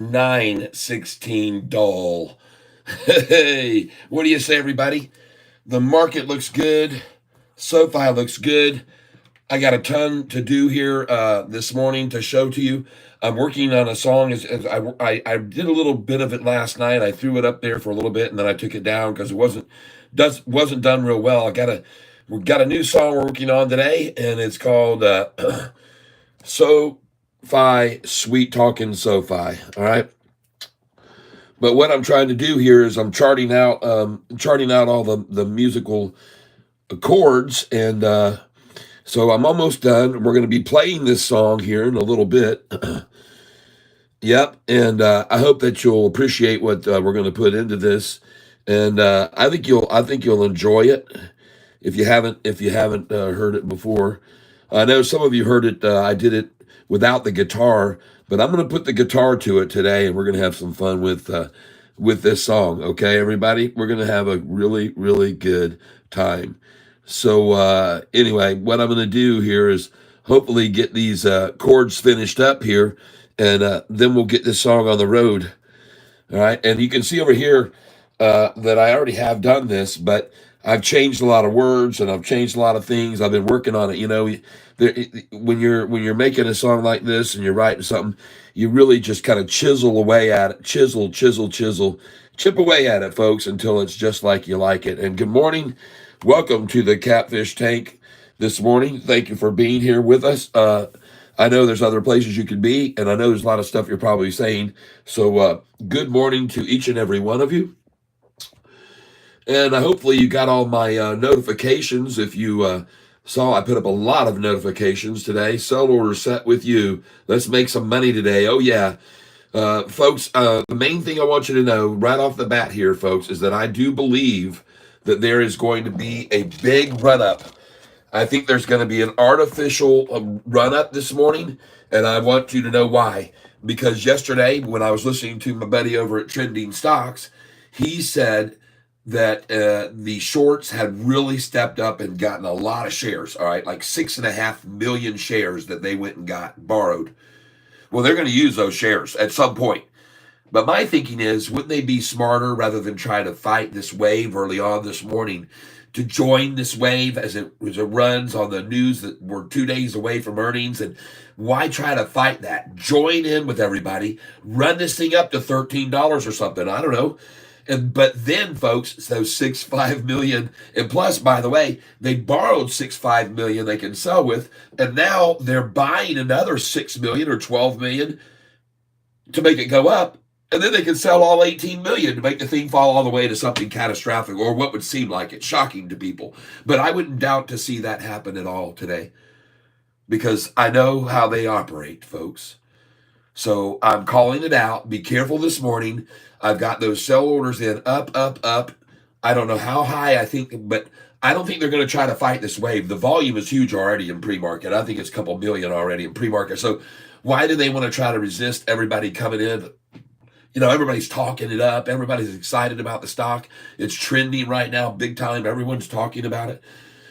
916 doll. Hey, what do you say, everybody? The market looks good. Sofi looks good. I got a ton to do here this morning to show to you. I'm working on a song. As I did a little bit of it last night. I threw it up there for a little bit, and then I took it down because it wasn't done real well. We got a new song we're working on today, and it's called SoFi Sweet Talking SoFi. All right. But what I'm trying to do here is I'm charting out all the musical chords, and so I'm almost done. We're going to be playing this song here in a little bit. Yep, and I hope that you'll appreciate what we're going to put into this, and I think you'll enjoy it if you haven't heard it before. I know some of you heard it. I did it without the guitar, but I'm going to put the guitar to it today, and we're going to have some fun with this song. Okay, everybody, we're going to have a really really good time. So anyway, what I'm going to do here is hopefully get these chords finished up here, and then we'll get this song on the road. All right, and you can see over here that I already have done this, but I've changed a lot of words and I've changed a lot of things. I've been working on it. When you're making a song like this and you're writing something, you really just kind of chisel away at it, chisel, chip away at it, folks, until it's just like you like it. And good morning, welcome to the Catfish Tank this morning. Thank you for being here with us. I know there's other places you could be, and I know there's a lot of stuff you're probably saying. So good morning to each and every one of you. And hopefully you got all my notifications. If you saw, I put up a lot of notifications today. Sell order set with you. Let's make some money today. Oh, yeah. Folks, the main thing I want you to know right off the bat here, folks, is that I do believe that there is going to be a big run up. I think there's going to be an artificial run up this morning, and I want you to know why. Because yesterday, when I was listening to my buddy over at Trending Stocks, he said that the shorts had really stepped up and gotten a lot of shares. All right, like 6.5 million shares that they went and got borrowed. Well, they're going to use those shares at some point. But my thinking is, wouldn't they be smarter rather than try to fight this wave early on this morning to join this wave as it runs on the news that we're 2 days away from earnings? And why try to fight that? Join in with everybody, run this thing up to $13 or something. I don't know. But then, folks, so 6.5 million, and plus, by the way, they borrowed 6.5 million they can sell with, and now they're buying another 6 million or 12 million to make it go up, and then they can sell all 18 million to make the thing fall all the way to something catastrophic, or what would seem like it, shocking to people. But I wouldn't doubt to see that happen at all today, because I know how they operate, folks. So I'm calling it out. Be careful this morning. I've got those sell orders in up, up, up. I don't know how high I think, but I don't think they're going to try to fight this wave. The volume is huge already in pre-market. I think it's a couple million already in pre-market. So why do they want to try to resist everybody coming in? Everybody's talking it up. Everybody's excited about the stock. It's trending right now, big time. Everyone's talking about it.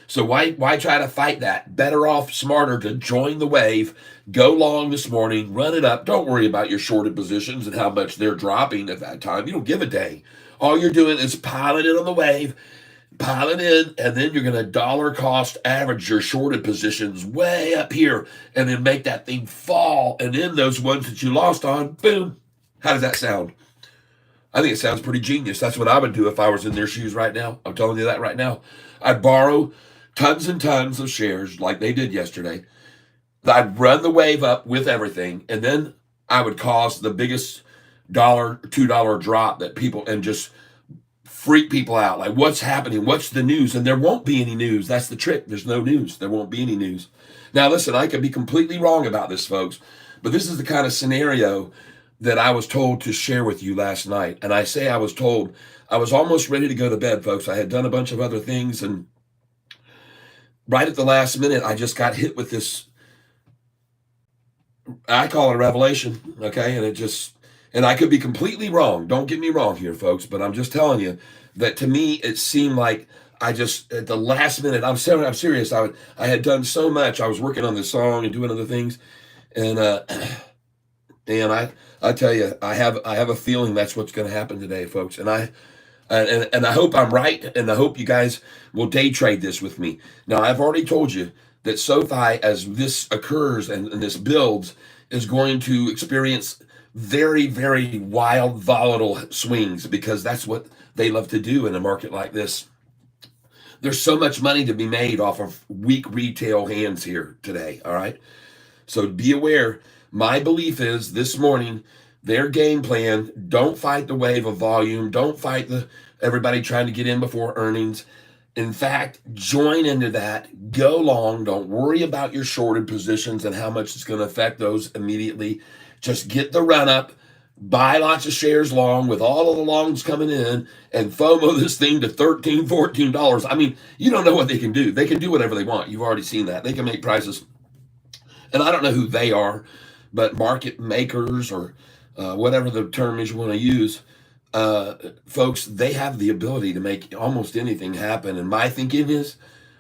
So why try to fight that? Better off, smarter to join the wave, go long this morning, run it up. Don't worry about your shorted positions and how much they're dropping at that time. You don't give a dang. All you're doing is piling in on the wave, piling in, and then you're going to dollar cost average your shorted positions way up here and then make that thing fall. And then those ones that you lost on, boom. How does that sound? I think it sounds pretty genius. That's what I would do if I was in their shoes right now. I'm telling you that right now. I'd borrow tons and tons of shares like they did yesterday. I'd run the wave up with everything, and then I would cause the biggest $2 drop that people, and just freak people out. Like, what's happening? What's the news? And there won't be any news. That's the trick. There's no news. There won't be any news. Now, listen, I could be completely wrong about this, folks, but this is the kind of scenario that I was told to share with you last night. And I say I was told, I was almost ready to go to bed, folks. I had done a bunch of other things, and right at the last minute, I just got hit with this. I call it a revelation, okay? And I could be completely wrong. Don't get me wrong here, folks, but I'm just telling you that to me, it seemed like I just, at the last minute, I'm serious. I had done so much. I was working on this song and doing other things. And And I tell you, I have a feeling that's what's going to happen today, folks. And I hope I'm right, and I hope you guys will day trade this with me. Now, I've already told you that SoFi, as this occurs and this builds, is going to experience very, very wild, volatile swings, because that's what they love to do in a market like this. There's so much money to be made off of weak retail hands here today, all right? So be aware. My belief is this morning, their game plan, don't fight the wave of volume. Don't fight everybody trying to get in before earnings. In fact, join into that. Go long. Don't worry about your shorted positions and how much it's going to affect those immediately. Just get the run up. Buy lots of shares long with all of the longs coming in and FOMO this thing to $13, $14. I mean, you don't know what they can do. They can do whatever they want. You've already seen that. They can make prices. And I don't know who they are, but market makers or whatever the term is you want to use, folks, they have the ability to make almost anything happen. And my thinking is,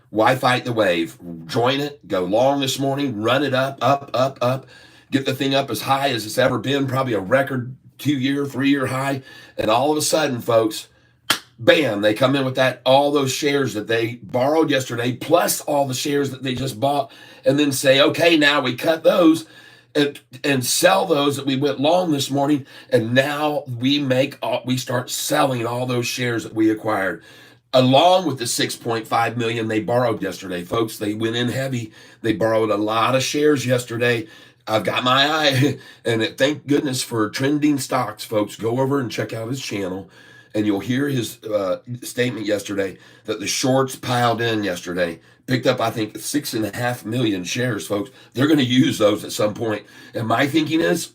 why fight the wave? Join it. Go long this morning. Run it up, up, up, up. Get the thing up as high as it's ever been, probably a record 2-year, 3-year high. And all of a sudden, folks, bam, they come in with all those shares that they borrowed yesterday, plus all the shares that they just bought, and then say, okay, now we cut those and sell those that we went long this morning, and now we start selling all those shares that we acquired, along with the 6.5 million they borrowed yesterday. Folks, they went in heavy. They borrowed a lot of shares yesterday. I've got my eye, and thank goodness for Trending Stocks, folks. Go over and check out his channel, and you'll hear his statement yesterday that the shorts piled in yesterday, picked up, I think, 6.5 million shares, folks. They're going to use those at some point. And my thinking is,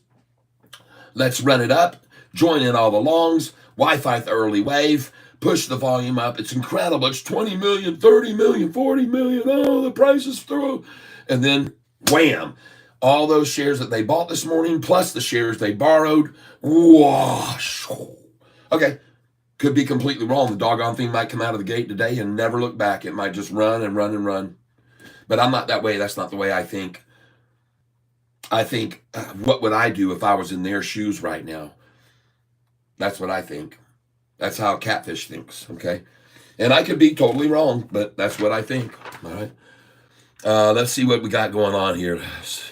let's run it up, join in all the longs, Wi-Fi the early wave, push the volume up. It's incredible. It's 20 million, 30 million, 40 million. Oh, the price is through. And then, wham, all those shares that they bought this morning, plus the shares they borrowed, wash. Okay. Could be completely wrong. The doggone thing might come out of the gate today and never look back. It might just run and run and run. But I'm not that way. That's not the way I think. I think, what would I do if I was in their shoes right now? That's what I think. That's how Catfish thinks, okay? And I could be totally wrong, but that's what I think, all right? Let's see what we got going on here. Let's see.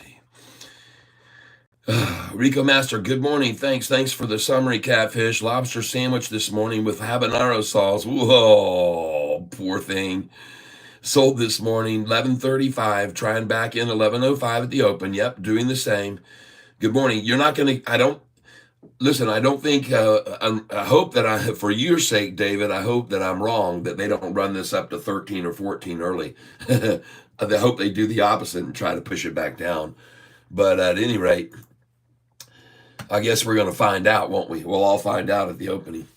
Rico Master, good morning. Thanks for the summary, Catfish. Lobster sandwich this morning with habanero sauce. Whoa, poor thing. Sold this morning, 11:35. Trying back in 11:05 at the open. Yep, doing the same. Good morning. You're not going to, I don't think, I hope that for your sake, David, I hope that I'm wrong, that they don't run this up to 13 or 14 early. I hope they do the opposite and try to push it back down. But at any rate, I guess we're going to find out, won't we? We'll all find out at the opening.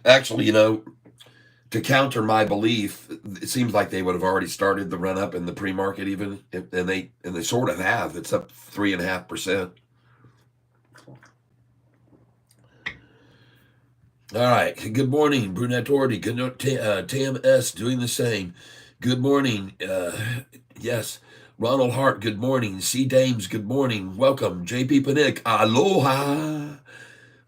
Actually, to counter my belief, it seems like they would have already started the run up in the pre-market even, and they sort of have. It's up 3.5%. All right. Good morning, Brunette Orty. Good Tam S doing the same. Good morning. Yes. Ronald Hart, good morning. C. Dames, good morning. Welcome. JP Panic, aloha.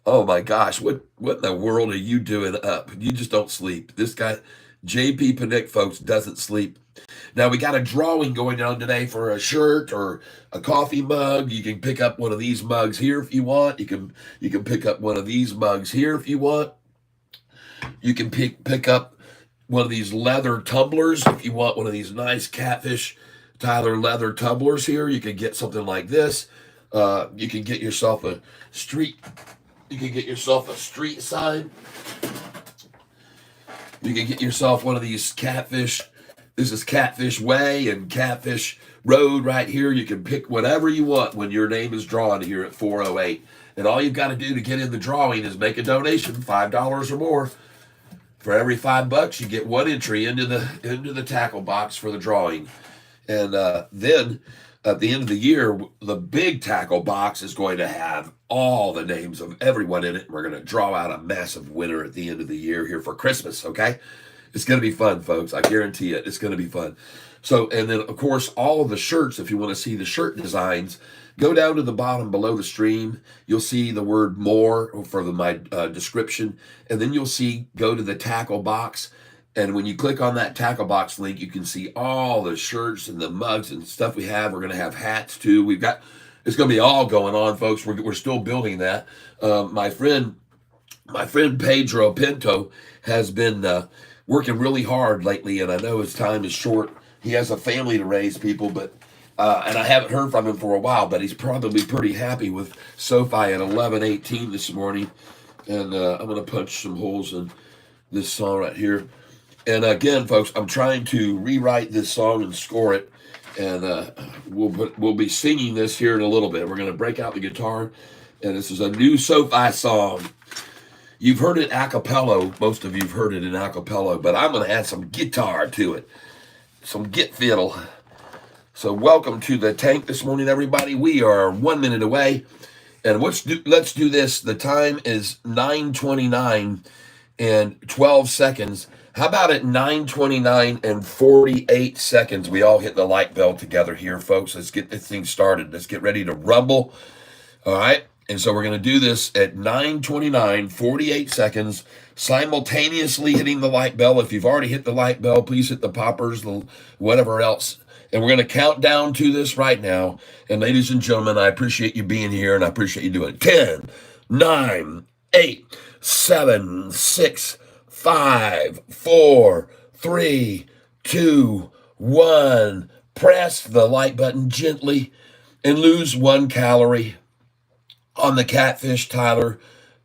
Oh my gosh, what in the world are you doing up? You just don't sleep. This guy, JP Panic, folks, doesn't sleep. Now, we got a drawing going on today for a shirt or a coffee mug. You can pick up one of these mugs here if you want. You can pick up one of these mugs here if you want. You can pick up one of these leather tumblers if you want one of these nice Catfish Tyler leather tumblers here. You can get something like this. You can get yourself a street. You can get yourself a street sign. You can get yourself one of these Catfish. This is Catfish Way and Catfish Road right here. You can pick whatever you want when your name is drawn here at 408. And all you've got to do to get in the drawing is make a donation, $5 or more. For every $5, you get one entry into the tackle box for the drawing. And then at the end of the year, the big tackle box is going to have all the names of everyone in it. We're going to draw out a massive winner at the end of the year here for Christmas, okay? It's going to be fun, folks. I guarantee it. It's going to be fun. So, and then, of course, all of the shirts, if you want to see the shirt designs, Go down to the bottom below the stream. You'll see the word more for my description. And then you'll see go to the tackle box. And when you click on that tackle box link, you can see all the shirts and the mugs and stuff we have. We're going to have hats too. It's going to be all going on, folks. We're still building that. My friend Pedro Pinto has been working really hard lately, and I know his time is short. He has a family to raise, people, but and I haven't heard from him for a while, but he's probably pretty happy with Sofi at 11:18 this morning. And I'm going to punch some holes in this song right here. And again, folks, I'm trying to rewrite this song and score it, and we'll be singing this here in a little bit. We're going to break out the guitar, and this is a new Sofi song. You've heard it a cappella. Most of you've heard it in a cappella, but I'm going to add some guitar to it, some git fiddle. So welcome to the tank this morning, everybody. We are 1 minute away, and let's do this. The time is 9:29 and 12 seconds. How about at 9:29 and 48 seconds, we all hit the like bell together here, folks. Let's get this thing started. Let's get ready to rumble. All right. And so we're going to do this at 9:29, 48 seconds, simultaneously hitting the like bell. If you've already hit the like bell, please hit the poppers, whatever else. And we're going to count down to this right now. And ladies and gentlemen, I appreciate you being here, and I appreciate you doing it. 10, 9, 8, 7, 6, 5, 4, 3, 2, 1. Press the like button gently and lose 1 calorie on the Catfish Tyler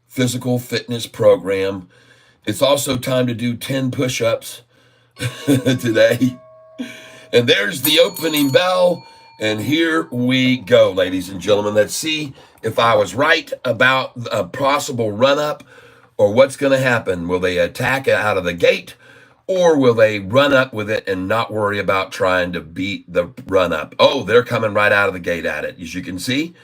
physical fitness program. It's also time to do 10 push-ups today. And there's the opening bell. And here we go, ladies and gentlemen. Let's see if I was right about a possible run-up or what's going to happen. Will they attack it out of the gate, or will they run up with it and not worry about trying to beat the run-up? Oh, they're coming right out of the gate at it, as you can see.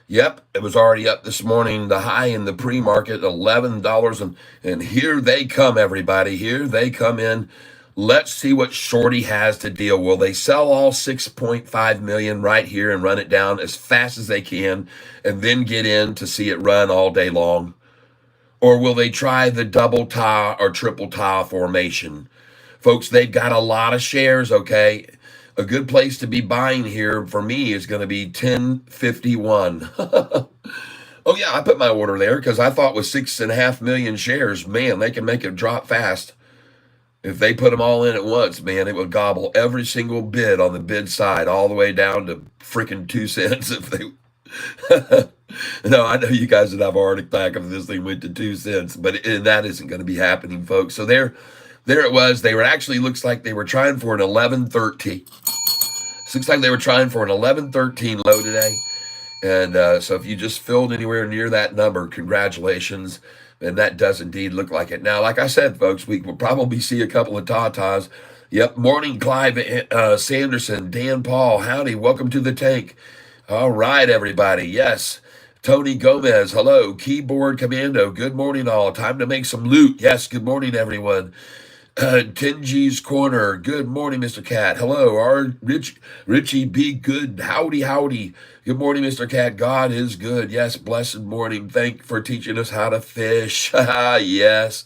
Yep, it was already up this morning. The high in the pre-market, $11. And here they come, everybody. Here they come in. Let's see what Shorty has to deal. Will they sell all 6.5 million right here and run it down as fast as they can and then get in to see it run all day long? Or will they try the double tie or triple tie formation? Folks, they've got a lot of shares, okay? A good place to be buying here for me is going to be 1051. Oh, yeah, I put my order there because I thought with 6.5 million shares, man, they can make it drop fast. If they put them all in at once, man, it would gobble every single bid on the bid side all the way down to freaking 2 cents if they... No, I know you guys would have a heart attack if this thing went to 2 cents, but that isn't going to be happening, folks. So there it was. They were actually, looks like they were trying for an 1113. Looks like they were trying for an 1113 low today. And so if you just filled anywhere near that number, congratulations. And that does indeed look like it. Now, like I said, folks, we will probably see a couple of tatas. Yep, morning, Clive Sanderson, Dan Paul, howdy, welcome to the tank. All right, everybody, yes. Tony Gomez, hello. Keyboard Commando, good morning all. Time to make some loot. Yes, good morning, everyone. Tenji's Corner, good morning, Mr. Cat. Hello, Richie B. Good, howdy. Good morning, Mr. Cat. God is good. Yes, blessed morning. Thank you for teaching us how to fish. Yes.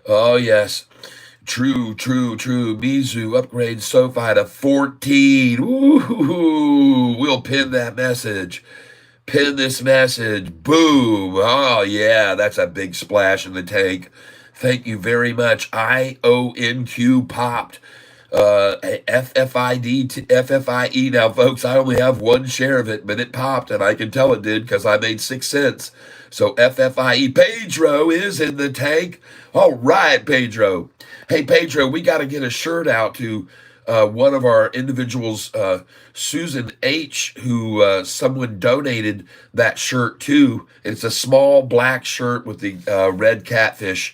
Oh, yes. True. Mizu upgrade Sofi to 14. Ooh, we'll pin that message. Pin this message. Boom. Oh, yeah, that's a big splash in the tank. Thank you very much. IONQ popped. FFIE. Now, folks, I only have 1 share of it, but it popped, and I can tell it did because I made 6 cents. So FFIE. Pedro is in the tank. All right, Pedro. Hey, Pedro, we got to get a shirt out to one of our individuals, Susan H., who someone donated that shirt to. It's a small black shirt with the red catfish,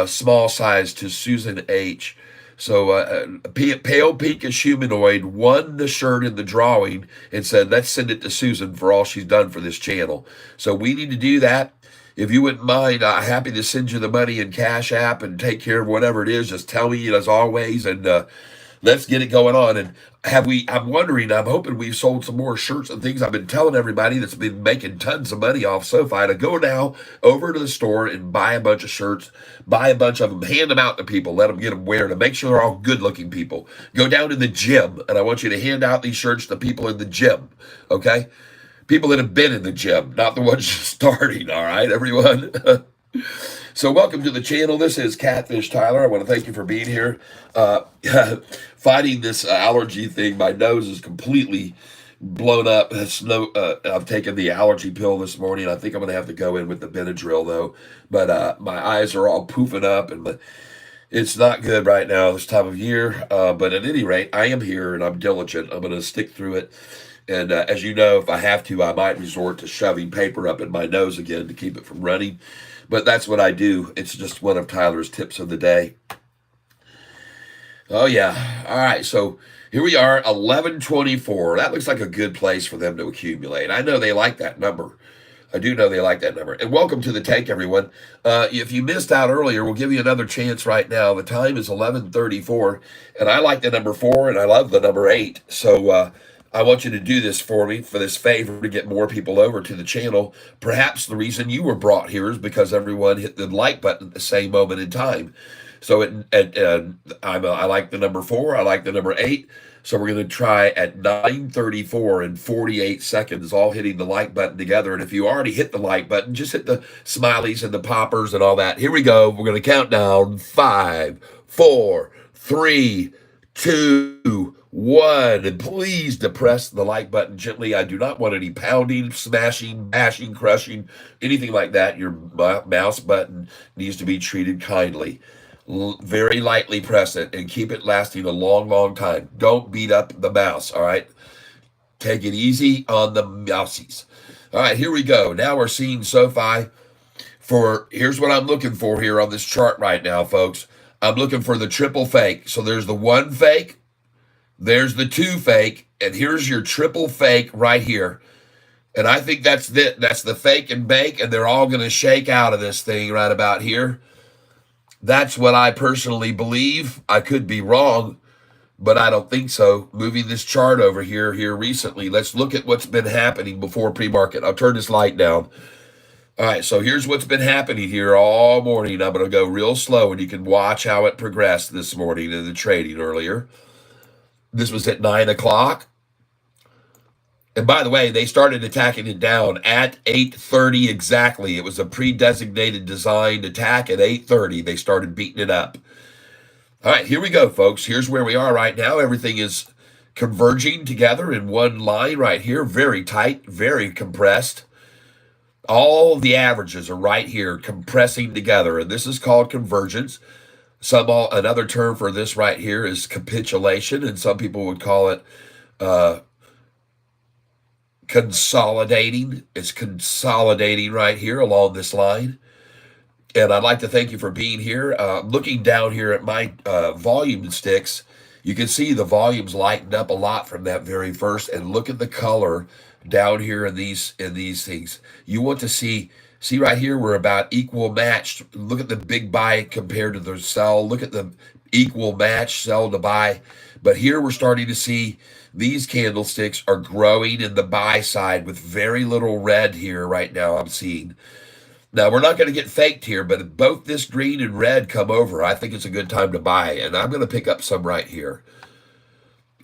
small size, to Susan H. So Pale Pinkish Humanoid won the shirt in the drawing and said, let's send it to Susan for all she's done for this channel. So we need to do that. If you wouldn't mind, I'm happy to send you the money in Cash App and take care of whatever it is. Just tell me as always. And Let's get it going on. And I'm wondering, I'm hoping we've sold some more shirts and things. I've been telling everybody that's been making tons of money off Sofi to go now over to the store and buy a bunch of shirts, buy a bunch of them, hand them out to people, let them get them wearing them, make sure they're all good looking people. Go down to the gym, and I want you to hand out these shirts to people in the gym, okay? People that have been in the gym, not the ones just starting, all right, everyone? So welcome to the channel. This is Catfish Tyler. I want to thank you for being here. Fighting this allergy thing. My nose is completely blown up. I've taken the allergy pill this morning. I think I'm going to have to go in with the Benadryl, though. But my eyes are all poofing up, and it's not good right now this time of year. But at any rate, I am here, and I'm diligent. I'm going to stick through it. And as you know, if I have to, I might resort to shoving paper up in my nose again to keep it from running. But that's what I do. It's just one of Tyler's tips of the day. Oh, yeah. All right. So here we are, 1124. That looks like a good place for them to accumulate. I know they like that number. I do know they like that number. And welcome to the take, everyone. If you missed out earlier, we'll give you another chance right now. The time is 11:34, and I like the number 4, and I love the number 8. So I want you to do this for me, for this favor, to get more people over to the channel. Perhaps the reason you were brought here is because everyone hit the like button at the same moment in time. So I like the number 4. I like the number 8. So we're going to try at 9:34 and 48 seconds, all hitting the like button together. And if you already hit the like button, just hit the smileys and the poppers and all that. Here we go. We're going to count down 5, 4, 3, 2, 1. And please depress the like button gently. I do not want any pounding, smashing, bashing, crushing, anything like that. Your mouse button needs to be treated kindly. Very lightly press it and keep it lasting a long, long time. Don't beat up the mouse, all right? Take it easy on the mousies. All right, here we go. Now we're seeing Sofi here's what I'm looking for here on this chart right now, folks. I'm looking for the triple fake. So there's the 1 fake, there's the 2 fake, and here's your triple fake right here. And I think that's it. That's the fake and bake, and they're all going to shake out of this thing right about here. That's what I personally believe. I could be wrong, but I don't think so. Moving this chart over here recently, let's look at what's been happening before pre-market. I'll turn this light down. All right, so here's what's been happening here all morning. I'm going to go real slow, and you can watch how it progressed this morning in the trading earlier. This was at 9 o'clock. And by the way, they started attacking it down at 8:30 exactly. It was a pre-designated designed attack at 8:30. They started beating it up. All right, here we go, folks. Here's where we are right now. Everything is converging together in one line right here. Very tight, very compressed. All the averages are right here compressing together, and this is called convergence. Another term for this right here is capitulation, and some people would call it consolidating. It's consolidating right here along this line. And I'd like to thank you for being here. Looking down here at my volume sticks, you can see the volumes lightened up a lot from that very first. And look at the color down here in these things. You want to see right here, we're about equal matched. Look at the big buy compared to the sell. Look at the equal match, sell to buy. But here we're starting to see these candlesticks are growing in the buy side with very little red here right now I'm seeing. Now, we're not going to get faked here, but if both this green and red come over, I think it's a good time to buy. And I'm going to pick up some right here.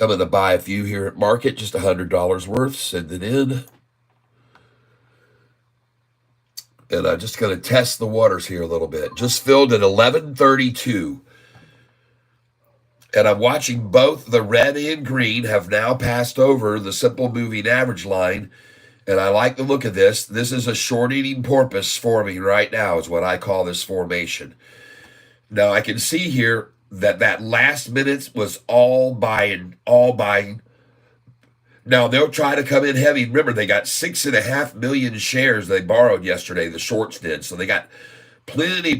I'm going to buy a few here at market, just $100 worth, send it in. And I'm just going to test the waters here a little bit. Just filled at 11:32. And I'm watching both the red and green have now passed over the simple moving average line. And I like the look of this. This is a short-eating porpoise forming right now is what I call this formation. Now, I can see here that last minute was all buying. Now, they'll try to come in heavy. Remember, they got 6.5 million shares they borrowed yesterday, the shorts did. So they got plenty.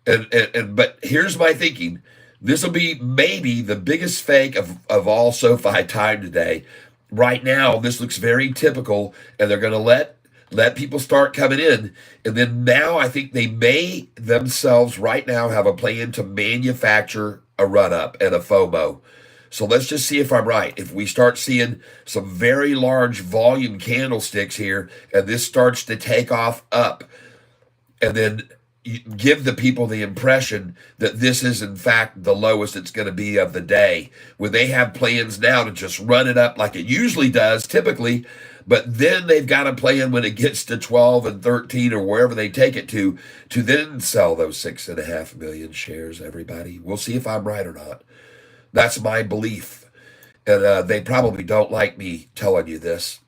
But here's my thinking. This will be maybe the biggest fake of all Sofi time today. Right now, this looks very typical, and they're going to let people start coming in. And then now I think they may themselves right now have a plan to manufacture a run up and a FOMO. So let's just see if I'm right. If we start seeing some very large volume candlesticks here and this starts to take off up, and then you give the people the impression that this is in fact the lowest it's going to be of the day, when they have plans now to just run it up like it usually does typically, but then they've got a plan when it gets to 12 and 13 or wherever they take it to then sell those 6.5 million shares. Everybody, we'll see if I'm right or not. That's my belief, and they probably don't like me telling you this.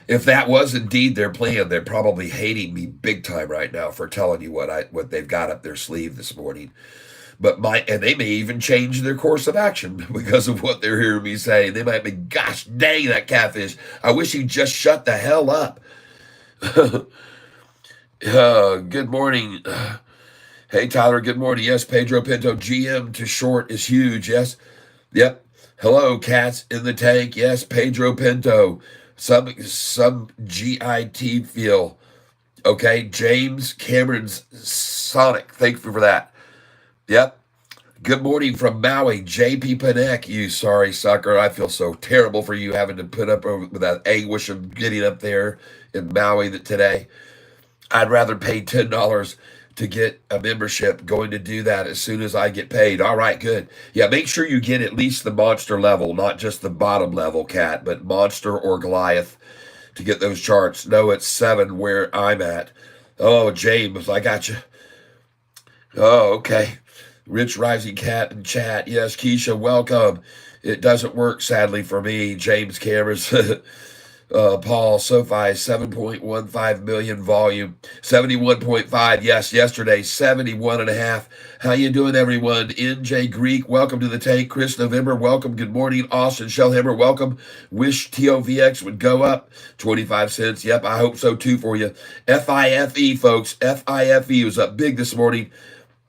If that was indeed their plan, they're probably hating me big time right now for telling you what they've got up their sleeve this morning. And they may even change their course of action because of what they're hearing me say. They might be, gosh dang, that Catfish, I wish he'd just shut the hell up. Good morning. Hey, Tyler, good morning. Yes, Pedro Pinto, GM to short is huge. Yes. Yep. Hello, cats in the tank. Yes, Pedro Pinto. Some GIT feel. Okay, James Cameron's Sonic. Thank you for that. Yep. Good morning from Maui, JP Panek. You sorry sucker. I feel so terrible for you having to put up with that anguish of getting up there in Maui today. I'd rather pay $10 to get a membership, going to do that as soon as I get paid. All right, good. Yeah, make sure you get at least the monster level, not just the bottom level, Cat, but monster or Goliath to get those charts. No, it's 7 where I'm at. Oh, James, I got you. Oh, okay. Rich Rising Cat in chat. Yes, Keisha, welcome. It doesn't work, sadly, for me. James Cameras. Paul, Sofi, 7.15 million volume, 71.5. Yes, yesterday, 71.5. How you doing, everyone? NJ Greek, welcome to the tank. Chris November, welcome. Good morning. Austin Shellhammer, welcome. Wish TOVX would go up 25 cents. Yep, I hope so too for you. FIFE, folks. FIFE was up big this morning.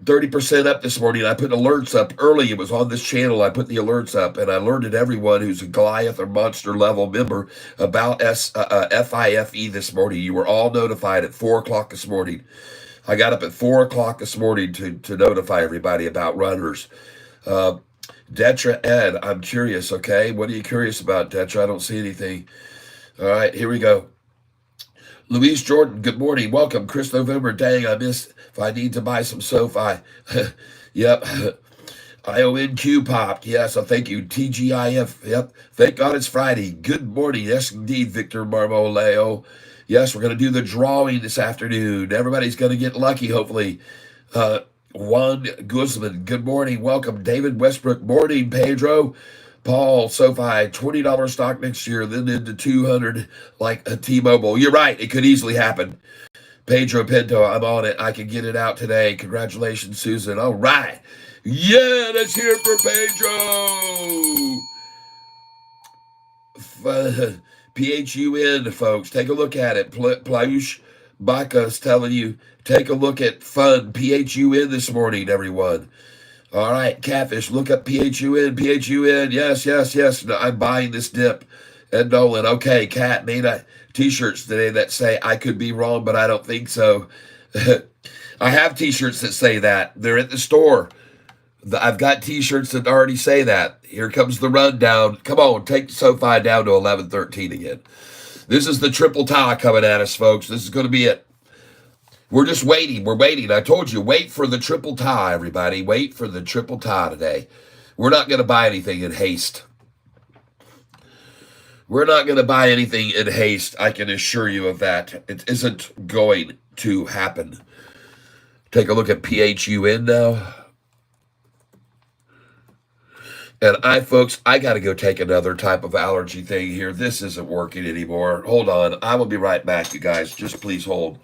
30% up this morning. I put alerts up early. It was on this channel. I put the alerts up, and I alerted everyone who's a Goliath or monster level member about FIFE this morning. You were all notified at 4 o'clock this morning. I got up at 4 o'clock this morning to notify everybody about runners. Detra Ed, I'm curious, okay? What are you curious about, Detra? I don't see anything. All right, here we go. Louise Jordan, good morning. Welcome. Chris November, dang, I missed if I need to buy some SoFi. Yep. IONQ popped. Yes, so thank you. TGIF. Yep. Thank God it's Friday. Good morning. Yes, indeed, Victor Marmoleo. Yes, we're going to do the drawing this afternoon. Everybody's going to get lucky, hopefully. Juan Guzman, good morning. Welcome. David Westbrook, morning. Pedro. Paul, SoFi, $20 stock next year, then into 200 like a T-Mobile. You're right. It could easily happen. Pedro Pinto, I'm on it. I can get it out today. Congratulations, Susan. All right. Yeah, let's hear it for Pedro. PHUN, folks. Take a look at it. Playush Baka's telling you, take a look at fun. PHUN this morning, everyone. All right, Catfish, look up PHUN, PHUN. Yes, yes, yes. No, I'm buying this dip. Ed Nolan, okay, Cat made t-shirts today that say, I could be wrong, but I don't think so. I have t-shirts that say that. They're at the store. I've got t-shirts that already say that. Here comes the rundown. Come on, take SoFi down to 11.13 again. This is the triple tie coming at us, folks. This is going to be it. We're just waiting. We're waiting. I told you, wait for the triple tie, everybody. Wait for the triple tie today. We're not going to buy anything in haste. We're not going to buy anything in haste. I can assure you of that. It isn't going to happen. Take a look at PHUN now. And folks, I got to go take another type of allergy thing here. This isn't working anymore. Hold on. I will be right back, you guys. Just please hold.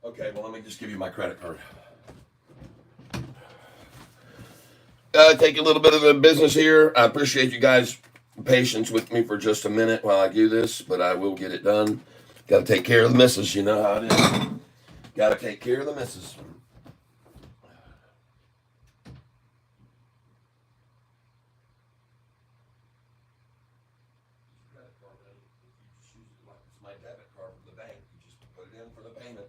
Okay, well, let me just give you my credit card. Take a little bit of the business here. I appreciate you guys' patience with me for just a minute while I do this, but I will get it done. Got to take care of the missus. You know how it is. Got to take care of the missus. My debit card from the bank. You just put it in for the payment.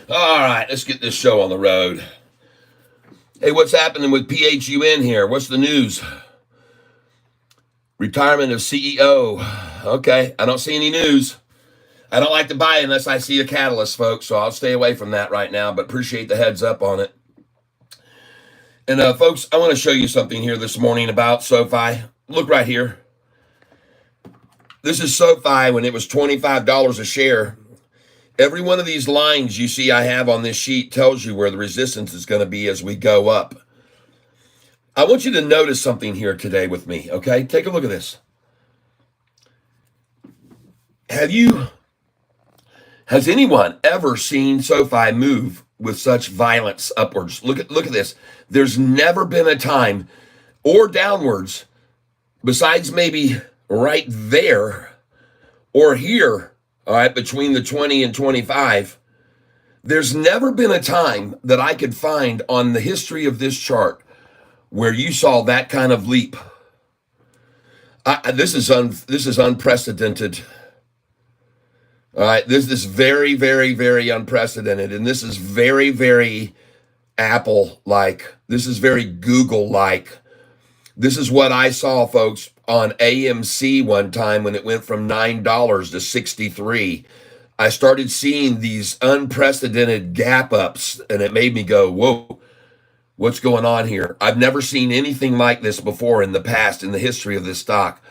All right, let's get this show on the road. Hey, what's happening with PHUN here? What's the news? Retirement of CEO. Okay, I don't see any news. I don't like to buy unless I see a catalyst, folks, so I'll stay away from that right now, but appreciate the heads up on it. And folks, I want to show you something here this morning about Sofi. Look right here. This is Sofi when it was $25 a share. Every one of these lines you see I have on this sheet tells you where the resistance is going to be as we go up. I want you to notice something here today with me, okay? Take a look at this. Has anyone ever seen Sofi move with such violence upwards? Look at this. There's never been a time or downwards besides maybe right there or here, all right, between the 20 and 25. There's never been a time that I could find on the history of this chart where you saw that kind of leap. This is unprecedented. All right, this is very, very, very unprecedented, and this is very, very Apple-like. This is very Google-like. This is what I saw, folks, on AMC one time when it went from $9 to $63. I started seeing these unprecedented gap ups, and it made me go, whoa, what's going on here? I've never seen anything like this before in the past, in the history of this stock.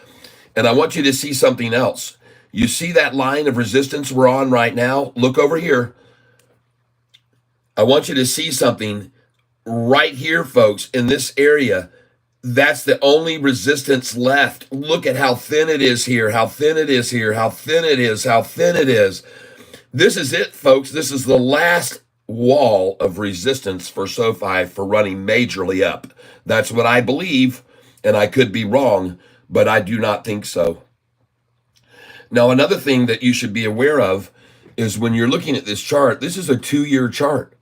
And I want you to see something else. You see that line of resistance we're on right now? Look over here. I want you to see something right here, folks, in this area. That's the only resistance left. Look at how thin it is here, how thin it is here, how thin it is, how thin it is. This is it, folks. This is the last wall of resistance for Sofi for running majorly up. That's what I believe, and I could be wrong, but I do not think so. Now, another thing that you should be aware of is when you're looking at this chart, this is a 2-year chart.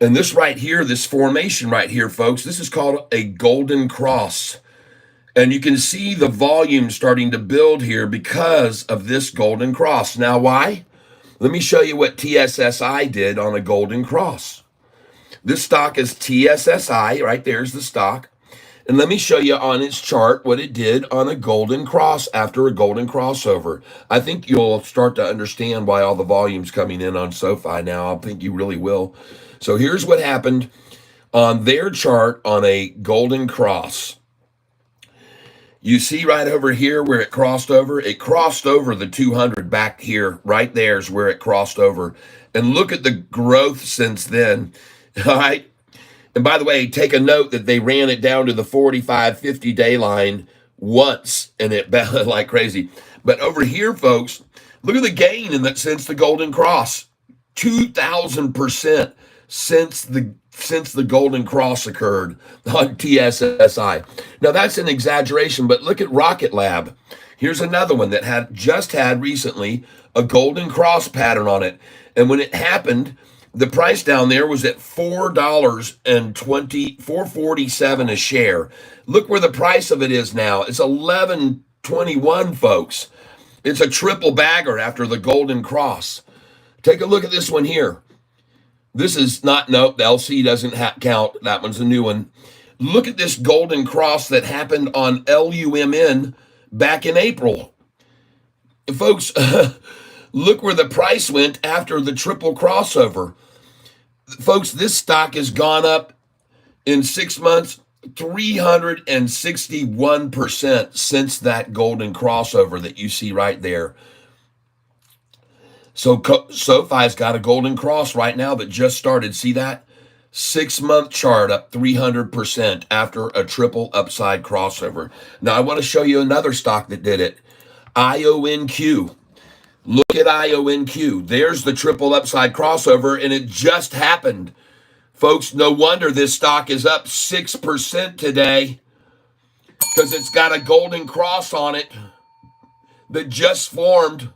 And this right here, this formation right here, folks, this is called a golden cross. And you can see the volume starting to build here because of this golden cross. Now, why? Let me show you what TSSI did on a golden cross. This stock is TSSI, right there's the stock. And let me show you on its chart what it did on a golden cross after a golden crossover. I think you'll start to understand why all the volume's coming in on Sofi now. I think you really will. So here's what happened on their chart on a golden cross. You see right over here where it crossed over? It crossed over the 200 back here. Right there's where it crossed over. And look at the growth since then. All right. And by the way, take a note that they ran it down to the 45, 50-day line once, and it bounced like crazy. But over here, folks, look at the gain in that since the golden cross. 2,000% since the golden cross occurred on TSSI. Now, that's an exaggeration, but look at Rocket Lab. Here's another one that had recently a golden cross pattern on it. And when it happened, the price down there was at $4.47 a share. Look where the price of it is now. It's $11.21, folks. It's a triple bagger after the golden cross. Take a look at this one here. This is not, nope, the LC doesn't count. That one's a new one. Look at this golden cross that happened on LUMN back in April. Folks, look where the price went after the triple crossover. Folks, this stock has gone up in 6 months, 361% since that golden crossover that you see right there. So Sofi's got a golden cross right now that just started. See that? 6-month chart up 300% after a triple upside crossover. Now, I want to show you another stock that did it. IONQ. Look at IONQ. There's the triple upside crossover, and it just happened. Folks, no wonder this stock is up 6% today, because it's got a golden cross on it that just formed.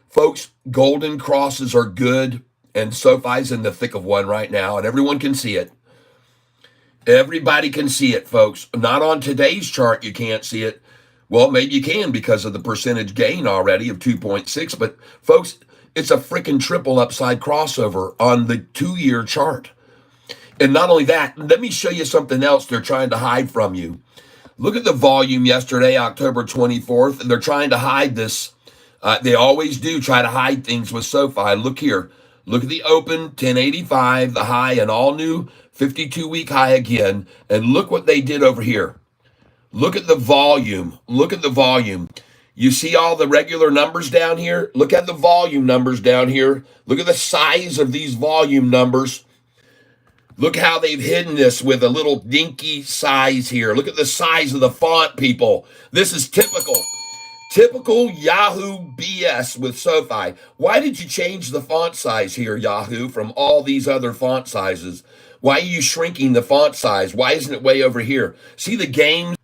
Folks, golden crosses are good, and SoFi's in the thick of one right now, and everyone can see it. Everybody can see it, folks. Not on today's chart, you can't see it. Well, maybe you can because of the percentage gain already of 2.6, but folks, it's a freaking triple upside crossover on the 2-year chart. And not only that, let me show you something else they're trying to hide from you. Look at the volume yesterday, October 24th, and they're trying to hide this. They always do try to hide things with SoFi. Look here. Look at the open, 1085, the high, an all-new 52-week high again. And look what they did over here. Look at the volume. Look at the volume. You see all the regular numbers down here? Look at the volume numbers down here. Look at the size of these volume numbers. Look how they've hidden this with a little dinky size here. Look at the size of the font, people. This is typical. Typical Yahoo BS with SoFi. Why did you change the font size here, Yahoo, from all these other font sizes? Why are you shrinking the font size? Why isn't it way over here? See the games?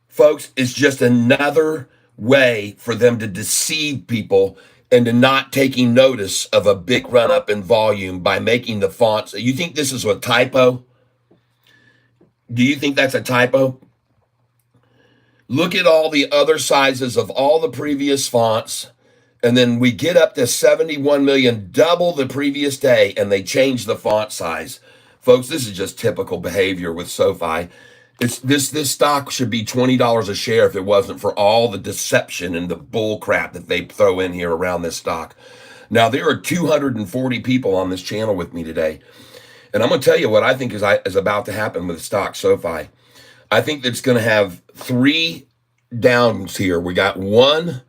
Folks, it's just another way for them to deceive people into not taking notice of a big run up in volume by making the fonts. You think this is a typo? Do you think that's a typo? Look at all the other sizes of all the previous fonts, and then we get up to 71 million, double the previous day, and they change the font size. Folks, this is just typical behavior with SoFi. This stock should be $20 a share if it wasn't for all the deception and the bull crap that they throw in here around this stock. Now, there are 240 people on this channel with me today, and I'm going to tell you what I think is about to happen with the stock SoFi. I think it's going to have 3 downs here. We got 1,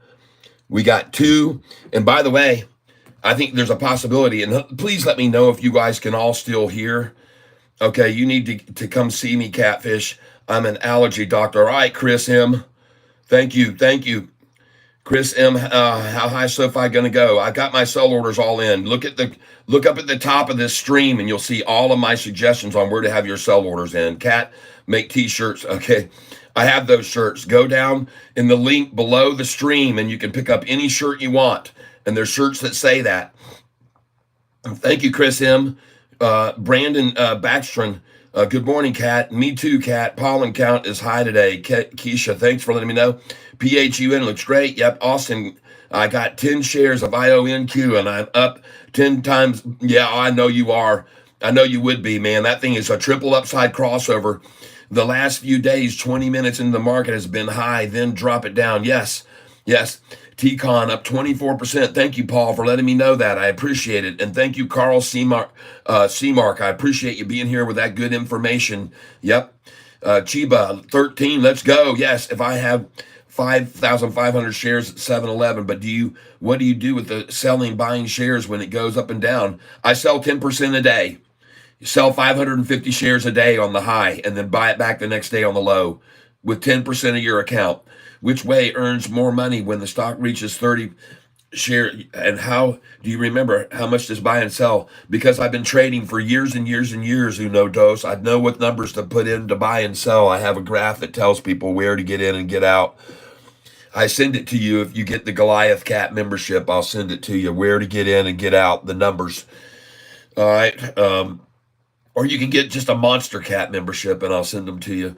we got 2, and by the way, I think there's a possibility, and please let me know if you guys can all still hear. Okay, you need to come see me, Catfish. I'm an allergy doctor. All right, Chris M. Thank you. Chris M, how high is SoFi going to go? I got my sell orders all in. Look up at the top of this stream, and you'll see all of my suggestions on where to have your sell orders in. Cat, make t-shirts. Okay, I have those shirts. Go down in the link below the stream, and you can pick up any shirt you want. And there's shirts that say that. Thank you, Chris M. Brandon Backstrom. Good morning, Cat. Me too, Cat. Pollen count is high today. Keisha, thanks for letting me know. PHUN looks great. Yep, Austin, I got 10 shares of IONQ, and I'm up 10 times. Yeah, I know you are. I know you would be, man. That thing is a triple upside crossover. The last few days, 20 minutes into the market has been high, then drop it down. Yes. T-Con up 24%. Thank you, Paul, for letting me know that. I appreciate it. And thank you, Carl Seamark. I appreciate you being here with that good information. Yep. Chiba, 13. Let's go. Yes, if I have 5,500 shares at 7-Eleven, but what do you do with the buying shares when it goes up and down? I sell 10% a day. You sell 550 shares a day on the high and then buy it back the next day on the low with 10% of your account. Which way earns more money when the stock reaches 30 share? And how do you remember how much does buy and sell? Because I've been trading for years and years and years, Uno Dos. I know what numbers to put in to buy and sell. I have a graph that tells people where to get in and get out. I send it to you. If you get the Goliath Cat membership, I'll send it to you, where to get in and get out, the numbers. All right. Or you can get just a Monster Cat membership, and I'll send them to you.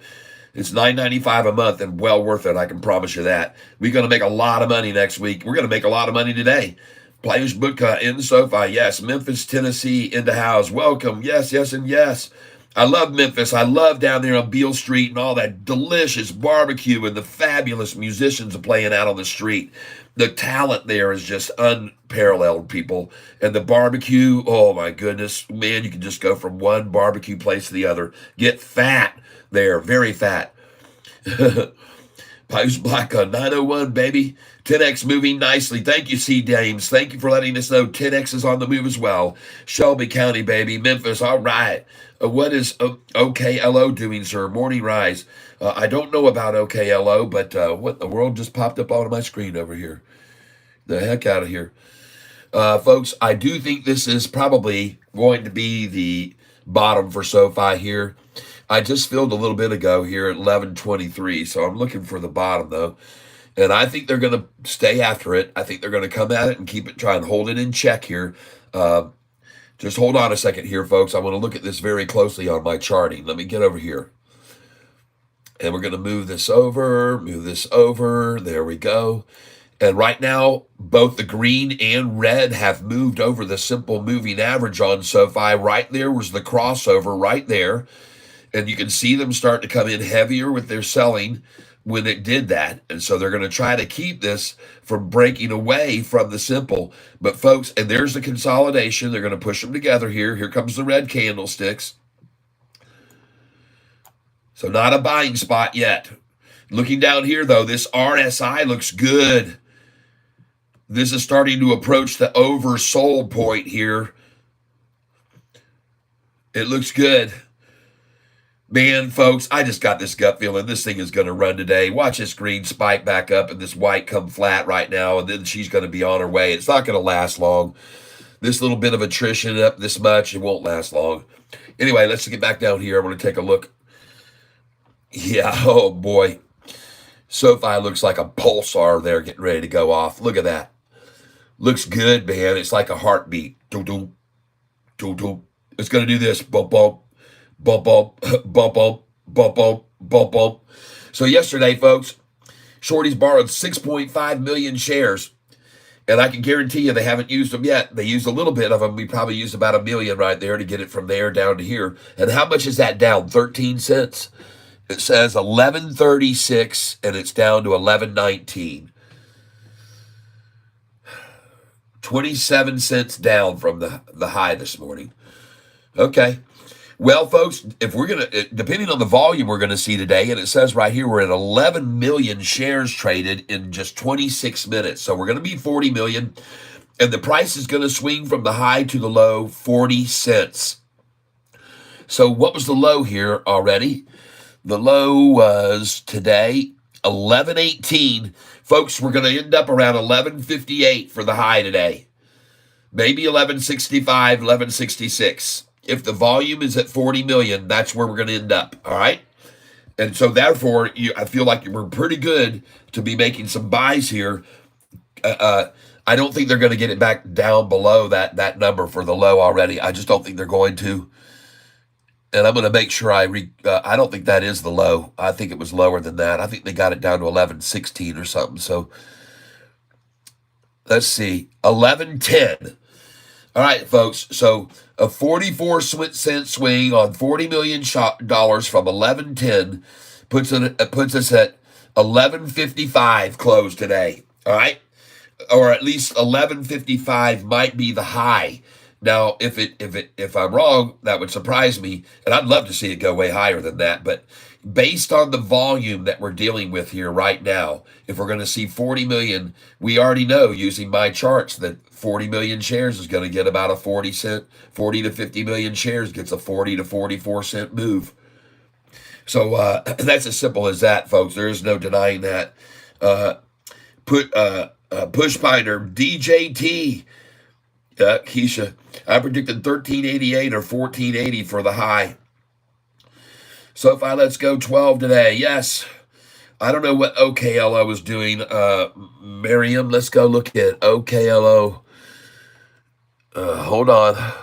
It's $9.95 a month and well worth it. I can promise you that. We're going to make a lot of money next week. We're going to make a lot of money today. Players Bootcut in SoFi. Yes. Memphis, Tennessee in the house. Welcome. Yes, and yes. I love Memphis. I love down there on Beale Street and all that delicious barbecue and the fabulous musicians playing out on the street. The talent there is just unparalleled, people. And the barbecue, oh my goodness, man, you can just go from one barbecue place to the other. Get fat there, very fat. Post Black on 901, baby. 10X moving nicely. Thank you, C. Dames. Thank you for letting us know 10X is on the move as well. Shelby County, baby. Memphis, all right. What is OKLO doing, sir? Morning Rise. I don't know about OKLO, but what in the world just popped up on my screen over here? The heck out of here. Folks, I do think this is probably going to be the bottom for SoFi here. I just filled a little bit ago here at 1123, so I'm looking for the bottom, though. And I think they're going to stay after it. I think they're going to come at it and try and hold it in check here. Just hold on a second here, folks. I want to look at this very closely on my charting. Let me get over here. And we're going to move this over. There we go. And right now, both the green and red have moved over the simple moving average on SoFi. Right there was the crossover right there. And you can see them start to come in heavier with their selling when it did that. And so they're going to try to keep this from breaking away from the simple. But folks, and there's the consolidation. They're going to push them together here. Here comes the red candlesticks. So not a buying spot yet. Looking down here, though, this RSI looks good. This is starting to approach the oversold point here. It looks good. Man, folks, I just got this gut feeling this thing is going to run today. Watch this green spike back up and this white come flat right now, and then she's going to be on her way. It's not going to last long. This little bit of attrition up this much, it won't last long. Anyway, let's get back down here. I want to take a look. Yeah, oh boy. SoFi looks like a pulsar there getting ready to go off. Look at that. Looks good, man. It's like a heartbeat. Doo-doo. Doo-doo. It's going to do this. Bump, bump. Bump, bump, bump, bump, bump, bump, bump, bump. So yesterday, folks, shorties borrowed 6.5 million shares. And I can guarantee you they haven't used them yet. They used a little bit of them. We probably used about 1 million right there to get it from there down to here. And how much is that down? 13 cents. It says 11.36, and it's down to 11.19. 27 cents down from the high this morning. Okay. Well, folks, if we're going to, depending on the volume we're going to see today, and it says right here, we're at 11 million shares traded in just 26 minutes. So we're going to be 40 million, and the price is going to swing from the high to the low 40 cents. So what was the low here already? The low was today, 11.18. Folks, we're going to end up around 11.58 for the high today. Maybe 11.65, 11.66. If the volume is at 40 million, that's where we're going to end up, all right? And so therefore, I feel like we're pretty good to be making some buys here. I don't think they're going to get it back down below that number for the low already. I just don't think they're going to. And I'm going to make sure I don't think that is the low. I think it was lower than that. I think they got it down to 11.16 or something. So let's see, 11.10. All right, folks. So a 44-cent swing on $40 million from 11.10 puts us at 11.55 close today. All right, or at least 11.55 might be the high. Now, if I'm wrong, that would surprise me, and I'd love to see it go way higher than that. But based on the volume that we're dealing with here right now, if we're going to see 40 million, we already know using my charts that 40 million shares is going to get about a 40 to 50 million shares gets a 40 to 44 cent move. So that's as simple as that, folks. There is no denying that. Push Piner, DJT. Keisha, I predicted 1388 or 1480 for the high. SoFi, let's go 12 today. Yes. I don't know what OKLO is doing. Miriam, let's go look at OKLO. Hold on.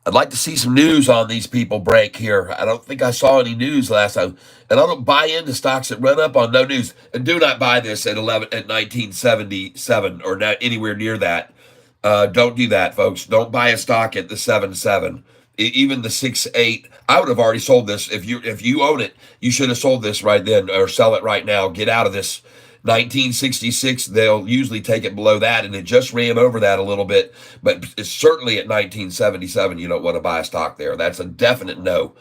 I'd like to see some news on these people break here. I don't think I saw any news last time. And I don't buy into stocks that run up on no news. And do not buy this at 1977 or not anywhere near that. Don't do that, folks. Don't buy a stock at the 77. even the 6.8. I would have already sold this. If you own it, you should have sold this right then or sell it right now. Get out of this. 1966, they'll usually take it below that, and it just ran over that a little bit, but it's certainly at 1977. You don't want to buy a stock there. That's a definite no.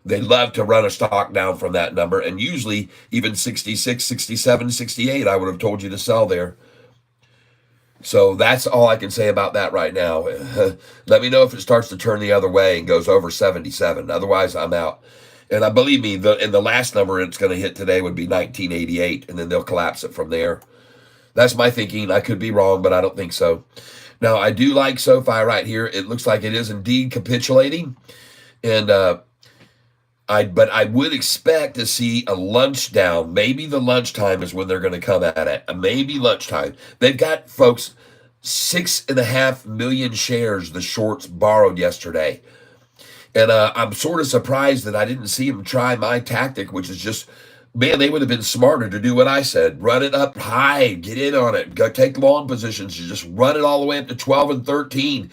They love to run a stock down from that number, and usually even 66, 67, 68, I would have told you to sell there. So that's all I can say about that right now. Let me know if it starts to turn the other way and goes over 77. Otherwise, I'm out. And I believe me, the last number it's going to hit today would be 1988, and then they'll collapse it from there. That's my thinking. I could be wrong, but I don't think so. Now, I do like Sofi right here. It looks like it is indeed capitulating. And but I would expect to see a lunch down. Maybe the lunchtime is when they're going to come at it. Maybe lunchtime. They've got, folks, 6.5 million shares the shorts borrowed yesterday. And I'm sort of surprised that I didn't see them try my tactic, which is just, man, they would have been smarter to do what I said. Run it up high, get in on it, go take long positions, just run it all the way up to 12 and 13.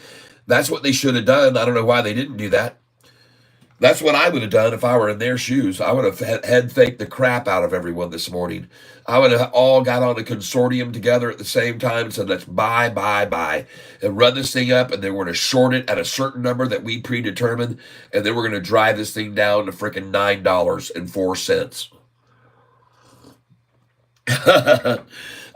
That's what they should have done. I don't know why they didn't do that. That's what I would have done if I were in their shoes. I would have head faked the crap out of everyone this morning. I would have all got on a consortium together at the same time and said, let's buy, and run this thing up, and then we're going to short it at a certain number that we predetermined, and then we're going to drive this thing down to freaking $9.04.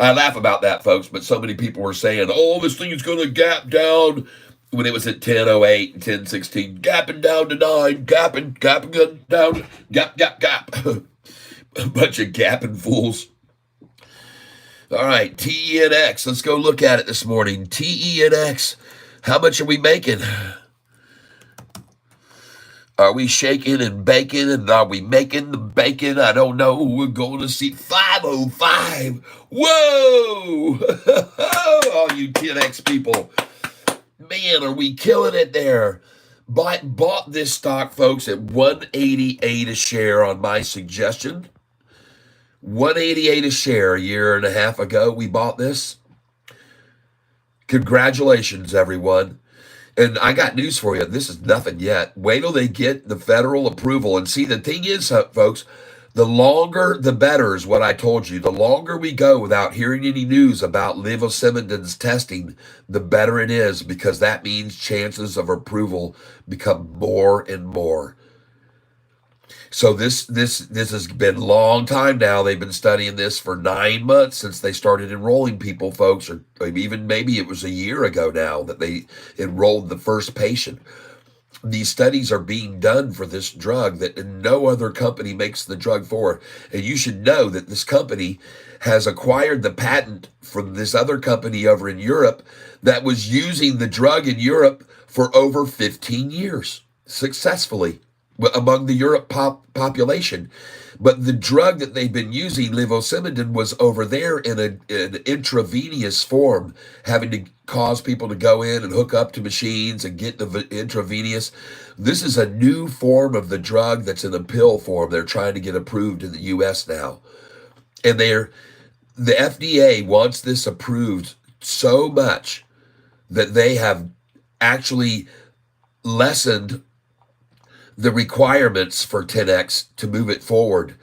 I laugh about that, folks, but so many people were saying, oh, this thing is going to gap down. When it was at 10:08 and 10:16, gapping down to 9, gapping down, gap. A bunch of gapping fools. All right, TENX. Let's go look at it this morning. TENX. How much are we making? Are we shaking and baking, and are we making the bacon? I don't know. We're going to see 505. Whoa! All you TENX people. Man, are we killing it there. Bought this stock, folks, at 188 a share on my suggestion. 188 a share a year and a half ago. We bought this. Congratulations, everyone. And I got news for you. This is nothing yet. Wait till they get the federal approval. And see, the thing is, folks, the longer, the better is what I told you. The longer we go without hearing any news about levosimendan's testing, the better it is, because that means chances of approval become more and more. So this has been a long time now. They've been studying this for 9 months since they started enrolling people, folks, or even maybe it was a year ago now that they enrolled the first patient. These studies are being done for this drug that no other company makes the drug for. And you should know that this company has acquired the patent from this other company over in Europe that was using the drug in Europe for over 15 years successfully among the Europe population. But the drug that they've been using, levosimendan, was over there in an intravenous form, having to cause people to go in and hook up to machines and get the intravenous. This is a new form of the drug that's in a pill form. They're trying to get approved in the U.S. now. And the FDA wants this approved so much that they have actually lessened the requirements for 10X to move it forward.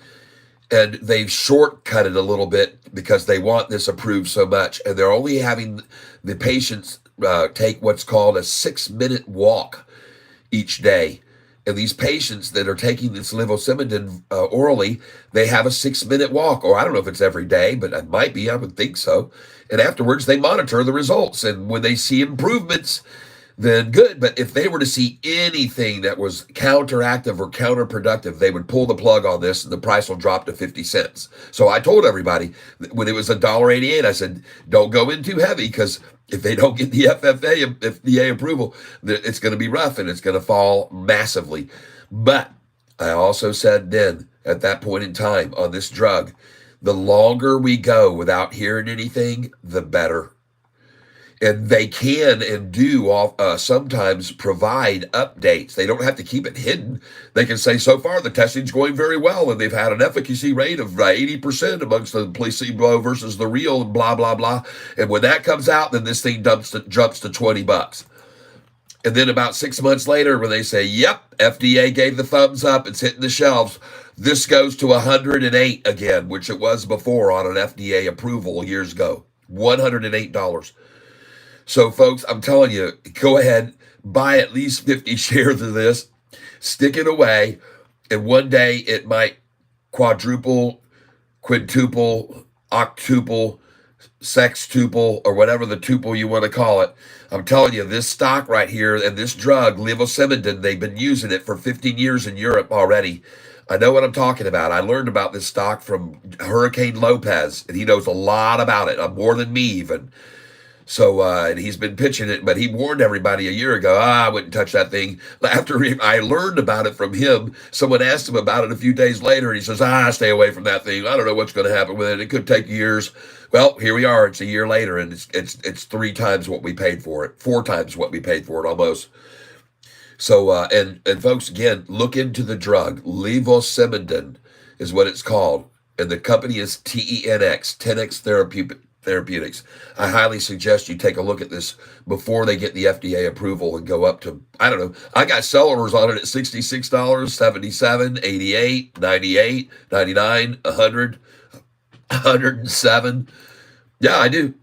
And they've shortcut it a little bit because they want this approved so much. And they're only having the patients take what's called a 6-minute walk each day. And these patients that are taking this levosimendan orally, they have a 6-minute walk. Or I don't know if it's every day, but it might be. I would think so. And afterwards, they monitor the results. And when they see improvements, then good. But if they were to see anything that was counteractive or counterproductive, they would pull the plug on this and the price will drop to 50 cents. So I told everybody when it was $1.88, I said, don't go in too heavy, because if they don't get the FDA approval, it's going to be rough and it's going to fall massively. But I also said then, at that point in time on this drug, the longer we go without hearing anything, the better. And they can and do sometimes provide updates. They don't have to keep it hidden. They can say, so far, the testing's going very well, and they've had an efficacy rate of 80% amongst the placebo versus the real, and blah, blah, blah. And when that comes out, then this thing jumps to $20. And then about 6 months later, when they say, yep, FDA gave the thumbs up, it's hitting the shelves, this goes to 108 again, which it was before on an FDA approval years ago. $108. So, folks, I'm telling you, go ahead, buy at least 50 shares of this, stick it away, and one day it might quadruple, quintuple, octuple, sextuple, or whatever the tuple you want to call it. I'm telling you, this stock right here and this drug, levosimendan, they've been using it for 15 years in Europe already. I know what I'm talking about. I learned about this stock from Hurricane Lopez, and he knows a lot about it, more than me even. So, and he's been pitching it, but he warned everybody a year ago, I wouldn't touch that thing. After I learned about it from him, someone asked him about it a few days later, and he says, stay away from that thing. I don't know what's going to happen with it. It could take years. Well, here we are. It's a year later, and it's 3 times what we paid for it, 4 times what we paid for it almost. So, and folks, again, look into the drug. Levosimendan is what it's called, and the company is TENX, 10X Therapeutics. I highly suggest you take a look at this before they get the FDA approval and go up to, I don't know, I got sell orders on it at $66, $77, $88, $98, $99, $100, $107. Yeah, I do.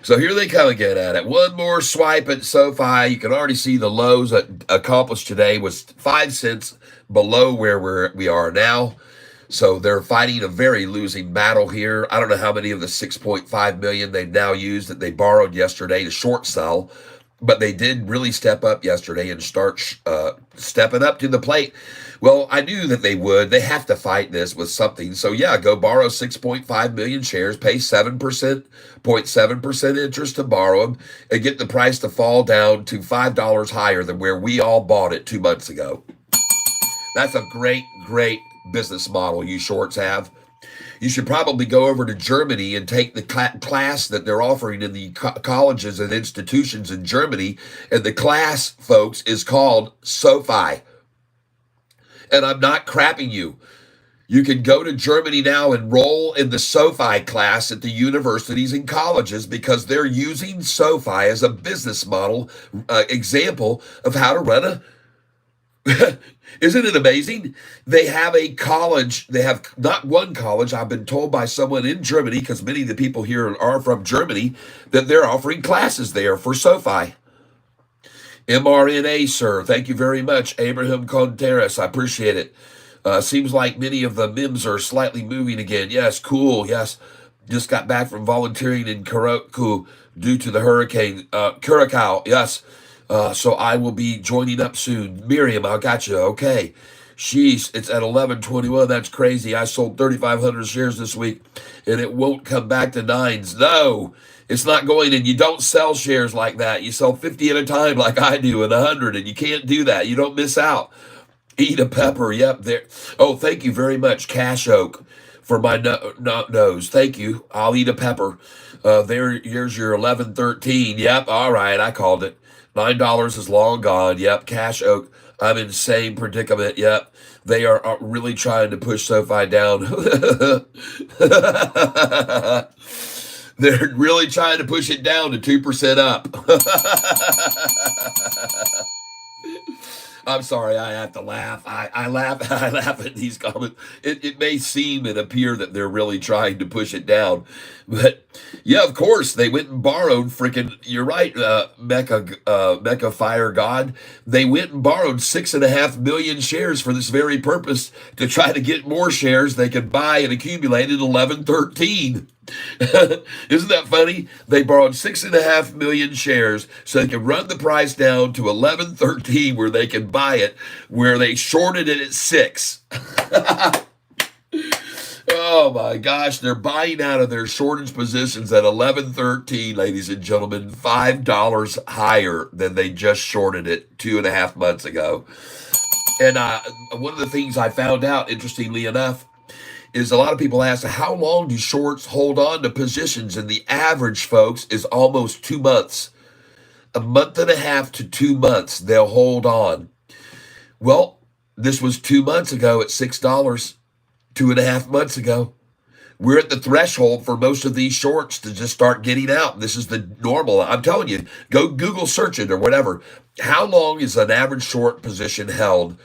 So here they come again at it. One more swipe at SoFi. You can already see the lows that accomplished today was 5 cents below where we are now. So they're fighting a very losing battle here. I don't know how many of the 6.5 million they've now used that they borrowed yesterday to short sell, but they did really step up yesterday and start stepping up to the plate. Well, I knew that they would. They have to fight this with something. So yeah, go borrow 6.5 million shares, pay 0.7% interest to borrow them, and get the price to fall down to $5 higher than where we all bought it 2 months ago. That's a great, great business model you shorts have. You should probably go over to Germany and take the class that they're offering in the colleges and institutions in Germany. And the class, folks, is called SoFi. And I'm not crapping you. You can go to Germany now and enroll in the SoFi class at the universities and colleges because they're using SoFi as a business model example of how to run a Isn't it amazing? They have a college. They have not one college. I've been told by someone in Germany, because many of the people here are from Germany, that they're offering classes there for SoFi. mRNA, sir. Thank you very much. Abraham Contreras. I appreciate it. Seems like many of the MIMS are slightly moving again. Yes, cool. Yes. Just got back from volunteering in Curaçao due to the hurricane. Curacao. Yes. So I will be joining up soon. Miriam, I got you. Okay. Sheesh, it's at 11:21. That's crazy. I sold 3,500 shares this week, and it won't come back to nines. No, it's not going. And you don't sell shares like that. You sell 50 at a time like I do, and 100, and you can't do that. You don't miss out. Eat a pepper. Yep. There. Oh, thank you very much, Cash Oak, for my nose. Thank you. I'll eat a pepper. Here's your 11:13. Yep. All right. I called it. $9 is long gone. Yep. Cash Oak. I'm in the same predicament. Yep. They are really trying to push SoFi down. They're really trying to push it down to 2% up. I'm sorry, I have to laugh. I laugh at these comments. It may seem and appear that they're really trying to push it down. But yeah, of course, they went and borrowed freaking, you're right, Mecha Fire God. They went and borrowed 6.5 million shares for this very purpose, to try to get more shares they could buy and accumulate at 11.13. Isn't that funny? They borrowed 6.5 million shares so they could run the price down to 11.13, where they could buy it, where they shorted it at 6. Oh my gosh, they're buying out of their shortage positions at 11.13, ladies and gentlemen, $5 higher than they just shorted it 2.5 months ago. And one of the things I found out, interestingly enough, is a lot of people ask, how long do shorts hold on to positions? And the average, folks, is almost 2 months. 1.5 to 2 months they'll hold on. Well, this was 2 months ago at $6, 2.5 months ago. we're at the threshold for most of these shorts to just start getting out. This is the normal. I'm telling you, go Google search it or whatever. How long is an average short position held?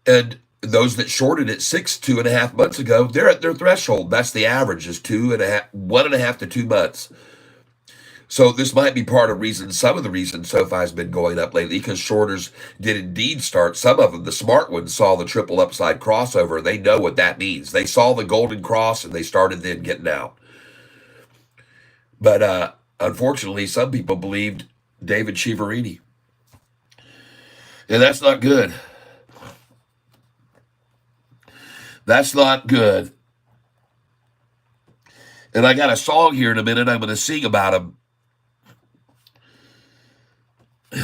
And those that shorted it 2.5 months ago, they're at their threshold. That's the average, is 1.5 to 2 months. So this might be some of the reason SoFi's been going up lately, because shorters did indeed start. Some of them, the smart ones, saw the triple upside crossover. They know what that means. They saw the golden cross and they started then getting out. But unfortunately, some people believed David Chiaverini. And that's not good. That's not good. And I got a song here in a minute I'm going to sing about him.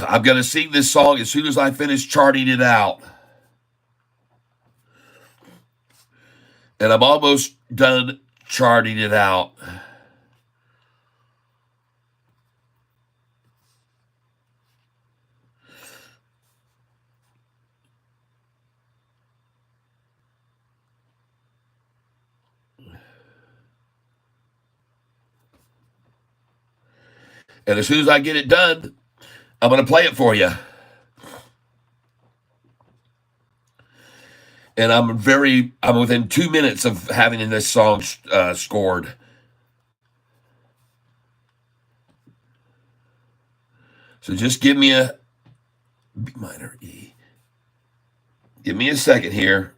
I'm going to sing this song as soon as I finish charting it out. And I'm almost done charting it out. And as soon as I get it done, I'm going to play it for you. And I'm within 2 minutes of having this song scored. So just give me a B minor E. Give me a second here.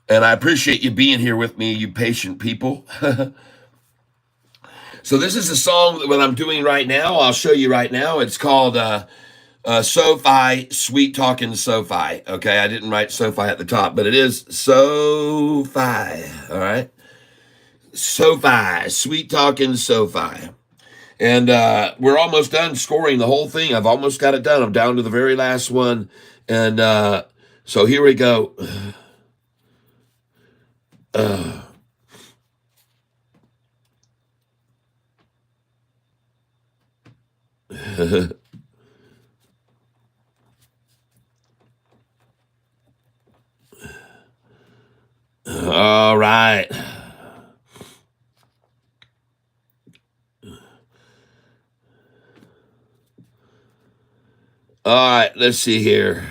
And I appreciate you being here with me, you patient people. So this is a song that I'm doing right now. I'll show you right now. It's called Sofi, Sweet Talking Sofi. Okay, I didn't write Sofi at the top, but it is Sofi. All right, Sofi, Sweet Talking Sofi. And we're almost done scoring the whole thing. I've almost got it done. I'm down to the very last one. And so here we go. All right. All right, let's see here.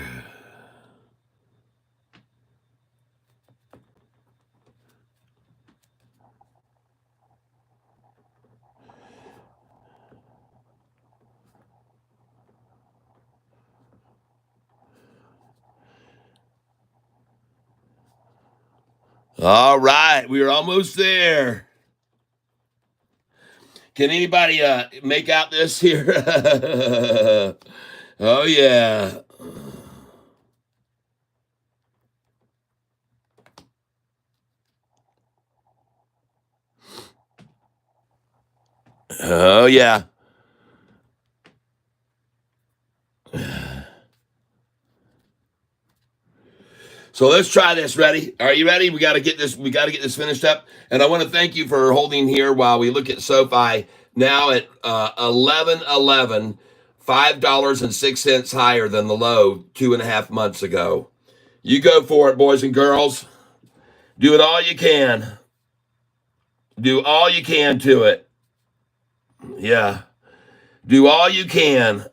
All right, we are almost there. Can anybody make out this here? Oh, yeah. Oh, yeah. So let's try this. Ready? Are you ready? We got to get this. We got to get this finished up. And I want to thank you for holding here while we look at SoFi now at 11.11, $5.06 higher than the low 2.5 months ago. You go for it, boys and girls. Do it all you can. Do all you can to it. Yeah. Do all you can.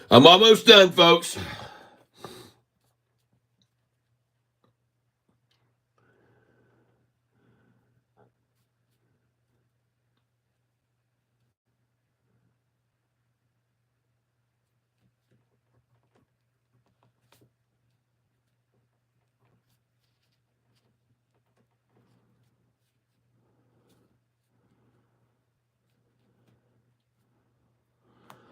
I'm almost done, folks.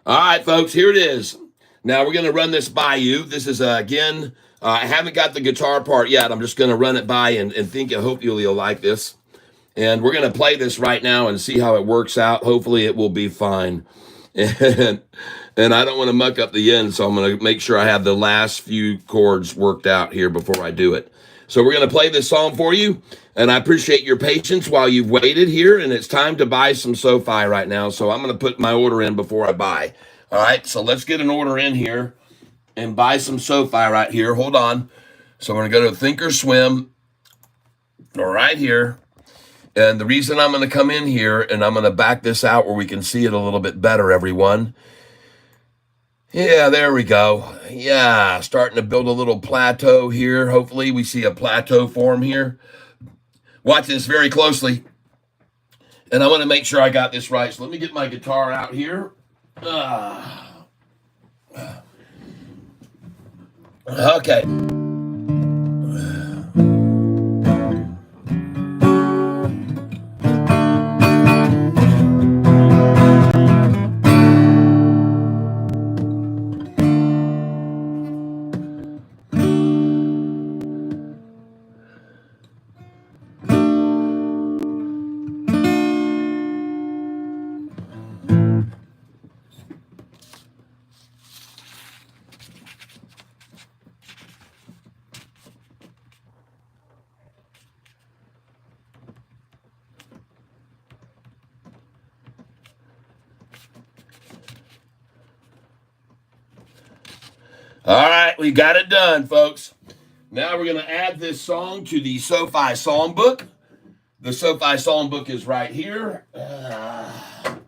All right, folks, here it is. Now we're going to run this by you. This is, again, I haven't got the guitar part yet. I'm just going to run it by and hope you'll like this. And we're going to play this right now and see how it works out. Hopefully it will be fine. and I don't want to muck up the end, so I'm going to make sure I have the last few chords worked out here before I do it. So we're going to play this song for you, and I appreciate your patience while you've waited here, and it's time to buy some Sofi right now, so I'm going to put my order in before I buy. All right, so let's get an order in here and buy some Sofi right here. Hold on. So we're going to go to Thinkorswim right here. And the reason I'm going to come in here and I'm going to back this out where we can see it a little bit better, everyone. Yeah, there we go. Yeah, starting to build a little plateau here. Hopefully we see a plateau form here. Watch this very closely. And I want to make sure I got this right. So let me get my guitar out here. Okay. All right, we got it done, folks. Now we're going to add this song to the Sofi songbook. The Sofi songbook is right here. And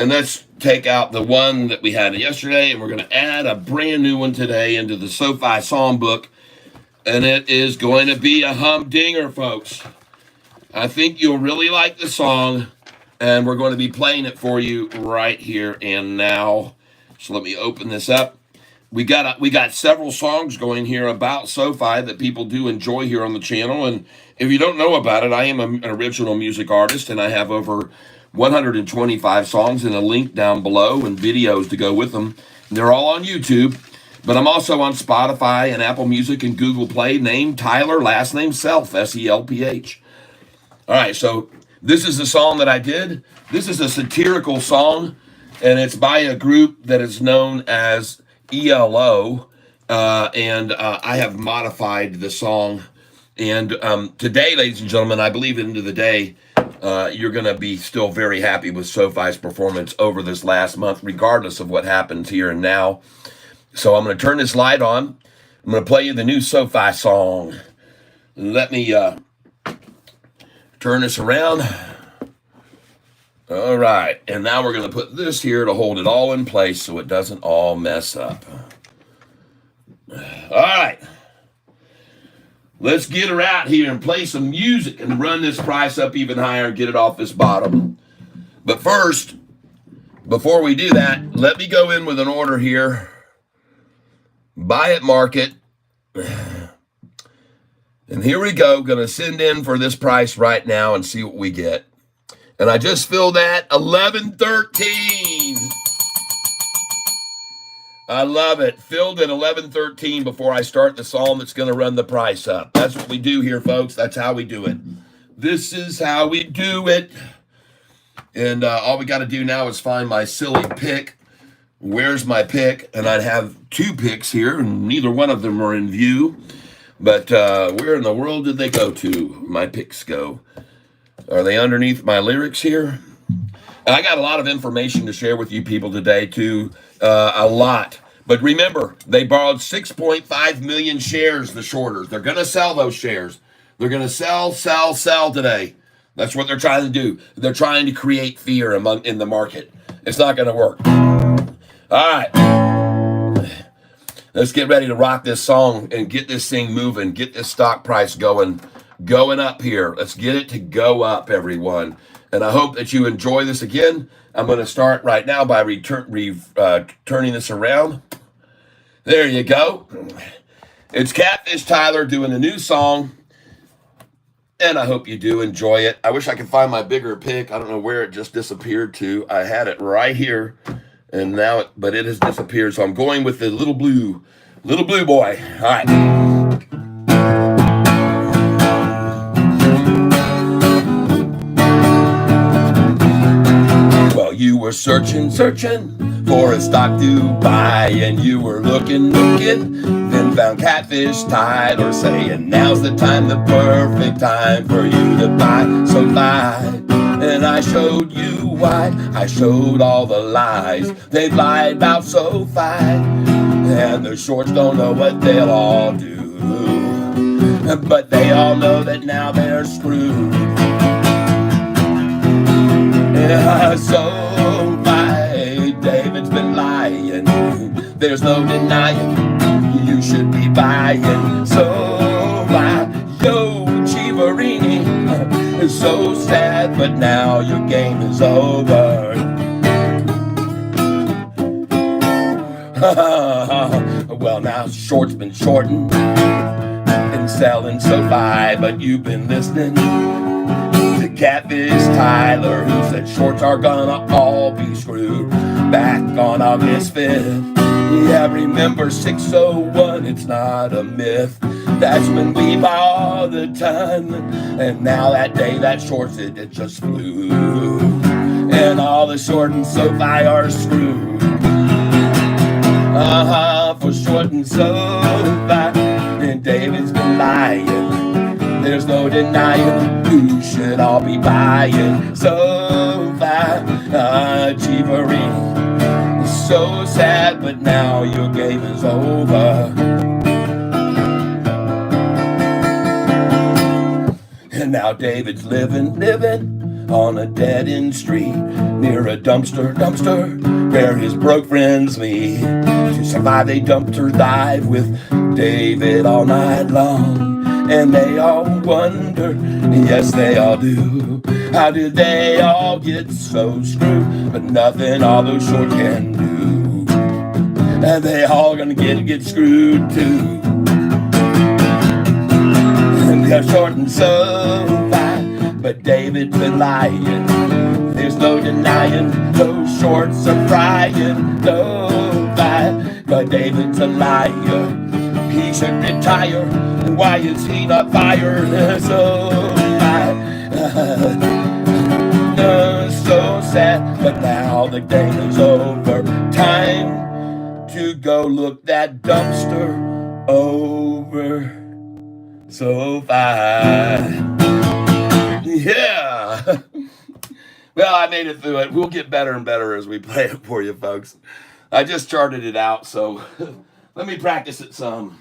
let's take out the one that we had yesterday, and we're going to add a brand new one today into the Sofi songbook. And it is going to be a humdinger, folks. I think you'll really like the song, and we're going to be playing it for you right here and now. So let me open this up. We got several songs going here about Sofi that people do enjoy here on the channel. And if you don't know about it, I am an original music artist, and I have over 125 songs and a link down below and videos to go with them. And they're all on YouTube, but I'm also on Spotify and Apple Music and Google Play. Name Tyler, last name Self, S-E-L-P-H. All right, so this is the song that I did. This is a satirical song, and it's by a group that is known as ELO, and I have modified the song. And today, ladies and gentlemen, I believe at the end of the day, you're going to be still very happy with Sofi's performance over this last month, regardless of what happens here and now. So I'm going to turn this light on. I'm going to play you the new Sofi song. Let me turn this around. All right, and now we're going to put this here to hold it all in place so it doesn't all mess up. All right. Let's get her out here and play some music and run this price up even higher and get it off this bottom. But first, before we do that, let me go in with an order here. Buy at market. And here we go. Going to send in for this price right now and see what we get. And I just filled that 11.13. I love it. Filled at 11.13 before I start the song that's going to run the price up. That's what we do here, folks. That's how we do it. This is how we do it. And all we got to do now is find my silly pick. Where's my pick? And I have two picks here, and neither one of them are in view. But where in the world did they go to? My picks go. Are they underneath my lyrics here? And I got a lot of information to share with you people today, too. A lot. But remember, they borrowed 6.5 million shares, the shorters. They're going to sell those shares. They're going to sell today. That's what they're trying to do. They're trying to create fear in the market. It's not going to work. All right. Let's get ready to rock this song and get this thing moving. Get this stock price going up here. Let's get it to go up, everyone. And I hope that you enjoy this again. I'm going to start right now by turning this around. There you go. It's Catfish Tyler doing a new song. And I hope you do enjoy it. I wish I could find my bigger pick. I don't know where it just disappeared to. I had it right here. And now, but it has disappeared. So I'm going with the little blue boy. All right. were searching for a stock to buy, and you were looking, then found Catfish Tyler saying, now's the time, the perfect time for you to buy. So buy. And I showed you why. I showed all the lies they've lied about Sofi, and the shorts don't know what they'll all do, but they all know that now they're screwed. Yeah, Sofi, David's been lying. There's no denying you should be buying. Sofi, yo, Chivarini, is so sad, but now your game is over. Well, now short's been shortened and selling Sofi, but you've been listening to Catfish Tyler, who said shorts are gonna all be screwed back on August 5th. Yeah, remember 601, it's not a myth. That's when we bought a ton, and now that day that shorts it just flew, and all the short and Sofi are screwed. For short and Sofi, and David's been lying. There's no denying you should all be buying Sofi, Chivarini. So sad, but now your game is over. And now David's living on a dead-end street near a dumpster where his broke friends meet. To survive, they dumpster dive with David all night long, and they all wonder, yes they all do, how did they all get so screwed? But nothing all those shorts can do, and they all gonna get screwed too. And they're short and Sofi, but David's been lying. There's no denying those shorts are frying. No lie, but David's a liar. He should retire. And why is he not fired? So sad, but now the game is over. Time to go look that dumpster over. Sofi. Yeah. Well, I made it through it. We'll get better and better as we play it for you, folks. I just charted it out, so let me practice it some.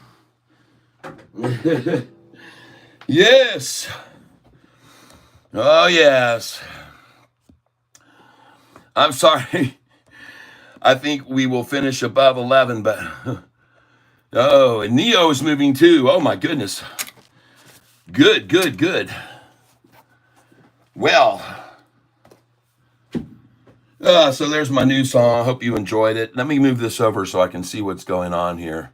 Yes. Oh, yes. I'm sorry. I think we will finish above 11, but... Oh, and Neo is moving too. Oh, my goodness. Good. Well... so there's my new song. I hope you enjoyed it. Let me move this over so I can see what's going on here.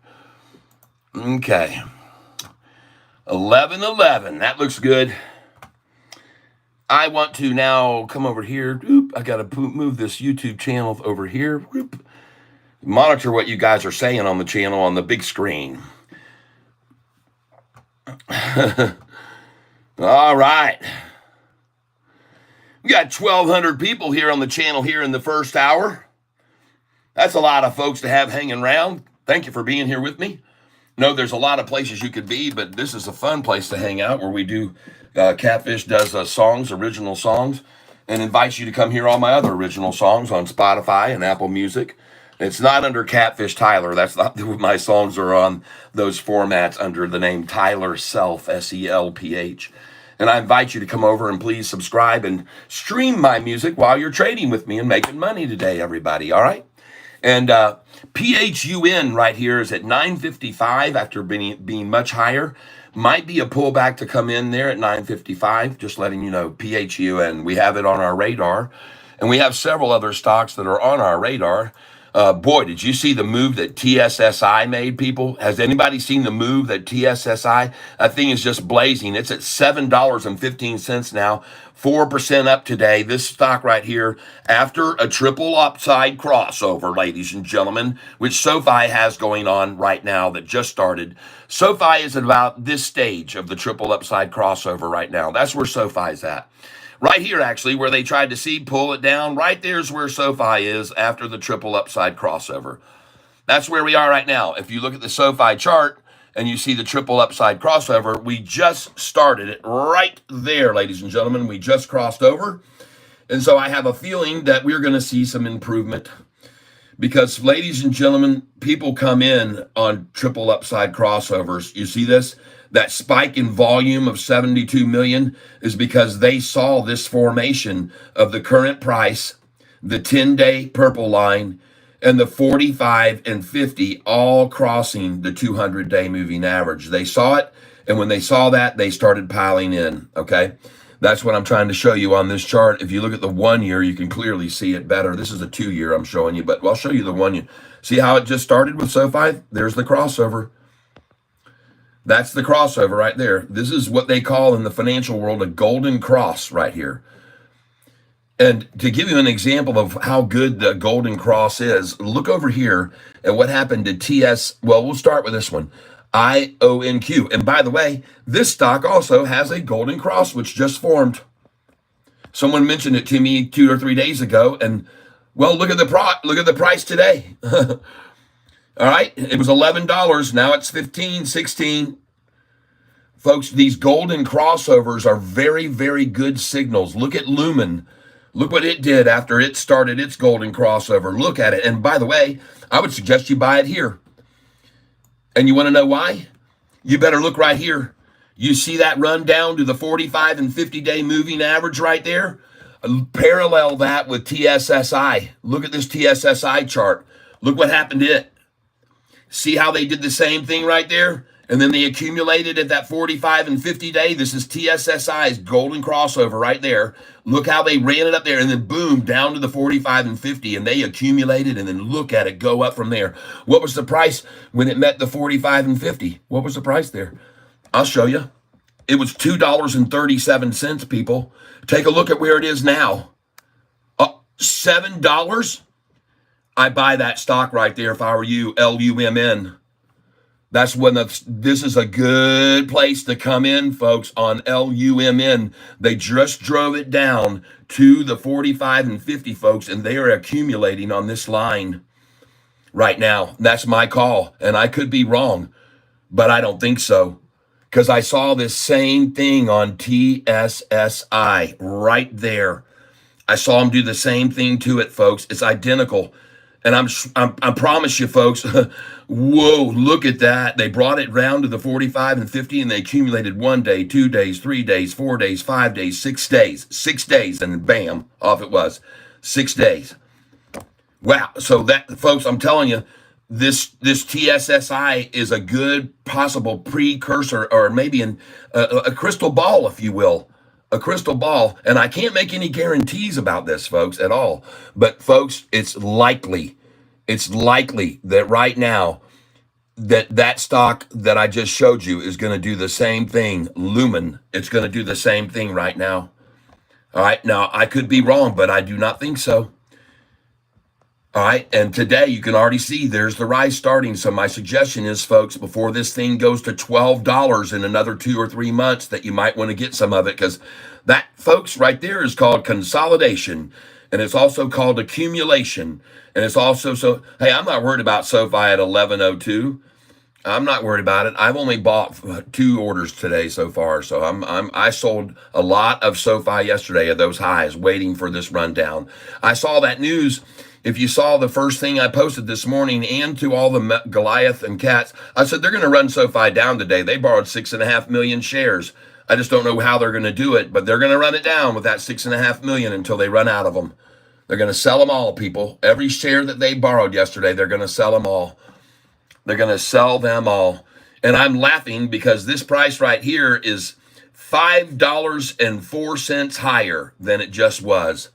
Okay. 11:11. That looks good. I want to now come over here. Oop, I got to move this YouTube channel over here. Oop. Monitor what you guys are saying on the channel on the big screen. All right. We got 1,200 people here on the channel here in the first hour. That's a lot of folks to have hanging around. Thank you for being here with me. No, there's a lot of places you could be, but this is a fun place to hang out where we do, Catfish does songs, original songs, and invites you to come hear all my other original songs on Spotify and Apple Music. It's not under Catfish Tyler. That's not my songs are on those formats under the name Tyler Self, SELPH. And I invite you to come over and please subscribe and stream my music while you're trading with me and making money today, everybody, all right? And PHUN right here is at 955 after being much higher. Might be a pullback to come in there at 955, just letting you know, PHUN. We have it on our radar. And we have several other stocks that are on our radar. Boy, did you see the move that TSSI made, people? Has anybody seen the move that TSSI? That thing is just blazing. It's at $7.15 now, 4% up today. This stock right here, after a triple upside crossover, ladies and gentlemen, which Sofi has going on right now that just started. Sofi is at about this stage of the triple upside crossover right now. That's where Sofi is at. Right here, actually, where they tried to see, pull it down. Right there's where SoFi is after the triple upside crossover. That's where we are right now. If you look at the SoFi chart and you see the triple upside crossover, we just started it right there, ladies and gentlemen. We just crossed over. And so I have a feeling that we're going to see some improvement because, ladies and gentlemen, people come in on triple upside crossovers. You see this? That spike in volume of 72 million is because they saw this formation of the current price, the 10-day purple line, and the 45 and 50 all crossing the 200-day moving average. They saw it, and when they saw that, they started piling in, okay? That's what I'm trying to show you on this chart. If you look at the 1 year, you can clearly see it better. This is a 2 year I'm showing you, but I'll show you the 1 year. See how it just started with SoFi? There's the crossover. That's the crossover right there. This is what they call in the financial world a golden cross right here. And to give you an example of how good the golden cross is, look over here at what happened to TS. Well, we'll start with this one, IONQ. And by the way, this stock also has a golden cross, which just formed. Someone mentioned it to me 2 or 3 days ago. And well, look at the price today. All right, it was $11. Now it's 15, 16. Folks, these golden crossovers are very, very good signals. Look at Lumen. Look what it did after it started its golden crossover. Look at it. And by the way, I would suggest you buy it here. And you want to know why? You better look right here. You see that run down to the 45 and 50-day moving average right there? Parallel that with TSSI. Look at this TSSI chart. Look what happened to it. See how they did the same thing right there? And then they accumulated at that 45 and 50 day. This is TSSI's golden crossover right there. Look how they ran it up there and then boom, down to the 45 and 50. And they accumulated and then look at it go up from there. What was the price when it met the 45 and 50? What was the price there? I'll show you. It was $2.37, people. Take a look at where it is now. $7? I buy that stock right there if I were you, LUMN. That's when this is a good place to come in, folks, on LUMN. They just drove it down to the 45 and 50, folks, and they are accumulating on this line right now. That's my call, and I could be wrong, but I don't think so because I saw this same thing on TSSI right there. I saw them do the same thing to it, folks. It's identical. And I promise you, folks, whoa, look at that. They brought it round to the 45 and 50, and they accumulated 1 day, 2 days, 3 days, 4 days, 5 days, 6 days. 6 days, and bam, off it was. 6 days. Wow. So that, folks, I'm telling you, this TSSI is a good possible precursor, or maybe a crystal ball, if you will. A crystal ball, and I can't make any guarantees about this, folks, at all. But, folks, it's likely that right now that stock that I just showed you is going to do the same thing. Lumen, it's going to do the same thing right now. All right, now I could be wrong, but I do not think so. All right, and today you can already see there's the rise starting. So my suggestion is, folks, before this thing goes to $12 in another 2 or 3 months, that you might want to get some of it, because that, folks, right there is called consolidation, and it's also called accumulation, and it's also so. Hey, I'm not worried about SoFi at 1102. I'm not worried about it. I've only bought 2 orders today so far, so I sold a lot of SoFi yesterday at those highs, waiting for this rundown. I saw that news. If you saw the first thing I posted this morning, and to all the Goliath and cats, I said they're going to run SoFi down today. They borrowed 6.5 million shares. I just don't know how they're going to do it, but they're going to run it down with that 6.5 million until they run out of them. They're going to sell them all, people. Every share that they borrowed yesterday, they're going to sell them all. They're going to sell them all. And I'm laughing because this price right here is $5.04 higher than it just was.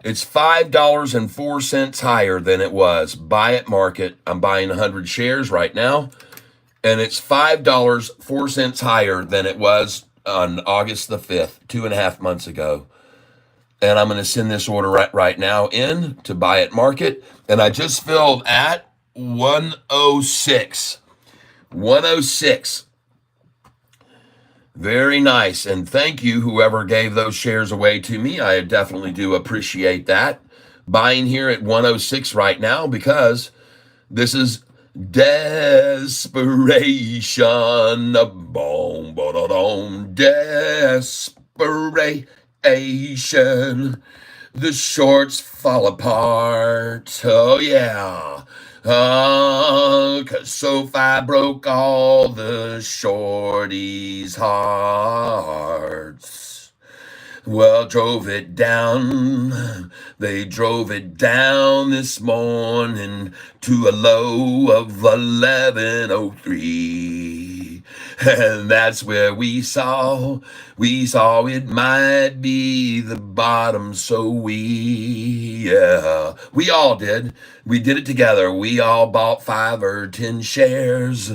It's $5.04 higher than it was. Buy at market. I'm buying 100 shares right now. And it's $5.04 higher than it was on August the 5th, 2.5 months ago. And I'm going to send this order right now in to buy at market. And I just filled at 106. 106. Very nice. And thank you, whoever gave those shares away to me. I definitely do appreciate that. Buying here at 106 right now because this is desperation. Boom, ba-da-dum, desperation. The shorts fall apart. Oh, yeah. 'Cause Sofi broke all the shorties' hearts. Well, drove it down. They drove it down this morning to a low of 1103. And that's where we saw it might be the bottom. So we all did. We did it together. We all bought 5 or 10 shares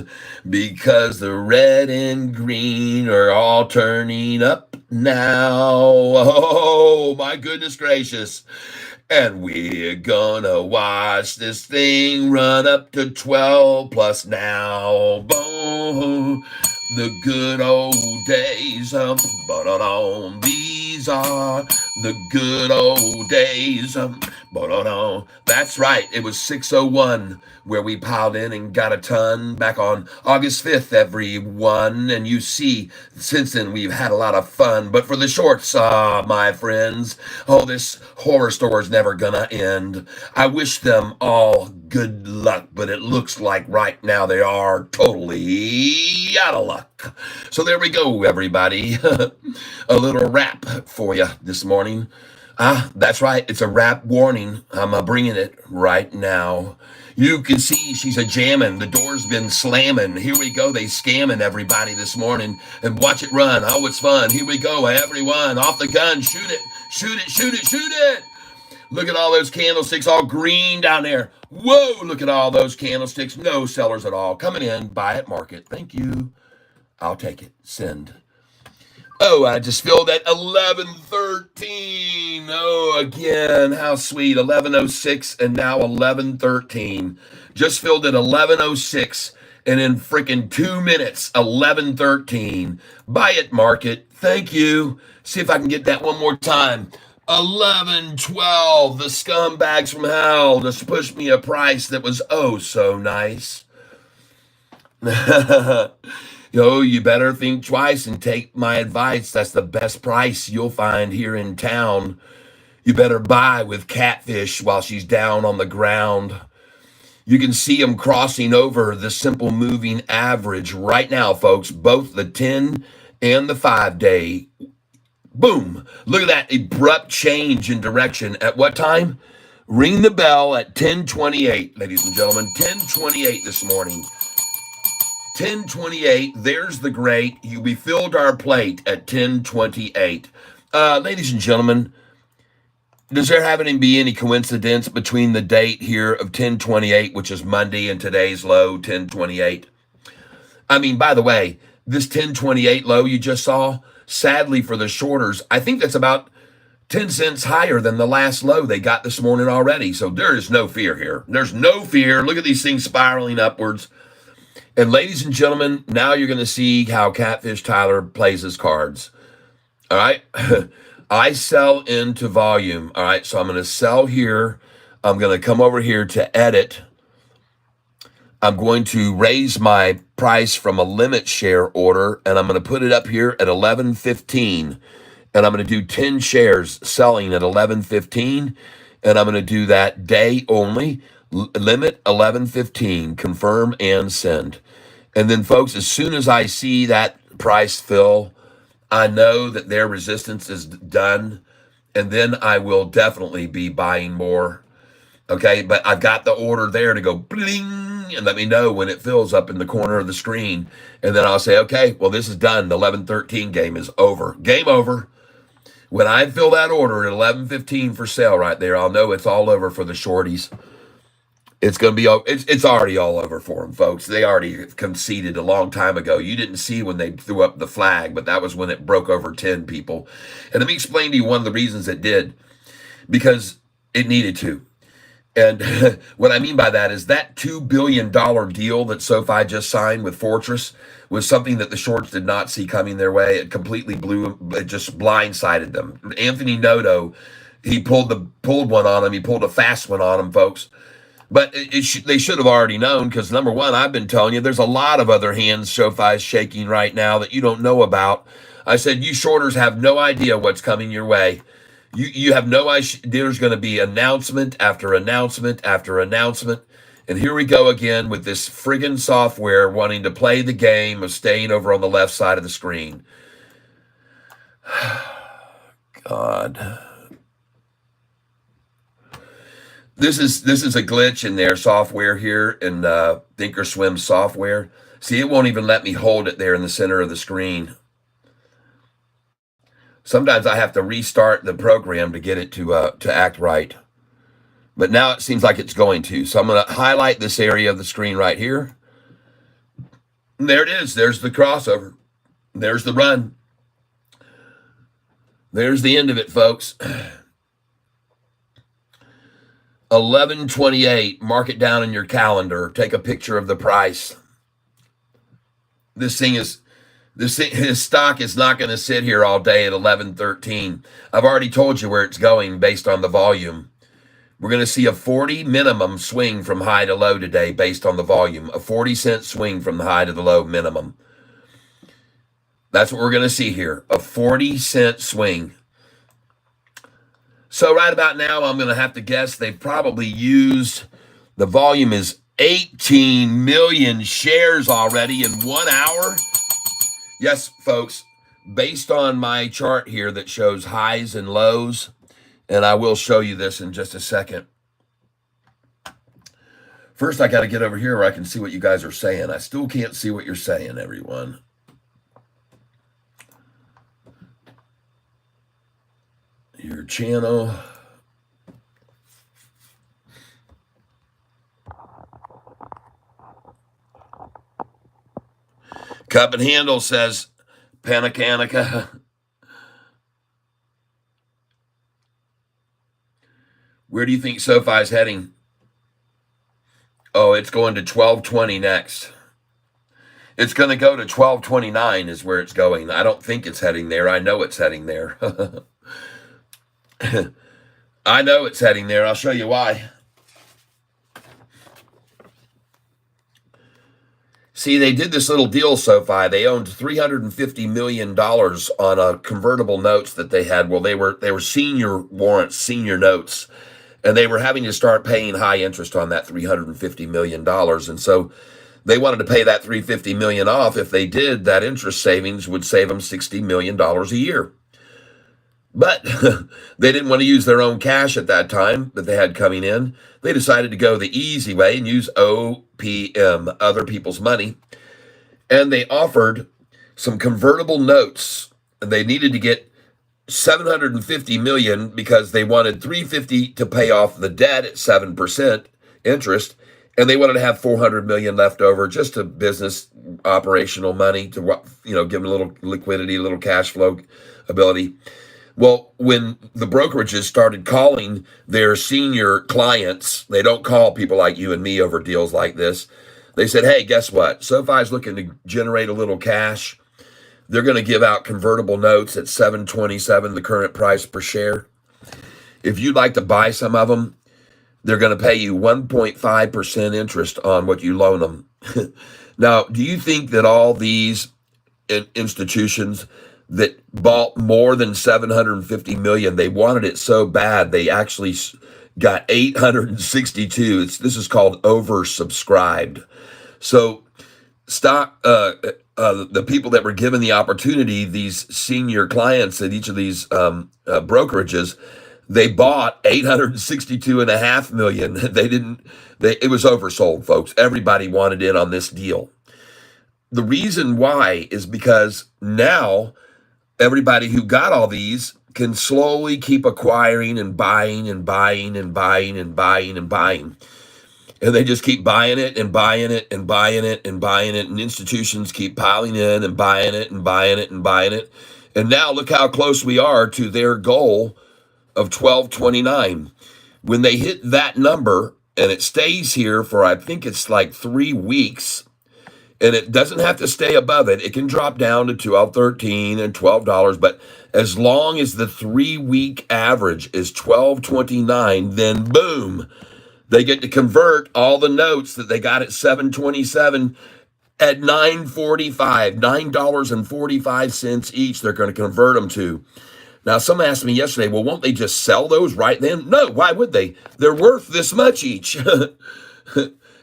because the red and green are all turning up now. Oh, my goodness gracious. And we're gonna watch this thing run up to 12 plus now. Boom. The good old days. These are the good old days. That's right. It was 601 where we piled in and got a ton back on August 5th, everyone. And you see, since then, we've had a lot of fun. But for the shorts, my friends, this horror store is never gonna end. I wish them all good luck, but it looks like right now they are totally out of luck. So there we go, everybody. A little rap for you this morning. That's right. It's a rap warning. I'm bringing it right now. You can see she's a jamming. The door's been slamming. Here we go. They scamming everybody this morning. And watch it run. Oh, it's fun. Here we go, everyone. Off the gun. Shoot it. Shoot it. Shoot it. Shoot it. Look at all those candlesticks all green down there. Whoa, look at all those candlesticks. No sellers at all. Coming in. Buy at market. Thank you. I'll take it. Send. Oh, I just filled at 11:13. Oh, again, how sweet. 11:06 and now 11:13. Just filled at 11:06 and in freaking 2 minutes, 11:13. Buy it, market. Thank you. See if I can get that one more time. 11:12. The scumbags from hell just pushed me a price that was oh so nice. You better think twice and take my advice. That's the best price you'll find here in town. You better buy with Catfish while she's down on the ground. You can see them crossing over the simple moving average right now, folks, both the 10 and the 5-day. Boom. Look at that abrupt change in direction. At what time? Ring the bell at 10:28, ladies and gentlemen. 10:28 this morning. 10:28, there's the great. We filled our plate at 10:28. Ladies and gentlemen, does there happen to be any coincidence between the date here of 10:28, which is Monday, and today's low, 10:28? I mean, by the way, this 10:28 low you just saw, sadly for the shorters, I think that's about 10 cents higher than the last low they got this morning already. So there is no fear here. There's no fear. Look at these things spiraling upwards. And ladies and gentlemen, now you're going to see how Catfish Tyler plays his cards. All right. I sell into volume. All right. So I'm going to sell here. I'm going to come over here to edit. I'm going to raise my price from a limit share order, and I'm going to put it up here at 11.15. And I'm going to do 10 shares selling at 11.15. And I'm going to do that day only. Limit 11.15. Confirm and send. And then, folks, as soon as I see that price fill, I know that their resistance is done. And then I will definitely be buying more. Okay, but I've got the order there to go bling and let me know when it fills up in the corner of the screen. And then I'll say, okay, well, this is done. The 11:13 game is over. Game over. When I fill that order at 11:15 for sale right there, I'll know it's all over for the shorties. It's going to be, it's already all over for them, folks. They already conceded a long time ago. You didn't see when they threw up the flag, but that was when it broke over 10 people. And let me explain to you one of the reasons it did. Because it needed to. And what I mean by that is that $2 billion deal that SoFi just signed with Fortress was something that the shorts did not see coming their way. It completely it just blindsided them. Anthony Noto, he pulled one on him. He pulled a fast one on him, folks. But they should have already known, because number one, I've been telling you, there's a lot of other hands SoFi's shaking right now that you don't know about. I said, you shorters have no idea what's coming your way. You have no idea. There's going to be announcement after announcement after announcement. And here we go again with this friggin' software wanting to play the game of staying over on the left side of the screen. God. This is a glitch in their software here in Thinkorswim software. See, it won't even let me hold it there in the center of the screen. Sometimes I have to restart the program to get it to act right. But now it seems like it's going to. So I'm going to highlight this area of the screen right here. And there it is. There's the crossover. There's the run. There's the end of it, folks. 11:28. Mark it down in your calendar. Take a picture of the price. His stock is not going to sit here all day at 11:13. I've already told you where it's going based on the volume. We're going to see a 40 minimum swing from high to low today based on the volume. A 40-cent swing from the high to the low minimum. That's what we're going to see here. A 40-cent swing. So right about now, I'm going to have to guess they've probably used, the volume is 18 million shares already in 1 hour. Yes, folks, based on my chart here that shows highs and lows, and I will show you this in just a second. First, I got to get over here where I can see what you guys are saying. I still can't see what you're saying, everyone. Your channel. Cup and Handle says, Panacanica. Where do you think SoFi is heading? Oh, it's going to 1220 next. It's going to go to 1229 is where it's going. I don't think it's heading there. I know it's heading there. I know it's heading there. I'll show you why. See, they did this little deal, SoFi. They owned $350 million on a convertible notes that they had. Well, they were senior warrants, senior notes, and they were having to start paying high interest on that $350 million. And so they wanted to pay that $350 million off. If they did, that interest savings would save them $60 million a year. But they didn't want to use their own cash at that time that they had coming in. They decided to go the easy way and use OPM, other people's money. And they offered some convertible notes. They needed to get $750 million because they wanted $350 to pay off the debt at 7% interest. And they wanted to have $400 million left over, just to business operational money to, give them a little liquidity, a little cash flow ability. Well, when the brokerages started calling their senior clients, they don't call people like you and me over deals like this. They said, hey, guess what? SoFi's looking to generate a little cash. They're going to give out convertible notes at $7.27, the current price per share. If you'd like to buy some of them, they're going to pay you 1.5% interest on what you loan them. Now, do you think that all these institutions that bought more than $750 million, they wanted it so bad, they actually got 862. This is called oversubscribed. So the people that were given the opportunity, these senior clients at each of these brokerages, they bought 862.5 million. It was oversold, folks. Everybody wanted in on this deal. The reason why is because now everybody who got all these can slowly keep acquiring and buying and buying and buying and buying and buying. And they just keep buying it and buying it and buying it and buying it. And institutions keep piling in and buying it and buying it and buying it. And now look how close we are to their goal of 1229. When they hit that number and it stays here for, I think it's like 3 weeks, and it doesn't have to stay above it. It can drop down to 12, 13, and $12, but as long as the 3-week average is 12.29, then boom, they get to convert all the notes that they got at 7.27 at 9.45, $9.45 each. They're going to convert them to. Now, someone asked me yesterday, well, won't they just sell those right then? No, why would they? They're worth this much each. And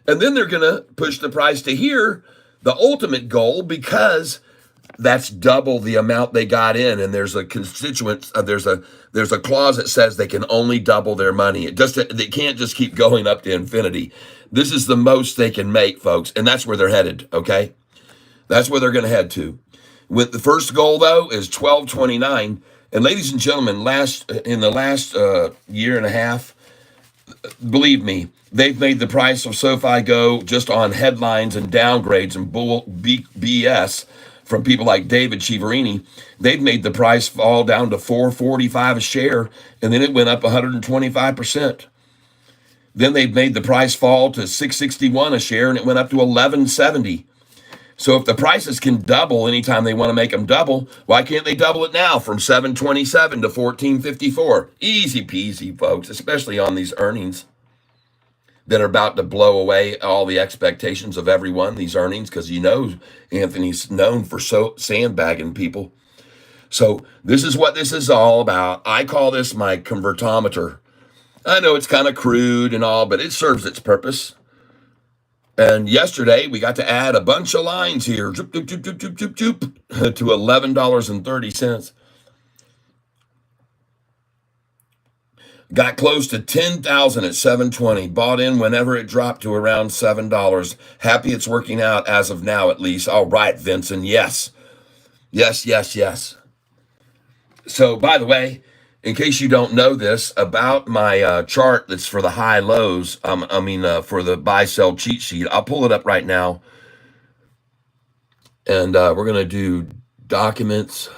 then they're going to push the price to here, the ultimate goal, because that's double the amount they got in. And there's a constituent, there's a clause that says they can only double their money. They can't just keep going up to infinity. This is the most they can make, folks, and that's where they're headed. Okay, that's where they're going to head to. With the first goal though is 12.29. And ladies and gentlemen, in the last year and a half, believe me, they've made the price of SoFi go just on headlines and downgrades and BS from people like David Chiaverini. They've made the price fall down to $4.45 a share, and then it went up 125%. Then they've made the price fall to $6.61 a share, and it went up to $11.70. So if the prices can double anytime they want to make them double, why can't they double it now from 7.27 to 14.54? Easy peasy, folks, especially on these earnings that are about to blow away all the expectations of everyone, these earnings, because you know Anthony's known for sandbagging people. So this is what this is all about. I call this my convertometer. I know it's kind of crude and all, but it serves its purpose. And yesterday, we got to add a bunch of lines here, to $11.30. Got close to 10,000 at 7.20. Bought in whenever it dropped to around $7. Happy it's working out as of now, at least. All right, Vincent. Yes. Yes. So, by the way, in case you don't know this, about my chart that's for the high lows, for the buy-sell cheat sheet, I'll pull it up right now. And we're going to do documents,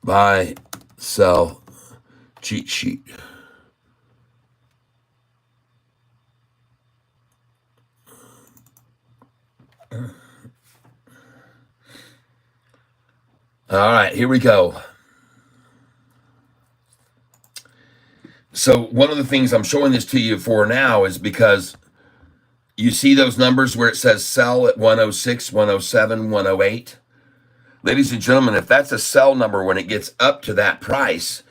buy-sell cheat sheet. All right, here we go. So one of the things I'm showing this to you for now is because you see those numbers where it says sell at 106, 107, 108. Ladies and gentlemen, if that's a sell number when it gets up to that price,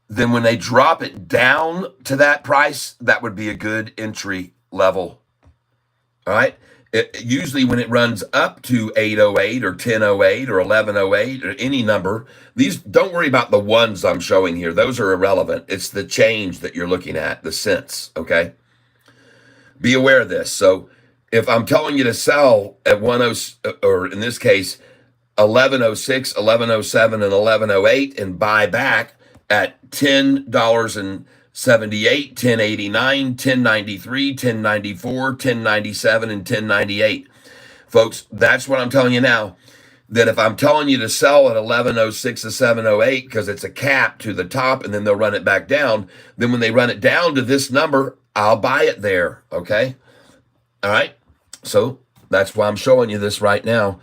then when they drop it down to that price, that would be a good entry level. All right. Usually when it runs up to 808 or 1008 or 1108 or any number, these, don't worry about the ones I'm showing here. Those are irrelevant. It's the change that you're looking at, the cents, okay? Be aware of this. So if I'm telling you to sell at 10, or in this case, 1106, 1107, and 1108 and buy back at $10.78, 1089, 1093, 1094, 1097, and 1098. Folks, that's what I'm telling you now. That if I'm telling you to sell at 1106 to 708 because it's a cap to the top and then they'll run it back down, then when they run it down to this number, I'll buy it there, okay? All right? So that's why I'm showing you this right now.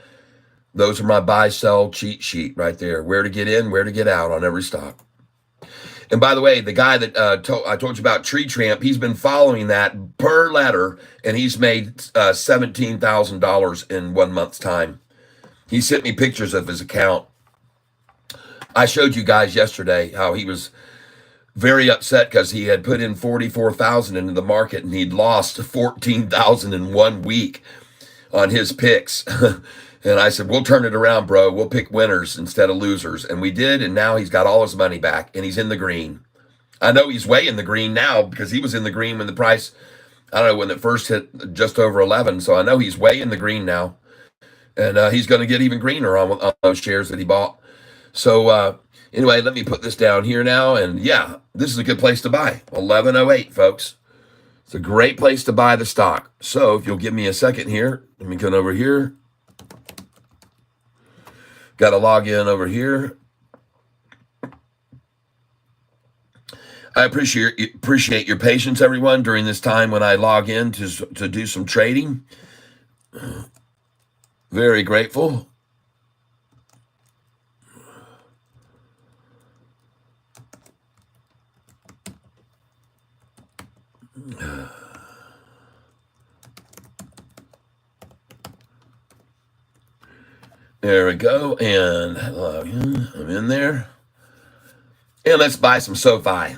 Those are my buy-sell cheat sheet right there. Where to get in, where to get out on every stock. And by the way, the guy that I told you about, Tree Tramp, he's been following that per letter, and he's made $17,000 in 1 month's time. He sent me pictures of his account. I showed you guys yesterday how he was very upset because he had put in $44,000 into the market, and he'd lost $14,000 in 1 week on his picks. And I said, we'll turn it around, bro. We'll pick winners instead of losers. And we did, and now he's got all his money back, and he's in the green. I know he's way in the green now because he was in the green when the price, I don't know, when it first hit just over 11. So I know he's way in the green now. And he's going to get even greener on those shares that he bought. So anyway, let me put this down here now. And yeah, this is a good place to buy. 1108, folks. It's a great place to buy the stock. So if you'll give me a second here, let me come over here. Got to log in over here. I appreciate your patience, everyone, during this time when I log in to do some trading. Very grateful. There we go, and I'm in there. And let's buy some Sofi.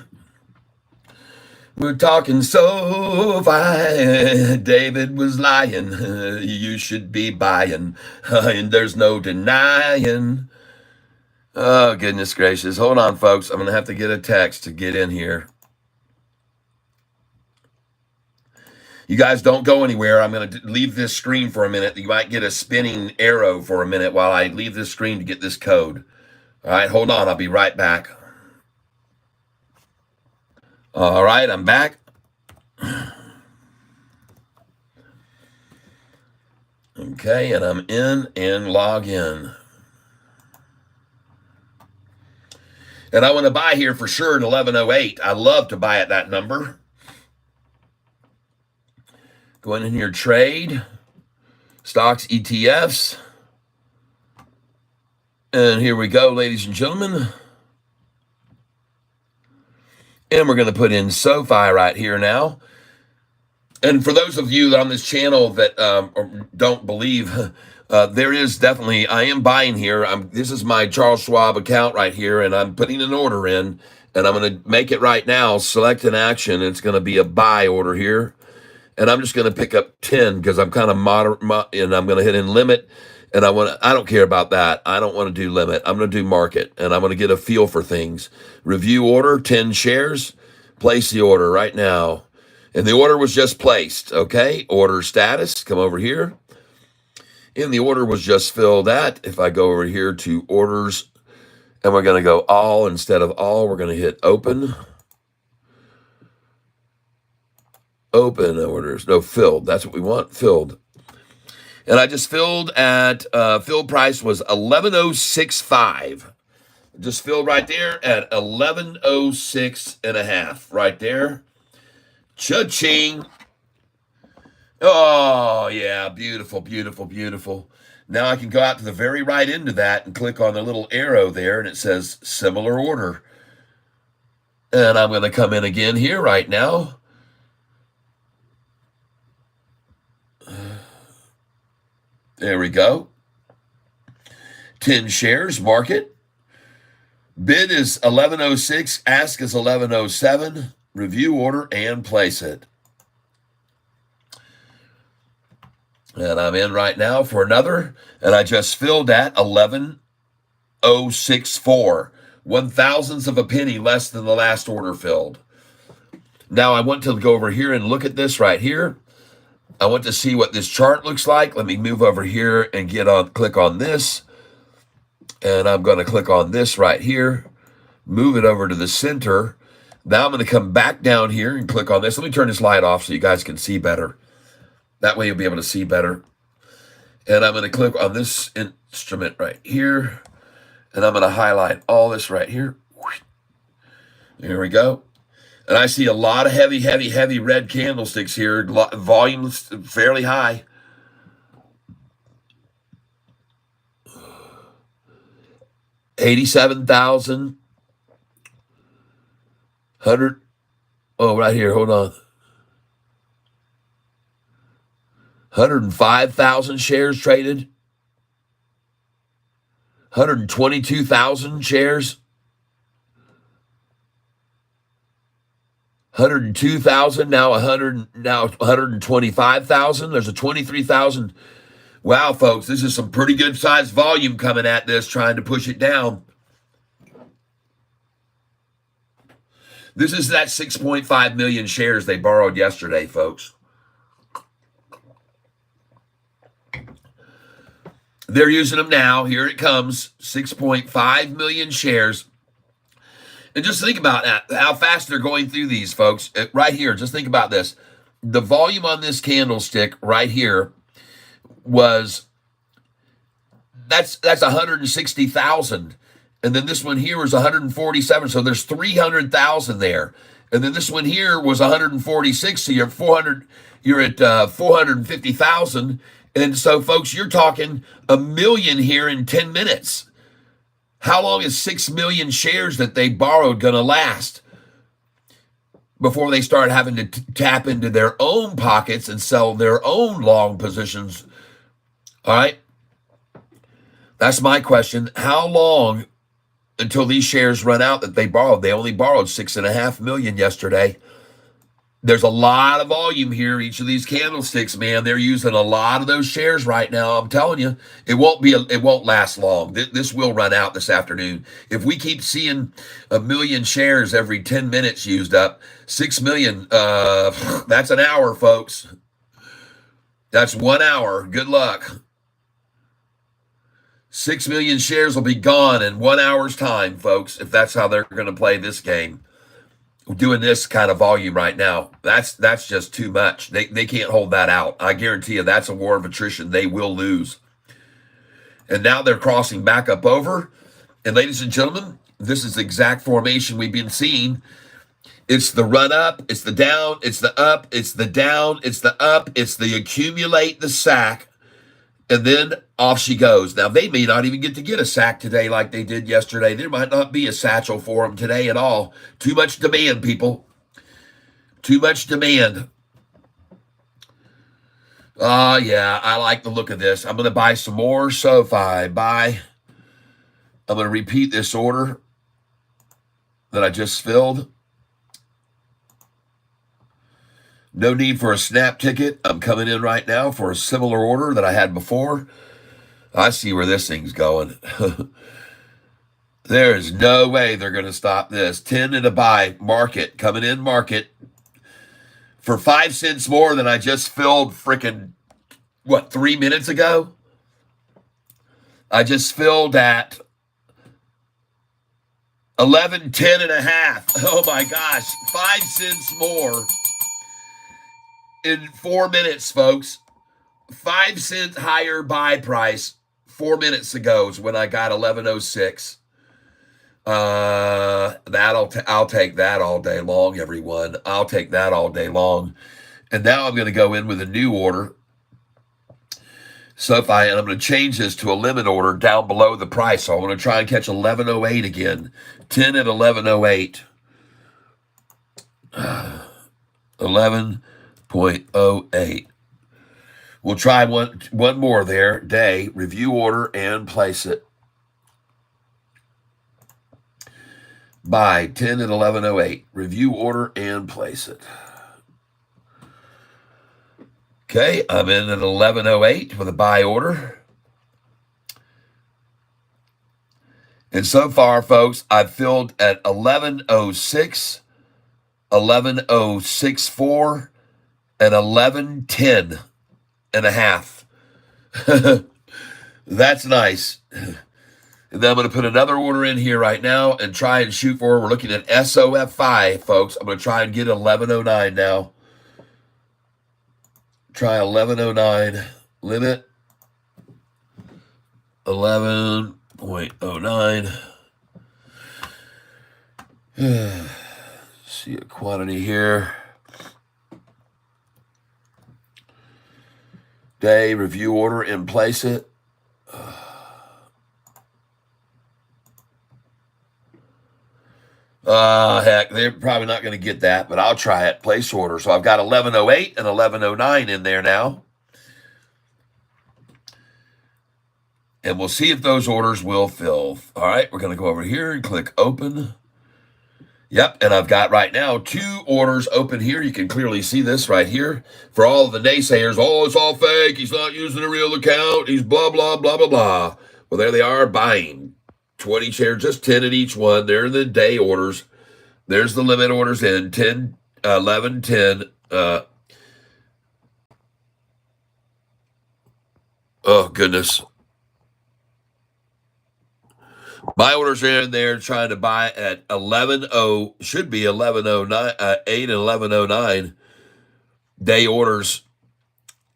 We're talking Sofi. David was lying. You should be buying, and there's no denying. Oh, goodness gracious. Hold on, folks. I'm going to have to get a text to get in here. You guys don't go anywhere. I'm going to leave this screen for a minute. You might get a spinning arrow for a minute while I leave this screen to get this code. All right, hold on. I'll be right back. All right, I'm back. Okay, and I'm in and log in. And I want to buy here for sure at 1108. I love to buy at that number. Going in here, trade, stocks, ETFs. And here we go, ladies and gentlemen. And we're going to put in Sofi right here now. And for those of you on this channel that don't believe, there is definitely, I am buying here. This is my Charles Schwab account right here, and I'm putting an order in, and I'm going to make it right now, select an action. It's going to be a buy order here. And I'm just going to pick up 10 because I'm kind of moderate, and I'm going to hit in limit. And I don't care about that. I don't want to do limit. I'm going to do market, and I'm going to get a feel for things. Review order, 10 shares. Place the order right now. And the order was just placed, okay? Order status, come over here. And the order was just filled at. If I go over here to orders, and we're going to go all instead of all, we're going to hit open. Open orders. No, filled. That's what we want, filled. And I just filled at, fill price was 1106.5. Just filled right there at 1106 and a half. Right there. Cha-ching. Oh, yeah. Beautiful, beautiful, beautiful. Now I can go out to the very right end of that and click on the little arrow there, and it says similar order. And I'm going to come in again here right now. There we go. 10 shares, market. Bid is 1106, ask is 1107. Review order and place it. And I'm in right now for another, and I just filled at 11,064. 1/1000th of a penny less than the last order filled. Now I want to go over here and look at this right here. I want to see what this chart looks like. Let me move over here and click on this. And I'm going to click on this right here. Move it over to the center. Now I'm going to come back down here and click on this. Let me turn this light off so you guys can see better. That way you'll be able to see better. And I'm going to click on this instrument right here. And I'm going to highlight all this right here. Here we go. And I see a lot of heavy, heavy, heavy red candlesticks here. Volume's fairly high. $87,000. 100. Oh, right here. Hold on. 105,000 shares traded. 122,000 shares. 102,000, now 125,000. There's a 23,000. Wow, folks, this is some pretty good sized volume coming at this, trying to push it down. This is that 6.5 million shares they borrowed yesterday, folks. They're using them now. Here it comes. 6.5 million shares. And just think about that, how fast they're going through these, folks. Right here, just think about this. The volume on this candlestick right here was, that's 160,000. And then this one here was 147. So there's 300,000 there. And then this one here was 146. So you're at 400. You're at 450,000. And so, folks, you're talking a million here in 10 minutes. How long is 6 million shares that they borrowed going to last before they start having to tap into their own pockets and sell their own long positions? All right. That's my question. How long until these shares run out that they borrowed? They only borrowed 6.5 million yesterday. There's a lot of volume here. Each of these candlesticks, man, they're using a lot of those shares right now. I'm telling you, it won't last long. This will run out this afternoon. If we keep seeing a million shares every 10 minutes used up, 6 million, that's an hour, folks. That's 1 hour. Good luck. 6 million shares will be gone in 1 hour's time, folks, if that's how they're going to play this game. Doing this kind of volume right now, that's just too much. They can't hold that out. I guarantee you that's a war of attrition. They will lose. And now they're crossing back up over. And ladies and gentlemen, this is the exact formation we've been seeing. It's the run up, it's the down, it's the up, it's the down, it's the up, it's the accumulate the sack. And then off she goes. Now, they may not even get to get a sack today like they did yesterday. There might not be a satchel for them today at all. Too much demand, people. Too much demand. Yeah, I like the look of this. I'm going to buy some more Sofi. Buy. I'm going to repeat this order that I just filled. No need for a snap ticket. I'm coming in right now for a similar order that I had before. I see where this thing's going. There is no way they're going to stop this. 10 and a buy market, coming in market for 5 cents more than I just filled freaking, 3 minutes ago? I just filled at 11.10 and a half. Oh my gosh, 5 cents more. In 4 minutes, folks. 5 cents higher buy price 4 minutes ago is when I got 11.06. I'll take that all day long, everyone. I'll take that all day long. And now I'm going to go in with a new order. And I'm going to change this to a limit order down below the price. So I'm going to try and catch 11.08 again. 10 at 11.08. 11.08. We'll try one more there. Day, review order, and place it. Buy 10 at 11.08. Review order and place it. Okay, I'm in at 11.08 with a buy order. And so far, folks, I've filled at 11.06, 11.064, and 11.10 and a half. That's nice. And then I'm going to put another order in here right now and try and shoot for, we're looking at SOFI, folks. I'm going to try and get 11.09 now. Try 11.09. Limit 11.09. See a quantity here. Day, review order, and place it. Heck, they're probably not going to get that, but I'll try it. Place order. So I've got 11.08 and 11.09 in there now. And we'll see if those orders will fill. All right, we're going to go over here and click open. Yep, and I've got right now 2 orders open here. You can clearly see this right here. For all of the naysayers, oh, it's all fake. He's not using a real account. He's blah, blah, blah, blah, blah. Well, there they are buying 20 shares, just 10 at each one. They're the day orders. There's the limit orders in 10, 11, 10. Oh, goodness. My orders are in there trying to buy at 11.0, should be 11.09, 8 and 11.09 day orders.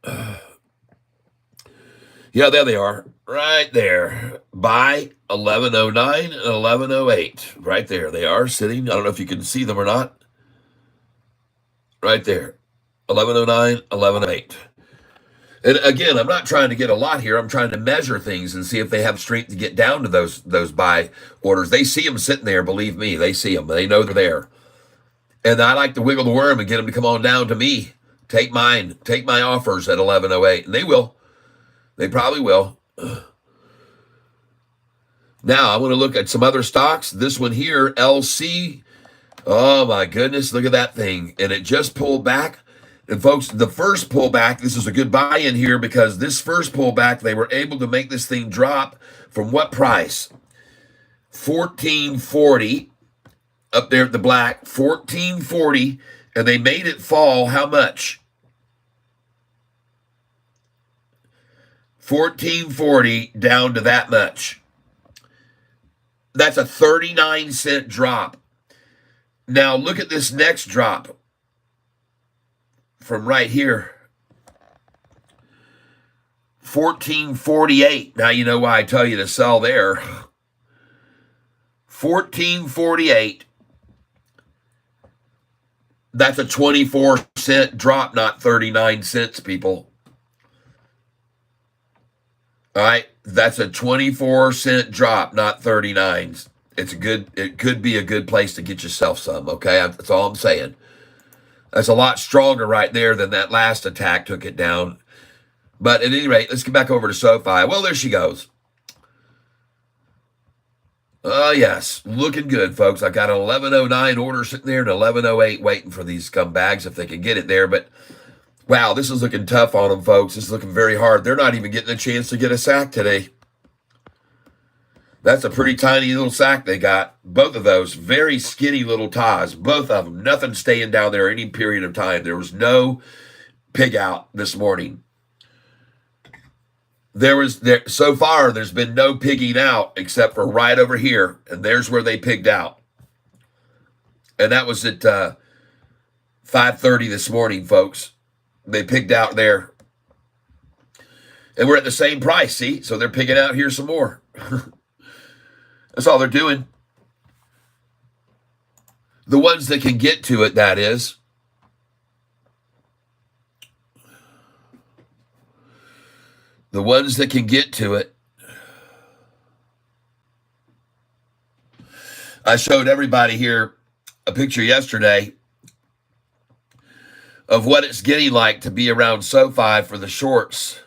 Yeah, there they are. Right there. Buy 1109 and 1108. Right there. They are sitting. I don't know if you can see them or not. Right there. 1109, 1108. And again, I'm not trying to get a lot here. I'm trying to measure things and see if they have strength to get down to those buy orders. They see them sitting there, believe me. They see them. They know they're there. And I like to wiggle the worm and get them to come on down to me. Take mine. Take my offers at 1108. And they will. They probably will. Now, I want to look at some other stocks. This one here, LC. Oh, my goodness. Look at that thing. And it just pulled back. And, folks, the first pullback, this is a good buy-in here because this first pullback, they were able to make this thing drop from what price? 1440 up there at the black, 1440, and they made it fall how much? 1440 down to that much. That's a 39-cent drop. Now, look at this next drop from right here. 1448. Now, you know why I tell you to sell there. 1448. That's a 24-cent drop, not 39 cents, people. All right, that's a 24-cent drop, not 39s. It could be a good place to get yourself some, okay? That's all I'm saying. That's a lot stronger right there than that last attack took it down. But at any rate, let's get back over to Sofi. Well, there she goes. Yes, looking good, folks. I got an 1109 order sitting there and 1108 waiting for these scumbags if they can get it there. But, wow, this is looking tough on them, folks. This is looking very hard. They're not even getting a chance to get a sack today. That's a pretty tiny little sack they got. Both of those, very skinny little ties. Both of them, nothing staying down there any period of time. There was no pig out this morning. So far, there's been no pigging out except for right over here. And there's where they pigged out. And that was at 5:30 this morning, folks. They pigged out there. And we're at the same price, see? So they're pigging out here some more. That's all they're doing. The ones that can get to it, that is. The ones that can get to it. I showed everybody here a picture yesterday of what it's getting like to be around Sofi for the shorts.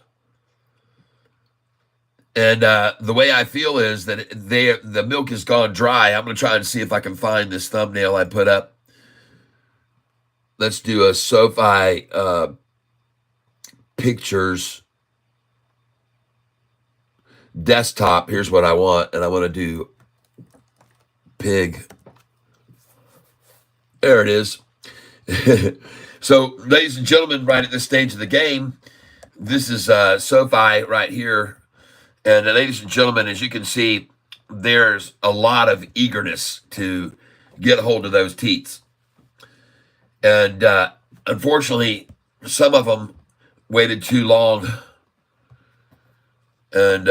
And the way I feel is that the milk has gone dry. I'm going to try and see if I can find this thumbnail I put up. Let's do a Sofi pictures desktop. Here's what I want, and I want to do pig. There it is. So, ladies and gentlemen, right at this stage of the game, this is Sofi right here. And ladies and gentlemen, as you can see, there's a lot of eagerness to get a hold of those teats. And unfortunately, some of them waited too long. And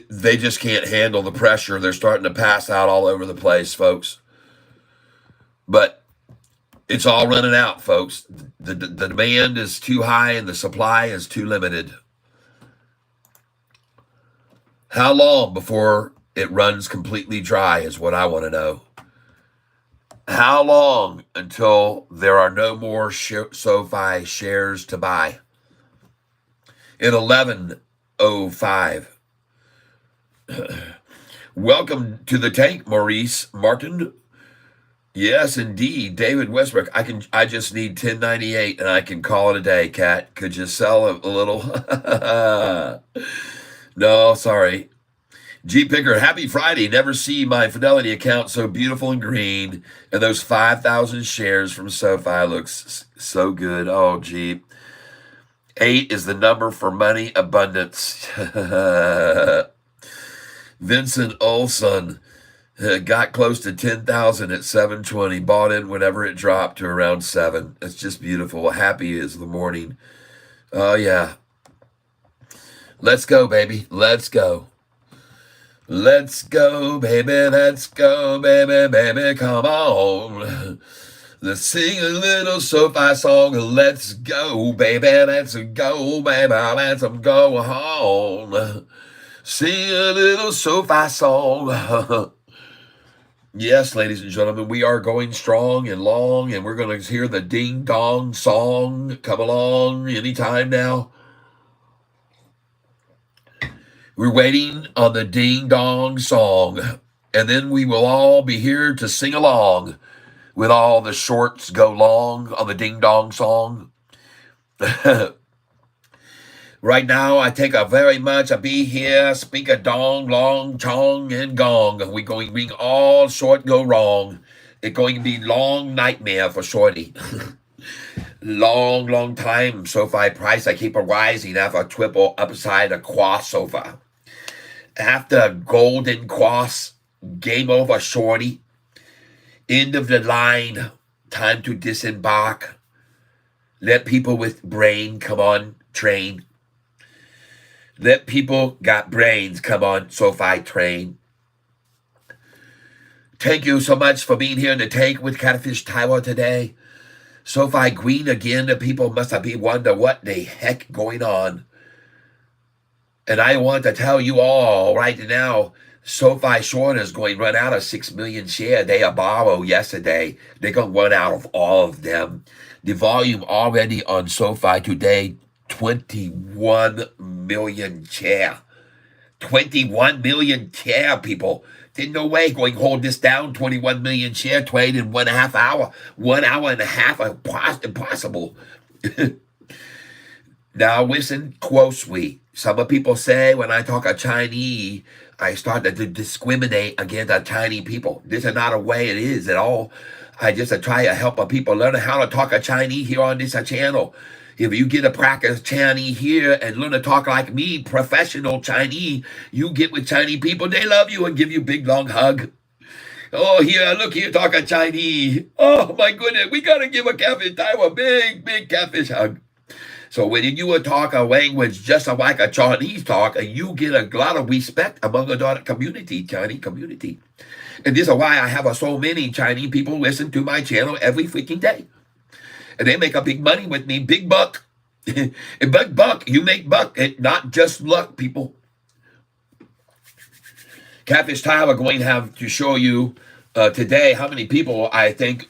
they just can't handle the pressure. They're starting to pass out all over the place, folks. But it's all running out, folks. The demand is too high and the supply is too limited. How long before it runs completely dry is what I want to know. How long until there are no more Sofi shares to buy? In 11:05. Welcome to the tank, Maurice Martin. Yes, indeed. David Westbrook. I just need 1098 and I can call it a day, Cat. Could you sell a little? No, sorry. G Picker, happy Friday. Never see my Fidelity account so beautiful and green. And those 5,000 shares from Sofi looks so good. Oh, G. 8 is the number for money abundance. Vincent Olson got close to 10,000 at 720. Bought in whenever it dropped to around 7. It's just beautiful. Happy is the morning. Oh, yeah. Let's go, baby. Let's go. Let's go, baby. Let's go, baby, baby. Come on. Let's sing a little Sofi song. Let's go, baby. Let's go, baby. Let's go home. Sing a little Sofi song. Yes, ladies and gentlemen, we are going strong and long, and we're going to hear the ding dong song come along anytime now. We're waiting on the ding dong song, and then we will all be here to sing along with all the shorts go long on the ding dong song. Right now, I take a very much a be here, speak a dong, long, chong, and gong. We're going to bring all short go wrong. It's going to be long nightmare for Shorty. Long time Sofi price. I keep a rising after a triple upside a cross Sofi. After golden cross, game over Shorty. End of the line. Time to disembark. Let people with brain come on train. Let people got brains come on Sofi train. Thank you so much for being here in the tank with Catfish Taiwan today. Sofi green again. The people must be wonder what the heck going on. And I want to tell you all right now, Sofi short is going to run out of 6 million shares. They are borrowed yesterday. They're going to run out of all of them. The volume already on Sofi today, 21 million share. 21 million share, people. There's no way going to hold this down. 21 million share trade in 1.5 hour. 1 hour and a half, impossible. Now listen closely. Some of people say when I talk a Chinese, I start to discriminate against the Chinese people. This is not a way it is at all. I just try to help people learn how to talk a Chinese here on this channel. If you get a practice Chinese here and learn to talk like me, professional Chinese, you get with Chinese people, they love you and give you big long hug. Oh, here, look here, talk a Chinese. Oh my goodness, we gotta give a Catfish Taiwan big Catfish hug. So when you talk a language just like a Chinese talk, you get a lot of respect among the community, Chinese community. And this is why I have so many Chinese people listen to my channel every freaking day. And they make a big money with me, big buck. And big buck, you make buck, and not just luck, people. Catfish Tyler going to have to show you today how many people I thank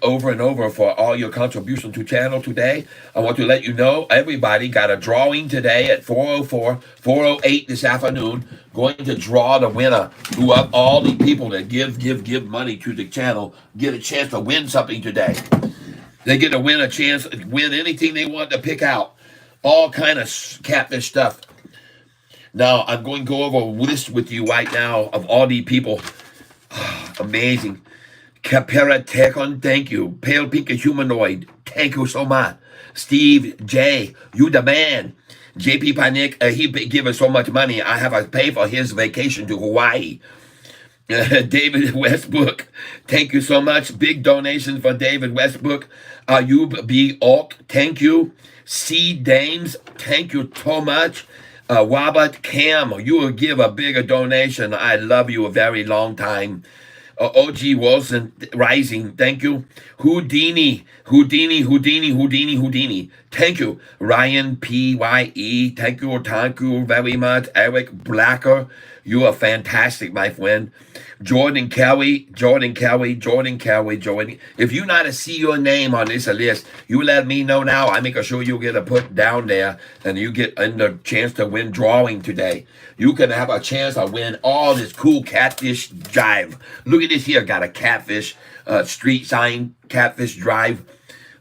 over and over for all your contribution to channel today. I want to let you know everybody got a drawing today at 4:04, 4:08 this afternoon. Going to draw the winner. Who of all the people that give money to the channel get a chance to win something today. They get to win a chance to win anything they want to pick out. All kind of catfish stuff. Now, I'm going to go over a list with you right now of all the people. Amazing. Capera Tekon, thank you. Pale Pink Humanoid, thank you so much. Steve J, you the man. JP Panik, he give us so much money. I have to pay for his vacation to Hawaii. David Westbrook, thank you so much. Big donation for David Westbrook. Ayub B. Oak, thank you. C. Dames, thank you so much. Robert Cam, you will give a bigger donation. I love you a very long time. OG Wilson Rising, thank you. Houdini, thank you. Ryan PYE, thank you very much. Eric Blacker, you are fantastic, my friend. Jordan Kelly. If you not to see your name on this list, you let me know now. I make sure you get a put down there and you get a chance to win drawing today. You can have a chance to win all this cool Catfish Drive. Look at this here. Got a Catfish street sign, Catfish Drive.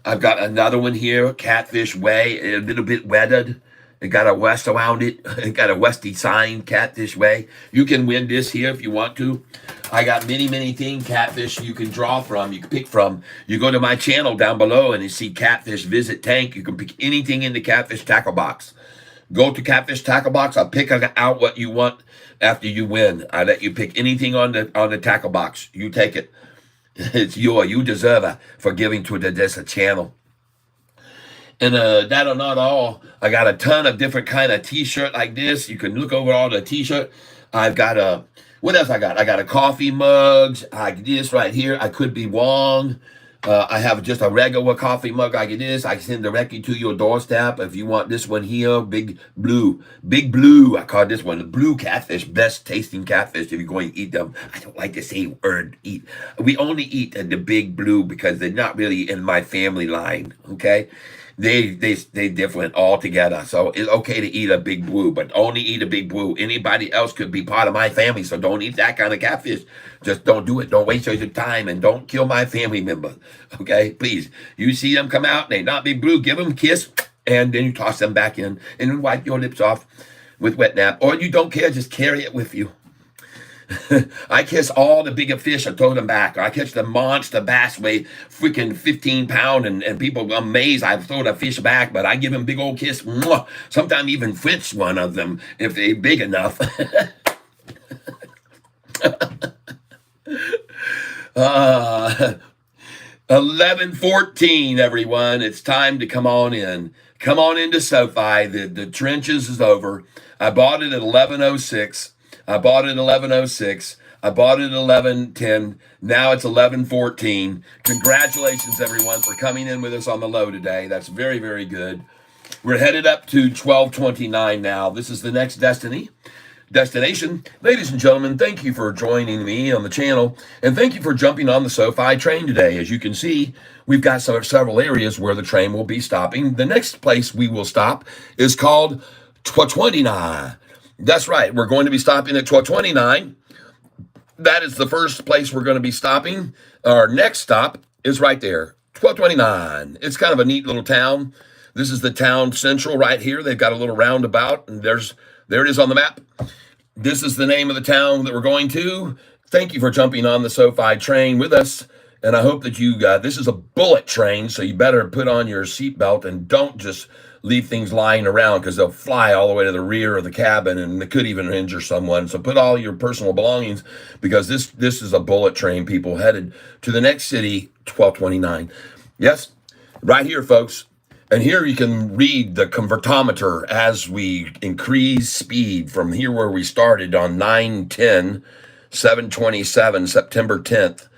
I've got another one here, Catfish Way, a little bit weathered. It got a west around it. It got a westy sign, Catfish Way. You can win this here if you want to. I got many things, Catfish, you can draw from, you can pick from. You go to my channel down below and you see Catfish Visit Tank. You can pick anything in the Catfish tackle box. Go to Catfish tackle box. I'll pick out what you want after you win. I let you pick anything on the tackle box. You take it. It's yours. You deserve it for giving to this channel. And that'll not all. I got a ton of different kind of t-shirt like this. You can look over all the t-shirt. I've got what else I got? I got a coffee mugs like this right here. I could be wrong. I have just a regular coffee mug like this. I can send directly to your doorstep if you want this one here. Big blue. Big blue. I call this one the blue catfish. Best tasting catfish if you're going to eat them. I don't like to say word eat. We only eat the big blue because they're not really in my family line. Okay? They different altogether. So it's okay to eat a big blue, but only eat a big blue. Anybody else could be part of my family, so don't eat that kind of catfish. Just don't do it. Don't waste your time, and don't kill my family member. Okay, please. You see them come out, and they not big blue, give them a kiss, and then you toss them back in, and then wipe your lips off with wet nap. Or you don't care, just carry it with you. I kiss all the bigger fish and throw them back. Or I catch the monster bass weigh freaking 15 pounds, and people are amazed I throw the fish back, but I give them big old kiss. Sometimes even French one of them if they're big enough. 11:14, everyone. It's time to come on in. Come on into Sofi. The trenches is over. I bought it at 11:06. I bought it at 11:06. I bought it at 11:10. Now it's 11:14. Congratulations, everyone, for coming in with us on the low today. That's very, very good. We're headed up to 12:29 now. This is the next destination. Ladies and gentlemen, thank you for joining me on the channel, and thank you for jumping on the Sofi train today. As you can see, we've got several areas where the train will be stopping. The next place we will stop is called 1229. That's right. We're going to be stopping at 1229. That is the first place we're going to be stopping. Our next stop is right there, 1229. It's kind of a neat little town. This is the town central right here. They've got a little roundabout, and there it is on the map. This is the name of the town that we're going to. Thank you for jumping on the Sofi train with us. And I hope that this is a bullet train, so you better put on your seatbelt and don't just leave things lying around, because they'll fly all the way to the rear of the cabin, and it could even injure someone. So put all your personal belongings, because this is a bullet train, people, headed to the next city, 1229. Yes, right here, folks. And here you can read the convertometer as we increase speed from here where we started on 9/10, 7/27, September 10th.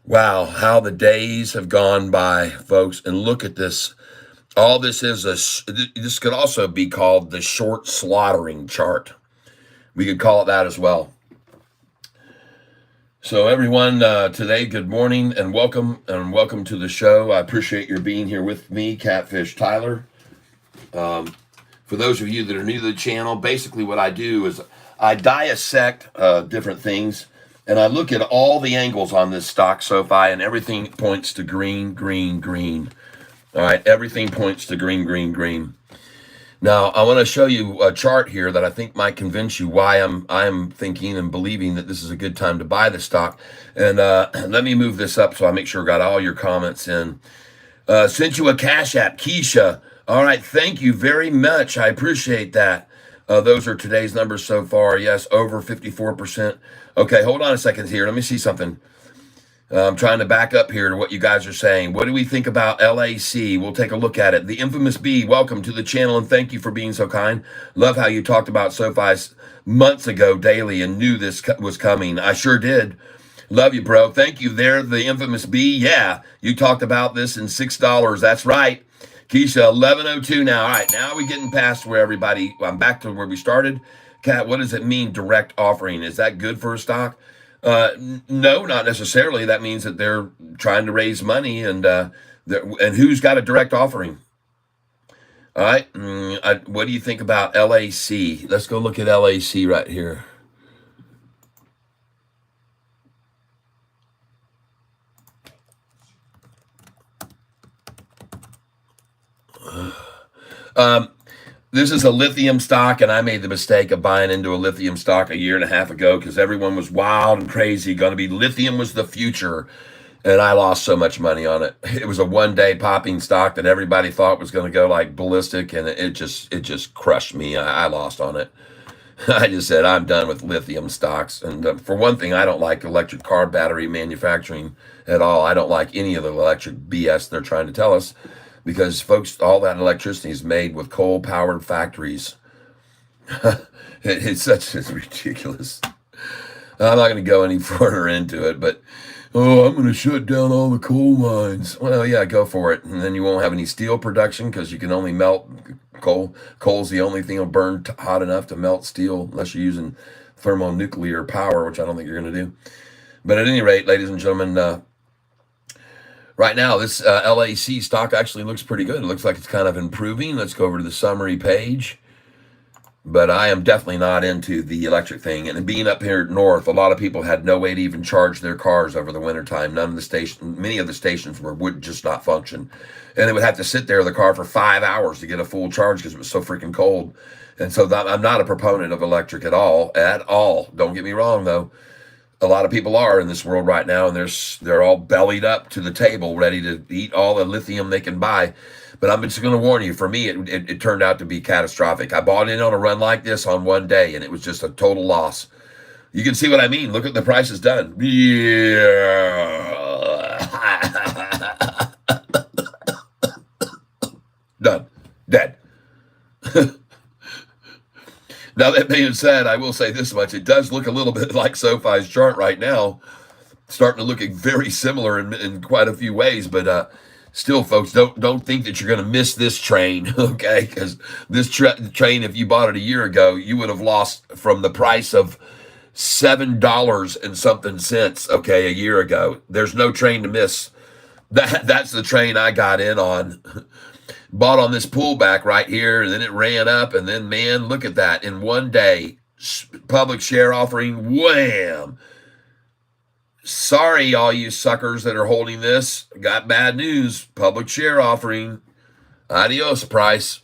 Wow, how the days have gone by, folks. And look at this. All this is this could also be called the short slaughtering chart. We could call it that as well. So everyone, today, good morning and welcome to the show. I appreciate your being here with me, Catfish Tyler. For those of you that are new to the channel, basically what I do is I dissect different things, and I look at all the angles on this stock Sofi, and everything points to green, green, green. All right, everything points to green, green, green. Now, I want to show you a chart here that I think might convince you why I'm thinking and believing that this is a good time to buy the stock. And let me move this up so I make sure I got all your comments in. Sent you a Cash App, Keisha. All right, thank you very much. I appreciate that. Those are today's numbers so far. Yes, over 54%. Okay, hold on a second here. Let me see something. I'm trying to back up here to what you guys are saying. What do we think about LAC? We'll take a look at it. The infamous B, welcome to the channel, and thank you for being so kind. Love how you talked about SoFi months ago daily and knew this was coming. I sure did. Love you, bro. Thank you there, the infamous B. Yeah, you talked about this in $6. That's right. Keisha, 11:02 now. All right, now we're getting past where everybody, I'm back to where we started. Kat, what does it mean, direct offering? Is that good for a stock? No, not necessarily. That means that they're trying to raise money, and who's got a direct offering? All right. What do you think about LAC? Let's go look at LAC right here. This is a lithium stock, and I made the mistake of buying into a lithium stock a year and a half ago because everyone was wild and crazy. Lithium was the future, and I lost so much money on it. It was a one-day popping stock that everybody thought was going to go like ballistic, and it just crushed me. I lost on it. I just said, I'm done with lithium stocks. And for one thing, I don't like electric car battery manufacturing at all. I don't like any of the electric BS they're trying to tell us. because, folks, all that electricity is made with coal-powered factories. It's ridiculous. I'm not going to go any further into it, but I'm going to shut down all the coal mines. Well, yeah, go for it. And then you won't have any steel production because you can only melt coal. Coal's the only thing that'll burn hot enough to melt steel, unless you're using thermonuclear power, which I don't think you're going to do. But at any rate, ladies and gentlemen, right now, this LAC stock actually looks pretty good. It looks like it's kind of improving. Let's go over to the summary page. But I am definitely not into the electric thing. And being up here north, a lot of people had no way to even charge their cars over the wintertime. Many of the stations would just not function. And they would have to sit there in the car for 5 hours to get a full charge because it was so freaking cold. And so I'm not a proponent of electric at all. Don't get me wrong, though. A lot of people are in this world right now, and they're all bellied up to the table, ready to eat all the lithium they can buy. But I'm just going to warn you, for me, it turned out to be catastrophic. I bought in on a run like this on one day, and it was just a total loss. You can see what I mean. Look at the price is done. Yeah. Done. Dead. Now, that being said, I will say this much. It does look a little bit like SoFi's chart right now. Starting to look very similar in quite a few ways, but still, folks, don't think that you're going to miss this train, okay? Because this train, if you bought it a year ago, you would have lost from the price of $7 and something cents, okay, a year ago. There's no train to miss. That's the train I got in on. Bought on this pullback right here, and then it ran up, and then, man, look at that. In one day, public share offering, wham! Sorry, all you suckers that are holding this. Got bad news. Public share offering. Adios, price.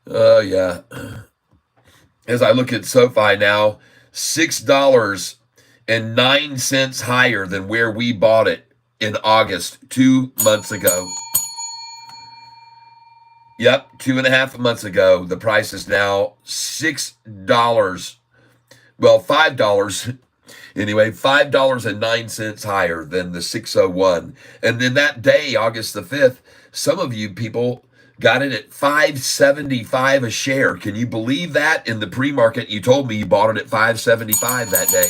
Oh, yeah. As I look at SoFi now, $6.09 higher than where we bought it in August 2 months ago. Yep, 2.5 months ago. The price is now $6. Well, $5. Anyway, $5.09 higher than the 601. And then that day, August the 5th, some of you people got it at $5.75 a share. Can you believe that? In the pre-market, you told me you bought it at $5.75 that day.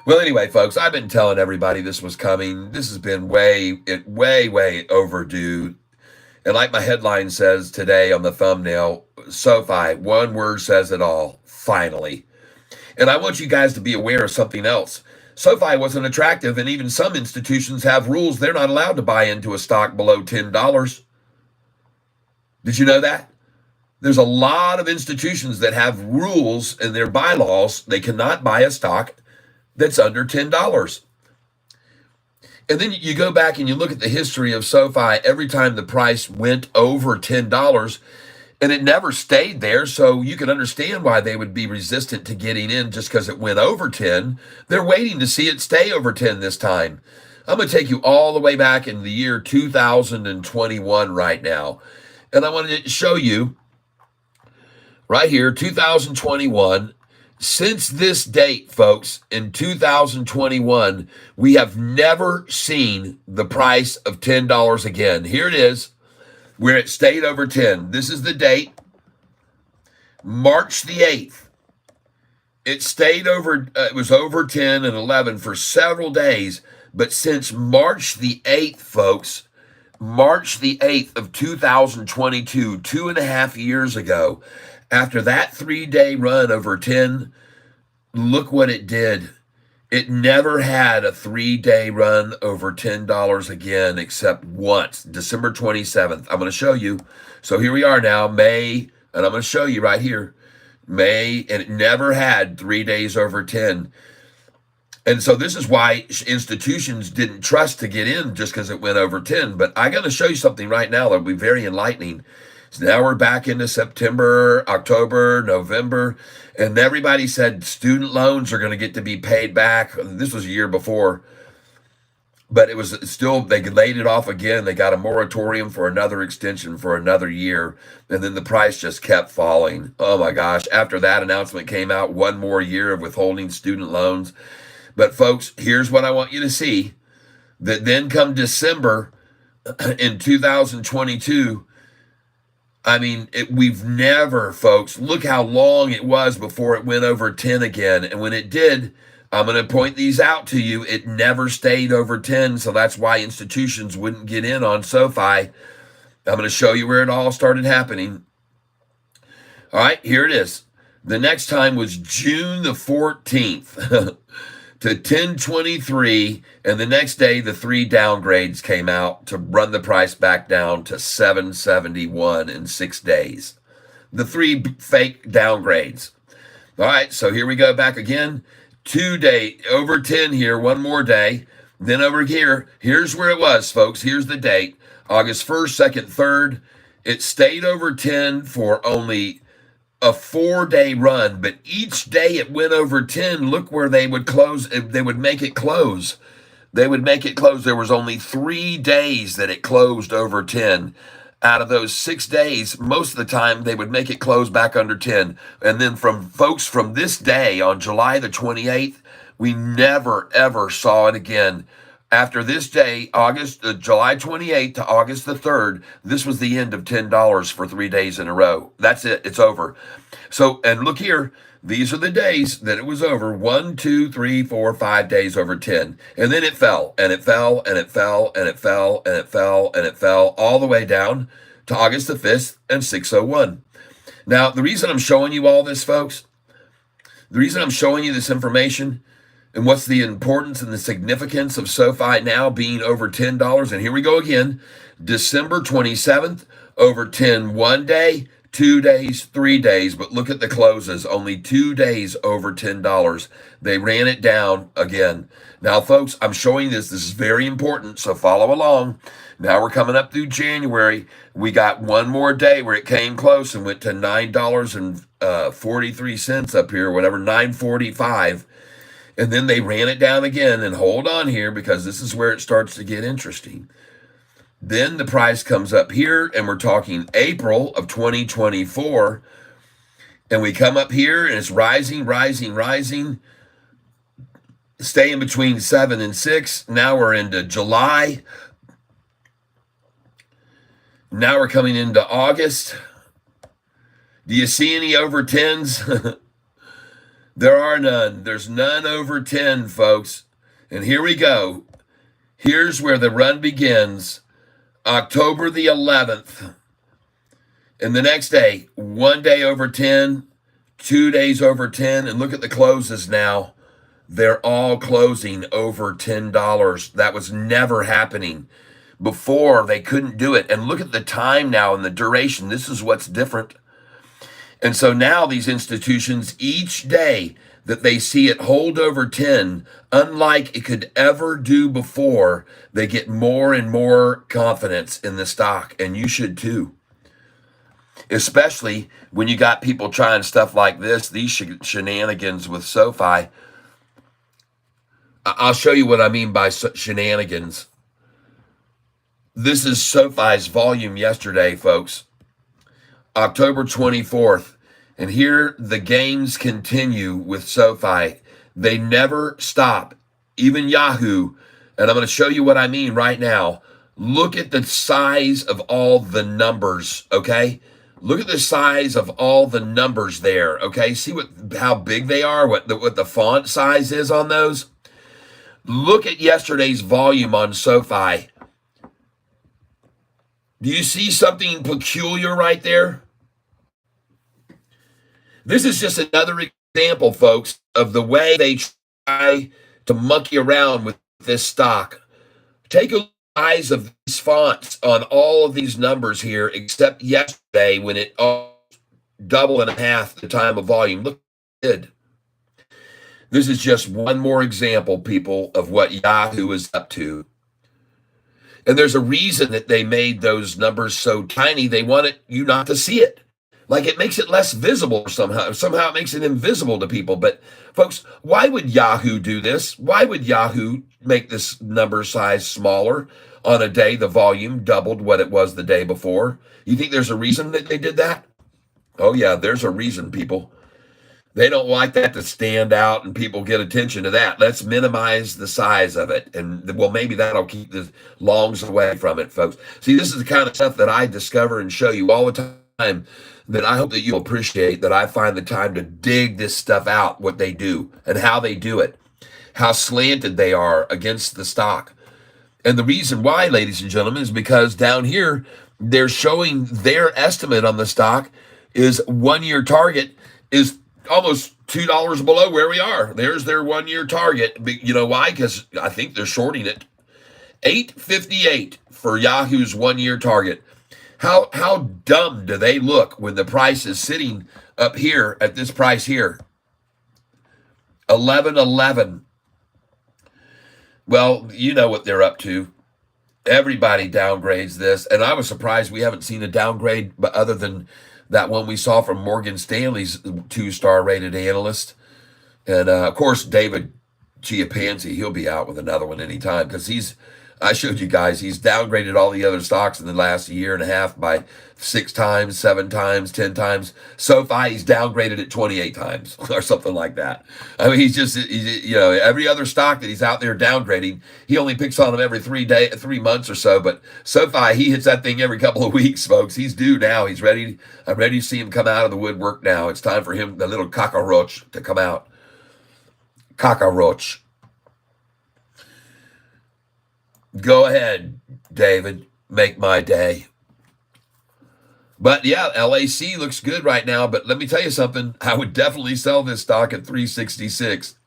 Well, anyway, folks, I've been telling everybody this was coming. This has been way overdue. And like my headline says today on the thumbnail, SoFi, one word says it all, finally. And I want you guys to be aware of something else. SoFi wasn't attractive, and even some institutions have rules. They're not allowed to buy into a stock below $10. Did you know that? There's a lot of institutions that have rules in their bylaws. They cannot buy a stock that's under $10. And then you go back and you look at the history of SoFi. Every time the price went over $10, and it never stayed there, so you can understand why they would be resistant to getting in just because it went over 10. They're waiting to see it stay over 10 this time. I'm going to take you all the way back in the year 2021 right now. And I wanted to show you right here, 2021. Since this date, folks, in 2021, we have never seen the price of $10 again. Here it is, where it stayed over 10. This is the date, March the 8th. It stayed over, it was over 10 and 11 for several days. But since March the 8th, folks, March the 8th of 2022, 2.5 years ago, after that 3-day run over 10, look what it did. It never had a 3-day run over $10 again, except once, December 27th. I'm going to show you. So here we are now, May, and I'm going to show you right here, May, and it never had 3 days over 10. And so this is why institutions didn't trust to get in just because it went over 10. But I got to show you something right now that will be very enlightening. So now we're back into September, October, November, and everybody said student loans are going to get to be paid back. This was a year before, but it was still, they laid it off again. They got a moratorium for another extension for another year, and then the price just kept falling. Oh my gosh. After that announcement came out, one more year of withholding student loans. But folks, here's what I want you to see. that then come December in 2022, I mean, we've never, folks, look how long it was before it went over 10 again. And when it did, I'm going to point these out to you. It never stayed over 10. So that's why institutions wouldn't get in on SoFi. I'm going to show you where it all started happening. All right, here it is. The next time was June the 14th. To 1023, and the next day the 3 downgrades came out to run the price back down to 771 in 6 days. The 3 fake downgrades. All right, so here we go back again. 2 day over 10 here, one more day. Then over here, here's where it was, folks. Here's the date. August 1st, 2nd, 3rd. It stayed over 10 for only a 4-day run, but each day it went over 10. Look where they would close. They would make it close. They would make it close. There was only 3 days that it closed over 10. Out of those 6 days, most of the time they would make it close back under 10. And then from folks from this day on July the 28th, we never ever saw it again. After this day, July 28th to August the 3rd, this was the end of $10 for 3 days in a row. That's it. It's over. So, and look here. These are the days that it was over. 1, 2, 3, 4, 5 days over 10. And then it fell, and it fell, and it fell, and it fell, and it fell, and it fell all the way down to August the 5th and 601. Now, the reason I'm showing you all this, folks, the reason I'm showing you this information and what's the importance and the significance of SoFi now being over $10? And here we go again. December 27th, over 10 1 day, 2 days, 3 days. But look at the closes. Only 2 days over $10. They ran it down again. Now, folks, I'm showing this. This is very important, so follow along. Now we're coming up through January. We got one more day where it came close and went to $9.43 up here, whatever, $9.45. And then they ran it down again, and hold on here because this is where it starts to get interesting. Then the price comes up here, and we're talking April of 2024. And we come up here, and it's rising, rising, rising, staying between 7 and 6. Now we're into July. Now we're coming into August. Do you see any over 10s? There are none. There's none over 10, folks. And here we go. Here's where the run begins. October the 11th. And the next day, 1 day over 10, 2 days over 10. And look at the closes now. They're all closing over $10. That was never happening. Before, they couldn't do it. And look at the time now and the duration. This is what's different. And so now these institutions, each day that they see it hold over 10, unlike it could ever do before, they get more and more confidence in the stock. And you should too. Especially when you got people trying stuff like this, these shenanigans with SoFi. I'll show you what I mean by shenanigans. This is SoFi's volume yesterday, folks. October 24th. And here the games continue with SoFi. They never stop. Even Yahoo. And I'm going to show you what I mean right now. Look at the size of all the numbers, okay? Look at the size of all the numbers there, okay? See how big they are, what the font size is on those? Look at yesterday's volume on SoFi. Do you see something peculiar right there? This is just another example, folks, of the way they try to monkey around with this stock. Take a look at the size of these fonts on all of these numbers here, except yesterday when it doubled and a half the time of volume. Look what it did. This is just one more example, people, of what Yahoo is up to. And there's a reason that they made those numbers so tiny. They wanted you not to see it. Like it makes it less visible somehow. Somehow it makes it invisible to people. But folks, why would Yahoo do this? Why would Yahoo make this number size smaller on a day the volume doubled what it was the day before? You think there's a reason that they did that? Oh yeah, there's a reason, people. They don't like that to stand out and people get attention to that. Let's minimize the size of it. And well, maybe that'll keep the longs away from it, folks. See, this is the kind of stuff that I discover and show you all the time that I hope that you appreciate, that I find the time to dig this stuff out, what they do and how they do it, how slanted they are against the stock. And the reason why, ladies and gentlemen, is because down here, they're showing their estimate on the stock is 1 year target is almost $2 below where we are. There's their 1 year target. You know why? Because I think they're shorting it. 858 for Yahoo's 1 year target. How dumb do they look when the price is sitting up here at this price here? 1111. Well, you know what they're up to. Everybody downgrades this, and I was surprised we haven't seen a downgrade, but other than that one we saw from Morgan Stanley's 2-star rated analyst. And of course, David Giapanzi, he'll be out with another one anytime, because I showed you guys, he's downgraded all the other stocks in the last year and a half by 6 times, 7 times, 10 times. Sofi, he's downgraded it 28 times or something like that. I mean, he's every other stock that he's out there downgrading, he only picks on them every 3 months or so. But Sofi, he hits that thing every couple of weeks, folks. He's due now. He's ready. I'm ready to see him come out of the woodwork now. It's time for him, the little cockroach, to come out. Cockroach. Go ahead, David. Make my day. But yeah, LAC looks good right now. But let me tell you something. I would definitely sell this stock at 366.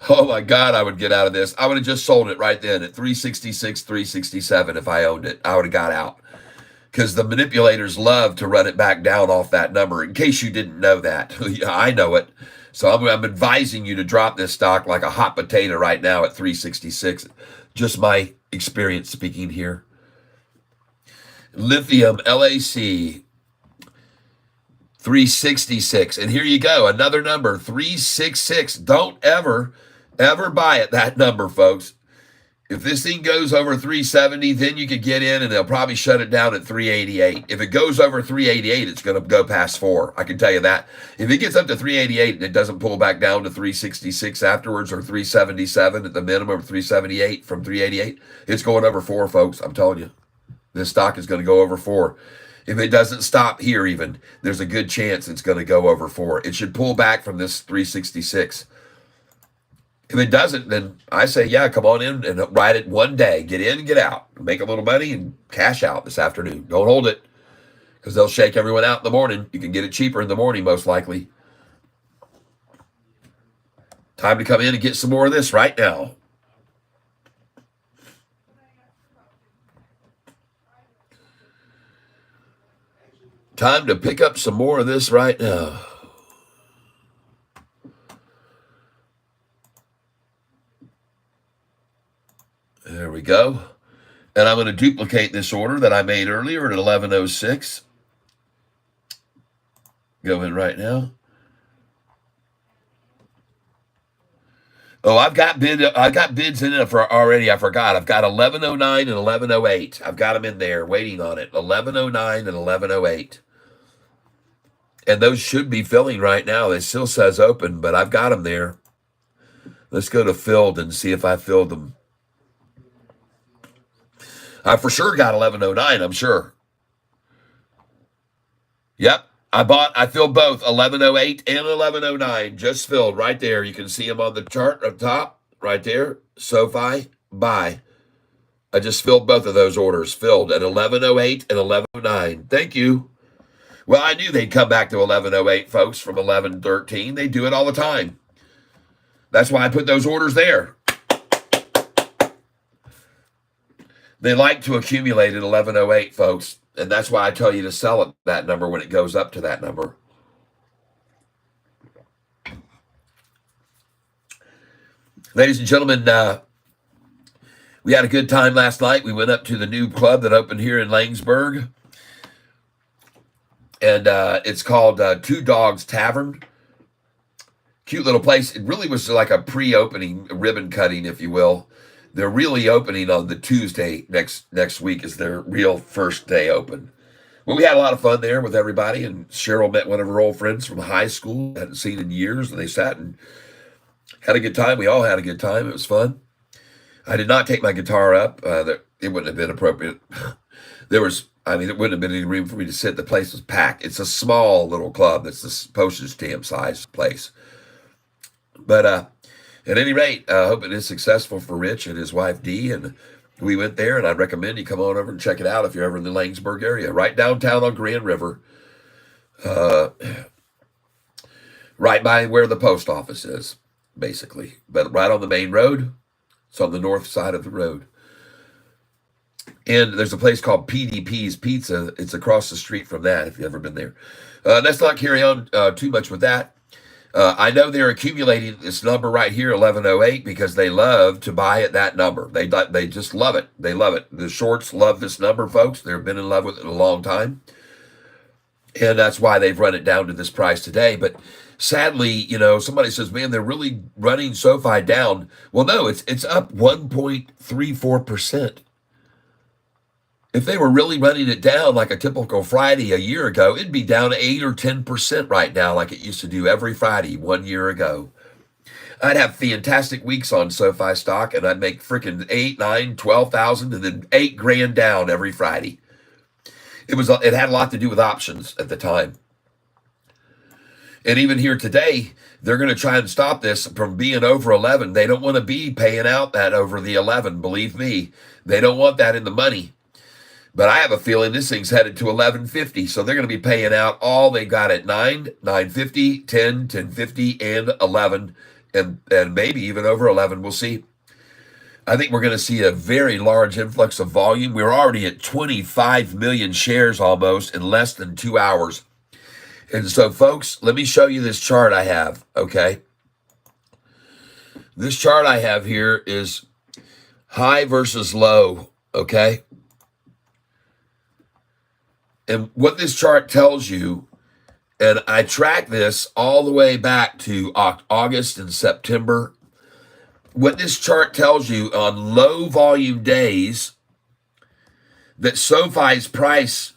Oh my God, I would get out of this. I would have just sold it right then at 366, 367 if I owned it. I would have got out. Because the manipulators love to run it back down off that number. In case you didn't know that. I know it. So I'm advising you to drop this stock like a hot potato right now at 366. Just my experience speaking here. Lithium, LAC, 366. And here you go, another number, 366. Don't ever buy at that number, folks. If this thing goes over 370, then you could get in and they'll probably shut it down at 388. If it goes over 388, it's going to go past 4. I can tell you that. If it gets up to 388 and it doesn't pull back down to 366 afterwards, or 377 at the minimum, or 378 from 388, it's going over 4, folks. I'm telling you. This stock is going to go over 4. If it doesn't stop here even, there's a good chance it's going to go over 4. It should pull back from this 366. If it doesn't, then I say, yeah, come on in and ride it one day. Get in and get out. Make a little money and cash out this afternoon. Don't hold it, because they'll shake everyone out in the morning. You can get it cheaper in the morning, most likely. Time to come in and get some more of this right now. Time to pick up some more of this right now. There we go. And I'm going to duplicate this order that I made earlier at 1106. Go in right now. Oh, I've got bids in it for already. I forgot. I've got 1109 and 1108. I've got them in there waiting on it. 1109 and 1108. And those should be filling right now. It still says open, but I've got them there. Let's go to filled and see if I filled them. I for sure got 1109, I'm sure. Yep, I filled both 1108 and 1109, just filled right there. You can see them on the chart up top, right there. Sofi, buy. I just filled both of those orders, filled at 1108 and 1109. Thank you. Well, I knew they'd come back to 1108, folks, from 1113. They do it all the time. That's why I put those orders there. They like to accumulate at 1108, folks, and that's why I tell you to sell at that number when it goes up to that number. Ladies and gentlemen, we had a good time last night. We went up to the new club that opened here in Langsburg, and it's called Two Dogs Tavern. Cute little place. It really was like a pre-opening ribbon cutting, if you will. They're really opening on the Tuesday next week is their real first day open. Well, we had a lot of fun there with everybody, and Cheryl met one of her old friends from high school, hadn't seen in years, and they sat and had a good time. We all had a good time. It was fun. I did not take my guitar up. It wouldn't have been appropriate. It wouldn't have been any room for me to sit. The place was packed. It's a small little club. It's this postage stamp size place. But at any rate, I hope it is successful for Rich and his wife Dee. And we went there, and I'd recommend you come on over and check it out if you're ever in the Langsburg area, right downtown on Grand River, right by where the post office is, basically. But right on the main road. It's on the north side of the road. And there's a place called PDP's Pizza. It's across the street from that, if you've ever been there. Let's not carry on too much with that. I know they're accumulating this number right here, 1108, because they love to buy at that number. They just love it. They love it. The shorts love this number, folks. They've been in love with it a long time. And that's why they've run it down to this price today. But sadly, somebody says, man, they're really running SoFi down. Well, no, it's up 1.34%. If they were really running it down like a typical Friday a year ago, it'd be down 8 or 10% right now like it used to do every Friday 1 year ago. I'd have fantastic weeks on SoFi stock, and I'd make freaking 8, 9, 12,000 and then $8,000 down every Friday. It had a lot to do with options at the time. And even here today, they're going to try and stop this from being over 11. They don't want to be paying out that over the 11, believe me. They don't want that in the money. But I have a feeling this thing's headed to 11.50, so they're going to be paying out all they got at 9, 9.50, 10, 10.50, and 11, and maybe even over 11. We'll see. I think we're going to see a very large influx of volume. We're already at 25 million shares almost in less than 2 hours. And so, folks, let me show you this chart I have, okay? This chart I have here is high versus low, okay? And what this chart tells you, and I track this all the way back to August and September. What this chart tells you on low volume days, that SoFi's price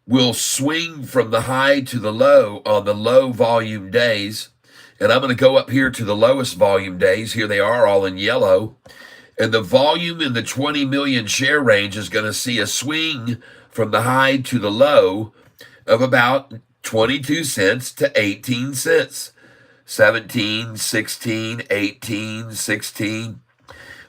will swing from the high to the low on the low volume days. And I'm going to go up here to the lowest volume days. Here they are all in yellow. And the volume in the 20 million share range is going to see a swing from the high to the low of about 22 cents to 18 cents. 17, 16, 18, 16.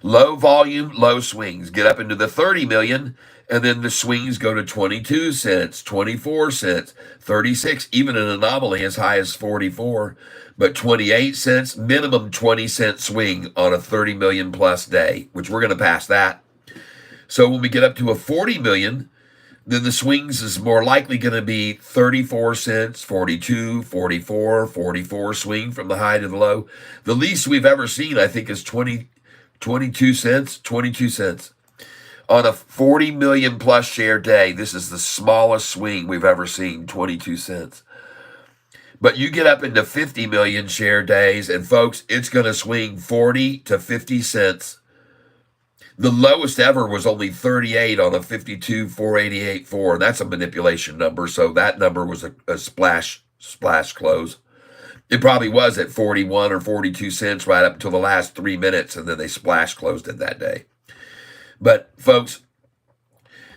Low volume, low swings. Get up into the 30 million, and then the swings go to 22 cents, 24 cents, 36, even an anomaly as high as 44. But 28 cents, minimum 20-cent swing on a 30 million plus day, which we're going to pass that. So when we get up to a 40 million, then the swings is more likely going to be 34 cents, 42, 44, 44 swing from the high to the low. The least we've ever seen, I think, is 22 cents, 22 cents. On a 40 million plus share day, this is the smallest swing we've ever seen, 22 cents. But you get up into 50 million share days, and folks, it's going to swing 40 to 50 cents. The lowest ever was only 38 on a 52, 488.4. That's a manipulation number, so that number was a splash close. It probably was at 41 or 42 cents right up until the last 3 minutes, and then they splash closed it that day. But, folks,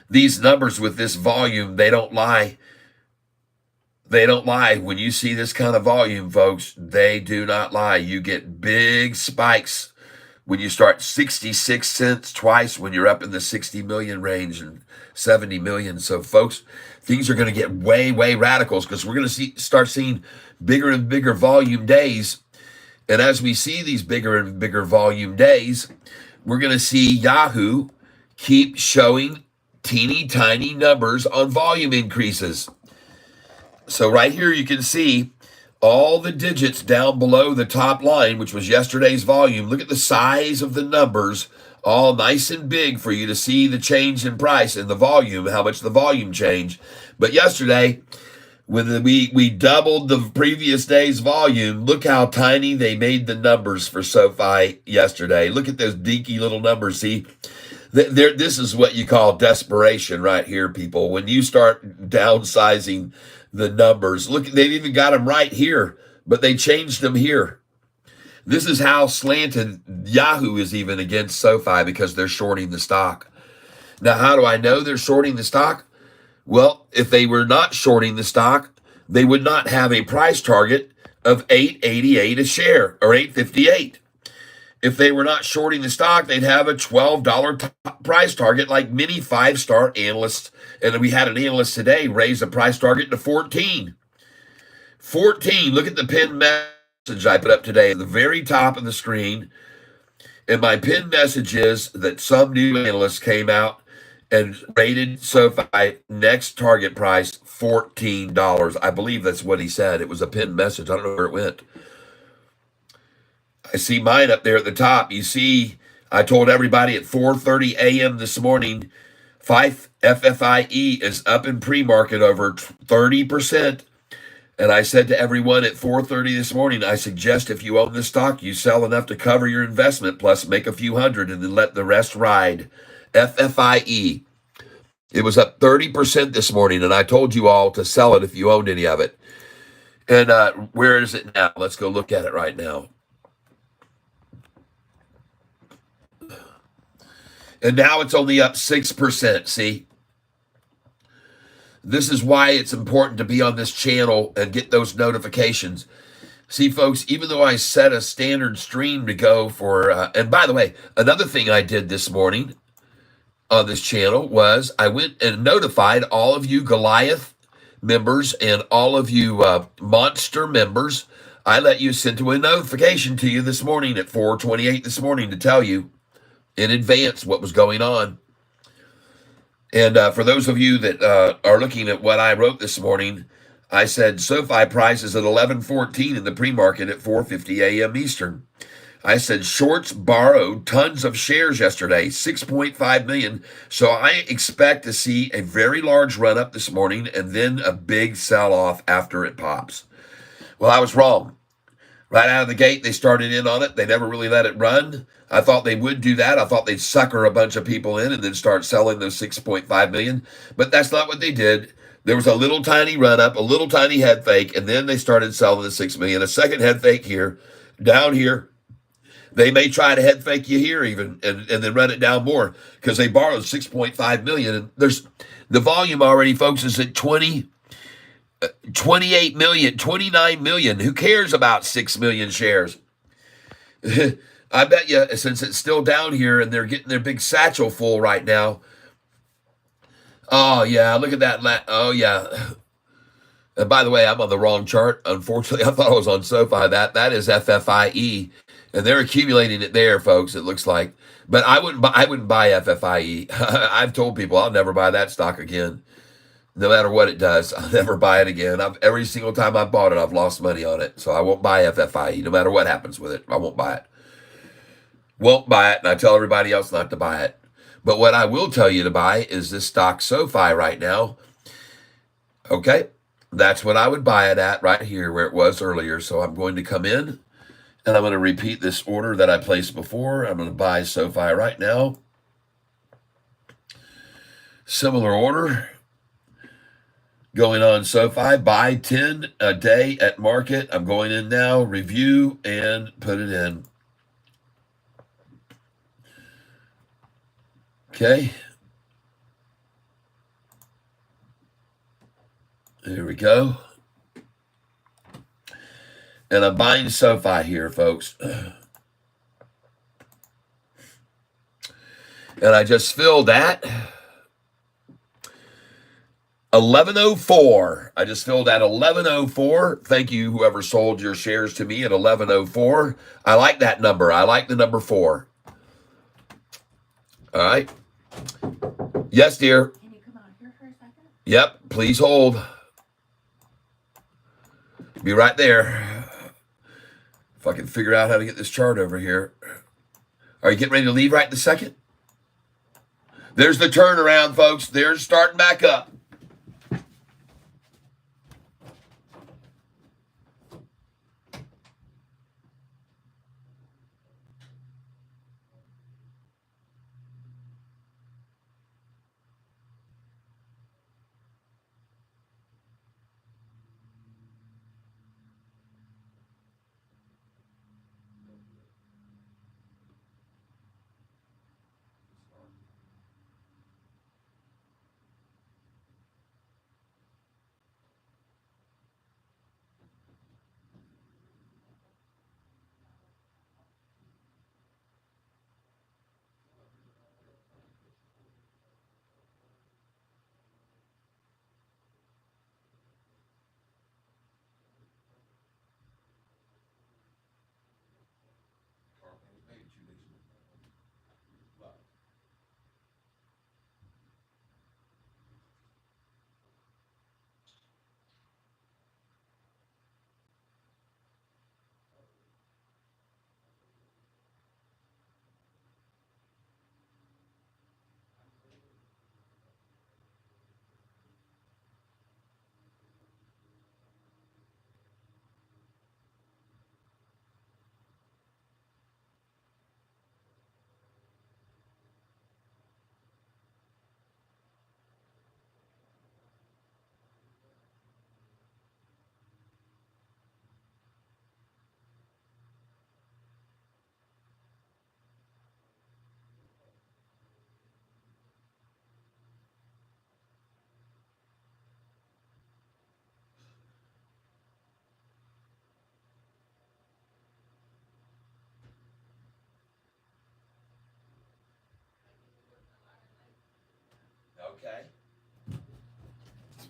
these numbers with this volume, they don't lie. They don't lie. When you see this kind of volume, folks, they do not lie. You get big spikes when you start 66 cents twice, when you're up in the 60 million range and 70 million. So, folks, things are going to get way, way radicals because we're going to start seeing bigger and bigger volume days. And as we see these bigger and bigger volume days, we're going to see Yahoo keep showing teeny tiny numbers on volume increases. So right here you can see all the digits down below the top line, which was yesterday's volume. Look at the size of the numbers, all nice and big for you to see the change in price and the volume, how much the volume changed. But yesterday, when we doubled the previous day's volume, look how tiny they made the numbers for SoFi yesterday. Look at those dinky little numbers. See, This is what you call desperation right here, people. When you start downsizing the numbers, look, they've even got them right here, but they changed them here. This is how slanted Yahoo is even against SoFi because they're shorting the stock. Now, how do I know they're shorting the stock? Well, if they were not shorting the stock, they would not have a price target of $8.88 a share or $8.58. If they were not shorting the stock, they'd have a $12 price target like many five-star analysts. And we had an analyst today raise the price target to 14. 14. Look at the pinned message I put up today at the very top of the screen. And my pinned message is that some new analyst came out and rated SoFi next target price $14. I believe that's what he said. It was a pinned message. I don't know where it went. I see mine up there at the top. You see, I told everybody at 4:30 a.m. this morning, FFIE is up in pre-market over 30%. And I said to everyone at 4:30 this morning, I suggest if you own the stock, you sell enough to cover your investment, plus make a few hundred and then let the rest ride. FFIE. It was up 30% this morning, and I told you all to sell it if you owned any of it. And where is it now? Let's go look at it right now. And now it's only up 6%, see? This is why it's important to be on this channel and get those notifications. See, folks, even though I set a standard stream to go for, and by the way, another thing I did this morning on this channel was I went and notified all of you Goliath members and all of you Monster members. I let you send a notification to you this morning at 4:28 this morning to tell you in advance what was going on. And for those of you that are looking at what I wrote this morning, I said SoFi price is at 11:14 in the pre-market at 4:50 a.m. Eastern. I said shorts borrowed tons of shares yesterday, 6.5 million. So I expect to see a very large run up this morning and then a big sell off after it pops. Well, I was wrong. Right out of the gate, they started in on it. They never really let it run. I thought they would do that. I thought they'd sucker a bunch of people in and then start selling those 6.5 million. But that's not what they did. There was a little tiny run up, a little tiny head fake, and then they started selling the 6 million. A second head fake here, down here. They may try to head fake you here even and then run it down more because they borrowed 6.5 million. And there's the volume already, folks, is at 28 million, 29 million. Who cares about 6 million shares? I bet you, since it's still down here and they're getting their big satchel full right now. Oh, yeah, look at that. Oh, yeah. And by the way, I'm on the wrong chart. Unfortunately, I thought I was on SoFi. That is FFIE. And they're accumulating it there, folks, it looks like. But I wouldn't buy FFIE. I've told people I'll never buy that stock again. No matter what it does, I'll never buy it again. Every single time I've bought it, I've lost money on it. So I won't buy FFIE. No matter what happens with it, I won't buy it. Won't buy it, and I tell everybody else not to buy it. But what I will tell you to buy is this stock SoFi right now. Okay, that's what I would buy it at right here where it was earlier. So I'm going to come in, and I'm going to repeat this order that I placed before. I'm going to buy SoFi right now. Similar order. Going on SoFi, buy 10 a day at market. I'm going in now, review, and put it in. Okay. There we go. And I'm buying SoFi here, folks. And I just filled that. 1104. I just filled at 1104. Thank you, whoever sold your shares to me at 1104. I like that number. I like the number 4. All right. Yes, dear. Can you come out here for a second? Yep. Please hold. Be right there. If I can figure out how to get this chart over here. Are you getting ready to leave right this second? There's the turnaround, folks. They're starting back up.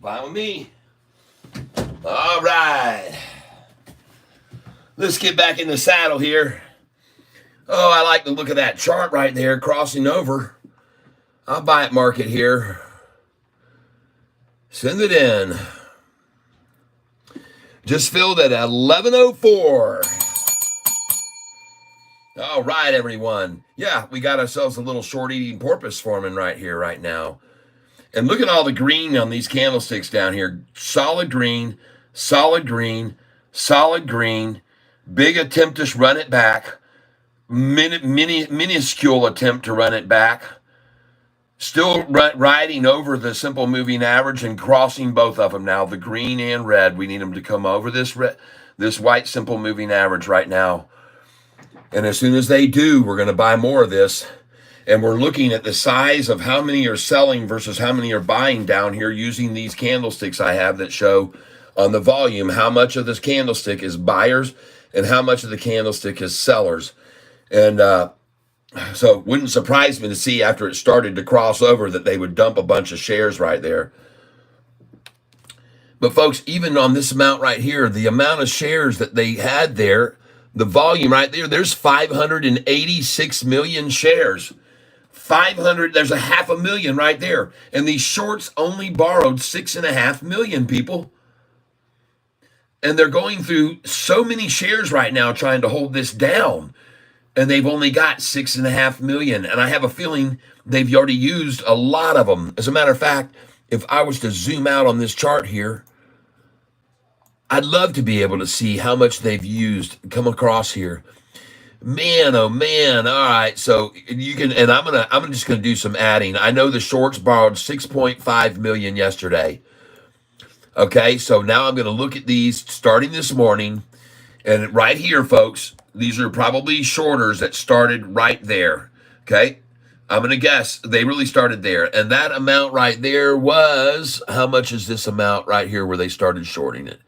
Fine with me. All right. Let's get back in the saddle here. Oh, I like the look of that chart right there crossing over. I'll buy it market here. Send it in. Just filled at 11:04. All right, everyone. Yeah, we got ourselves a little short-eating porpoise forming right here, right now. And look at all the green on these candlesticks down here. Solid green, solid green, solid green. Big attempt to run it back. Minuscule attempt to run it back. Still riding over the simple moving average and crossing both of them now, the green and red. We need them to come over this white simple moving average right now. And as soon as they do, we're going to buy more of this. And we're looking at the size of how many are selling versus how many are buying down here using these candlesticks I have that show on the volume how much of this candlestick is buyers and how much of the candlestick is sellers. And so it wouldn't surprise me to see after it started to cross over that they would dump a bunch of shares right there. But folks, even on this amount right here, the amount of shares that they had there, the volume right there, there's 586 million shares. 500, there's a 500,000 right there. And these shorts only borrowed 6.5 million people. And they're going through so many shares right now trying to hold this down. And they've only got 6.5 million. And I have a feeling they've already used a lot of them. As a matter of fact, if I was to zoom out on this chart here, I'd love to be able to see how much they've used come across here. Man, oh man. All right. So you can, and I'm just gonna do some adding. I know the shorts borrowed 6.5 million yesterday. Okay, so now I'm gonna look at these starting this morning. And right here, folks, these are probably shorters that started right there. Okay. I'm going to guess they really started there. And that amount right there was, how much is this amount right here where they started shorting it?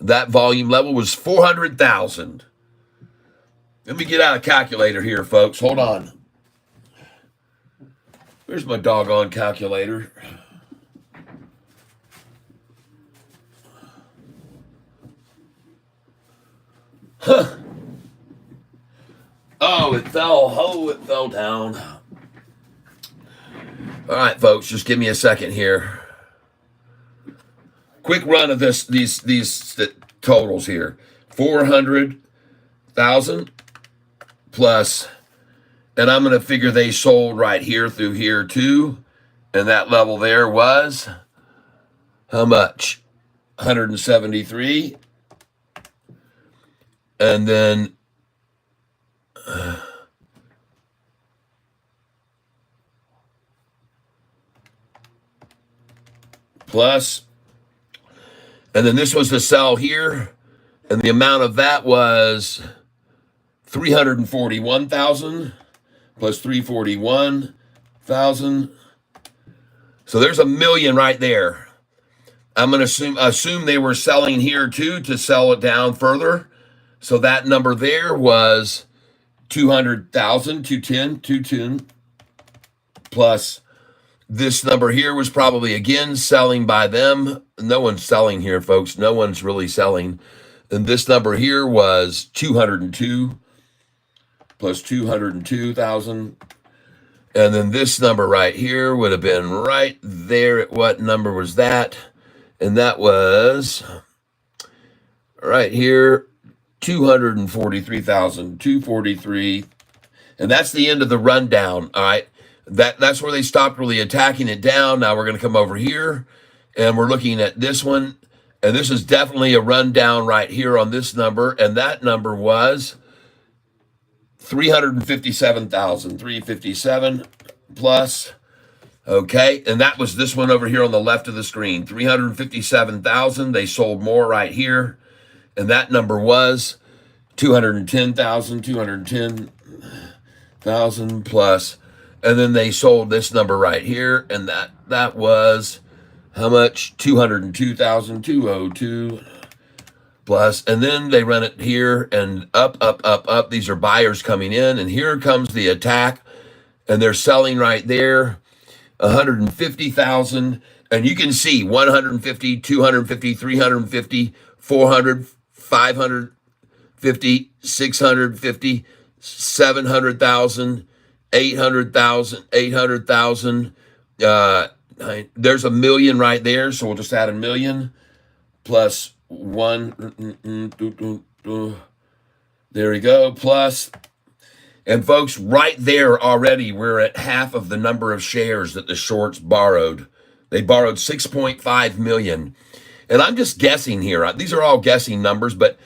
That volume level was 400,000. Let me get out a calculator here, folks. Hold on. Where's my doggone calculator? Huh. Oh, it fell down. All right, folks, just give me a second here. Quick run of these totals here. 400,000 plus, and I'm going to figure they sold right here through here too. And that level there was how much? 173. And then plus, and then this was the sell here, and the amount of that was 341,000 plus 341,000. So there's a million right there. I'm going to assume they were selling here too to sell it down further. So that number there was 200,000, 210 plus this number here was probably again selling by them. No one's selling here, folks. No one's really selling. And this number here was 202 plus 202,000. And then this number right here would have been right there at what number was that? And that was right here, 243,000, 243. And that's the end of the rundown, all right? That's where they stopped really attacking it down. Now we're going to come over here, and we're looking at this one. And this is definitely a rundown right here on this number. And that number was 357,000, 357 plus. Okay, and that was this one over here on the left of the screen, 357,000. They sold more right here. And that number was 210,000, 210,000 plus. And then they sold this number right here. And that was how much? 202,000, 202 plus. And then they run it here and up, up, up, up. These are buyers coming in. And here comes the attack. And they're selling right there, 150,000. And you can see 150, 250, 350, 400, 550, 650, 700,000, 800,000, 800,000. There's a million right there, so we'll just add a million plus one. There we go, plus. And folks, right there already, we're at half of the number of shares that the shorts borrowed. They borrowed 6.5 million. And I'm just guessing here. These are all guessing numbers, but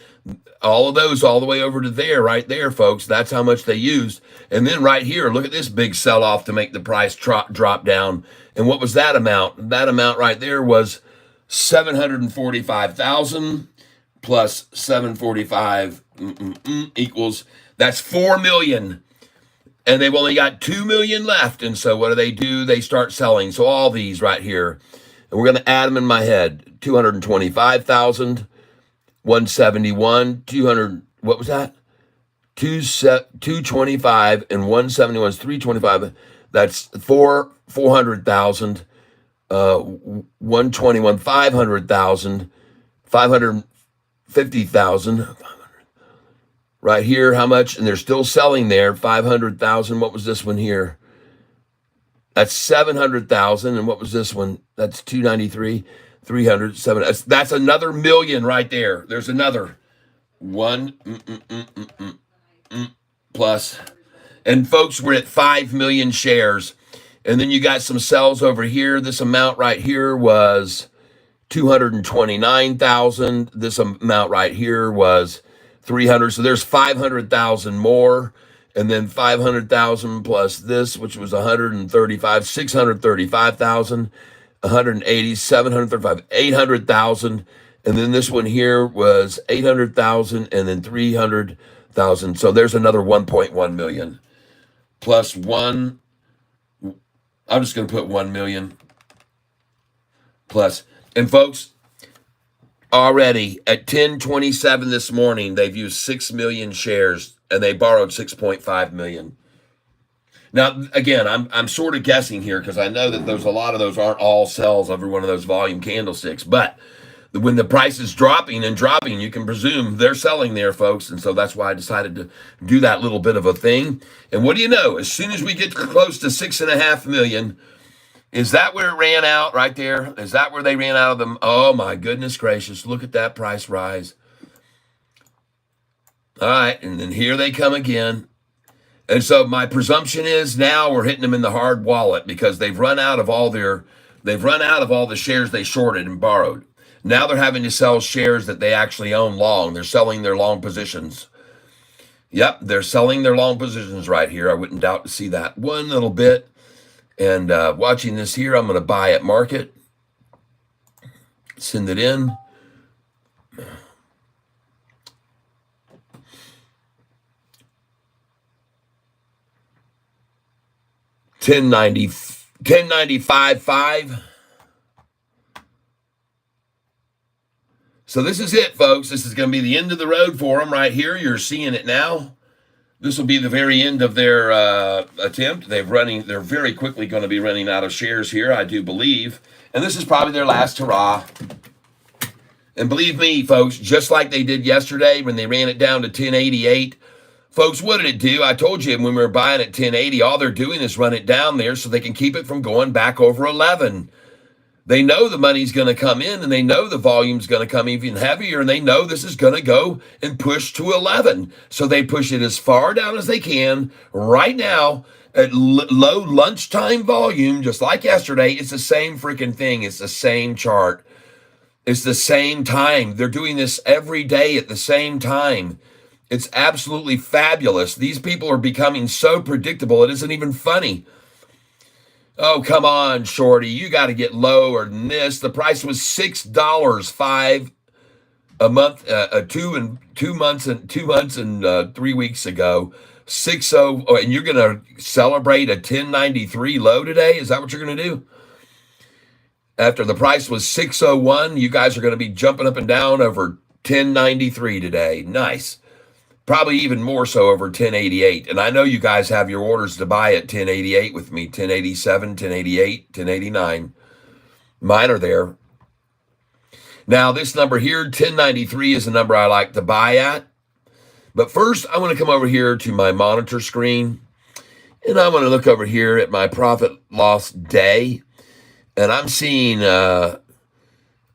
all of those all the way over to there, right there, folks, that's how much they used. And then right here, look at this big sell-off to make the price drop down. And what was that amount? That amount right there was 745,000 plus 745 equals, that's 4 million. And they've only got 2 million left. And so what do? They start selling. So all these right here, and we're going to add them in my head. 225,000, 171, 200, what was that? 225 and 171 is 325. That's 400,000, 121, 500,000, 550,000. Right here, how much? And they're still selling there, 500,000. What was this one here? That's 700,000. And what was this one? That's 293, 300, 7. That's another million right there. There's another one plus. And folks, we're at 5 million shares. And then you got some sells over here. This amount right here was 229,000. This amount right here was 300. So there's 500,000 more. And then 500,000 plus this, which was 135, 635,000, 180, 735, 800,000. And then this one here was 800,000 and then 300,000. So there's another 1.1 million plus one. I'm just going to put 1 million plus. And folks, already at 10:27 this morning, they've used 6 million shares and they borrowed 6.5 million. Now, again, I'm sort of guessing here because I know that there's a lot of those aren't all sells, every one of those volume candlesticks. But when the price is dropping and dropping, you can presume they're selling there, folks. And so that's why I decided to do that little bit of a thing. And what do you know? As soon as we get close to 6.5 million, is that where it ran out right there? Is that where they ran out of them? Oh, my goodness gracious. Look at that price rise. All right, and then here they come again. And so my presumption is now we're hitting them in the hard wallet because they've run out of all the shares they shorted and borrowed. Now they're having to sell shares that they actually own long. They're selling their long positions. Yep, they're selling their long positions right here. I wouldn't doubt to see that one little bit. And watching this here, I'm going to buy at market. Send it in. $10.95.5. So this is it, folks. This is going to be the end of the road for them right here. You're seeing it now. This will be the very end of their attempt. They're very quickly going to be running out of shares here, I do believe. And this is probably their last hurrah. And believe me, folks, just like they did yesterday when they ran it down to 1088, folks, what did it do? I told you when we were buying at 1080, all they're doing is run it down there so they can keep it from going back over 11. They know the money's going to come in, and they know the volume's going to come even heavier, and they know this is going to go and push to 11. So they push it as far down as they can right now at low lunchtime volume, just like yesterday. It's the same freaking thing. It's the same chart. It's the same time. They're doing this every day at the same time. It's absolutely fabulous. These people are becoming so predictable, it isn't even funny. Oh, come on, Shorty. You got to get lower than this. The price was $6.05 a month, 2 months and 3 weeks ago. 6.0, and you're going to celebrate a 1093 low today? Is that what you're going to do? After the price was 601, you guys are going to be jumping up and down over 1093 today. Nice. Probably even more so over 1088. And I know you guys have your orders to buy at 1088 with me, 1087, 1088, 1089. Mine are there. Now, this number here, 1093, is the number I like to buy at. But first, I want to come over here to my monitor screen, and I want to look over here at my profit loss day. And I'm seeing, I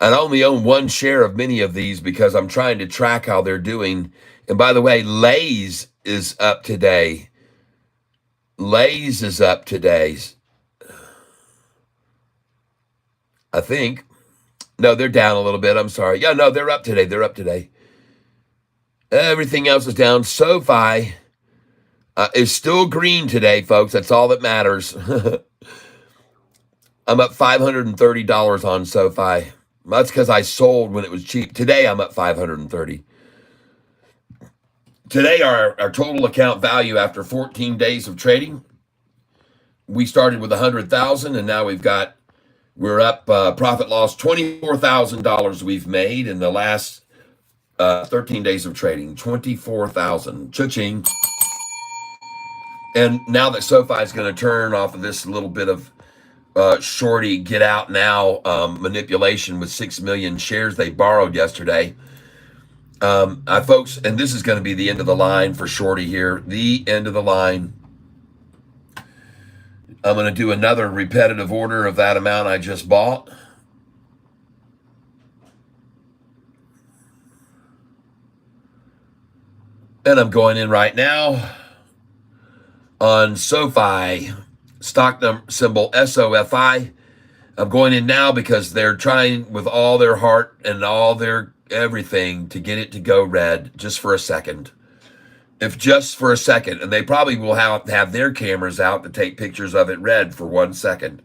only own one share of many of these because I'm trying to track how they're doing. And by the way, Lay's is up today. Lay's is up today, I think. No, they're down a little bit. I'm sorry. Yeah, no, they're up today. They're up today. Everything else is down. Sofi is still green today, folks. That's all that matters. I'm up $530 on Sofi. That's because I sold when it was cheap. Today, I'm up $530. Today, our total account value after 14 days of trading, we started with 100,000, and now we're up profit loss $24,000 we've made in the last 13 days of trading. 24,000. Cha-ching. And now that Sofi is going to turn off of this little bit of shorty get out now manipulation with 6 million shares they borrowed yesterday. Folks, and this is going to be the end of the line for shorty here. The end of the line. I'm going to do another repetitive order of that amount I just bought. And I'm going in right now on Sofi, stock symbol SOFI. I'm going in now because they're trying with all their heart and all their everything to get it to go red just for a second. If just for a second, and they probably will have their cameras out to take pictures of it red for 1 second.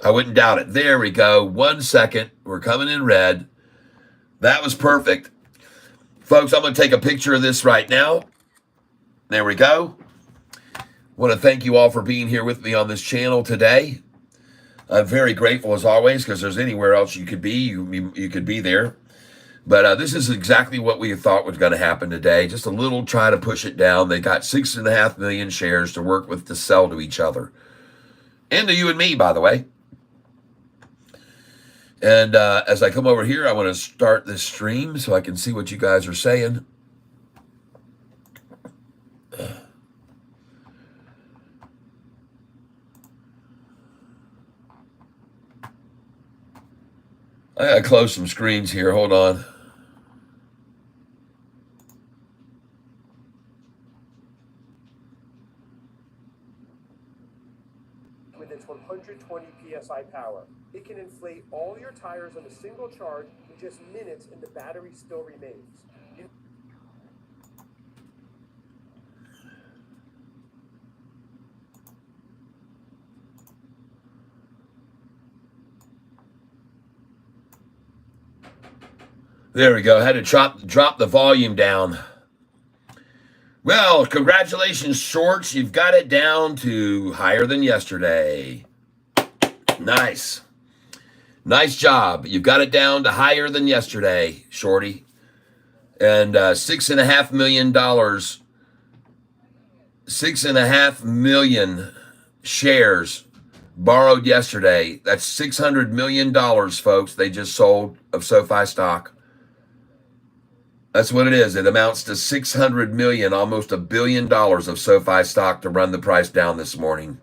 I wouldn't doubt it. There we go. 1 second. We're coming in red. That was perfect. Folks, I'm going to take a picture of this right now. There we go. Want to thank you all for being here with me on this channel today. I'm very grateful as always because there's anywhere else you could be. You could be there. But this is exactly what we thought was going to happen today. Just a little try to push it down. They got 6.5 million shares to work with to sell to each other. And to you and me, by the way. And as I come over here, I want to start this stream so I can see what you guys are saying. I got to close some screens here. Hold on. With its 120 psi power, it can inflate all your tires on a single charge in just minutes, and the battery still remains. There we go. I had to drop the volume down. Well, congratulations, shorts. You've got it down to higher than yesterday. Nice. Nice job. You've got it down to higher than yesterday, shorty. And $6.5 million. 6.5 million shares borrowed yesterday. That's $600 million, folks, they just sold of SoFi stock. That's what it is. It amounts to 600 million, almost $1 billion of SoFi stock to run the price down this morning.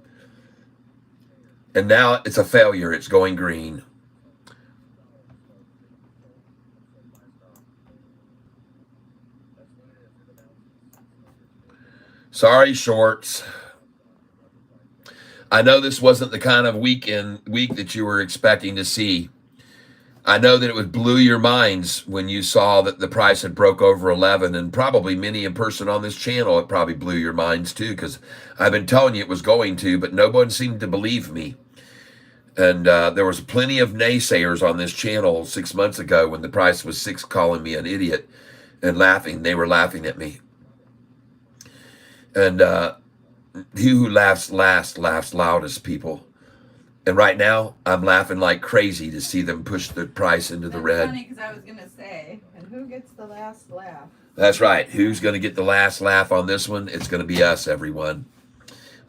And now it's a failure. It's going green. Sorry, shorts. I know this wasn't the kind of week that you were expecting to see. I know that it would blew your minds when you saw that the price had broke over 11, and probably many a person on this channel, it probably blew your minds too, because I've been telling you it was going to, but no one seemed to believe me. And there was plenty of naysayers on this channel 6 months ago when the price was 6 calling me an idiot and laughing. They were laughing at me. And he who laughs last laughs loudest, people. And right now, I'm laughing like crazy to see them push the price into the red. That's funny, because I was going to say, and who gets the last laugh? That's right. Who's going to get the last laugh on this one? It's going to be us, everyone.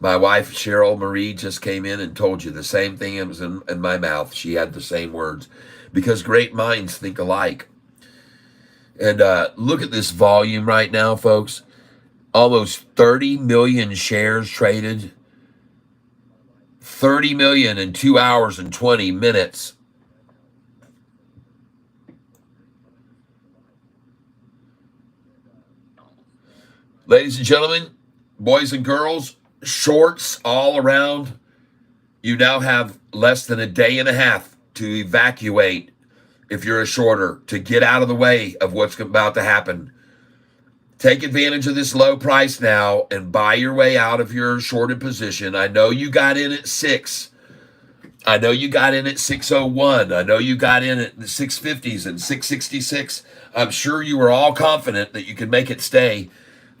My wife, Cheryl Marie, just came in and told you the same thing. It was in my mouth. She had the same words because great minds think alike. And look at this volume right now, folks. Almost 30 million shares traded. 30 million in 2 hours and 20 minutes. Ladies and gentlemen, boys and girls, shorts all around. You now have less than a day and a half to evacuate if you're a shorter, to get out of the way of what's about to happen. Take advantage of this low price now and buy your way out of your shorted position. I know you got in at 6. I know you got in at 601. I know you got in at the 650s and 666. I'm sure you were all confident that you could make it stay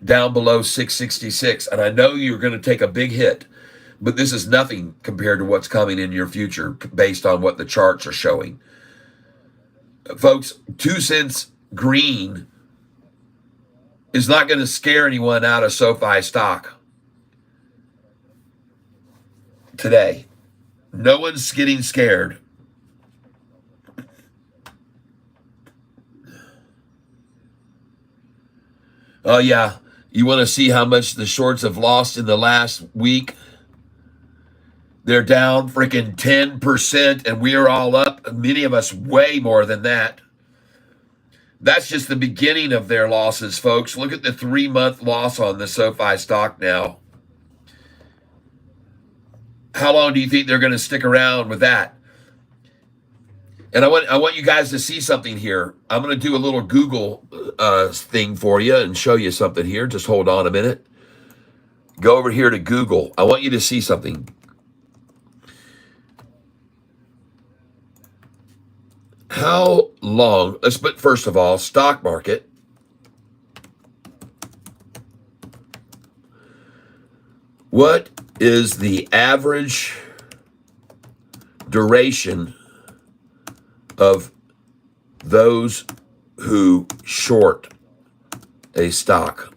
down below 666. And I know you're going to take a big hit, but this is nothing compared to what's coming in your future based on what the charts are showing. Folks, 2 cents green is not going to scare anyone out of SoFi stock today. No one's getting scared. Oh, yeah. You want to see how much the shorts have lost in the last week? They're down freaking 10%, and we are all up. Many of us way more than that. That's just the beginning of their losses, folks. Look at the 3-month loss on the SoFi stock now. How long do you think they're going to stick around with that? And I want you guys to see something here. I'm going to do a little Google thing for you and show you something here. Just hold on a minute. Go over here to Google. I want you to see something. How long, let's put first of all, stock market. What is the average duration of those who short a stock?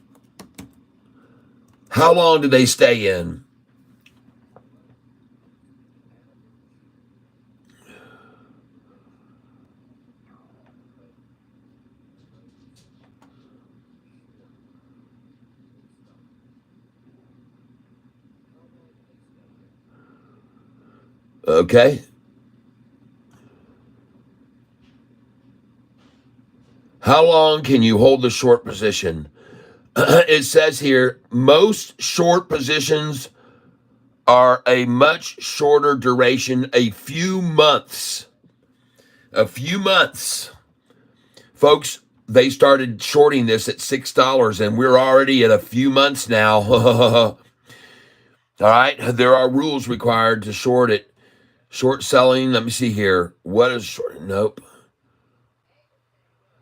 How long do they stay in? Okay. How long can you hold the short position? It says here, most short positions are a much shorter duration, a few months. A few months. Folks, they started shorting this at $6, and we're already at a few months now. All right, there are rules required to short it. Short selling, let me see here. What is short? Nope.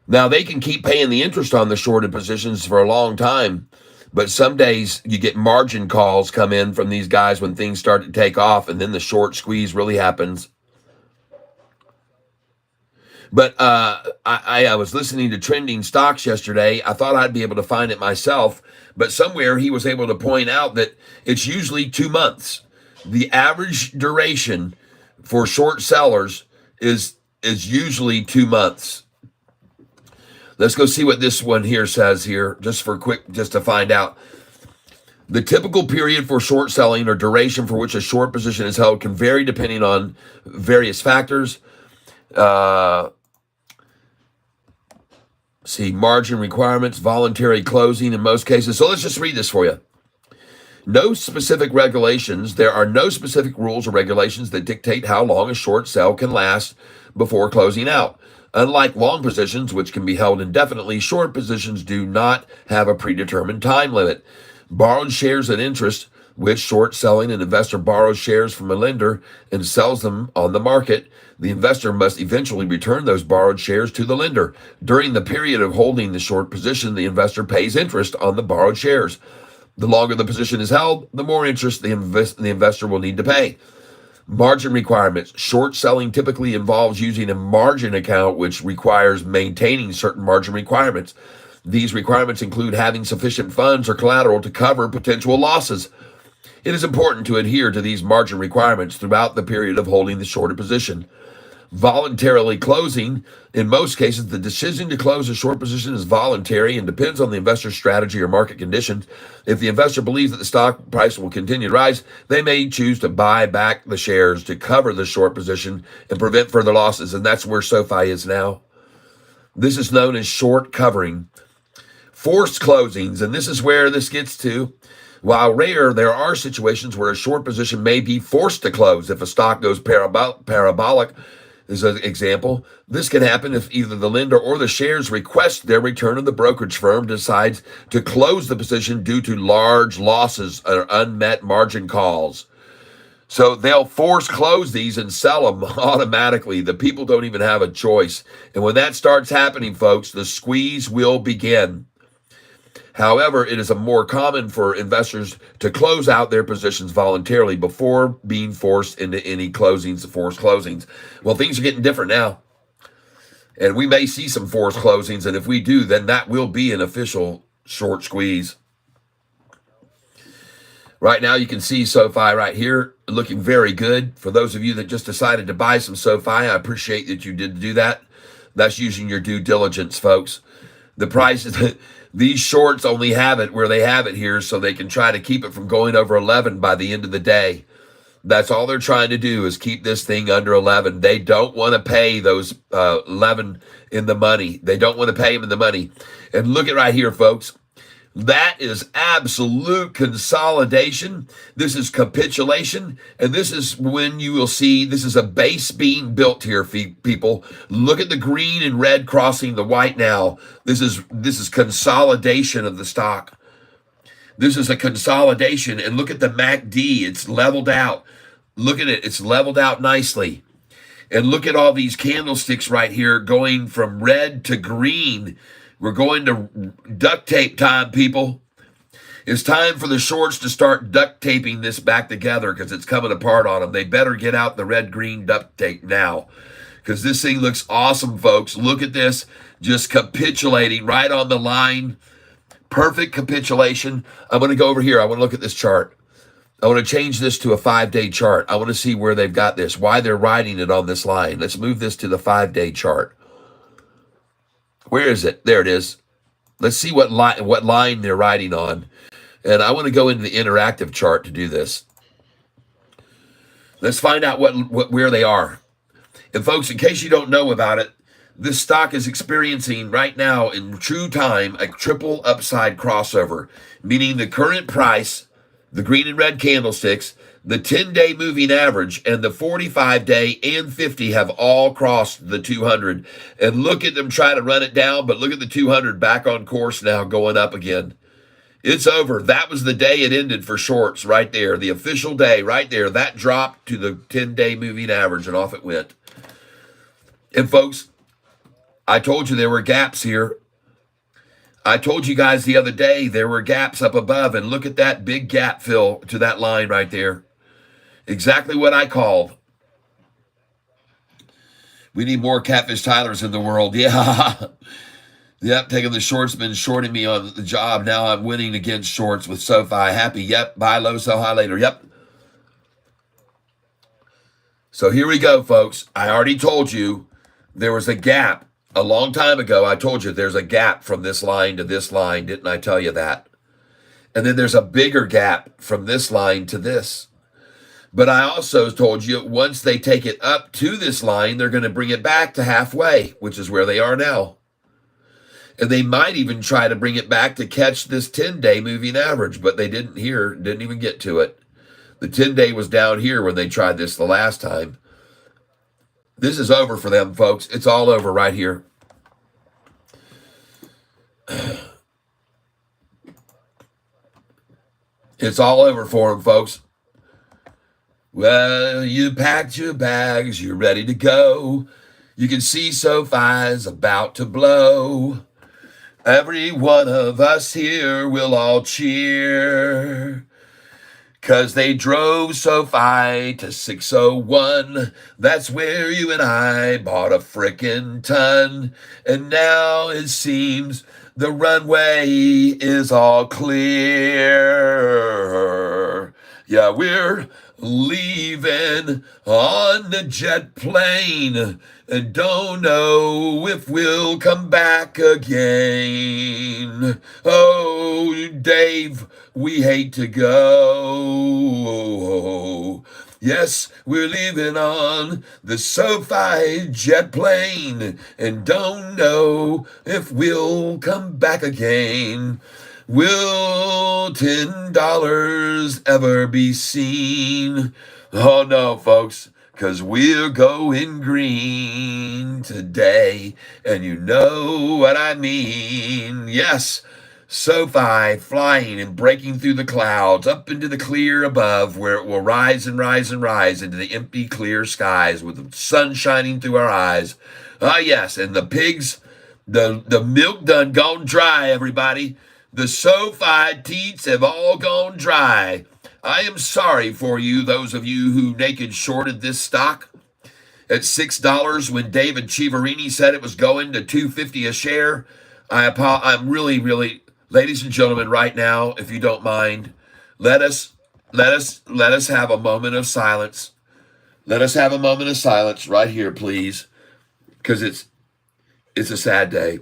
Now, they can keep paying the interest on the shorted positions for a long time, but some days you get margin calls come in from these guys when things start to take off, and then the short squeeze really happens. But I was listening to Trending Stocks yesterday. I thought I'd be able to find it myself, but somewhere he was able to point out that it's usually 2 months. The average duration for short sellers is usually 2 months. Let's go see what this one here says here, just to find out. The typical period for short selling or duration for which a short position is held can vary depending on various factors. See, margin requirements, voluntary closing in most cases. So let's just read this for you. No specific regulations. There are no specific rules or regulations that dictate how long a short sell can last before closing out. Unlike long positions, which can be held indefinitely, short positions do not have a predetermined time limit. Borrowed shares at interest, which short selling, an investor borrows shares from a lender and sells them on the market. The investor must eventually return those borrowed shares to the lender. During the period of holding the short position, the investor pays interest on the borrowed shares. The longer the position is held, the more interest the investor will need to pay. Margin requirements. Short selling typically involves using a margin account, which requires maintaining certain margin requirements. These requirements include having sufficient funds or collateral to cover potential losses. It is important to adhere to these margin requirements throughout the period of holding the shorter position. Voluntarily closing, in most cases, the decision to close a short position is voluntary and depends on the investor's strategy or market conditions. If the investor believes that the stock price will continue to rise, they may choose to buy back the shares to cover the short position and prevent further losses. And that's where SoFi is now. This is known as short covering. Forced closings, and this is where this gets to. While rare, there are situations where a short position may be forced to close if a stock goes parabolic. As an example, this can happen if either the lender or the shares request their return and the brokerage firm decides to close the position due to large losses or unmet margin calls. So they'll force close these and sell them automatically. The people don't even have a choice. And when that starts happening, folks, the squeeze will begin. However, it is more common for investors to close out their positions voluntarily before being forced into any forced closings. Well, things are getting different now. And we may see some forced closings. And if we do, then that will be an official short squeeze. Right now, you can see SoFi right here looking very good. For those of you that just decided to buy some SoFi, I appreciate that you did do that. That's using your due diligence, folks. The price is... These shorts only have it where they have it here so they can try to keep it from going over 11 by the end of the day. That's all they're trying to do is keep this thing under 11. They don't want to pay those 11 in the money. They don't want to pay them in the money. And look at right here, folks. That is absolute consolidation. This is capitulation. And this is when you will see this is a base being built here, people. Look at the green and red crossing the white now. This is consolidation of the stock. This is a consolidation. And look at the MACD. It's leveled out. Look at it. It's leveled out nicely. And look at all these candlesticks right here going from red to green. We're going to duct tape time, people. It's time for the shorts to start duct taping this back together because it's coming apart on them. They better get out the red-green duct tape now because this thing looks awesome, folks. Look at this, just capitulating right on the line. Perfect capitulation. I'm going to go over here. I want to look at this chart. I want to change this to a 5-day chart. I want to see where they've got this, why they're riding it on this line. Let's move this to the 5-day chart. Where is it? There it is. Let's see what line they're riding on. And I want to go into the interactive chart to do this. Let's find out where they are. And folks, in case you don't know about it, this stock is experiencing right now in true time a triple upside crossover, meaning the current price, the green and red candlesticks, the 10-day moving average, and the 45-day and 50 have all crossed the 200. And look at them try to run it down, but look at the 200 back on course now going up again. It's over. That was the day it ended for shorts right there. The official day right there. That dropped to the 10-day moving average and off it went. And folks, I told you there were gaps here. I told you guys the other day there were gaps up above, and look at that big gap fill to that line right there. Exactly what I called. We need more Catfish Tylers in the world. Yeah. Yep, taking the shorts, been shorting me on the job. Now I'm winning against shorts with SoFi. Happy. Yep, buy low, sell high later. Yep. So here we go, folks. I already told you there was a gap. A long time ago, I told you there's a gap from this line to this line. Didn't I tell you that? And then there's a bigger gap from this line to this. But I also told you once they take it up to this line, they're going to bring it back to halfway, which is where they are now. And they might even try to bring it back to catch this 10-day moving average, but they didn't even get to it. The 10-day was down here when they tried this the last time. This is over for them, folks. It's all over right here. It's all over for them, folks. Well, you packed your bags, you're ready to go. You can see SoFi's about to blow. Every one of us here will all cheer. 'Cause they drove SoFi to 601. That's where you and I bought a frickin' ton. And now it seems the runway is all clear. Yeah, we're leaving on the jet plane and don't know if we'll come back again. Oh, Dave, we hate to go. Yes, we're leaving on the Sofi jet plane and don't know if we'll come back again. Will $10 ever be seen? Oh no, folks, 'cause we're going green today, and you know what I mean. Yes, SoFi flying and breaking through the clouds up into the clear above, where it will rise and rise and rise into the empty clear skies with the sun shining through our eyes. Ah yes, and the pigs, the milk done gone dry, everybody. The SoFi teats have all gone dry. I am sorry for you, those of you who naked shorted this stock at $6 when David Chiaverini said it was going to $2.50 a share. I'm really, ladies and gentlemen, right now, if you don't mind, let us have a moment of silence. Let us have a moment of silence right here, please, because it's a sad day.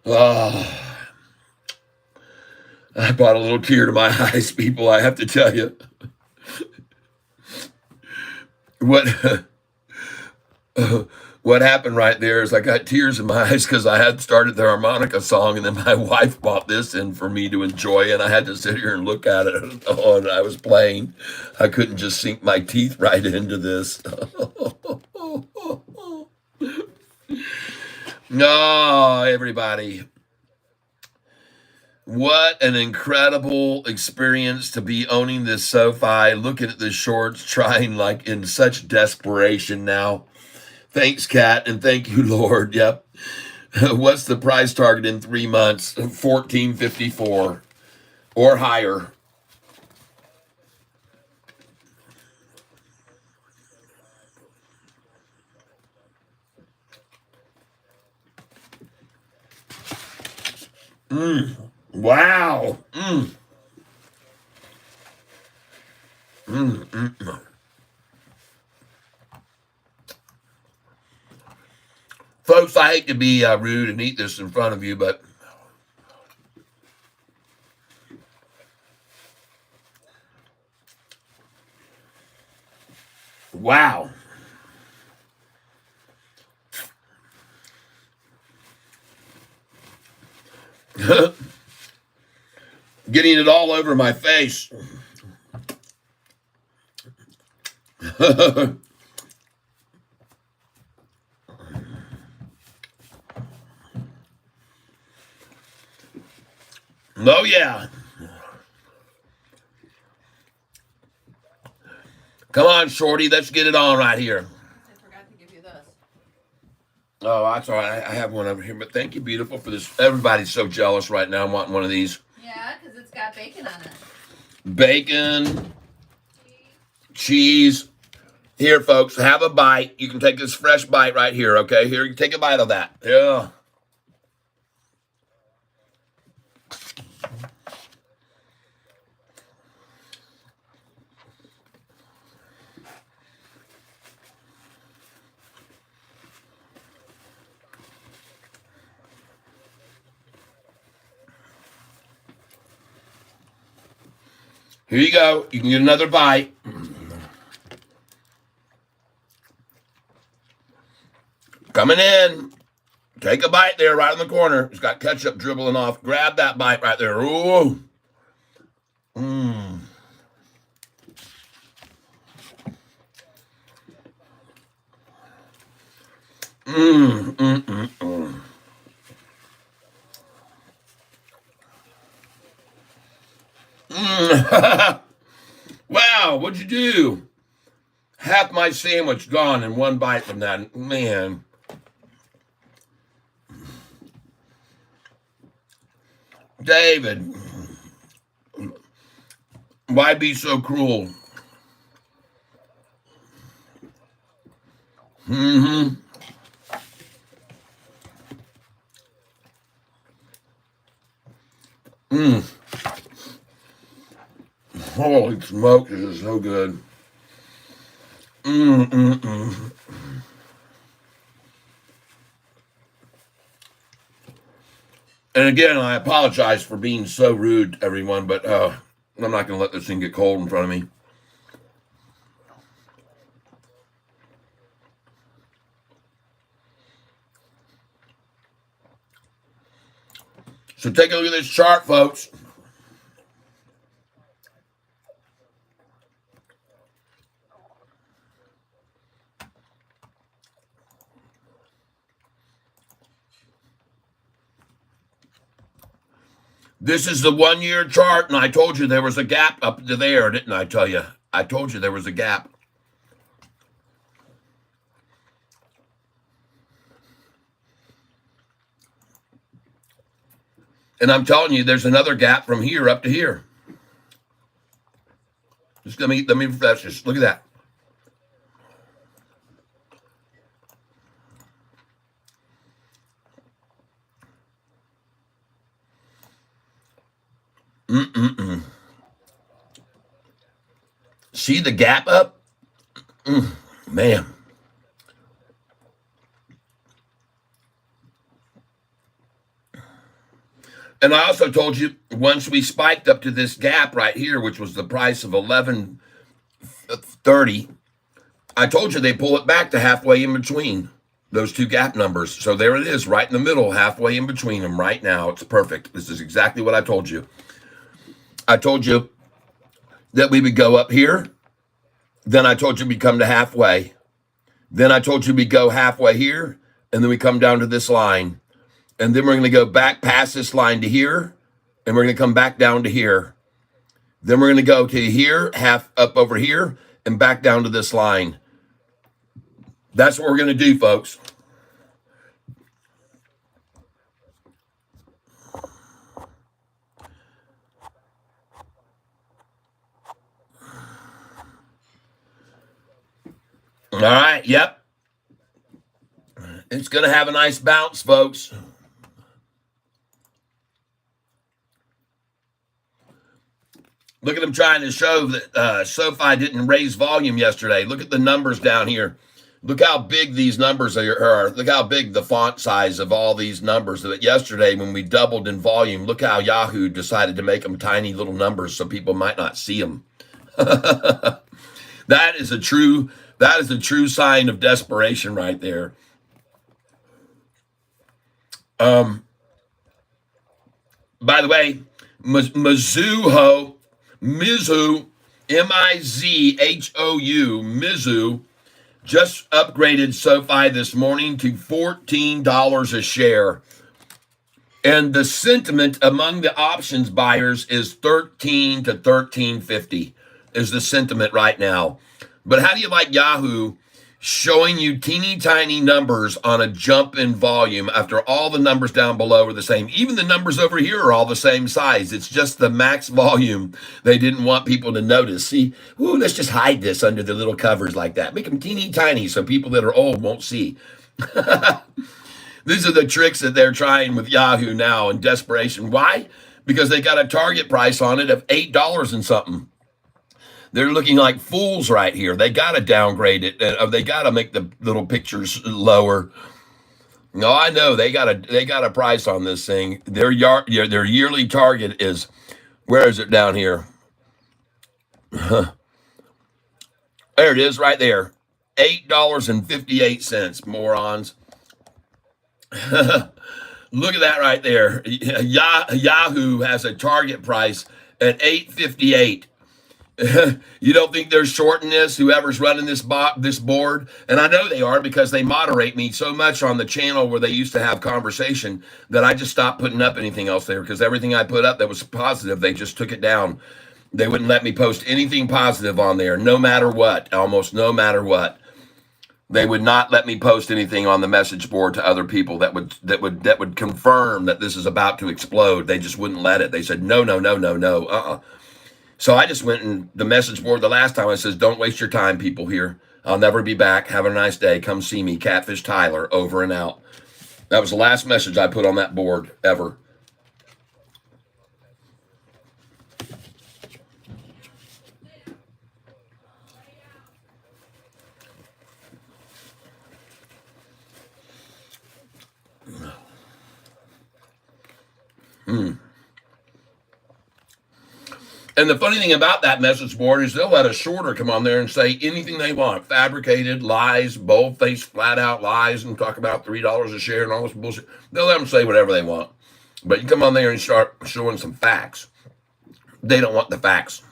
Oh, I brought a little tear to my eyes, people. I have to tell you what what happened right there is I got tears in my eyes because I had started the harmonica song, and then my wife bought this in for me to enjoy, and I had to sit here and look at it. Oh, and I was playing. I couldn't just sink my teeth right into this. No, everybody. What an incredible experience to be owning this SoFi, looking at the shorts, trying like in such desperation now. Thanks, Kat, and thank you, Lord. Yep. What's the price target in 3 months? 14.54 or higher. Wow. Folks, I hate to be rude and eat this in front of you, but wow. Getting it all over my face. Oh, yeah. Come on, Shorty. Let's get it on right here. I forgot to give you this. Oh, that's all right. I have one over here. But thank you, beautiful, for this. Everybody's so jealous right now. I'm wanting one of these. Yeah, because it's got bacon on it. Bacon, cheese. Here, folks, have a bite. You can take this fresh bite right here, okay? Here, you take a bite of that. Yeah. Here you go. You can get another bite. Coming in. Take a bite there right in the corner. It's got ketchup dribbling off. Grab that bite right there. Ooh. Mmm. Mmm. Mmm. Mmm. Wow, what'd you do? Half my sandwich gone in one bite from that. Man. David, why be so cruel? Mm-hmm. Mm. Holy smoke, this is so good. Mm-mm-mm. And again, I apologize for being so rude, everyone, but I'm not going to let this thing get cold in front of me. So take a look at this chart, folks. This is the 1 year chart, and I told you there was a gap up to there, didn't I tell you? I told you there was a gap. And I'm telling you, there's another gap from here up to here. Just let me refresh this. Look at that. Mm-mm-mm. See the gap up? Man. And I also told you once we spiked up to this gap right here, which was the price of 11.30, I told you they pull it back to halfway in between those two gap numbers. So there it is, right in the middle, halfway in between them right now. It's perfect. This is exactly what I told you. I told you that we would go up here. Then I told you we'd come to halfway. Then I told you we'd go halfway here. And then we come down to this line. And then we're going to go back past this line to here. And we're going to come back down to here. Then we're going to go to here, half up over here, and back down to this line. That's what we're going to do, folks. All right, yep. It's going to have a nice bounce, folks. Look at them trying to show that Sofi didn't raise volume yesterday. Look at the numbers down here. Look how big these numbers are. Look how big the font size of all these numbers. That yesterday, when we doubled in volume, look how Yahoo decided to make them tiny little numbers so people might not see them. That is a true sign of desperation right there. By the way, Mizuho, Mizhou, M-I-Z-H-O-U, Mizhou, just upgraded SoFi this morning to $14 a share. And the sentiment among the options buyers is 13 to 13.50 is the sentiment right now. But how do you like Yahoo showing you teeny tiny numbers on a jump in volume after all the numbers down below are the same? Even the numbers over here are all the same size. It's just the max volume they didn't want people to notice. See, ooh, let's just hide this under the little covers like that. Make them teeny tiny so people that are old won't see. These are the tricks that they're trying with Yahoo now in desperation. Why? Because they got a target price on it of $8 and something. They're looking like fools right here. They got to downgrade it. They got to make the little pictures lower. No, I know they got a price on this thing. Their yearly target is, where is it down here? There it is, right there, $8.58. Morons. Look at that right there. Yahoo has a target price at $8.58. You don't think they're shorting this? Whoever's running this board, and I know they are because they moderate me so much on the channel where they used to have conversation that I just stopped putting up anything else there because everything I put up that was positive, they just took it down. They wouldn't let me post anything positive on there, no matter what, almost no matter what. They would not let me post anything on the message board to other people that would confirm that this is about to explode. They just wouldn't let it. They said no, no, no, no, no. So I just went in the message board the last time. I says, don't waste your time, people here. I'll never be back. Have a nice day. Come see me. Catfish Tyler, over and out. That was the last message I put on that board ever. And the funny thing about that message board is they'll let a shorter come on there and say anything they want. Fabricated lies, bold-faced, flat-out lies, and talk about $3 a share and all this bullshit. They'll let them say whatever they want. But you come on there and start showing some facts. They don't want the facts.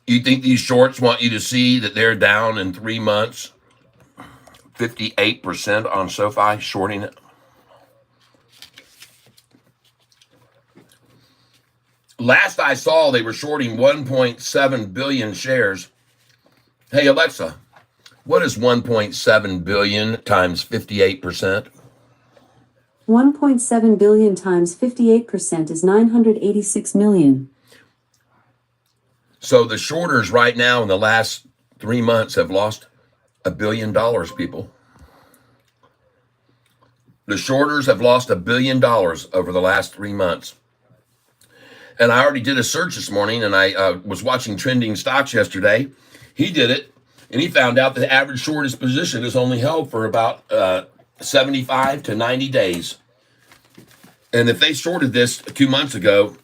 You think these shorts want you to see that they're down in 3 months? 58% on Sofi, shorting it. Last I saw, they were shorting 1.7 billion shares. Hey, Alexa, what is 1.7 billion times 58%? 1.7 billion times 58% is 986 million. So the shorters right now in the last 3 months have lost $1 billion, people. The shorters have lost $1 billion over the last 3 months. And I already did a search this morning, and I was watching trending stocks yesterday. He did it, and he found out the average shortest position is only held for about 75 to 90 days. And if they shorted this 2 months ago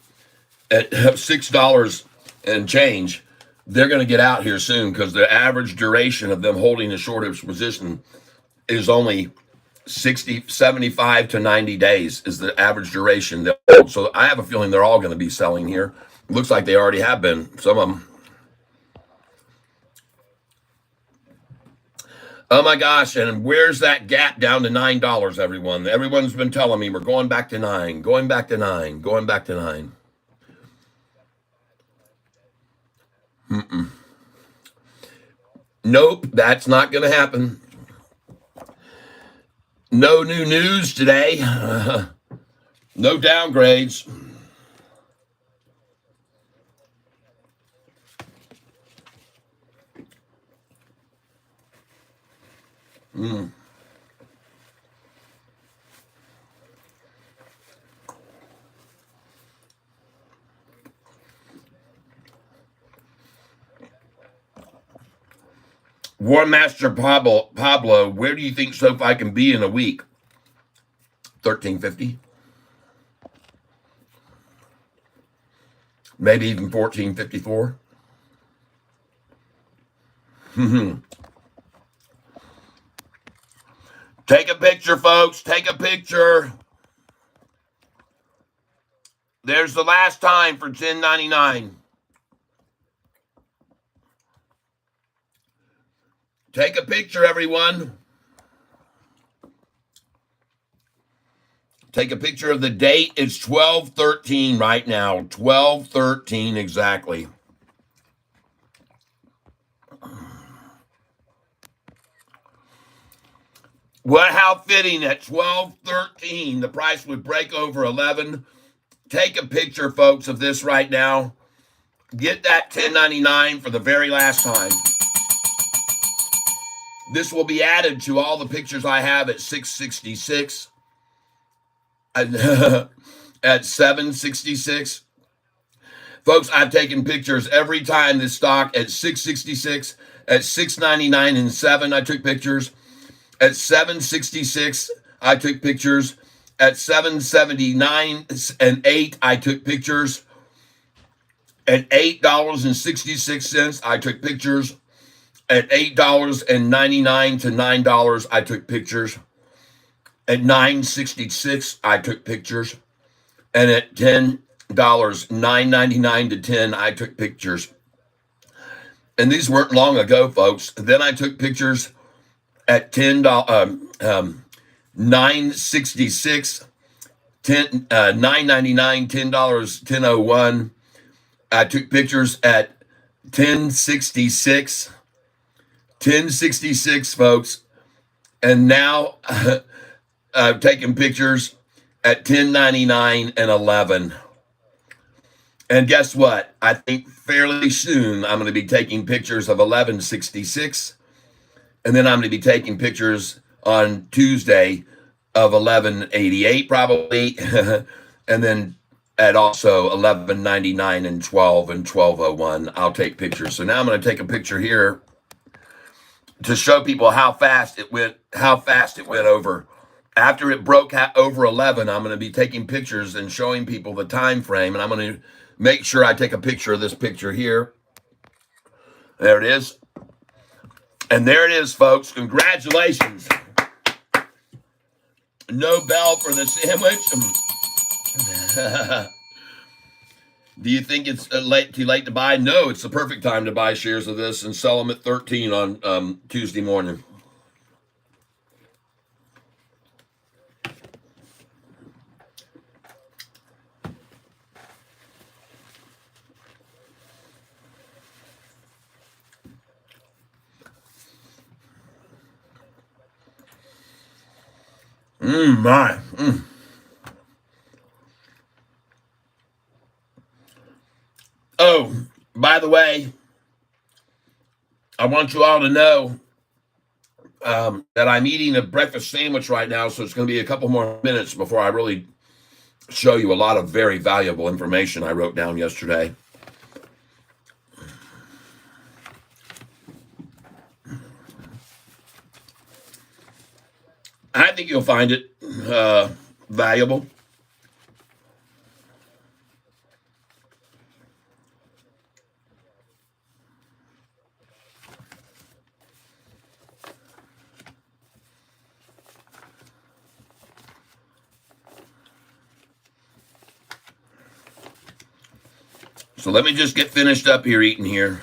at $6 and change, they're going to get out here soon because the average duration of them holding a shortish position is only 75 to 90 days is the average duration they'll hold. So I have a feeling they're all going to be selling here. Looks like they already have been, some of them. Oh my gosh, and where's that gap down to $9, everyone? Everyone's been telling me we're going back to 9, going back to 9, going back to 9. Nope, that's not going to happen. No new news today. No downgrades. War Master Pablo, where do you think Sofi can be in a week? 1350? Maybe even 1454? Take a picture, folks. Take a picture. There's the last time for 1099. Take a picture, everyone. Take a picture of the date. It's 12/13 right now. 12/13 exactly. What? How fitting at 12/13 the price would break over 11. Take a picture, folks, of this right now. Get that 1099 for the very last time. This will be added to all the pictures I have at 666, at 766. Folks, I've taken pictures every time this stock at 666, at 699 and 7, I took pictures. At 766, I took pictures. At 779 and 8, I took pictures. At $8.66, I took pictures. At $8.99 to $9, I took pictures. At 9.66, I took pictures. And at $10, 9.99 to 10, I took pictures. And these weren't long ago, folks. Then I took pictures at $9.66, 9.99, $10, 10.01. I took pictures at 10.66, 10.66, folks. And now I've taken pictures at 10.99 and 11. And guess what? I think fairly soon I'm going to be taking pictures of 11.66. And then I'm going to be taking pictures on Tuesday of 11.88 probably. And then at also 11.99 and 12 and 12.01, I'll take pictures. So now I'm going to take a picture here to show people how fast it went over. After it broke over 11, I'm going to be taking pictures and showing people the time frame. And I'm going to make sure I take a picture of this picture here. There it is. And there it is, folks. Congratulations. No bell for the sandwich. Do you think it's too late to buy? No, it's the perfect time to buy shares of this and sell them at 13 on Tuesday morning. My. Oh, by the way, I want you all to know that I'm eating a breakfast sandwich right now, so it's going to be a couple more minutes before I really show you a lot of very valuable information I wrote down yesterday. I think you'll find it valuable. So let me just get finished up here eating here.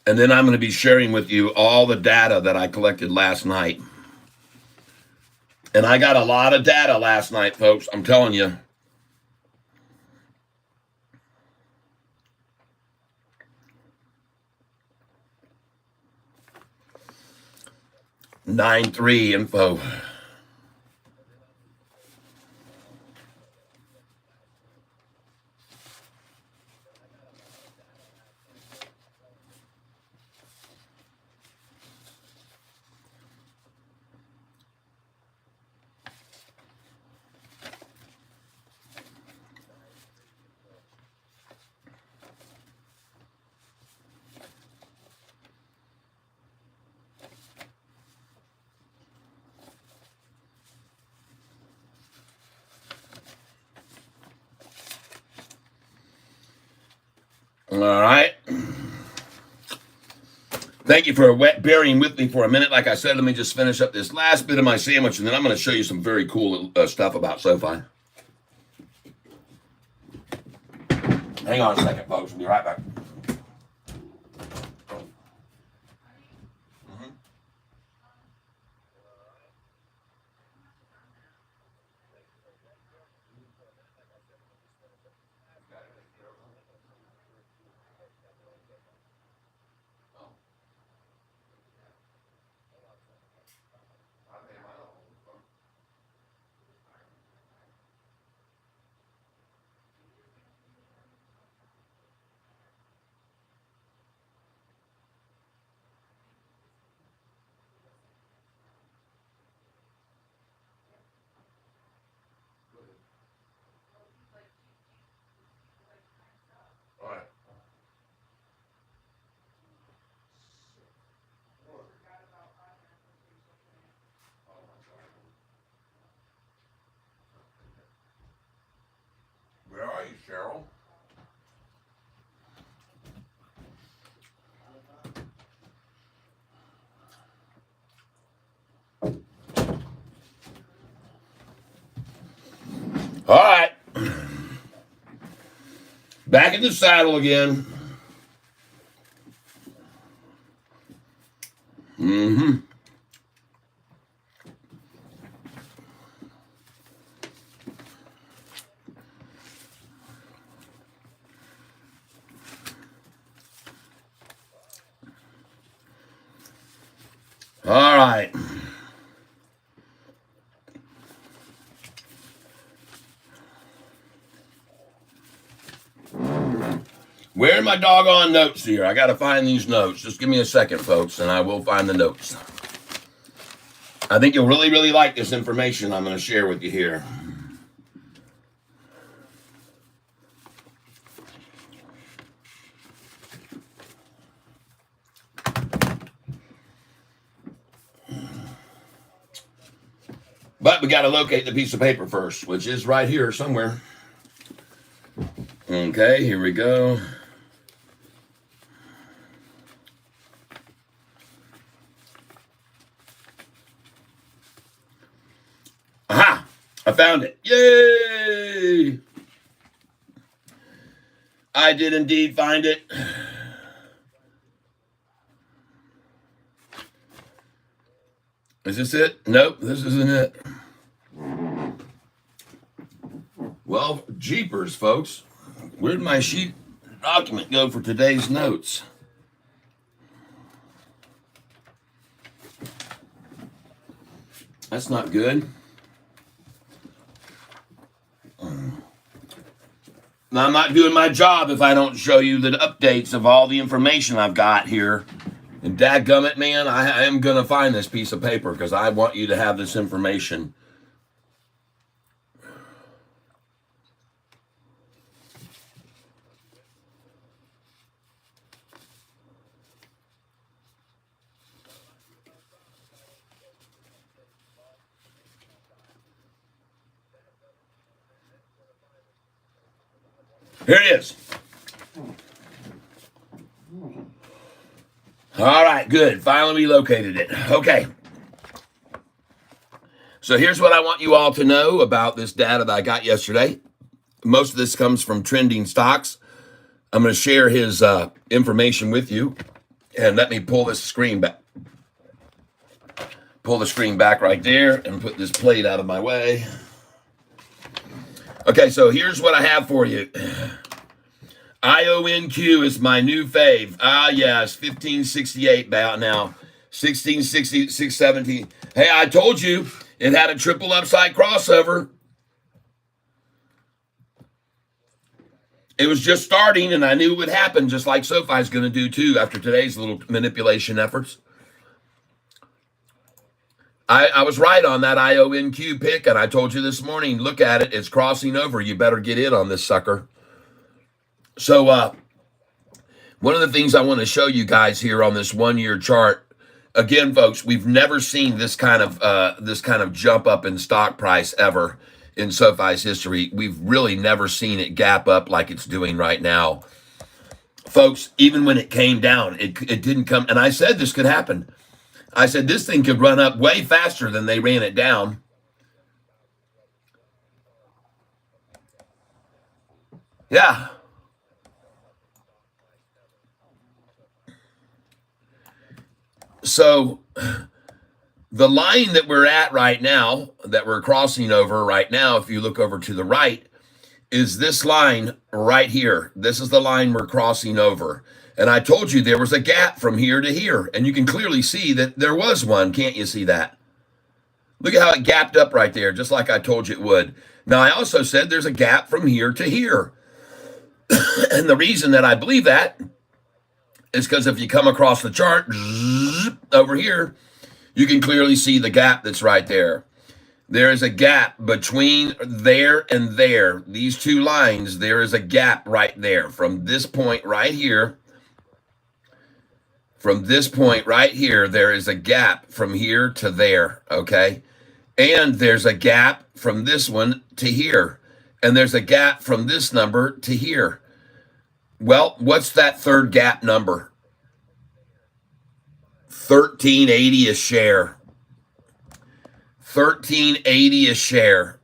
And then I'm going to be sharing with you all the data that I collected last night. And I got a lot of data last night, folks. I'm telling you. (9.3) info. All right. Thank you for bearing with me for a minute. Like I said, let me just finish up this last bit of my sandwich, and then I'm going to show you some very cool stuff about Sofi. Hang on a second, folks. I'll be right back. Back in the saddle again. All right. Where are my doggone notes here? I got to find these notes. Just give me a second, folks, and I will find the notes. I think you'll really, really like this information I'm going to share with you here. But we got to locate the piece of paper first, which is right here somewhere. Okay, here we go. Aha! I found it. Yay! I did indeed find it. Is this it? Nope, this isn't it. Well, jeepers, folks. Where'd my sheet document go for today's notes? That's not good. Now, I'm not doing my job if I don't show you the updates of all the information I've got here. And dadgummit, man, I am going to find this piece of paper because I want you to have this information. Here it is. All right, good. Finally located it. Okay. So here's what I want you all to know about this data that I got yesterday. Most of this comes from Trending Stocks. I'm going to share his information with you. And let me pull this screen back. Pull the screen back right there and put this plate out of my way. Okay, so here's what I have for you. IONQ is my new fave. Ah, yes, 1568 now. 1660, 670. Hey, I told you it had a triple upside crossover. It was just starting, and I knew it would happen, just like Sofi is going to do too after today's little manipulation efforts. I was right on that IONQ pick, and I told you this morning, look at it. It's crossing over. You better get in on this sucker. So one of the things I want to show you guys here on this 1 year chart, again, folks, we've never seen this kind of jump up in stock price ever in SoFi's history. We've really never seen it gap up like it's doing right now. Folks, even when it came down, it didn't come. And I said this could happen. I said this thing could run up way faster than they ran it down. Yeah. So the line that we're at right now, that we're crossing over right now, if you look over to the right, is this line right here. This is the line we're crossing over. And I told you there was a gap from here to here. And you can clearly see that there was one. Can't you see that? Look at how it gapped up right there, just like I told you it would. Now, I also said there's a gap from here to here. And the reason that I believe that is because if you come across the chart over here, you can clearly see the gap that's right there. There is a gap between there and there. These two lines, there is a gap right there from this point right here. From this point right here, there is a gap from here to there, okay? And there's a gap from this one to here. And there's a gap from this number to here. Well, what's that third gap number? 1380 a share. 1380 a share.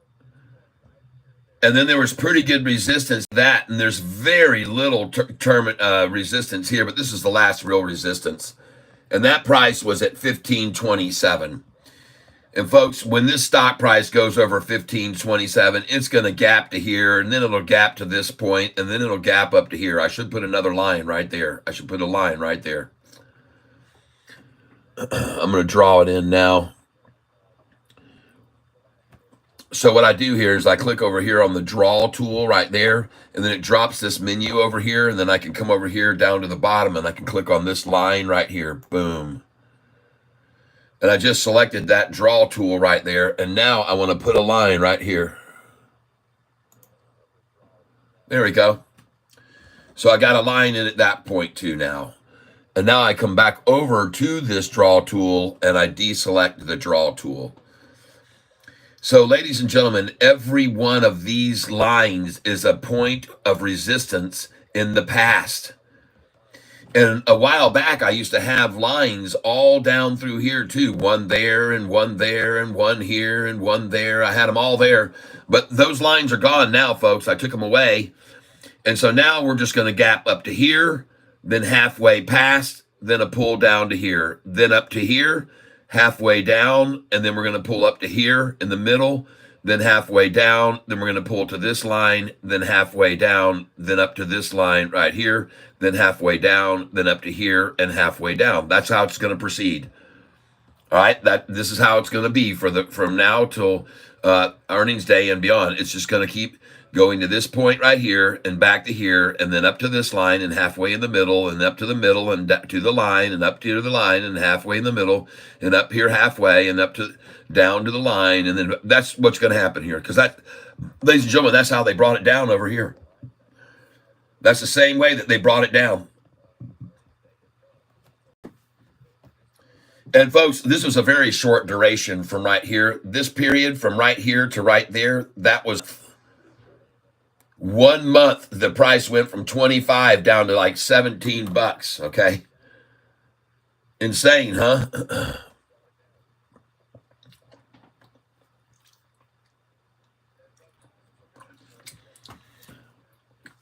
And then there was pretty good resistance to that, and there's very little term resistance here, but this is the last real resistance. And that price was at 1527. And folks, when this stock price goes over 1527, it's going to gap to here, and then it'll gap to this point, and then it'll gap up to here. I should put another line right there. I should put a line right there. I'm going to draw it in now. So what I do here is I click over here on the draw tool right there, and then it drops this menu over here, and then I can come over here down to the bottom, and I can click on this line right here. Boom. And I just selected that draw tool right there, and now I want to put a line right here. There we go. So I got a line in at that point too now. And now I come back over to this draw tool, and I deselect the draw tool. So, ladies and gentlemen, every one of these lines is a point of resistance in the past. And a while back, I used to have lines all down through here too. One there and one there and one here and one there. I had them all there. But those lines are gone now, folks. I took them away. And so now we're just going to gap up to here, then halfway past, then a pull down to here, then up to here, halfway down, and then we're going to pull up to here in the middle, then halfway down, then we're going to pull to this line, then halfway down, then up to this line right here, then halfway down, then up to here, and halfway down. That's how it's going to proceed. All right, this is how it's going to be from now till earnings day and beyond. It's just going to keep going to this point right here and back to here, and then up to this line and halfway in the middle, and up to the middle and to the line, and up to the line and halfway in the middle, and up here halfway and up to down to the line. And then that's what's going to happen here, because that, ladies and gentlemen, that's how they brought it down over here. That's the same way that they brought it down. And folks, this was a very short duration from right here. This period from right here to right there, that was 1 month. The price went from 25 down to like 17 bucks. Okay. Insane, huh?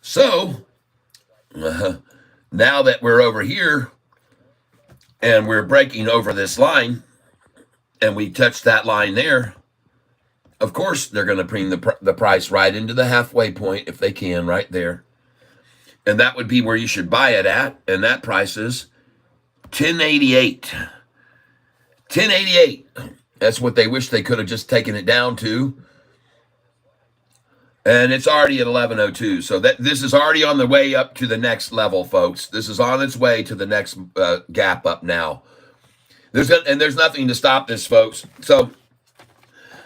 So now that we're over here and we're breaking over this line, and we touch that line there, of course they're going to bring the price right into the halfway point if they can, right there. And that would be where you should buy it at, and that price is 1088. 1088. That's what they wish they could have just taken it down to. And it's already at 1102. So this is already on the way up to the next level, folks. This is on its way to the next gap up now. There's nothing to stop this, folks. So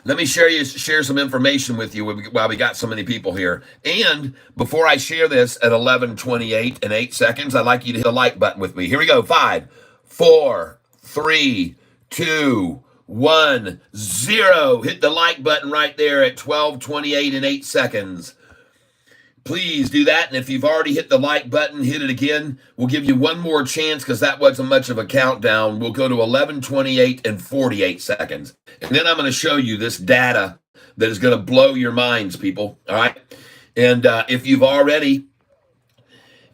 let me share some information with you while we got so many people here. And before I share this at 11:28 and 8 seconds, I'd like you to hit the like button with me. Here we go. 5, 4, 3, 2, 1, 0. Hit the like button right there at 12:28 and 8 seconds. Please do that. And if you've already hit the like button, hit it again. We'll give you one more chance because that wasn't much of a countdown. We'll go to 11:28 and 48 seconds. And then I'm going to show you this data that is going to blow your minds, people. All right. And if you've already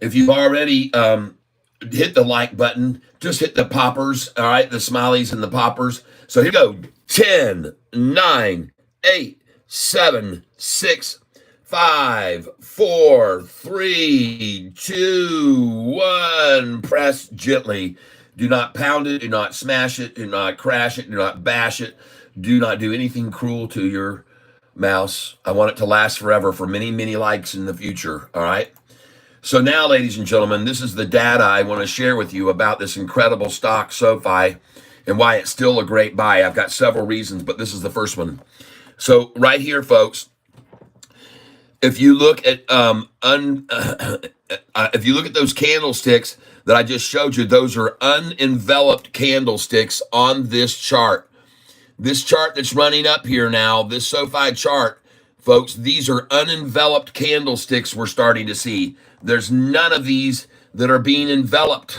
hit the like button, just hit the poppers. All right. The smileys and the poppers. So here we go. 10, 9, 8, 7, 6, 5, 4, 3, 2, 1. Press gently. Do not pound it. Do not smash it. Do not crash it. Do not bash it. Do not do anything cruel to your mouse. I want it to last forever for many, many likes in the future. All right. So now, ladies and gentlemen, this is the data I want to share with you about this incredible stock, Sofi, and why it's still a great buy. I've got several reasons, but this is the first one. So right here, folks, if you look at those candlesticks that I just showed you, those are unenveloped candlesticks on this chart. This chart that's running up here now, this Sofi chart, folks, these are unenveloped candlesticks we're starting to see. There's none of these that are being enveloped.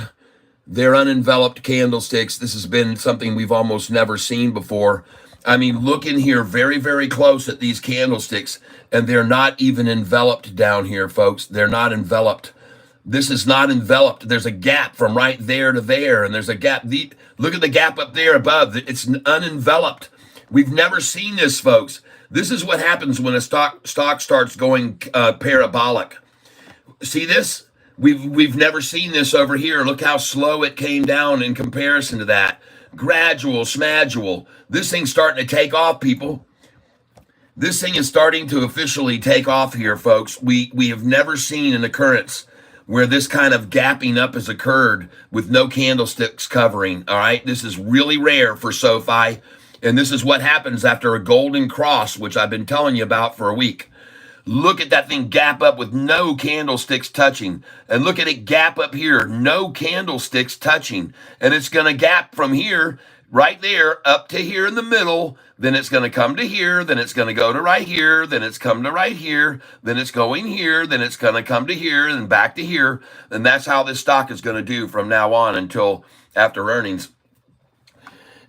They're unenveloped candlesticks. This has been something we've almost never seen before. I mean, look in here very, very close at these candlesticks, and they're not even enveloped down here, folks. They're not enveloped. This is not enveloped. There's a gap from right there to there, and there's a gap. Look at the gap up there above. It's unenveloped. We've never seen this, folks. This is what happens when a stock starts going parabolic. See this? We've never seen this over here. Look how slow it came down in comparison to that. Gradual, smadual. This thing's starting to take off, people. This thing is starting to officially take off here, folks. We have never seen an occurrence where this kind of gapping up has occurred with no candlesticks covering. All right, this is really rare for SoFi, and this is what happens after a golden cross, which I've been telling you about for a week. Look at that thing gap up with no candlesticks touching, and look at it gap up here, no candlesticks touching, and it's going to gap from here right there up to here in the middle. Then it's going to come to here, then it's going to go to right here, then it's come to right here, then it's going here, then it's going to come to here and back to here. And that's how this stock is going to do from now on until after earnings.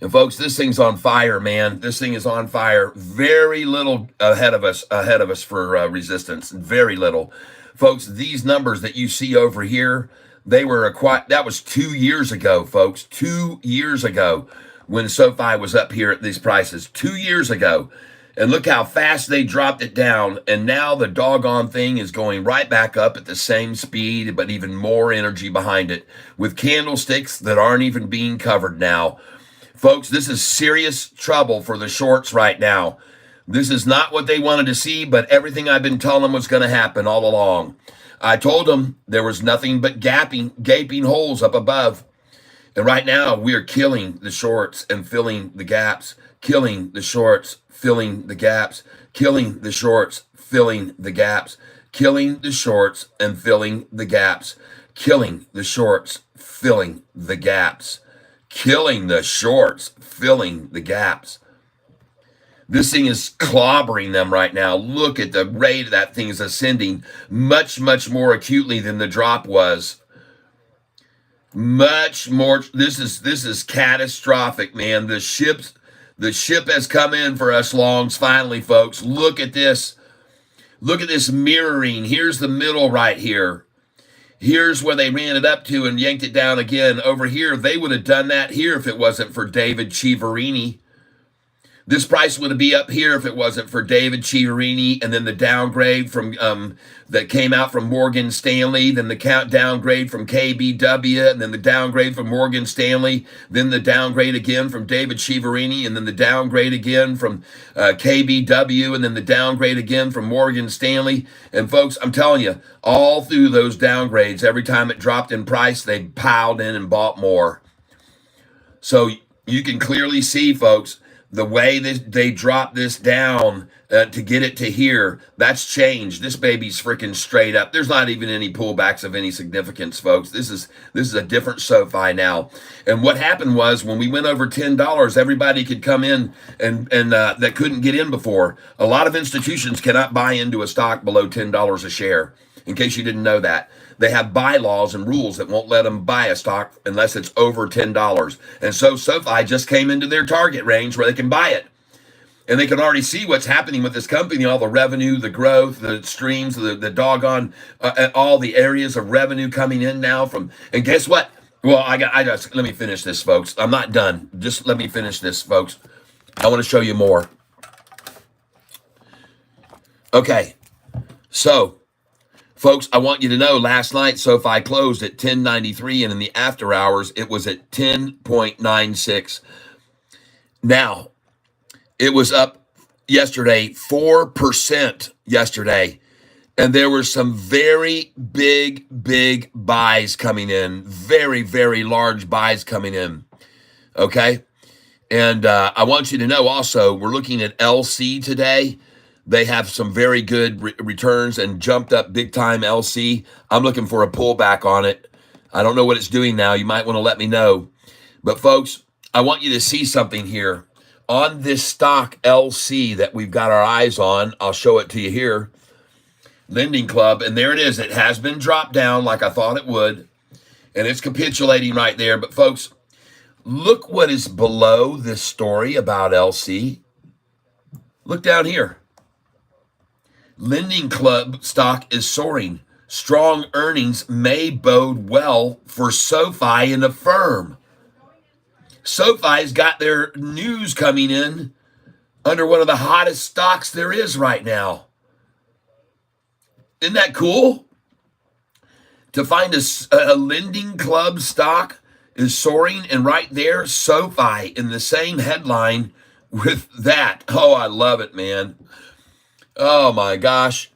And folks, this thing's on fire, man. This thing is on fire. Very little ahead of us for resistance. Very little. Folks, these numbers that you see over here, they were that was 2 years ago, folks. 2 years ago, when SoFi was up here at these prices, 2 years ago. And look how fast they dropped it down. And now the doggone thing is going right back up at the same speed, but even more energy behind it, with candlesticks that aren't even being covered now. Folks, this is serious trouble for the shorts right now. This is not what they wanted to see, but everything I've been telling them was going to happen all along. I told them there was nothing but gaping holes up above. And right now, we are killing the shorts and filling the gaps, killing the shorts, filling the gaps, killing the shorts, filling the gaps, killing the shorts and filling the gaps, killing the shorts, filling the gaps, killing the shorts, filling the gaps. This thing is clobbering them right now. Look at the rate that thing is ascending much, much more acutely than the drop was. Much more. This is catastrophic, man. The ship has come in for us longs finally, folks. Look at this. Look at this mirroring. Here's the middle right here. Here's where they ran it up to and yanked it down again. Over here, they would have done that here if it wasn't for David Chiaverini. This price would be up here if it wasn't for David Chiaverini, and then the downgrade from that came out from Morgan Stanley, then the downgrade from KBW, and then the downgrade from Morgan Stanley, then the downgrade again from David Chiaverini, and then the downgrade again from KBW, and then the downgrade again from Morgan Stanley. And folks, I'm telling you, all through those downgrades, every time it dropped in price, they piled in and bought more. So you can clearly see, folks, the way they dropped this down to get it to here, that's changed. This baby's freaking straight up. There's not even any pullbacks of any significance, folks. This is a different SoFi now. And what happened was when we went over $10, everybody could come in and that couldn't get in before. A lot of institutions cannot buy into a stock below $10 a share. In case you didn't know that, they have bylaws and rules that won't let them buy a stock unless it's over $10. And so SoFi just came into their target range where they can buy it. And they can already see what's happening with this company, all the revenue, the growth, the streams, the doggone, all the areas of revenue coming in now from, and guess what? Well, let me finish this, folks. I'm not done. Just let me finish this, folks. I want to show you more. Okay. So, folks, I want you to know last night SoFi closed at 10.93, and in the after hours it was at 10.96. Now, it was up yesterday 4% yesterday, and there were some very big buys coming in, very, very large buys coming in. Okay, and I want you to know also we're looking at LC today. They have some very good returns and jumped up big time LC. I'm looking for a pullback on it. I don't know what it's doing now. You might want to let me know. But folks, I want you to see something here. On this stock LC that we've got our eyes on, I'll show it to you here. Lending Club, and there it is. It has been dropped down like I thought it would. And it's capitulating right there. But folks, look what is below this story about LC. Look down here. Lending Club stock is soaring. Strong earnings may bode well for Sofi and Affirm. SoFi's got their news coming in under one of the hottest stocks there is right now. Isn't that cool? To find a lending club stock is soaring, and right there, SoFi in the same headline with that. Oh, I love it, man. Oh my gosh.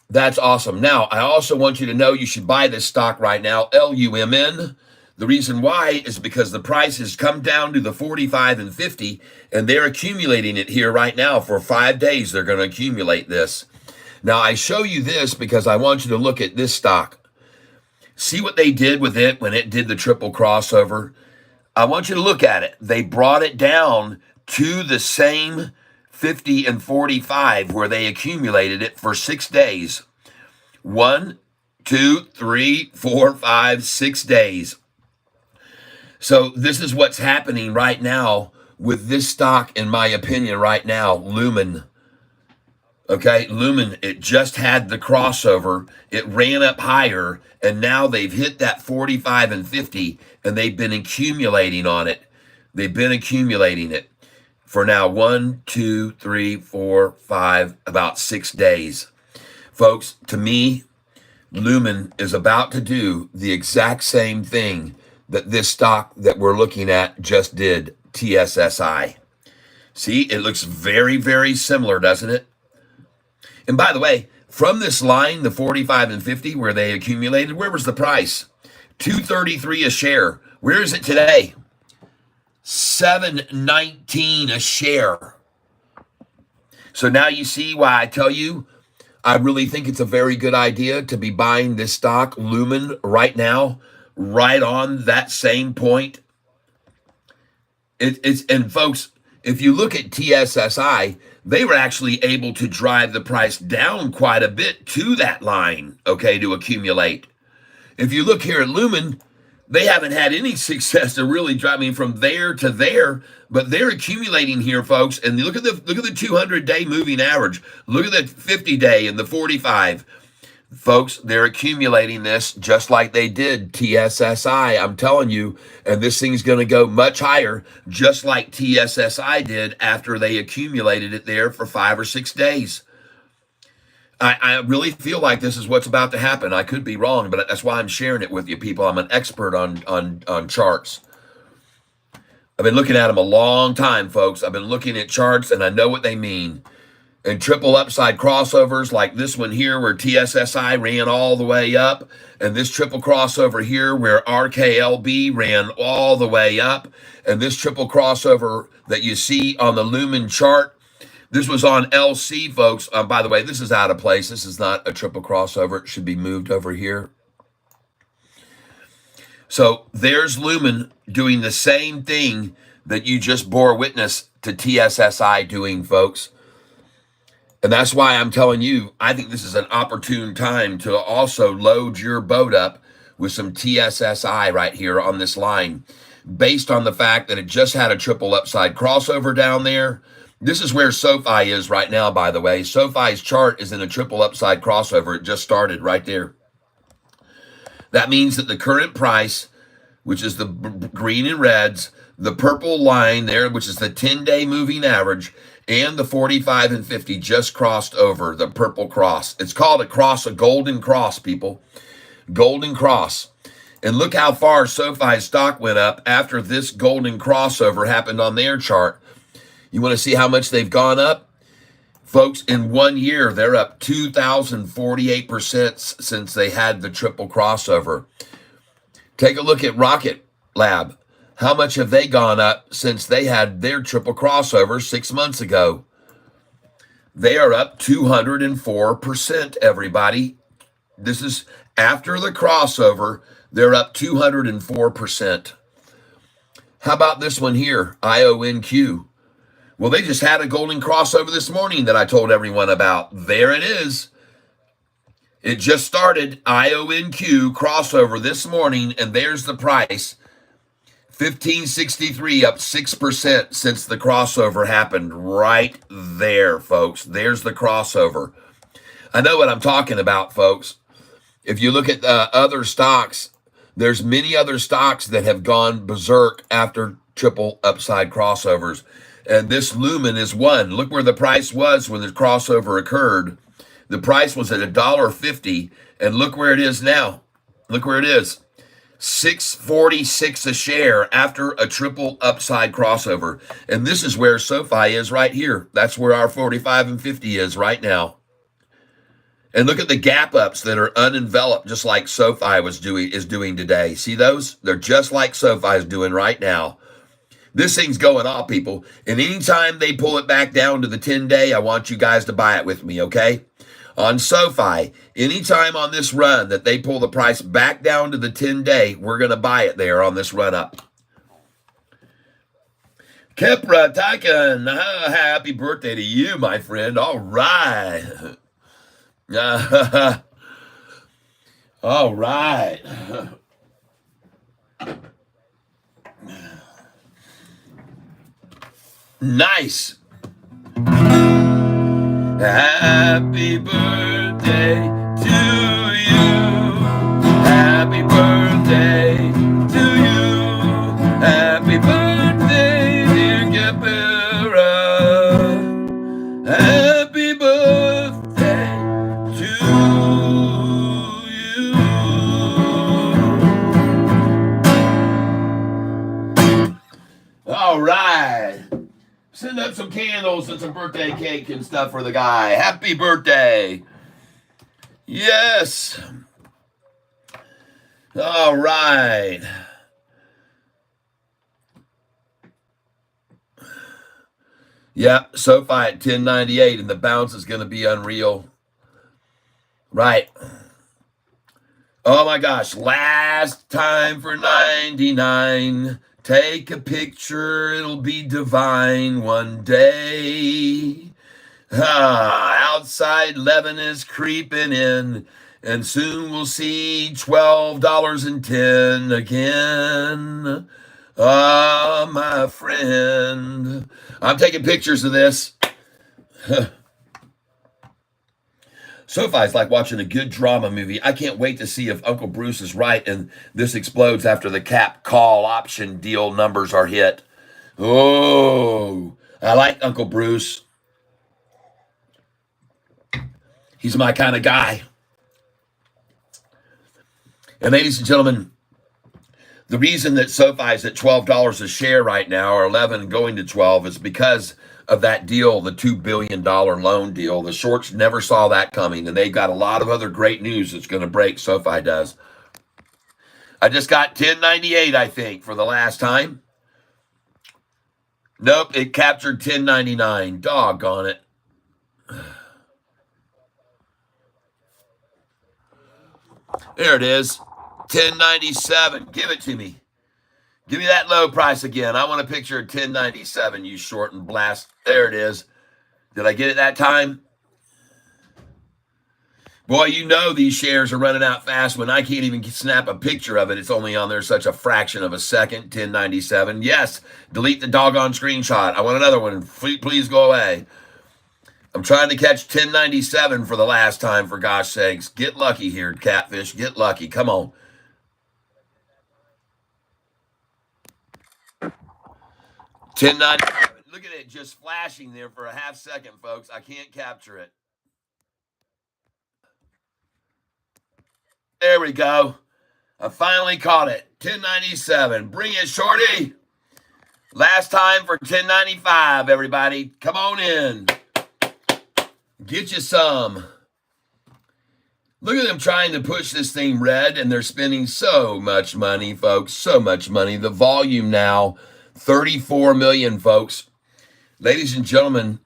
That's awesome. Now, I also want you to know you should buy this stock right now, LUMN. The reason why is because the price has come down to the 45 and 50, and they're accumulating it here right now for 5 days. They're going to accumulate this. Now, I show you this because I want you to look at this stock. See what they did with it when it did the triple crossover. I want you to look at it. They brought it down to the same 50 and 45 where they accumulated it for 6 days. 1, 2, 3, 4, 5, 6 days. So this is what's happening right now with this stock, in my opinion, right now, Lumen. Okay, Lumen, it just had the crossover. It ran up higher, and now they've hit that 45 and 50, and they've been accumulating on it. They've been accumulating it for now 1, 2, 3, 4, 5, about 6 days. Folks, to me, Lumen is about to do the exact same thing that this stock that we're looking at just did, TSSI. See, it looks very, very similar, doesn't it? And by the way, from this line, the 45 and 50, where they accumulated, where was the price? $2.33 a share. Where is it today? $7.19 a share. So now you see why I tell you, I really think it's a very good idea to be buying this stock, Lumen, right now, right on that same point. And folks, if you look at TSSI, they were actually able to drive the price down quite a bit to that line, okay, to accumulate. If you look here at Lumen, they haven't had any success to really drive me from there to there, but they're accumulating here, folks. And look at the 200-day moving average. Look at the 50-day and the 45. Folks, they're accumulating this just like they did TSSI. I'm telling you, and this thing's going to go much higher, just like TSSI did after they accumulated it there for 5 or 6 days. I really feel like this is what's about to happen. I could be wrong, but that's why I'm sharing it with you people. I'm an expert on charts. I've been looking at them a long time, folks. I've been looking at charts, and I know what they mean. And triple upside crossovers like this one here where TSSI ran all the way up, and this triple crossover here where RKLB ran all the way up, and this triple crossover that you see on the Lumen chart, this was on LC, folks. By the way, this is out of place. This is not a triple crossover. It should be moved over here. So there's Lumen doing the same thing that you just bore witness to TSSI doing, folks. And that's why I'm telling you, I think this is an opportune time to also load your boat up with some TSSI right here on this line, based on the fact that it just had a triple upside crossover down there. This is where SoFi is right now, by the way. SoFi's chart is in a triple upside crossover. It just started right there. That means that the current price, which is the green and reds, the purple line there, which is the 10-day moving average, and the 45 and 50 just crossed over the purple cross. It's called a golden cross, people. Golden cross. And look how far SoFi's stock went up after this golden crossover happened on their chart. You want to see how much they've gone up? Folks, in 1 year, they're up 2,048% since they had the triple crossover. Take a look at Rocket Lab. How much have they gone up since they had their triple crossover 6 months ago? They are up 204%, everybody. This is after the crossover. They're up 204%. How about this one here, IONQ? Well, they just had a golden crossover this morning that I told everyone about. There it is. It just started, IONQ crossover this morning, and there's the price. 1563 up 6% since the crossover happened right there, folks. There's the crossover. I know what I'm talking about, folks. If you look at other stocks, there's many other stocks that have gone berserk after triple upside crossovers. And this Lumen is one. Look where the price was when the crossover occurred. The price was at $1.50, and look where it is now. Look where it is. $6.46 a share after a triple upside crossover. And this is where SoFi is right here. That's where our 45 and 50 is right now. And look at the gap ups that are unenveloped, just like SoFi is doing today. See those? They're just like SoFi is doing right now. This thing's going off, people. And anytime they pull it back down to the 10-day, I want you guys to buy it with me, okay? On SoFi, anytime on this run that they pull the price back down to the 10-day, we're going to buy it there on this run up. Kepra Tycoon, happy birthday to you, my friend. All right. All right. Nice. Happy birthday to you. Happy birthday to you. Happy birthday, dear Kepra. Happy birthday to you. All right. Send up some candles and some birthday cake and stuff for the guy. Happy birthday. Yes. All right. Yep, SoFi at 1098, and the bounce is going to be unreal. Right. Oh my gosh, last time for 99. Take a picture, it'll be divine one day. Outside leaven is creeping in, and soon we'll see $12.10 again. Ah, my friend. I'm taking pictures of this. SoFi's like watching a good drama movie. I can't wait to see if Uncle Bruce is right and this explodes after the cap call option deal numbers are hit. Oh, I like Uncle Bruce. He's my kind of guy. And ladies and gentlemen, the reason that SoFi is at $12 a share right now, or 11 going to 12, is because of that deal, the $2 billion loan deal. The shorts never saw that coming, and they got a lot of other great news that's going to break. SoFi does. I just got 1098, I think, for the last time. Nope, it captured 1099. Doggone it. There it is. 1097. Give it to me. Give me that low price again. I want a picture of 1097, you short and blast. There it is. Did I get it that time? Boy, you know these shares are running out fast when I can't even snap a picture of it. It's only on there such a fraction of a second. 1097. Yes, delete the doggone screenshot. I want another one. Please go away. I'm trying to catch 1097 for the last time, for gosh sakes. Get lucky here, Catfish. Get lucky. Come on. 1097. Look at it just flashing there for a half second, folks. I can't capture it. There we go. I finally caught it. 1097. Bring it, shorty. Last time for 1095, everybody. Come on in. Get you some. Look at them trying to push this thing red, and they're spending so much money, folks. So much money. The volume now, 34 million, folks. Ladies and gentlemen,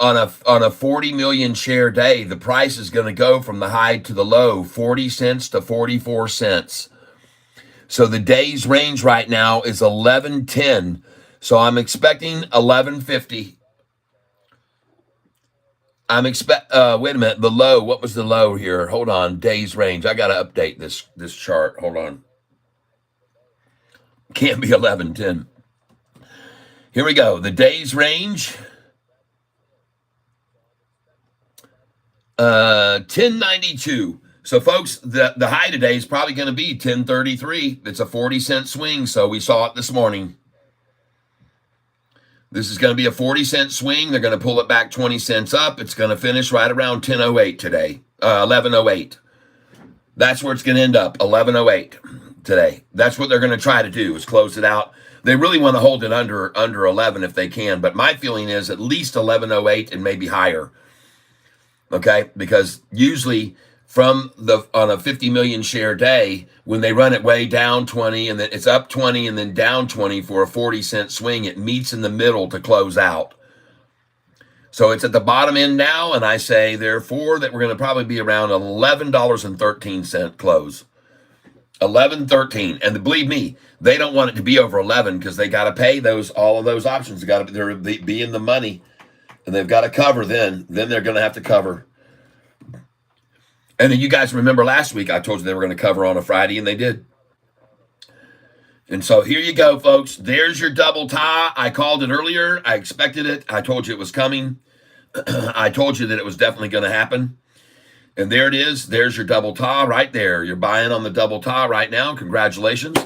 on a 40 million share day, the price is going to go from the high to the low, 40 cents to 44 cents. So the day's range right now is 11.10. So I'm expecting 11.50. Wait a minute, the low, what was the low here? Hold on, day's range. I got to update this chart. Hold on. Can't be 11.10. Here we go. The day's range, 1092. So, folks, the high today is probably going to be 1033. It's a 40-cent swing, so we saw it this morning. This is going to be a 40-cent swing. They're going to pull it back 20 cents up. It's going to finish right around 1008 today, 1108. That's where it's going to end up, 1108 today. That's what they're going to try to do, is close it out. They really want to hold it under 11 if they can, but my feeling is at least 1108 and maybe higher. Okay, because usually on a 50 million share day, when they run it way down 20 and then it's up 20 and then down 20 for a 40-cent swing, it meets in the middle to close out. So it's at the bottom end now, and I say, therefore, that we're going to probably be around $11.13 close. 11.13, and believe me, they don't want it to be over 11 because they got to pay all of those options. They got to be in the money, and they've got to cover. Then they're going to have to cover. And then you guys remember last week I told you they were going to cover on a Friday, and they did. And so here you go, folks. There's your double tie. I called it earlier. I expected it. I told you it was coming. I told you that it was definitely going to happen. And there it is. There's your double tie right there. You're buying on the double tie right now. Congratulations.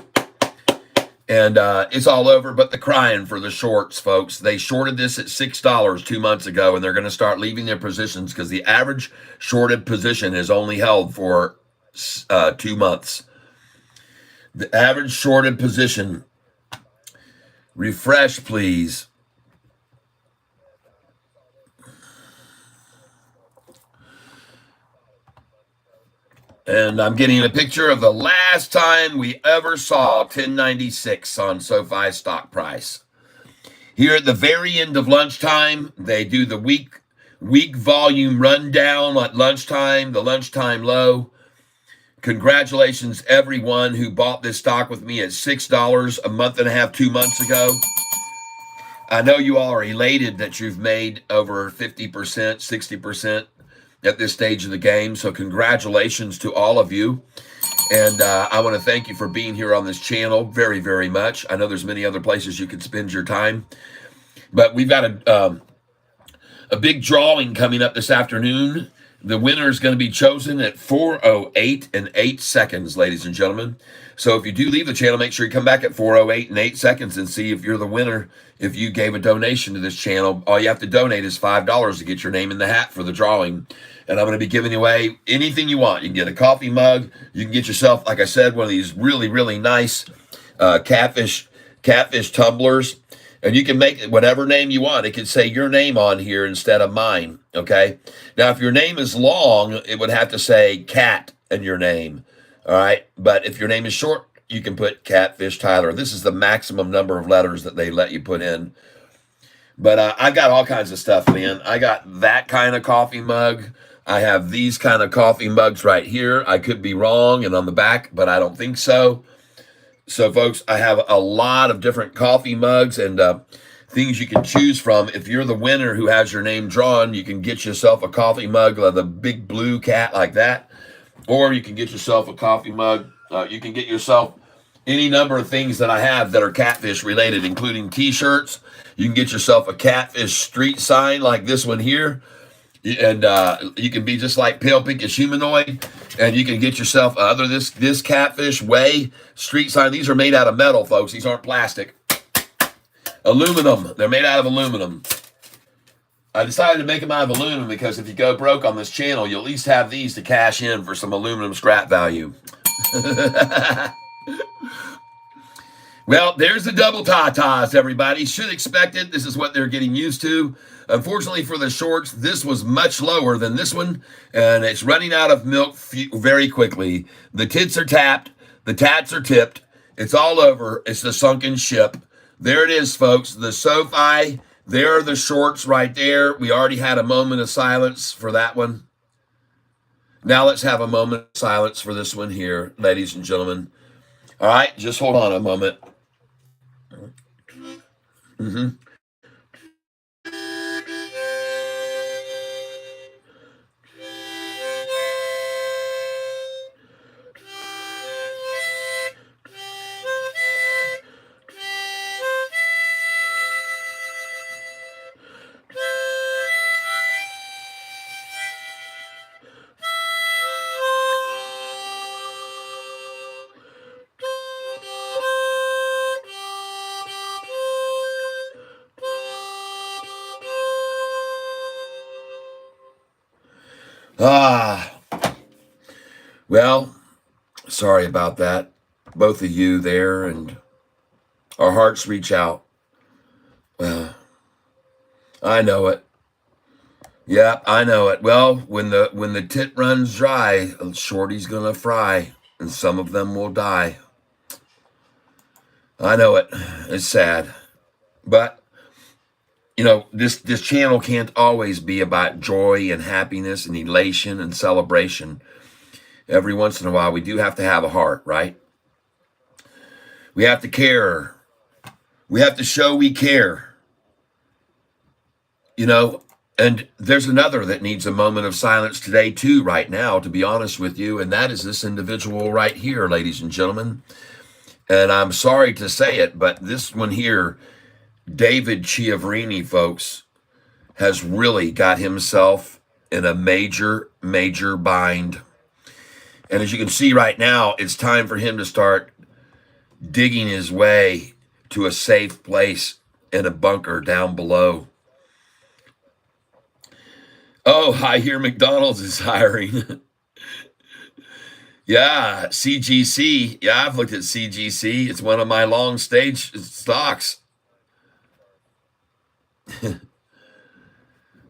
And it's all over but the crying for the shorts, folks. They shorted this at $6 2 months ago, and they're going to start leaving their positions because the average shorted position is only held for 2 months. The average shorted position. Refresh, please. And I'm getting a picture of the last time we ever saw 1096 on Sofi stock price. Here at the very end of lunchtime, they do the week volume rundown at lunchtime, the lunchtime low. Congratulations, everyone who bought this stock with me at $6 a month and a half, 2 months ago. I know you all are elated that you've made over 50%, 60%. At this stage of the game. So congratulations to all of you. And I want to thank you for being here on this channel very, very much. I know there's many other places you can spend your time. But we've got a big drawing coming up this afternoon. The winner is going to be chosen at 4:08 and 8 seconds, ladies and gentlemen. So if you do leave the channel, make sure you come back at 4:08 and 8 seconds and see if you're the winner. If you gave a donation to this channel, all you have to donate is $5 to get your name in the hat for the drawing. And I'm going to be giving away anything you want. You can get a coffee mug. You can get yourself, like I said, one of these really, really nice catfish tumblers. And you can make it whatever name you want. It could say your name on here instead of mine, okay? Now, if your name is long, it would have to say Cat in your name, all right? But if your name is short, you can put Catfish Tyler. This is the maximum number of letters that they let you put in. But I've got all kinds of stuff, man. I got that kind of coffee mug. I have these kind of coffee mugs right here. I could be wrong and on the back, but I don't think so. So, folks, I have a lot of different coffee mugs and things you can choose from. If you're the winner who has your name drawn, you can get yourself a coffee mug of the big blue cat like that. Or you can get yourself a coffee mug. You can get yourself any number of things that I have that are catfish related, including T-shirts. You can get yourself a catfish street sign like this one here. And you can be just like Pale Pinkish Humanoid, and you can get yourself this Catfish Way street sign. These are made out of metal, folks. These aren't plastic. Aluminum. They're made out of aluminum. I decided to make them out of aluminum because if you go broke on this channel, you'll at least have these to cash in for some aluminum scrap value. Well, there's the double tatas, everybody. Should expect it. This is what they're getting used to. Unfortunately for the shorts, this was much lower than this one, and it's running out of milk very quickly. The tits are tapped. The tats are tipped. It's all over. It's the sunken ship. There it is, folks. The Sofi. There are the shorts right there. We already had a moment of silence for that one. Now let's have a moment of silence for this one here, ladies and gentlemen. All right, just hold on a moment. Mm-hmm. Ah, well, sorry about that. Both of you there, and our hearts reach out. Well, I know it. Yeah, I know it. Well, when the tit runs dry, Shorty's gonna fry, and some of them will die. I know it. It's sad, but this channel can't always be about joy and happiness and elation and celebration. Every once in a while, we do have to have a heart, right? We have to care. We have to show we care. And there's another that needs a moment of silence today, too, right now, to be honest with you, and that is this individual right here, ladies and gentlemen. And I'm sorry to say it, but this one here, David Chiavarini, folks, has really got himself in a major, major bind. And as you can see right now, it's time for him to start digging his way to a safe place in a bunker down below. Oh, I hear McDonald's is hiring. Yeah, CGC. Yeah, I've looked at CGC. It's one of my long stage stocks.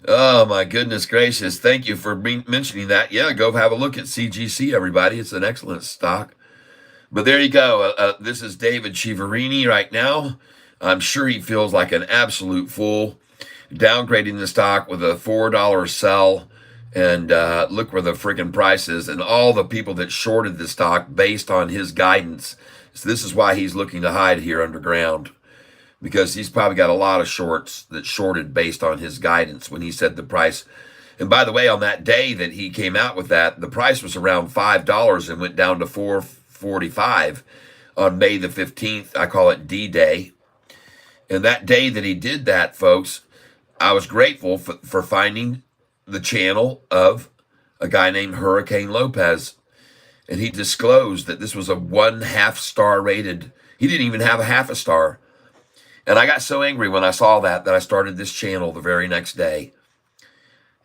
Oh, my goodness gracious. Thank you for mentioning that. Yeah, go have a look at CGC, everybody. It's an excellent stock. But there you go. This is David Chiavarini right now. I'm sure he feels like an absolute fool, downgrading the stock with a $4 sell. And look where the freaking price is. And all the people that shorted the stock based on his guidance. So this is why he's looking to hide here underground. Because he's probably got a lot of shorts that shorted based on his guidance when he said the price. And by the way, on that day that he came out with that, the price was around $5 and went down to $4.45 on May the 15th. I call it D-Day. And that day that he did that, folks, I was grateful for finding the channel of a guy named Hurricane Lopez. And he disclosed that this was a 1.5 star rated. He didn't even have a half a star. And I got so angry when I saw that I started this channel the very next day.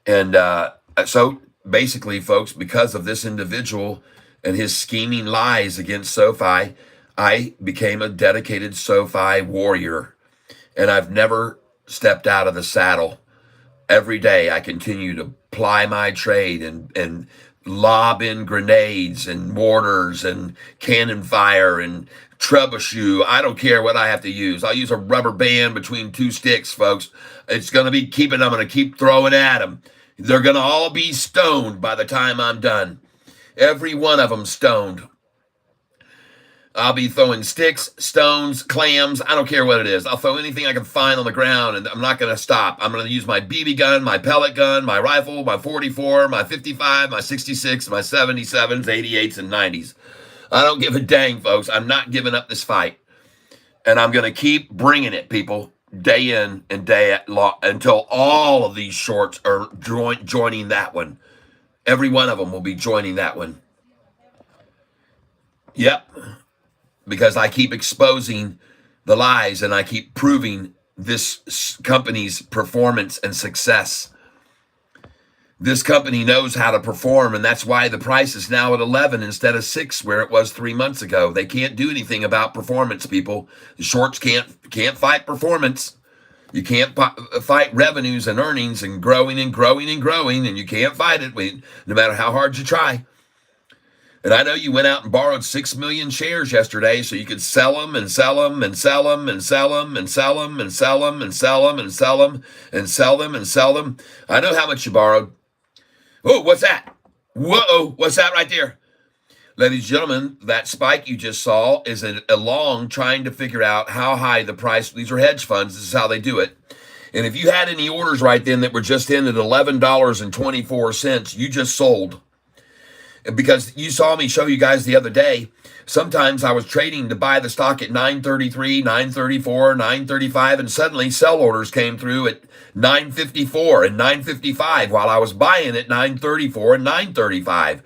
And so basically, folks, because of this individual and his scheming lies against Sofi, I became a dedicated Sofi warrior. And I've never stepped out of the saddle. Every day I continue to ply my trade and lob in grenades and mortars and cannon fire and troubleshoot. I don't care what I have to use. I'll use a rubber band between two sticks, folks. It's going to be I'm going to keep throwing at them. They're going to all be stoned by the time I'm done. Every one of them stoned. I'll be throwing sticks, stones, clams. I don't care what it is. I'll throw anything I can find on the ground, and I'm not going to stop. I'm going to use my BB gun, my pellet gun, my rifle, my 44, my 55, my 66, my 77s, 88s, and 90s. I don't give a dang, folks. I'm not giving up this fight. And I'm going to keep bringing it, people, day in and day out until all of these shorts are joining that one. Every one of them will be joining that one. Yep. Because I keep exposing the lies and I keep proving this company's performance and success. This company knows how to perform, and that's why the price is now at 11 instead of 6 where it was 3 months ago. They can't do anything about performance, people. The shorts can't fight performance. You can't fight revenues and earnings and growing and growing and growing, and you can't fight it no matter how hard you try. And I know you went out and borrowed 6 million shares yesterday so you could sell them and sell them and sell them and sell them and sell them and sell them and sell them and sell them and sell them and sell them. I know how much you borrowed. Oh, what's that? Whoa, what's that right there? Ladies and gentlemen, that spike you just saw is a long trying to figure out how high the price. These are hedge funds. This is how they do it. And if you had any orders right then that were just in at $11.24, you just sold. Because you saw me show you guys the other day, sometimes I was trading to buy the stock at 933, 934, 935, and suddenly sell orders came through at 954 and 955 while I was buying at 934 and 935.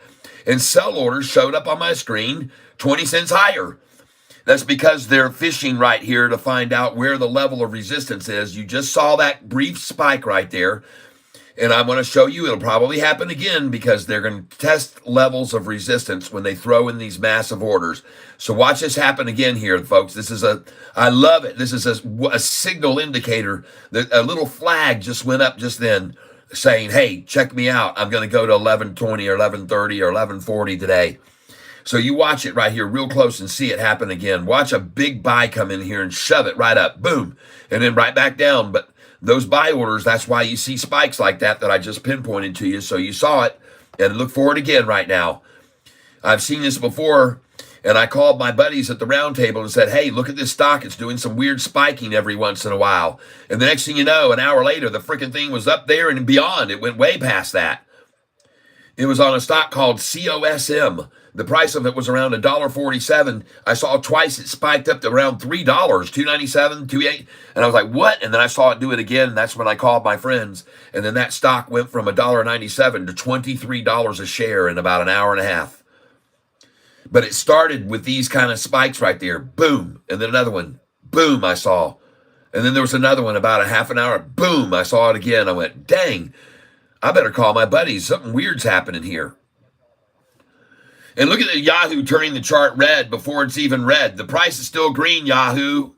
And sell orders showed up on my screen 20 cents higher. That's because they're fishing right here to find out where the level of resistance is. You just saw that brief spike right there. And I'm going to show you, it'll probably happen again because they're going to test levels of resistance when they throw in these massive orders. So watch this happen again here, folks. I love it. This is a signal indicator that a little flag just went up just then saying, hey, check me out. I'm going to go to 11:20 or 11:30 or 11:40 today. So you watch it right here real close and see it happen again. Watch a big buy come in here and shove it right up. Boom. And then right back down. But those buy orders, that's why you see spikes like that I just pinpointed to you. So you saw it, and look for it again right now. I've seen this before, and I called my buddies at the round table and said, hey, look at this stock. It's doing some weird spiking every once in a while. And the next thing you know, an hour later, the freaking thing was up there and beyond. It went way past that. It was on a stock called COSM. The price of it was around $1.47. I saw twice it spiked up to around $3, $2.97, $2.8. And I was like, what? And then I saw it do it again. And that's when I called my friends. And then that stock went from $1.97 to $23 a share in about an hour and a half. But it started with these kind of spikes right there. Boom. And then another one. Boom, I saw. And then there was another one about a half an hour. Boom, I saw it again. I went, dang, I better call my buddies. Something weird's happening here. And look at the Yahoo turning the chart red before it's even red. The price is still green, Yahoo.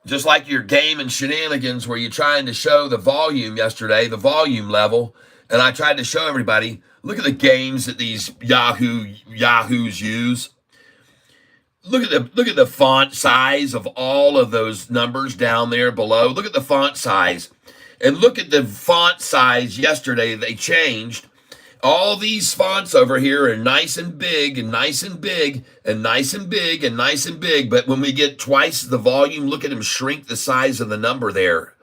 Just like your game and shenanigans where you're trying to show the volume yesterday, the volume level. And I tried to show everybody, look at the games that these Yahoos use. Look at the font size of all of those numbers down there below. Look at the font size. And look at the font size yesterday they changed. All these fonts over here are nice and big and nice and big and nice and big and nice and big. But when we get twice the volume, look at them shrink the size of the number there.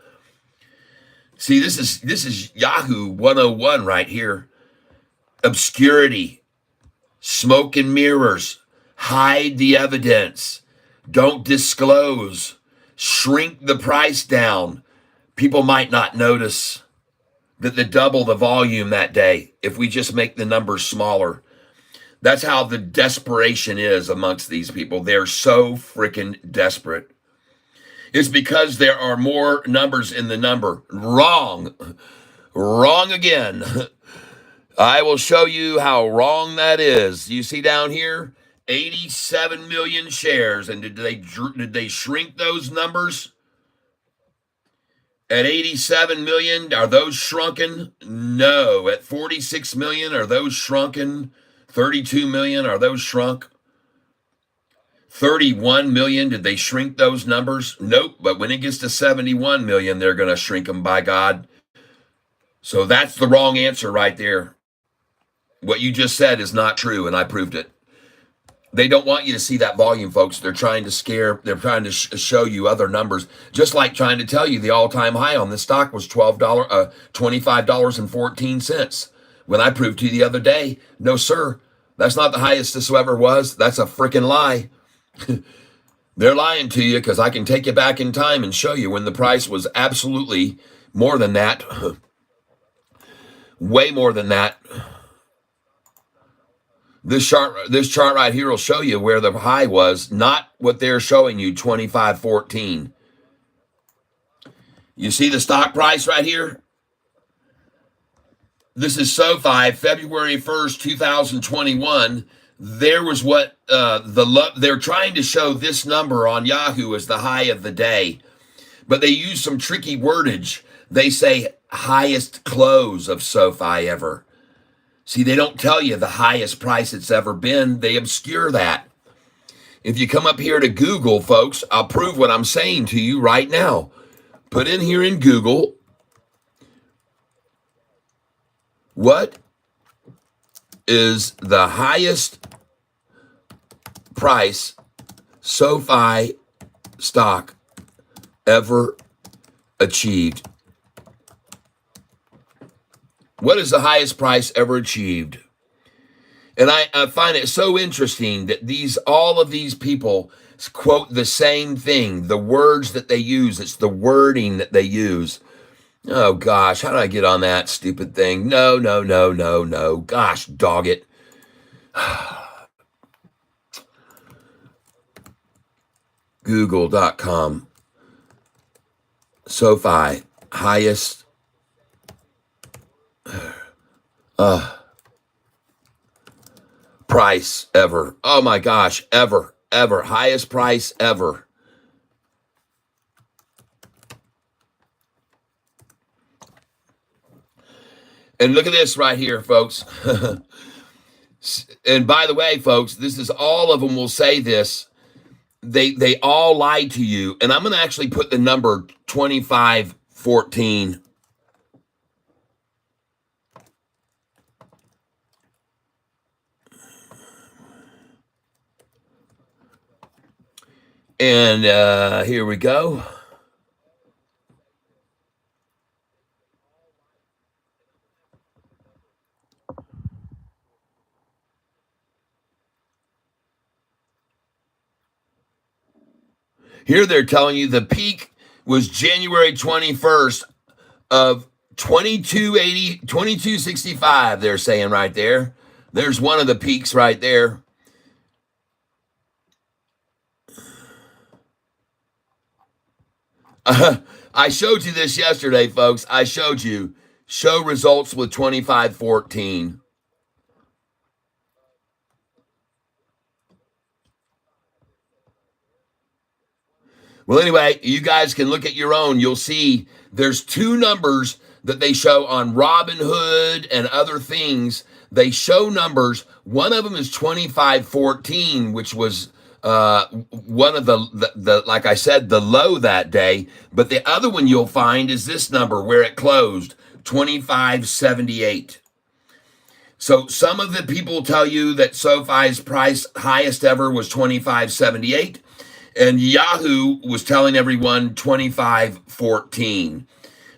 See, this is Yahoo 101 right here. Obscurity, smoke and mirrors, hide the evidence, don't disclose, shrink the price down. People might not notice that they double the volume that day if we just make the numbers smaller. That's how the desperation is amongst these people. They're so freaking desperate. It's because there are more numbers in the number. Wrong. Wrong again. I will show you how wrong that is. You see down here, 87 million shares. And did they shrink those numbers? At 87 million, are those shrunken? No. At 46 million, are those shrunken? 32 million, are those shrunk? 31 million, did they shrink those numbers? Nope. But when it gets to 71 million, they're going to shrink them, by God. So that's the wrong answer right there. What you just said is not true, and I proved it. They don't want you to see that volume, folks. They're trying to show you other numbers, just like trying to tell you the all-time high on this stock was $25.14. When I proved to you the other day, no, sir, that's not the highest this ever was. That's a freaking lie. They're lying to you because I can take you back in time and show you when the price was absolutely more than that. Way more than that. This chart right here will show you where the high was, not what they're showing you, 25.14. You see the stock price right here? This is Sofi, February 1st, 2021. There was what they're trying to show this number on Yahoo as the high of the day. But they use some tricky wordage. They say highest close of Sofi ever. See, they don't tell you the highest price it's ever been. They obscure that. If you come up here to Google, folks, I'll prove what I'm saying to you right now. Put in here in Google, what is the highest price Sofi stock ever achieved? What is the highest price ever achieved? And I find it so interesting that all of these people quote the same thing, the words that they use. It's the wording that they use. Oh, gosh, how did I get on that stupid thing? No. Gosh, dog it. Google.com. Sofi, highest Price ever. Oh my gosh, ever. Highest price ever. And look at this right here, folks. And by the way, folks, this is all of them will say this. They all lie to you. And I'm going to actually put the number 2514. And here we go. Here they're telling you the peak was January 21st of 2265. They're saying right there. There's one of the peaks right there. I showed you this yesterday, folks. I showed you show results with 2514. Well, anyway, you guys can look at your own. You'll see there's two numbers that they show on Robinhood and other things. They show numbers. One of them is 2514, which was one of the like I said, the low that day. But the other one you'll find is this number where it closed, 2578. So some of the people tell you that SoFi's price highest ever was 2578. And Yahoo was telling everyone 2514.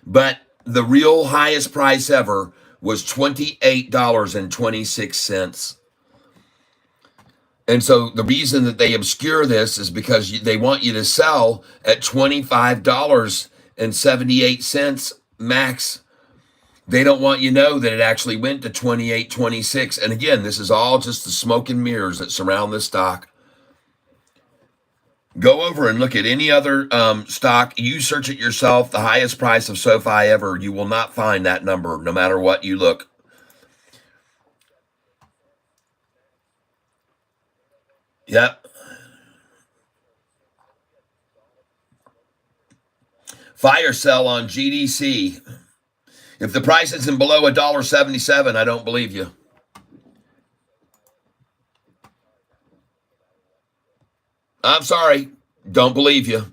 But the real highest price ever was $28.26. And so the reason that they obscure this is because they want you to sell at $25.78 max. They don't want you to know that it actually went to 28.26. And again, this is all just the smoke and mirrors that surround this stock. Go over and look at any other stock. You search it yourself, the highest price of SoFi ever. You will not find that number, no matter what you look. Yep. Fire sell on GDC. If the price isn't below $1.77, I don't believe you. I'm sorry. Don't believe you.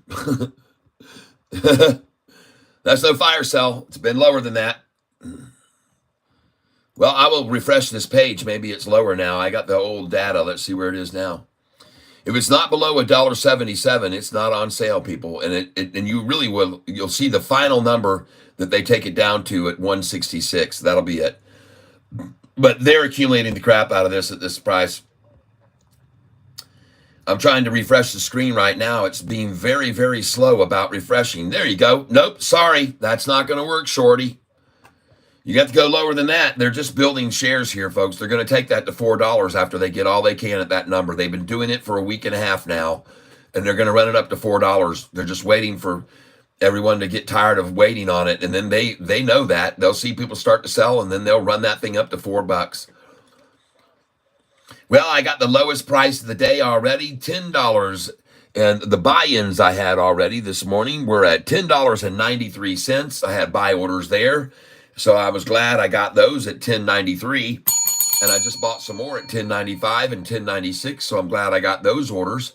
That's no fire sell. It's been lower than that. Well, I will refresh this page. Maybe it's lower now. I got the old data. Let's see where it is now. If it's not below $1.77, it's not on sale, people. And and you really will. You'll see the final number that they take it down to at 166. That'll be it. But they're accumulating the crap out of this at this price. I'm trying to refresh the screen right now. It's being very, very slow about refreshing. There you go. Nope, sorry. That's not going to work, shorty. You got to go lower than that. They're just building shares here, folks. They're going to take that to $4 after they get all they can at that number. They've been doing it for a week and a half now, and they're going to run it up to $4. They're just waiting for everyone to get tired of waiting on it, and then they know that. They'll see people start to sell, and then they'll run that thing up to $4. Well, I got the lowest price of the day already, $10. And the buy-ins I had already this morning were at $10.93. I had buy orders there. So I was glad I got those at $10.93. And I just bought some more at $10.95 and $10.96. So I'm glad I got those orders.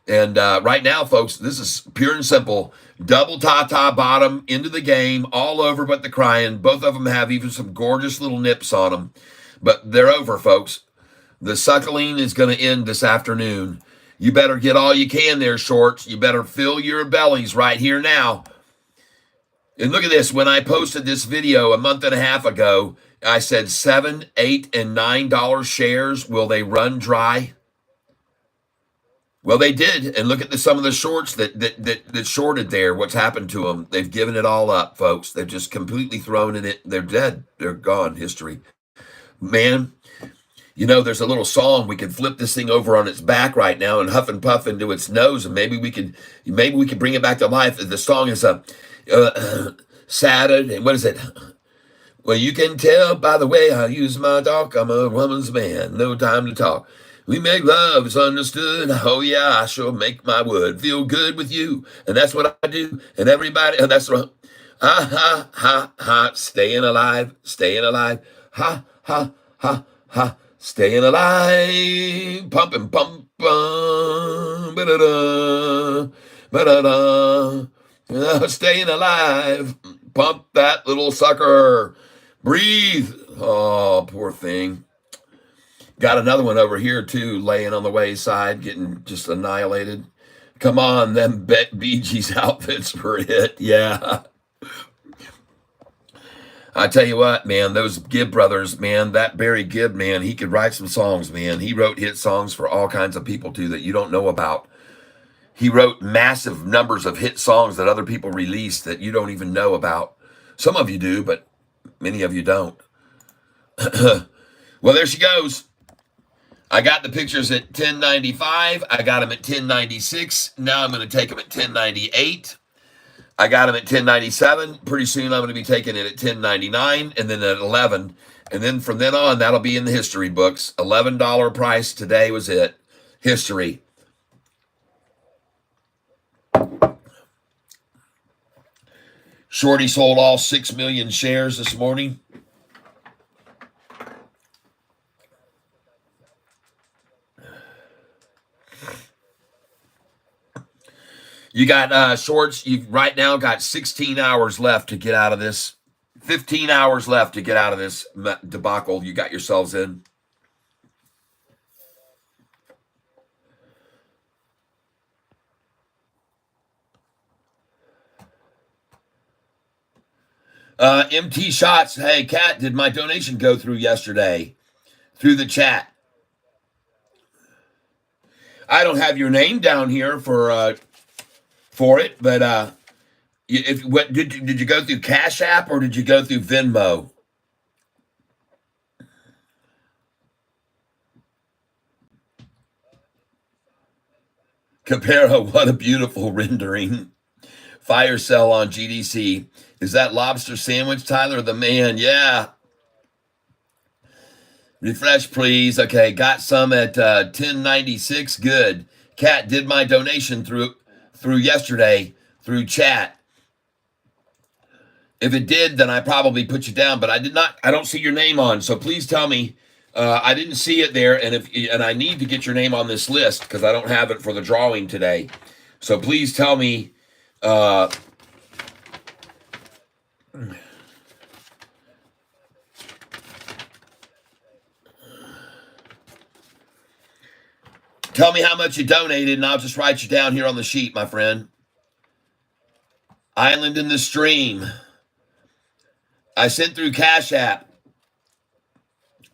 And right now, folks, this is pure and simple. Double ta-ta bottom into the game, all over but the crying. Both of them have even some gorgeous little nips on them. But they're over, folks. The suckling is going to end this afternoon. You better get all you can there, shorts. You better fill your bellies right here now. And look at this. When I posted this video a month and a half ago, I said $7, $8, and $9 shares. Will they run dry? Well, they did. And look at some of the shorts that shorted there. What's happened to them? They've given it all up, folks. They've just completely thrown it. They're dead. They're gone. History. Man. You know, there's a little song. We could flip this thing over on its back right now and huff and puff into its nose, and maybe we could bring it back to life. The song is sad. What is it? Well, you can tell by the way I use my talk. I'm a woman's man, no time to talk. We make love, it's understood. Oh yeah, I sure make my wood feel good with you, and that's what I do. And everybody, that's right. Ha ha ha ha, staying alive, staying alive. Ha ha ha ha, staying alive. Pumping, pump, pum, ba-da-da, ba-da-da. Staying alive. Pump that little sucker. Breathe. Oh, poor thing. Got another one over here, too, laying on the wayside, getting just annihilated. Come on, them Bee Gees outfits were it. Yeah. I tell you what, man, those Gibb brothers, man, that Barry Gibb, man, he could write some songs, man. He wrote hit songs for all kinds of people, too, that you don't know about. He wrote massive numbers of hit songs that other people released that you don't even know about. Some of you do, but many of you don't. Well, there she goes. I got the pictures at 1095. I got them at 1096. Now I'm going to take them at 1098. I got them at 1097. Pretty soon I'm going to be taking it at 1099 and then at 11. And then from then on, that'll be in the history books. $11 price today was it. History. Shorty sold all 6 million shares this morning. You got shorts. You've right now got 16 hours left to get out of this. 15 hours left to get out of this debacle you got yourselves in. MT Shots. Hey, Kat, did my donation go through yesterday? Through the chat. I don't have your name down here for it, but did you go through Cash App or did you go through Venmo? Capera, what a beautiful rendering. Fire sale on GDC. Is that lobster sandwich, Tyler the man? Yeah. Refresh, please. Okay, got some at 1096. Good. Kat, did my donation through yesterday through chat. If it did, then I probably put you down, but I did not. I don't see your name on, so please tell me. I didn't see it there, and I need to get your name on this list because I don't have it for the drawing today. So please tell me. Tell me how much you donated, and I'll just write you down here on the sheet, my friend. Island in the Stream. I sent through Cash App.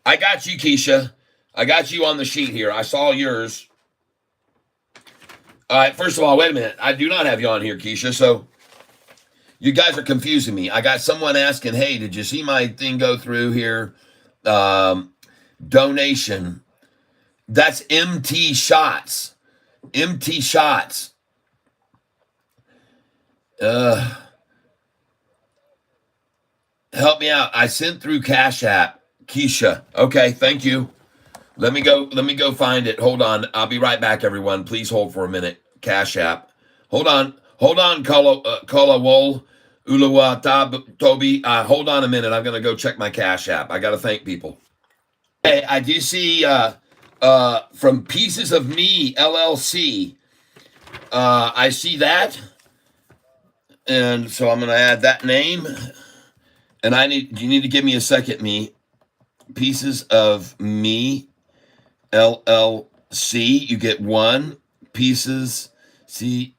I got you, Keisha. I got you on the sheet here. I saw yours. All right, first of all, wait a minute. I do not have you on here, Keisha, so you guys are confusing me. I got someone asking, hey, did you see my thing go through here? Donation. That's MT Shots. MT Shots. Help me out. I sent through Cash App. Keisha. Okay, thank you. Let me go find it. Hold on. I'll be right back, everyone. Please hold for a minute. Cash App. Hold on, Kala Wol, Ulawa Toby. Hold on a minute. I'm gonna go check my Cash App. I gotta thank people. Hey, I do see from Pieces of Me LLC. I see that. And so I'm gonna add that name. And you need to give me a second, me. Pieces of Me LLC. You get one. Pieces Pieces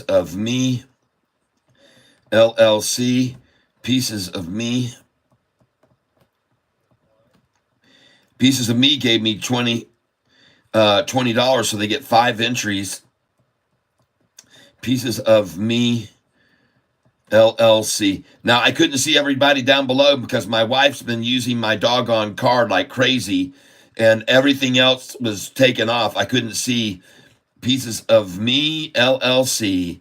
of Me LLC. Pieces of Me. Pieces of Me gave me $20, so they get 5 entries. Pieces of Me LLC. Now, I couldn't see everybody down below because my wife's been using my doggone card like crazy, and everything else was taken off. I couldn't see Pieces of Me LLC.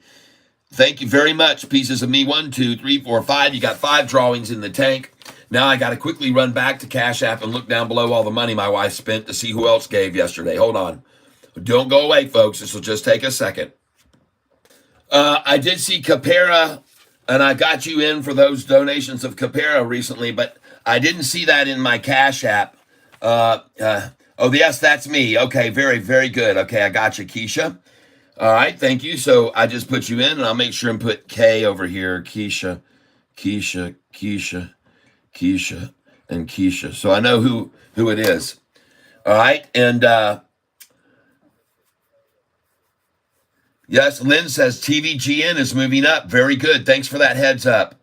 Thank you very much. Pieces of me. 1, 2, 3, 4, 5. You got 5 drawings in the tank. Now I got to quickly run back to Cash App and look down below all the money my wife spent to see who else gave yesterday. Hold on. Don't go away, folks. This will just take a second. I did see Capera, and I got you in for those donations of Capera recently, but I didn't see that in my Cash App. Oh, yes, that's me. Okay, very, very good. Okay, I got you, Keisha. All right, thank you. So I just put you in, and I'll make sure and put K over here. Keisha, Keisha, Keisha, Keisha, and Keisha. So I know who it is. All right, and yes, Lynn says TVGN is moving up. Very good. Thanks for that heads up.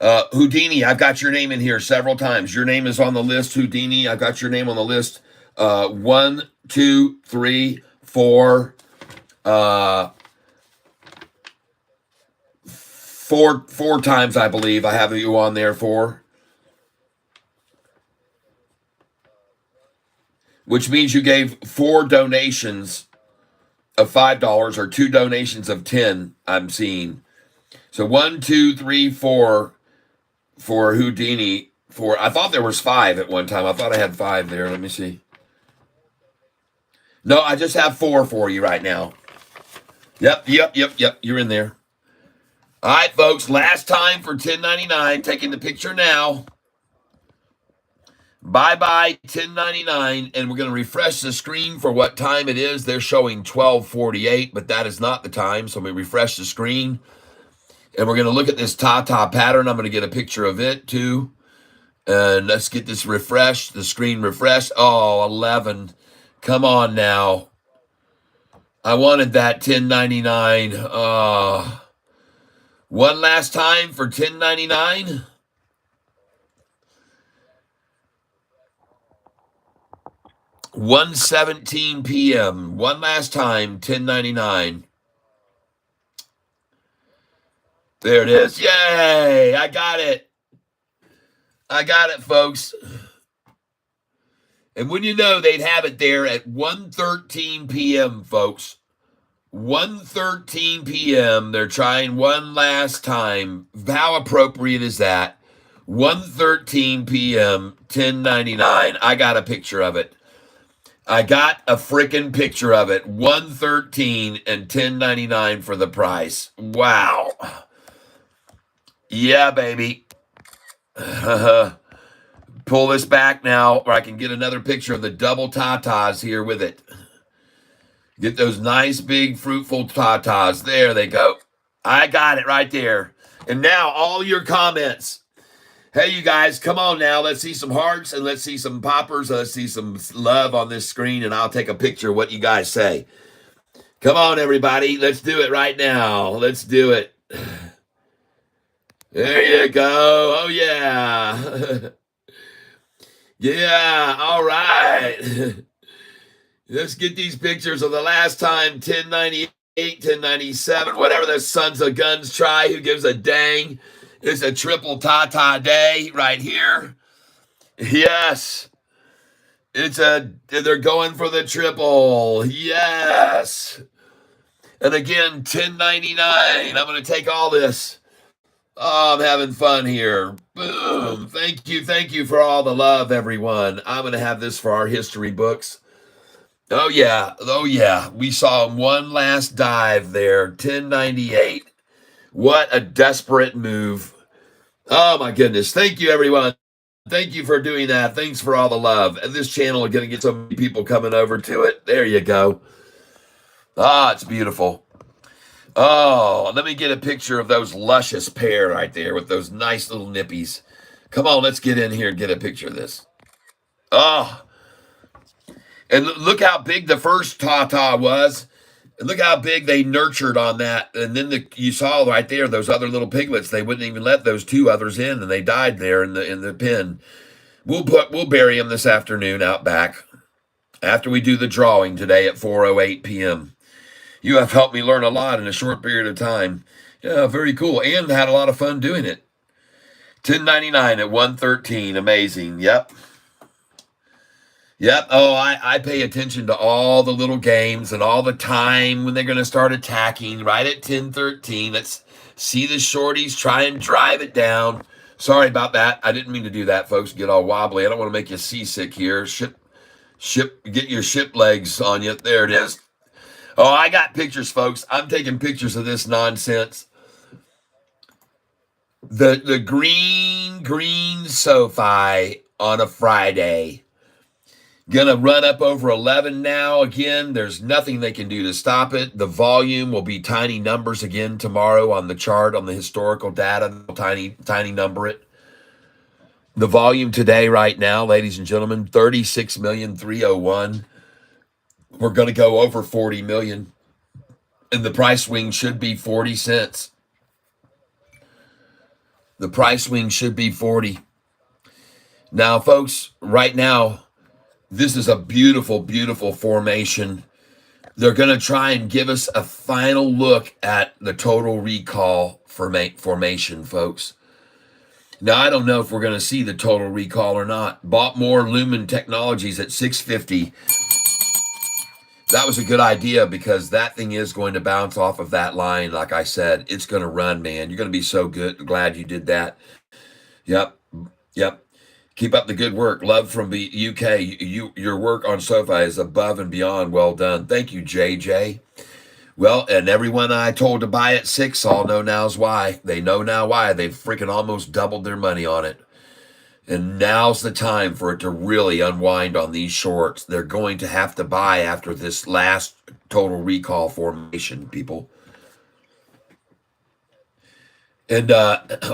Houdini, I've got your name in here several times. Your name is on the list, Houdini. I got your name on the list. 1, 2, 3, 4. Four times, I believe. I have you on there for. Which means you gave 4 donations of $5 or 2 donations of 10, I'm seeing. So 1, 2, 3, 4 for Houdini. I thought there was 5 at one time. I thought I had 5 there. Let me see. No, I just have 4 for you right now. Yep. You're in there. All right, folks. Last time for 1099. Taking the picture now. Bye-bye, 1099. And we're going to refresh the screen for what time it is. They're showing 12:48, but that is not the time. So we refresh the screen. And we're going to look at this Tata pattern. I'm going to get a picture of it, too. And let's get this refreshed. The screen refreshed. Oh, 11. Come on now. I wanted that 1099. One last time for 1099. $1:17 p.m. One last time, 1099. There it is. Yay! I got it. I got it, folks. And when you know, they'd have it there at 1:13 p.m., folks. 1:13 p.m. They're trying one last time. How appropriate is that? 1:13 p.m., 1099. I got a picture of it. I got a freaking picture of it. 1:13 and 1099 for the price. Wow. Yeah, baby. Pull this back now, or I can get another picture of the double tatas here with it. Get those nice, big, fruitful tatas. There they go. I got it right there. And now all your comments. Hey, you guys, come on now. Let's see some hearts and let's see some poppers. Let's see some love on this screen, and I'll take a picture of what you guys say. Come on, everybody. Let's do it right now. Let's do it. There you go. Oh, yeah. Yeah, all right. Let's get these pictures of the last time, 1098, 1097, whatever the sons of guns try. Who gives a dang? It's a triple Tata day right here. Yes. They're going for the triple. Yes. And again, 1099. I'm going to take all this. Oh, I'm having fun here. Boom. Thank you for all the love, everyone. I'm going to have this for our history books. Oh, yeah. We saw one last dive there, 1098. What a desperate move. Oh, my goodness. Thank you, everyone. Thank you for doing that. Thanks for all the love. And this channel is going to get so many people coming over to it. There you go. Ah, it's beautiful. Oh, let me get a picture of those luscious pair right there with those nice little nippies. Come on, let's get in here and get a picture of this. Oh, and look how big the first Tata was. And look how big they nurtured on that. And then you saw right there those other little piglets. They wouldn't even let those 2 others in, and they died there in the pen. We'll bury them this afternoon out back after we do the drawing today at 4:08 p.m. You have helped me learn a lot in a short period of time. Yeah, very cool. And had a lot of fun doing it. 1099 at 113. Amazing. Yep. Yep. Oh, I pay attention to all the little games and all the time when they're going to start attacking right at 10:13. Let's see the shorties try and drive it down. Sorry about that. I didn't mean to do that, folks. Get all wobbly. I don't want to make you seasick here. Get your ship legs on you. There it is. Oh, I got pictures, folks. I'm taking pictures of this nonsense. The green Sofi on a Friday. Gonna run up over 11 now. Again, there's nothing they can do to stop it. The volume will be tiny numbers again tomorrow on the chart, on the historical data. Tiny number it. The volume today, right now, ladies and gentlemen, 36,301,000. We're going to go over 40 million. And the price swing should be 40 cents. The price swing should be 40. Now, folks, right now, this is a beautiful, beautiful formation. They're going to try and give us a final look at the total recall formation, folks. Now, I don't know if we're going to see the total recall or not. Bought more Lumen Technologies at 650. That was a good idea because that thing is going to bounce off of that line. Like I said, it's going to run, man. You're going to be so good. Glad you did that. Yep. Keep up the good work. Love from the UK. Your work on Sofi is above and beyond well done. Thank you, JJ. Well, and everyone I told to buy at 6 all know now's why. They know now why. They've freaking almost doubled their money on it. And now's the time for it to really unwind on these shorts. They're going to have to buy after this last total recall formation, people. And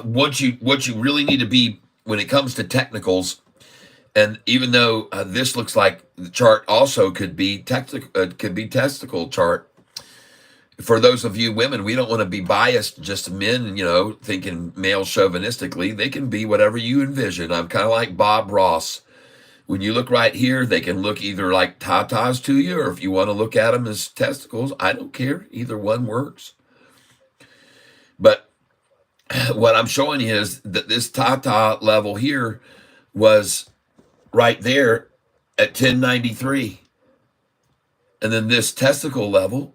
what you really need to be when it comes to technicals, and even though this looks like the chart also could be testicle chart. For those of you women, we don't want to be biased, just men, thinking male chauvinistically. They can be whatever you envision. I'm kind of like Bob Ross. When you look right here, they can look either like tatas to you, or if you want to look at them as testicles, I don't care. Either one works. But what I'm showing you is that this tata level here was right there at 1093. And then this testicle level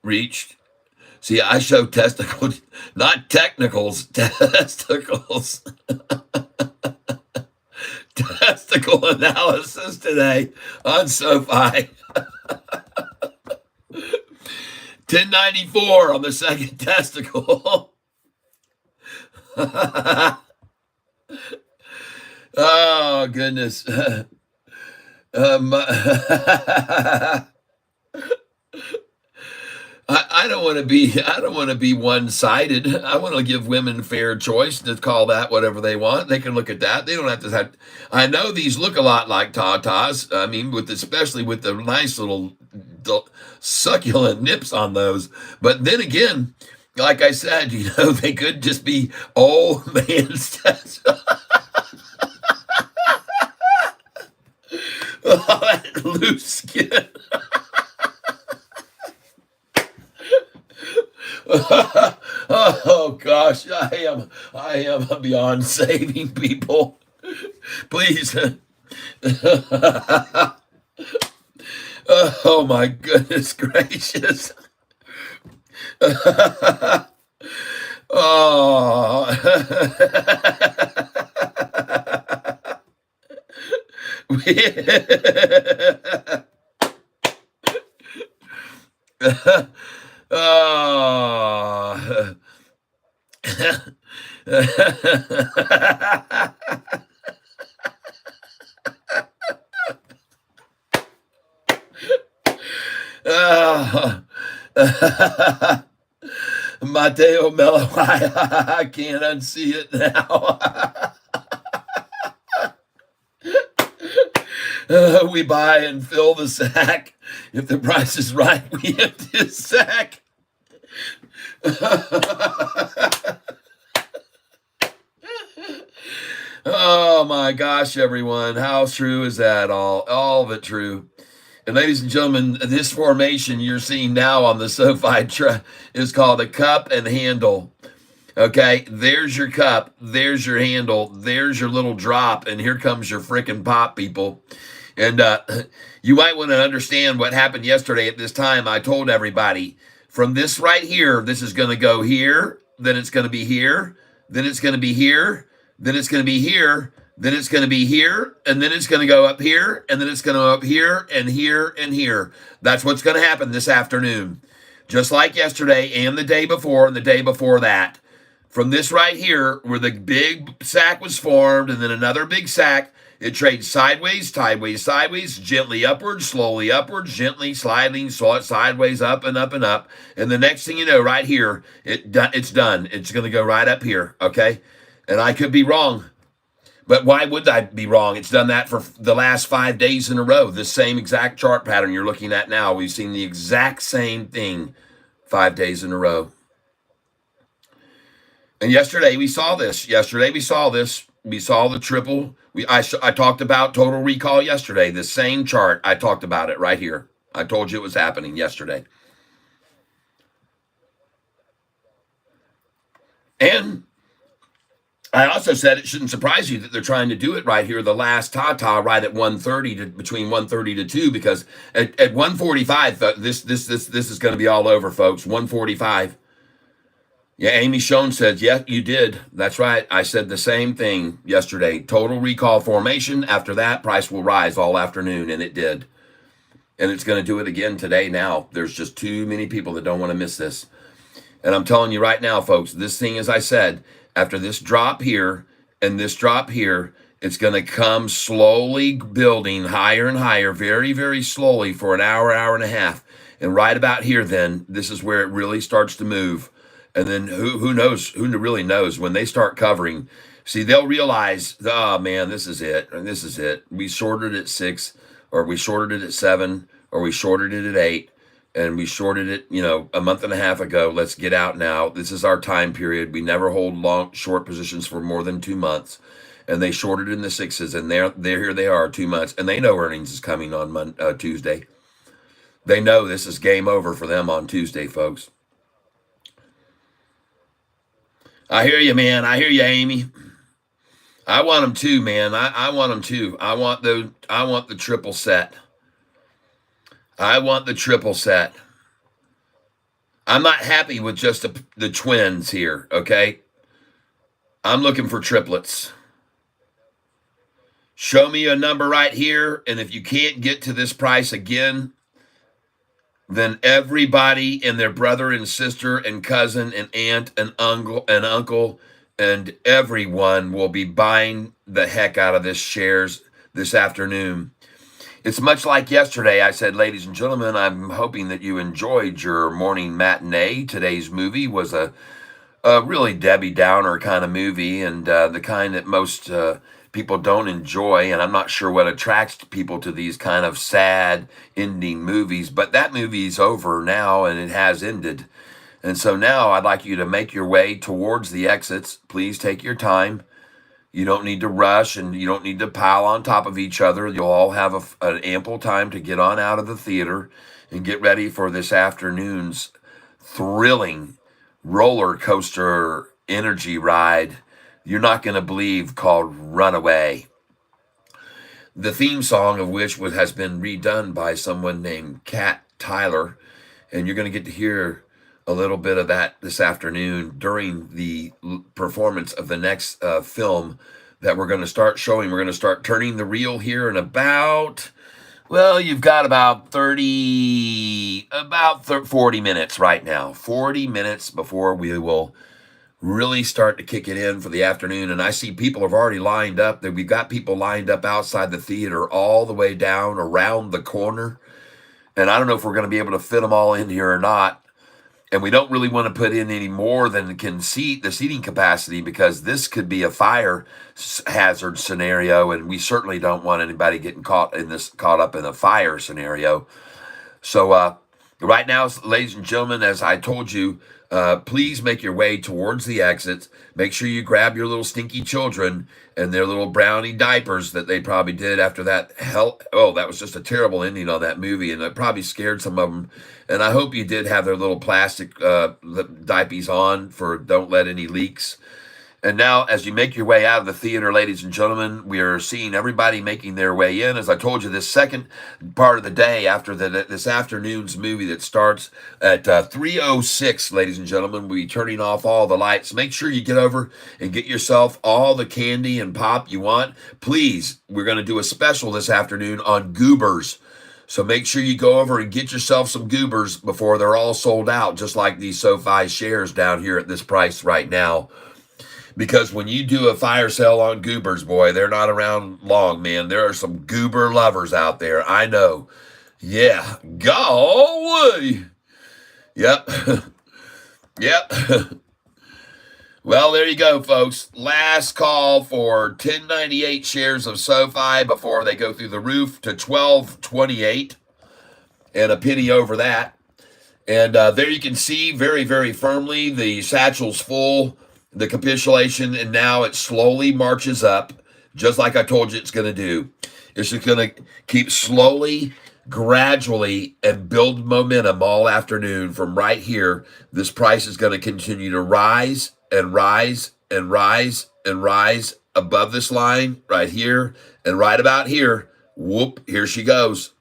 reached. See, I show testicles, not technicals, testicles. Testicle analysis today on Sofi. 1094 on the second testicle. Oh, goodness. I don't want to be one-sided. I want to give women fair choice to call that whatever they want. They can look at that. They don't have to have. I know these look a lot like tatas. I mean, especially with the nice little succulent nips on those. But then again, like I said, they could just be old man's test. Oh, that loose skin. Oh gosh, I am beyond saving people. Please. Oh my goodness gracious. Oh. Oh. Mateo Mello, I can't unsee it now. We buy and fill the sack. If the price is right, we empty the sack. Oh my gosh, everyone. How true is that all? All of it true. And ladies and gentlemen, this formation you're seeing now on the Sofi is called a cup and handle. Okay, there's your cup, there's your handle, there's your little drop, and here comes your freaking pop, people. And you might want to understand what happened yesterday at this time. I told everybody from this right here, this is going to go here, then it's going to be here, then it's going to be here, then it's going to be here, then it's going to be here, and then it's going to go up here, and then it's going to go up here and here and here. That's what's going to happen this afternoon. Just like yesterday and the day before and the day before that. From this right here, where the big sack was formed, and then another big sack, it trades sideways, sideways, gently upwards, slowly upwards, gently sliding, sideways, up and up and up. And the next thing you know, right here, it's done. It's going to go right up here, okay? And I could be wrong. But why would I be wrong? It's done that for the last 5 days in a row. This same exact chart pattern you're looking at now. We've seen the exact same thing 5 days in a row. And yesterday we saw this. We saw the triple. I talked about total recall yesterday. The same chart. I talked about it right here. I told you it was happening yesterday. And I also said it shouldn't surprise you that they're trying to do it right here, the last ta-ta right at 1:30 to between 1:30 to 2, because at 1:45 this is going to be all over, folks. 1:45. Yeah, Amy Schoen said, yeah, you did. That's right. I said the same thing yesterday. Total recall formation. After that, price will rise all afternoon, and it did. And it's going to do it again today now. There's just too many people that don't want to miss this. And I'm telling you right now, folks, this thing, as I said, after this drop here and this drop here, it's going to come slowly building higher and higher, very, very slowly for an hour, hour and a half. And right about here, then, this is where it really starts to move. And then who knows, who really knows when they start covering. See, they'll realize, oh, man, this is it. And this is it. We shorted at 6, or we shorted it at 7, or we shorted it at 8. And we shorted it, a month and a half ago. Let's get out now. This is our time period. We never hold short positions for more than 2 months. And they shorted in the 6s, and they're here they are, 2 months. And they know earnings is coming on Tuesday. They know this is game over for them on Tuesday, folks. I hear you, man. I hear you, Amy. I want them too, man. I want them too. I want the triple set. I want the triple set. I'm not happy with just the twins here, okay? I'm looking for triplets. Show me a number right here, and if you can't get to this price again, then everybody and their brother and sister and cousin and aunt and uncle and everyone will be buying the heck out of this shares this afternoon. It's much like yesterday. I said, ladies and gentlemen, I'm hoping that you enjoyed your morning matinee. Today's movie was a really Debbie Downer kind of movie, and the kind that most people don't enjoy, and I'm not sure what attracts people to these kind of sad ending movies, but that movie's over now, and it has ended. And so now I'd like you to make your way towards the exits. Please take your time. You don't need to rush, and you don't need to pile on top of each other. You'll all have an ample time to get on out of the theater and get ready for this afternoon's thrilling roller coaster energy ride you're not going to believe, called Runaway. The theme song of which has been redone by someone named Kat Tyler, and you're going to get to hear a little bit of that this afternoon during the performance of the next film that we're going to start showing. We're going to start turning the reel here in about, well, you've got about 40 minutes right now. 40 minutes before we will really start to kick it in for the afternoon. And I see people have already lined up. We've got people lined up outside the theater all the way down around the corner. And I don't know if we're going to be able to fit them all in here or not. And we don't really want to put in any more than can seat the seating capacity, because this could be a fire hazard scenario, and we certainly don't want anybody getting caught up in a fire scenario. So right now, ladies and gentlemen, as I told you, please make your way towards the exits. Make sure you grab your little stinky children and their little brownie diapers that they probably did after that that was just a terrible ending on that movie, and it probably scared some of them. And I hope you did have their little plastic diapers on for don't let any leaks. And now, as you make your way out of the theater, ladies and gentlemen, we are seeing everybody making their way in. As I told you, this second part of the day after this afternoon's movie that starts at 3:06, ladies and gentlemen, we'll be turning off all the lights. Make sure you get over and get yourself all the candy and pop you want. Please, we're going to do a special this afternoon on goobers. So make sure you go over and get yourself some goobers before they're all sold out, just like these SoFi shares down here at this price right now. Because when you do a fire sale on goobers, boy, they're not around long, man. There are some goober lovers out there. I know. Yeah. Golly. Yep. Yep. Well, there you go, folks. Last call for 1098 shares of SoFi before they go through the roof to 1228 and a penny over that. And there you can see very, very firmly the satchel's full, the capitulation, and now it slowly marches up, just like I told you it's going to do. It's just going to keep slowly, gradually, and build momentum all afternoon from right here. This price is going to continue to rise and rise and rise and rise above this line right here and right about here. Whoop, here she goes.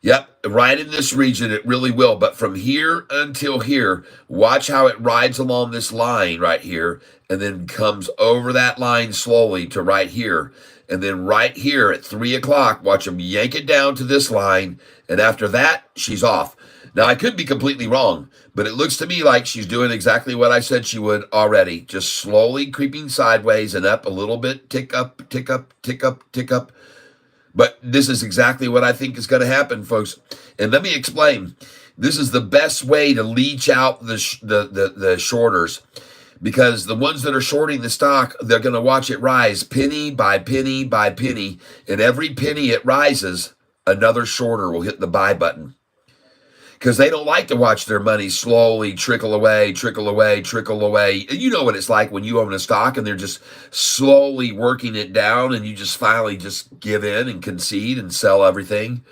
Yep, right in this region, it really will. But from here until here, watch how it rides along this line right here and then comes over that line slowly to right here. And then right here at 3 o'clock, watch them yank it down to this line. And after that, she's off. Now, I could be completely wrong, but it looks to me like she's doing exactly what I said she would already. Just slowly creeping sideways and up a little bit, tick up, tick up, tick up, tick up. But this is exactly what I think is going to happen, folks. And let me explain. This is the best way to leech out the shorters, because the ones that are shorting the stock, they're going to watch it rise penny by penny by penny. And every penny it rises, another shorter will hit the buy button, because they don't like to watch their money slowly trickle away, trickle away, trickle away. You know what it's like when you own a stock and they're just slowly working it down and you just finally just give in and concede and sell everything.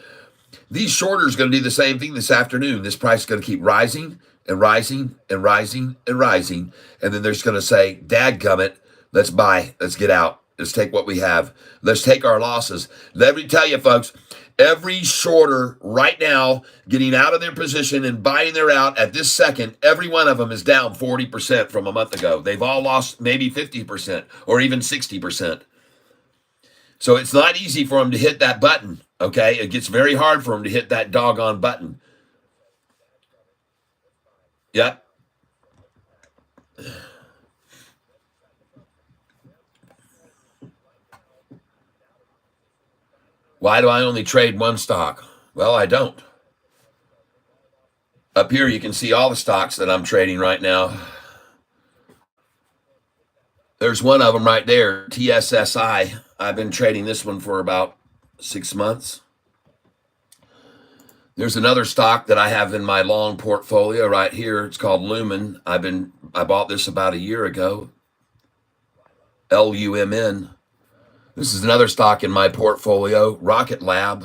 These shorters are going to do the same thing this afternoon. This price is going to keep rising and rising and rising and rising. And then they're just going to say, dadgummit, let's buy, let's get out. Let's take what we have. Let's take our losses. Let me tell you, folks, every shorter right now getting out of their position and buying their out at this second, every one of them is down 40% from a month ago. They've all lost maybe 50% or even 60%. So it's not easy for them to hit that button, okay? It gets very hard for them to hit that doggone button. Yep. Why do I only trade one stock? Well, I don't. Up here, you can see all the stocks that I'm trading right now. There's one of them right there, TSSI. I've been trading this one for about 6 months. There's another stock that I have in my long portfolio right here. It's called Lumen. I bought this about a year ago. LUMN. This is another stock in my portfolio, Rocket Lab.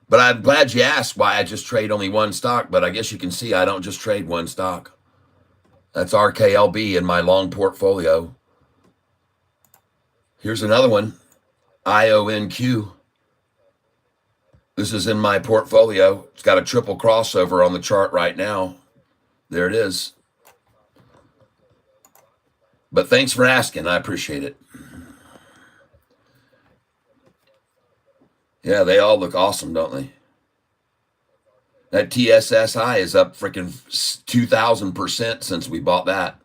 But I'm glad you asked why I just trade only one stock, but I guess you can see I don't just trade one stock. That's RKLB in my long portfolio. Here's another one, IONQ. This is in my portfolio. It's got a triple crossover on the chart right now. There it is. But thanks for asking. I appreciate it. Yeah, they all look awesome, don't they? That TSSI is up freaking 2,000% since we bought that.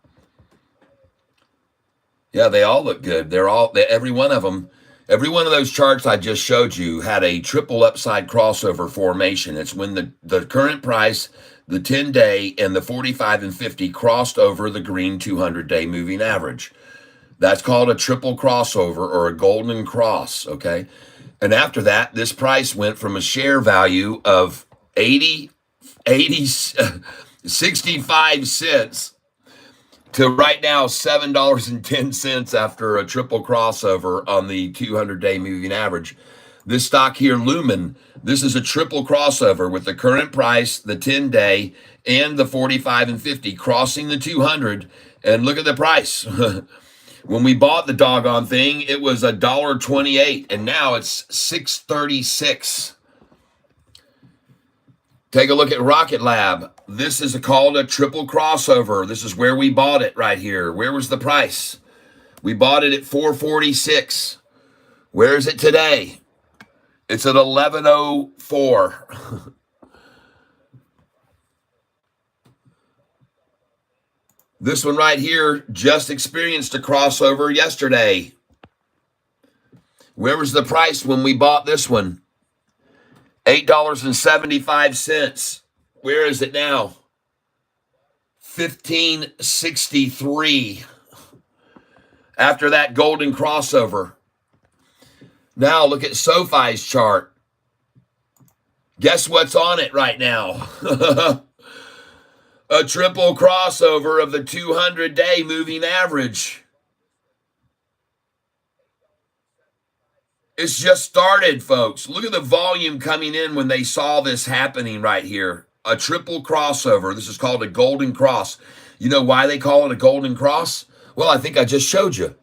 Yeah, they all look good. Every one of them, every one of those charts I just showed you had a triple upside crossover formation. It's when the current price, the 10-day, and the 45 and 50 crossed over the green 200-day moving average. That's called a triple crossover or a golden cross, okay? And after that, this price went from a share value of 65 cents to right now $7.10 after a triple crossover on the 200-day moving average. This stock here, Lumen, this is a triple crossover with the current price, the 10-day, and the 45 and 50 crossing the 200. And look at the price. When we bought the doggone thing, it was $1.28, and now it's $6.36. Take a look at Rocket Lab. This is called a triple crossover. This is where we bought it right here. Where was the price? We bought it at $4.46. Where is it today? It's at $11.04. This one right here just experienced a crossover yesterday. Where was the price when we bought this one? $8.75. Where is it now? $15.63. After that golden crossover. Now look at Sofi's chart. Guess what's on it right now? A triple crossover of the 200-day moving average. It's just started, folks. Look at the volume coming in when they saw this happening right here. A triple crossover. This is called a golden cross. You know why they call it a golden cross? Well, I think I just showed you.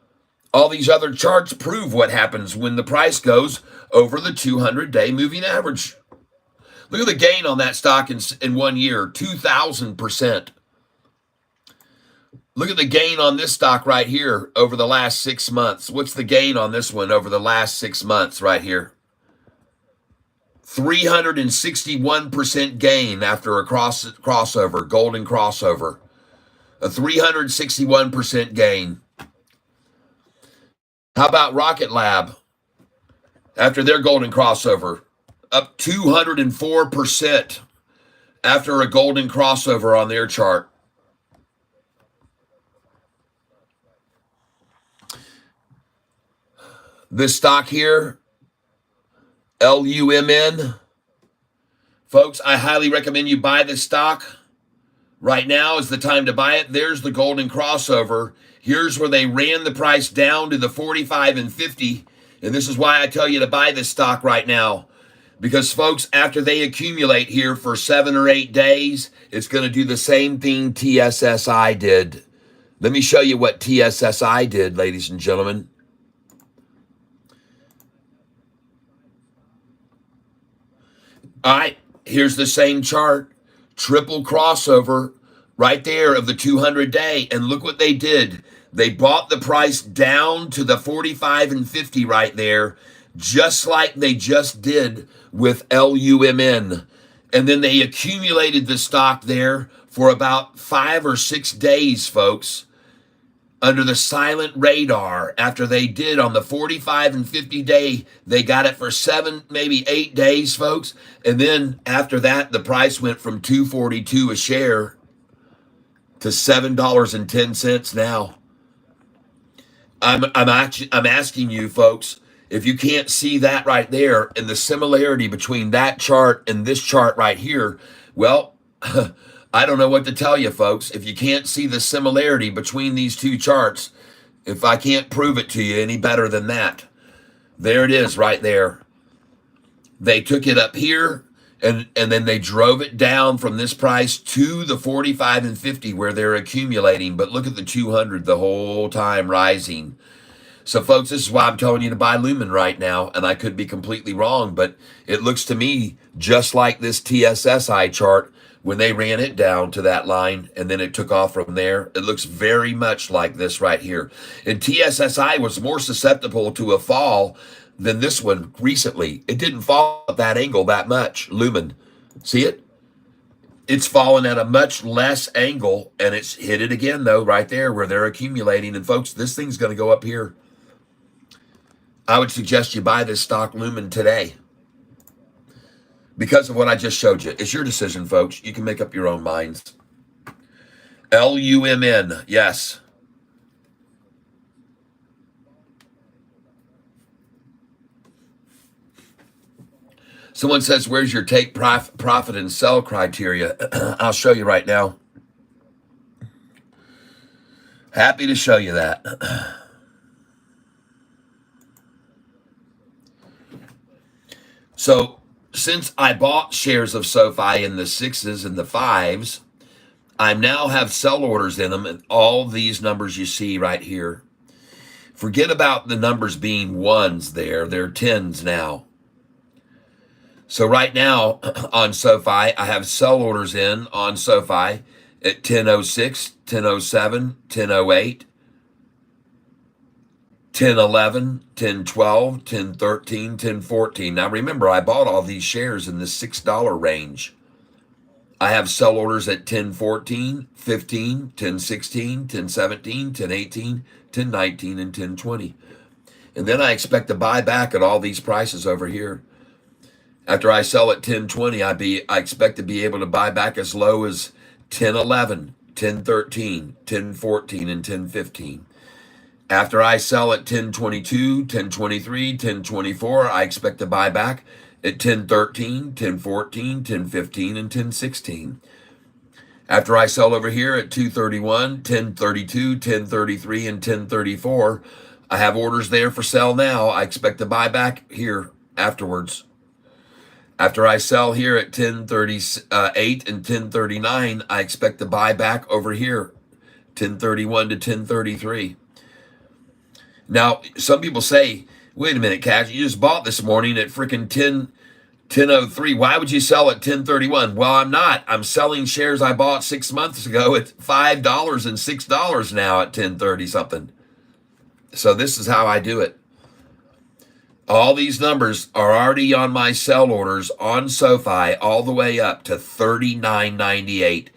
All these other charts prove what happens when the price goes over the 200-day moving average. Look at the gain on that stock in 1 year, 2,000%. Look at the gain on this stock right here over the last 6 months. What's the gain on this one over the last 6 months right here? 361% gain after a crossover, golden crossover. A 361% gain. How about Rocket Lab? After their golden crossover, up 204% after a golden crossover on their chart. This stock here, LUMN. Folks, I highly recommend you buy this stock. Right now is the time to buy it. There's the golden crossover. Here's where they ran the price down to the 45 and 50. And this is why I tell you to buy this stock right now. Because, folks, after they accumulate here for 7 or 8 days, it's going to do the same thing TSSI did. Let me show you what TSSI did, ladies and gentlemen. All right, here's the same chart. Triple crossover right there of the 200-day. And look what they did. They brought the price down to the 45 and 50 right there, just like they just did with LUMN. And then they accumulated the stock there for about 5 or 6 days, folks, under the silent radar. After they did on the 45 and 50 day, they got it for 7, maybe 8 days, folks. And then after that, the price went from $2.42 a share to $7.10 now. I'm asking you, folks, if you can't see that right there and the similarity between that chart and this chart right here, well, I don't know what to tell you, folks. If you can't see the similarity between these two charts, if I can't prove it to you any better than that, there it is right there. They took it up here, and then they drove it down from this price to the 45 and 50 where they're accumulating. But look at the 200 the whole time rising. So, folks, this is why I'm telling you to buy Lumen right now, and I could be completely wrong, but it looks to me just like this TSSI chart when they ran it down to that line, and then it took off from there. It looks very much like this right here. And TSSI was more susceptible to a fall than this one recently. It didn't fall at that angle that much, Lumen. See it? It's fallen at a much less angle, and it's hit it again, though, right there where they're accumulating. And, folks, this thing's going to go up here. I would suggest you buy this stock, Lumen, today because of what I just showed you. It's your decision, folks. You can make up your own minds. LUMN, yes. Someone says, where's your take profit and sell criteria? I'll show you right now. Happy to show you that. So since I bought shares of SoFi in the 6s and the 5s, I now have sell orders in them, and all these numbers you see right here. Forget about the numbers being ones there. They're 10s now. So right now on SoFi, I have sell orders in on SoFi at 10:06, 10:07, 10:08, 10:11, 10:12, 10:13, 10:14. Now remember, I bought all these shares in the $6 range. I have sell orders at 10:14, 15, 10:16, 10:17, 10:18, 10:19, and 10:20. And then I expect to buy back at all these prices over here. After I sell at 10:20, I expect to be able to buy back as low as 10:11, 10:13, 10:14, and 10:15. After I sell at 10:22, 10:23, 10:24, I expect to buy back at 10:13, 10:14, 10:15, and 10:16. After I sell over here at 2:31, 10:32, 10:33, and 10:34, I have orders there for sell now. I expect to buy back here afterwards. After I sell here at 10:38 and 10:39, I expect to buy back over here, 10:31 to 10:33. Now, some people say, wait a minute, Cash, you just bought this morning at freaking 10:03. Why would you sell at 10:31? Well, I'm not. I'm selling shares I bought 6 months ago at $5 and $6 now at 10:30 something. So this is how I do it. All these numbers are already on my sell orders on SoFi all the way up to $39.98.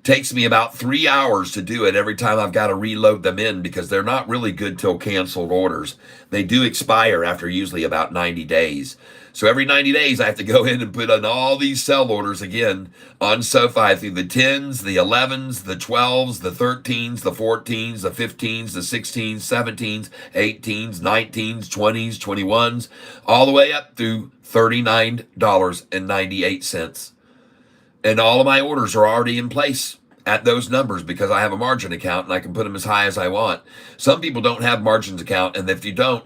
Takes me about 3 hours to do it every time I've got to reload them in because they're not really good till canceled orders. They do expire after usually about 90 days. So every 90 days, I have to go in and put on all these sell orders again on SoFi through the 10s, the 11s, the 12s, the 13s, the 14s, the 15s, the 16s, 17s, 18s, 19s, 20s, 21s, all the way up through $39.98. And all of my orders are already in place at those numbers because I have a margin account and I can put them as high as I want. Some people don't have margins account, and if you don't,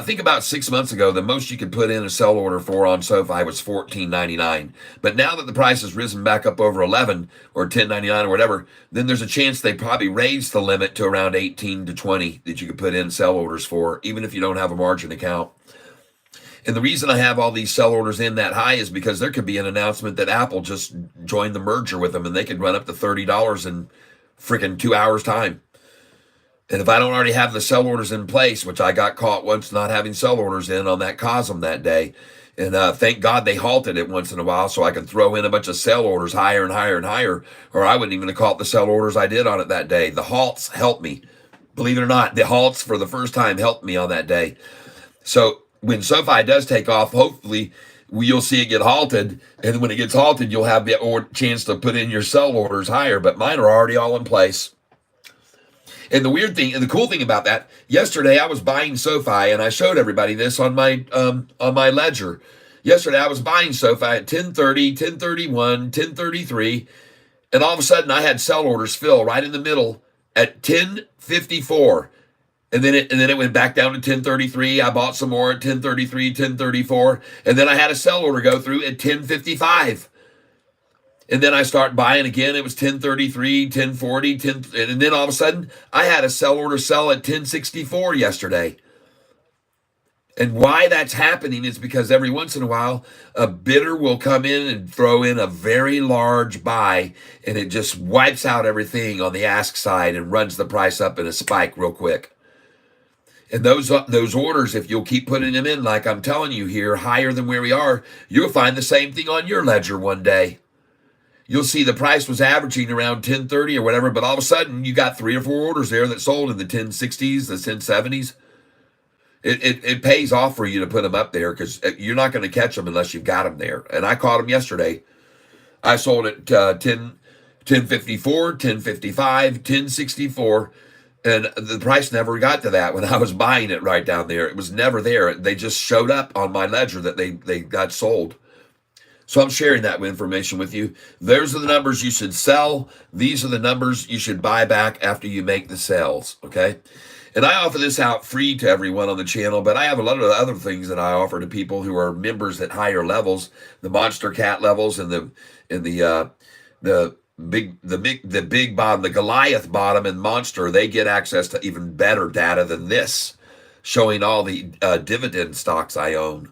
think about 6 months ago, the most you could put in a sell order for on SoFi was $14.99. But now that the price has risen back up over 11 or $10.99 or whatever, then there's a chance they probably raised the limit to around 18 to 20 that you could put in sell orders for, even if you don't have a margin account. And the reason I have all these sell orders in that high is because there could be an announcement that Apple just joined the merger with them and they could run up to $30 in freaking 2 hours time. And if I don't already have the sell orders in place, which I got caught once not having sell orders in on that Cosm that day, and thank God they halted it once in a while so I could throw in a bunch of sell orders higher and higher and higher, or I wouldn't even have caught the sell orders I did on it that day. The halts helped me. Believe it or not, the halts for the first time helped me on that day. So when SoFi does take off, hopefully you'll see it get halted. And when it gets halted, you'll have the chance to put in your sell orders higher. But mine are already all in place. And the weird thing and the cool thing about that, yesterday I was buying SoFi, and I showed everybody this on my ledger. Yesterday I was buying SoFi at 10:30, 10:31, 10:33, and all of a sudden I had sell orders fill right in the middle at 10:54. And then it went back down to 10:33. I bought some more at 10:33, 10:34, and then I had a sell order go through at 10:55. And then I start buying again. It was 10:33, 10:40, and then all of a sudden I had a sell order sell at 10:64 yesterday. And why that's happening is because every once in a while a bidder will come in and throw in a very large buy, and it just wipes out everything on the ask side and runs the price up in a spike real quick. And those orders, if you'll keep putting them in, like I'm telling you here, higher than where we are, you'll find the same thing on your ledger one day. You'll see the price was averaging around 10:30 or whatever, but all of a sudden you got 3 or 4 orders there that sold in the 1060s, the 1070s. It pays off for you to put them up there because you're not going to catch them unless you've got them there. And I caught them yesterday. I sold at 1054, 1055, 1064. And the price never got to that when I was buying it right down there. It was never there. They just showed up on my ledger that they got sold. So I'm sharing that information with you. Those are the numbers you should sell. These are the numbers you should buy back after you make the sales, okay? And I offer this out free to everyone on the channel, but I have a lot of other things that I offer to people who are members at higher levels, the monster cat levels, and the big bottom, the Goliath bottom and monster. They get access to even better data than this, showing all the dividend stocks I own.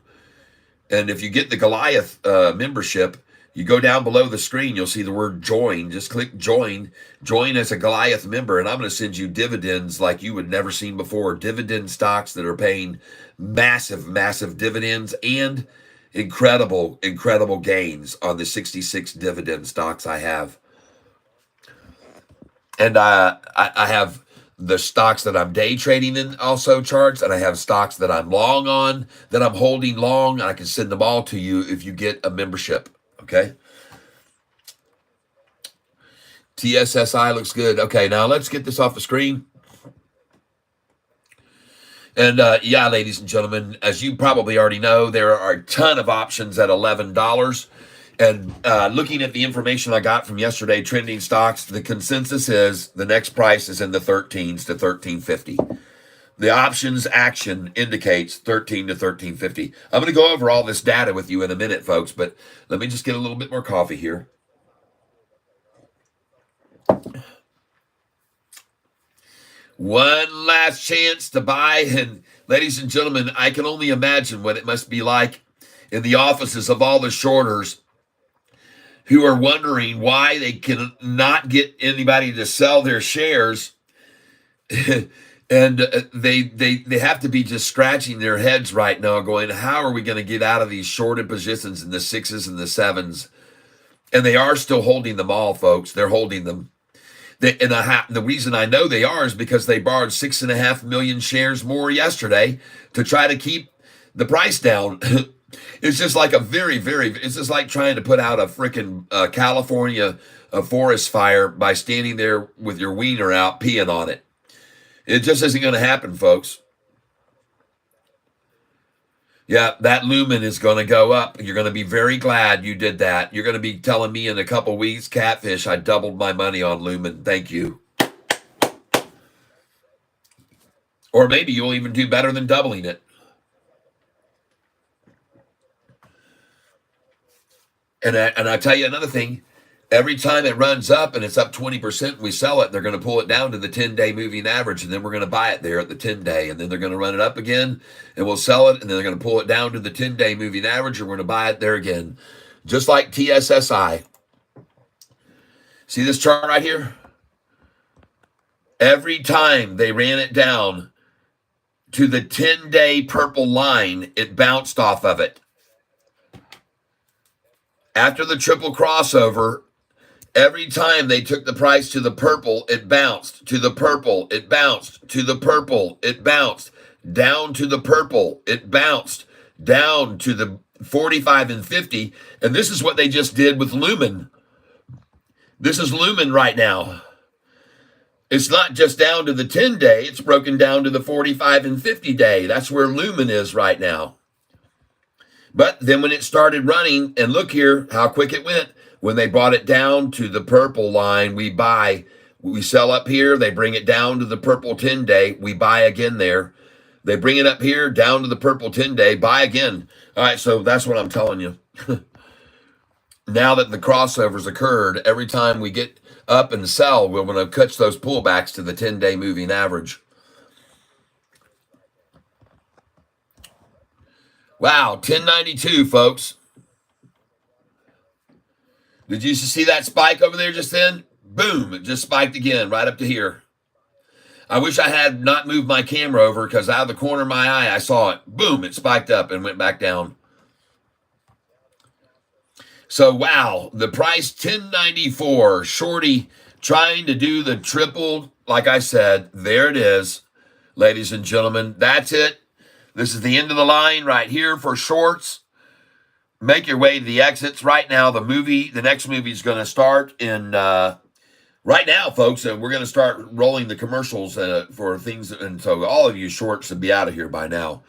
And if you get the Goliath membership, you go down below the screen, you'll see the word join. Just click join. Join as a Goliath member, and I'm going to send you dividends like you would never seen before. Dividend stocks that are paying massive, massive dividends and incredible, incredible gains on the 66 dividend stocks I have. And I have the stocks that I'm day trading in also charged, and I have stocks that I'm long on, that I'm holding long. I can send them all to you if you get a membership. Okay. TSSI looks good. Okay, now let's get this off the screen. And yeah, ladies and gentlemen, as you probably already know, there are a ton of options at $11. And looking at the information I got from yesterday, trending stocks, the consensus is the next price is in the 13s to 13.50. The options action indicates 13 to 13.50. I'm going to go over all this data with you in a minute, folks, but let me just get a little bit more coffee here. One last chance to buy. And ladies and gentlemen, I can only imagine what it must be like in the offices of all the shorters who are wondering why they can not get anybody to sell their shares. And they have to be just scratching their heads right now going, how are we going to get out of these shorted positions in the 6s and the 7s? And they are still holding them all, folks. They're holding them. The reason I know they are is because they borrowed 6.5 million shares more yesterday to try to keep the price down. It's just like it's just like trying to put out a freaking California forest fire by standing there with your wiener out peeing on it. It just isn't going to happen, folks. Yeah, that Lumen is going to go up. You're going to be very glad you did that. You're going to be telling me in a couple weeks, Catfish, I doubled my money on Lumen. Thank you. Or maybe you'll even do better than doubling it. And I tell you another thing. Every time it runs up and it's up 20%, we sell it. They're going to pull it down to the 10-day moving average, and then we're going to buy it there at the 10-day, and then they're going to run it up again, and we'll sell it, and then they're going to pull it down to the 10-day moving average, and we're going to buy it there again, just like TSSI. See this chart right here? Every time they ran it down to the 10-day purple line, it bounced off of it. After the triple crossover, every time they took the price to the purple, it bounced. To the purple, it bounced. To the purple, it bounced. Down to the purple, it bounced. Down to the 45 and 50. And this is what they just did with Lumen. This is Lumen right now. It's not just down to the 10-day. It's broken down to the 45 and 50-day. That's where Lumen is right now. But then when it started running, and look here how quick it went. When they brought it down to the purple line, we buy. We sell up here. They bring it down to the purple 10-day. We buy again there. They bring it up here, down to the purple 10-day, buy again. All right, so that's what I'm telling you. Now that the crossovers occurred, every time we get up and sell, we're going to catch those pullbacks to the 10-day moving average. Wow, 1092, folks. Did you see that spike over there just then? Boom, it just spiked again right up to here. I wish I had not moved my camera over because out of the corner of my eye, I saw it. Boom, it spiked up and went back down. So, wow, the price 1094, shorty trying to do the triple. Like I said, there it is, ladies and gentlemen. That's it. This is the end of the line right here for shorts. Make your way to the exits right now. The next movie is going to start in right now, folks. And we're going to start rolling the commercials for things. And so all of you shorts should be out of here by now.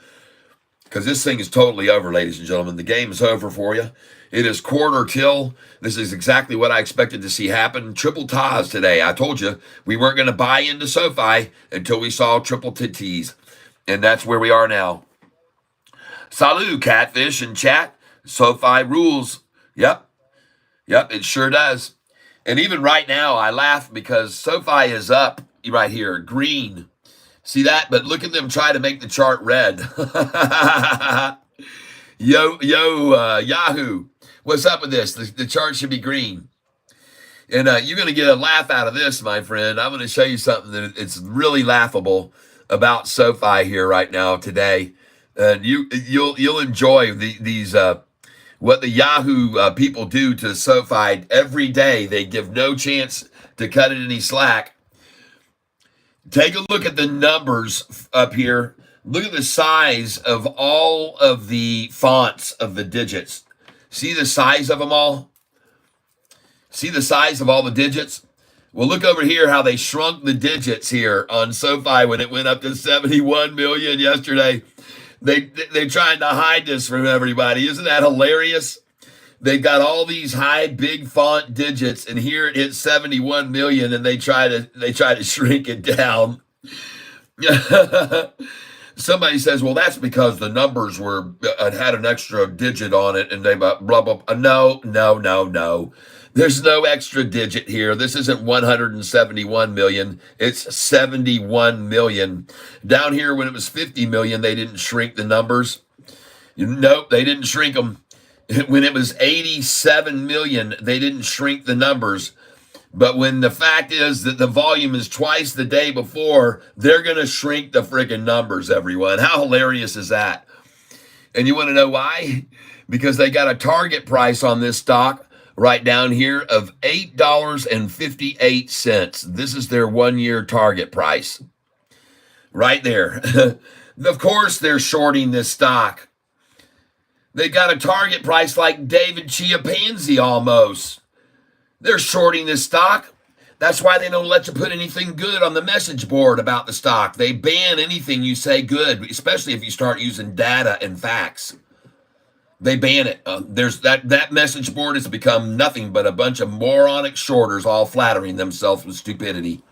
because this thing is totally over, ladies and gentlemen. The game is over for you. It is quarter till. This is exactly what I expected to see happen. Triple ties today. I told you we weren't going to buy into SoFi until we saw triple titties. And that's where we are now. Salut, Catfish in chat. SoFi rules. Yep, it sure does. And even right now, I laugh because SoFi is up right here, green. See that? But look at them try to make the chart red. Yahoo. What's up with this? The chart should be green. And you're going to get a laugh out of this, my friend. I'm going to show you something that it's really laughable about SoFi here right now today. And you'll enjoy these what the Yahoo people do to SoFi every day. They give no chance to cut it any slack. Take a look at the numbers up here. Look at the size of all of the fonts of the digits. See the size of them all? See the size of all the digits? Well, look over here how they shrunk the digits here on SoFi when it went up to 71 million yesterday. They're trying to hide this from everybody. Isn't that hilarious? They got all these high, big font digits, and here it hit 71 million, and they try to shrink it down. Somebody says, well, that's because the numbers had an extra digit on it, and they blah, blah, blah. No. There's no extra digit here. This isn't 171 million. It's 71 million. Down here, when it was 50 million, they didn't shrink the numbers. Nope, they didn't shrink them. When it was 87 million, they didn't shrink the numbers. But when the fact is that the volume is twice the day before, they're going to shrink the freaking numbers, everyone. How hilarious is that? And you want to know why? Because they got a target price on this stock right down here of $8.58. This is their 1 year target price. Right there. Of course they're shorting this stock. They got a target price like David Chiapanzi almost. They're shorting this stock. That's why they don't let you put anything good on the message board about the stock. They ban anything you say good, especially if you start using data and facts. They ban it. There's that message board has become nothing but a bunch of moronic shorters all flattering themselves with stupidity.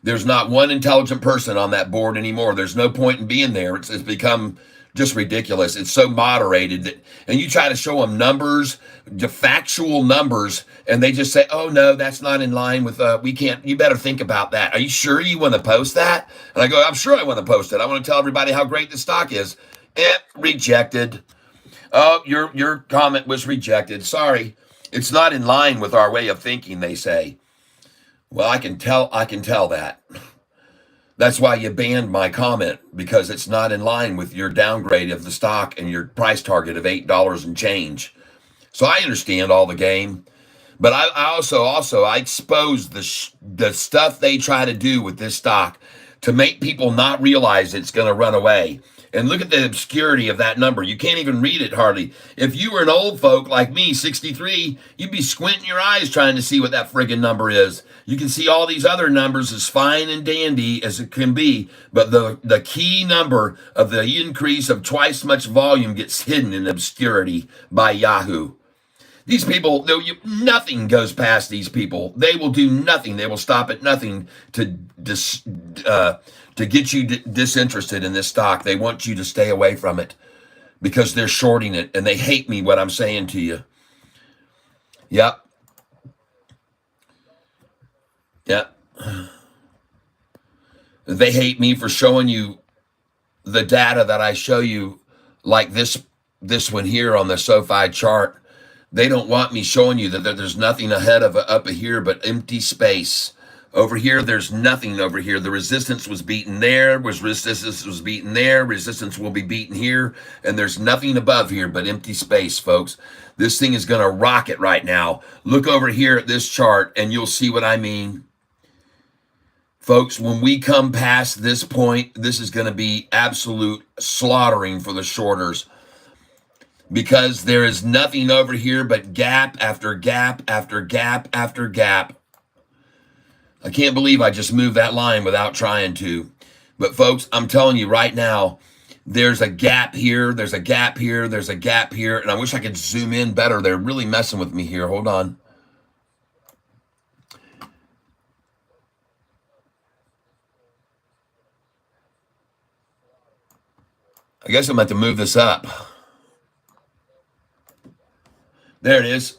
There's not one intelligent person on that board anymore. There's no point in being there. It's become just ridiculous. It's so moderated that, and you try to show them numbers, the factual numbers, and they just say, oh no, that's not in line with, we can't, you better think about that. Are you sure you want to post that? And I go, I'm sure I want to post it. I want to tell everybody how great the stock is. Rejected. Oh, your comment was rejected. Sorry. It's not in line with our way of thinking, they say. Well, I can tell that. That's why you banned my comment, because it's not in line with your downgrade of the stock and your price target of $8 and change. So I understand all the game, but I also expose the stuff they try to do with this stock to make people not realize it's going to run away. And look at the obscurity of that number. You can't even read it hardly. If you were an old folk like me, 63, you'd be squinting your eyes trying to see what that friggin' number is. You can see all these other numbers as fine and dandy as it can be, but the key number of the increase of twice much volume gets hidden in obscurity by Yahoo. These people, nothing goes past these people. They will do nothing. They will stop at nothing to get you disinterested in this stock. They want you to stay away from it because they're shorting it, and they hate me what I'm saying to you. Yep. They hate me for showing you the data that I show you, like this one here on the SoFi chart. They don't want me showing you that there's nothing ahead of up here but empty space. Over here, there's nothing over here. The resistance was beaten there, resistance was beaten there, resistance will be beaten here, and there's nothing above here but empty space, folks. This thing is going to rocket right now. Look over here at this chart, and you'll see what I mean. Folks, when we come past this point, this is going to be absolute slaughtering for the shorters, because there is nothing over here but gap after gap after gap after gap. I can't believe I just moved that line without trying to. But folks, I'm telling you right now, There's a gap here. There's a gap here. There's a gap here. And I wish I could zoom in better. They're really messing with me here. Hold on. I guess I'm going to have to move this up. There it is.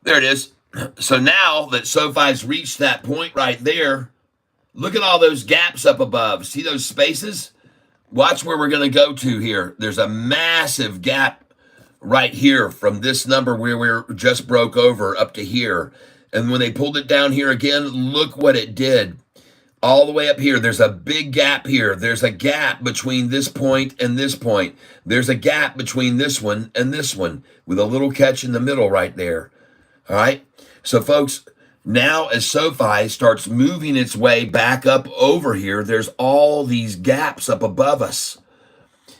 There it is. So now that SoFi's reached that point right there, look at all those gaps up above. See those spaces? Watch where we're going to go to here. There's a massive gap right here from this number where we just broke over up to here. And when they pulled it down here again, look what it did. All the way up here, there's a big gap here. There's a gap between this point and this point. There's a gap between this one and this one with a little catch in the middle right there. All right. So folks, now as SoFi starts moving its way back up over here, there's all these gaps up above us.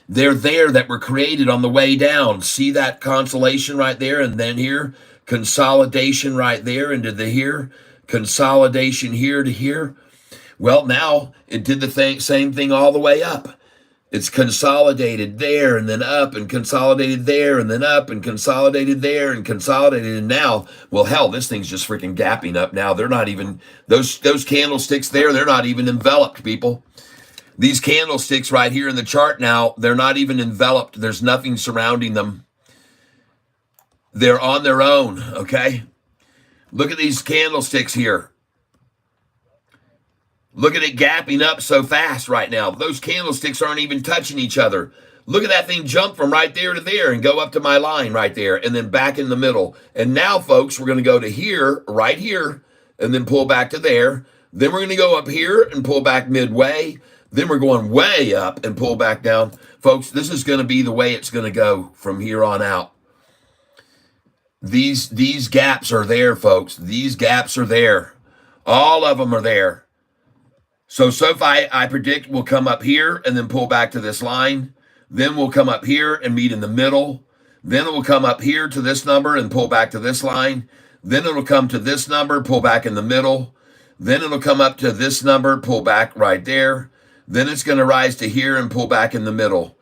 They're there that were created on the way down. See that consolation right there? And then here, consolidation right there into the here, consolidation here to here. Well, now it did the same thing all the way up. It's consolidated there and then up and consolidated there and then up and consolidated there and consolidated. And now, well, hell, this thing's just freaking gapping up now. They're not even, those candlesticks there, they're not even enveloped, people. These candlesticks right here in the chart now, they're not even enveloped. There's nothing surrounding them. They're on their own, okay? Look at these candlesticks here. Look at it gapping up so fast right now. Those candlesticks aren't even touching each other. Look at that thing jump from right there to there and go up to my line right there and then back in the middle. And now, folks, we're going to go to here, right here, and then pull back to there. Then we're going to go up here and pull back midway. Then we're going way up and pull back down. Folks, this is going to be the way it's going to go from here on out. These gaps are there, folks. These gaps are there. All of them are there. So SoFi, I predict, will come up here and then pull back to this line. Then we'll come up here and meet in the middle. Then it will come up here to this number and pull back to this line. Then it'll come to this number, pull back in the middle. Then it'll come up to this number, pull back right there. Then it's going to rise to here and pull back in the middle.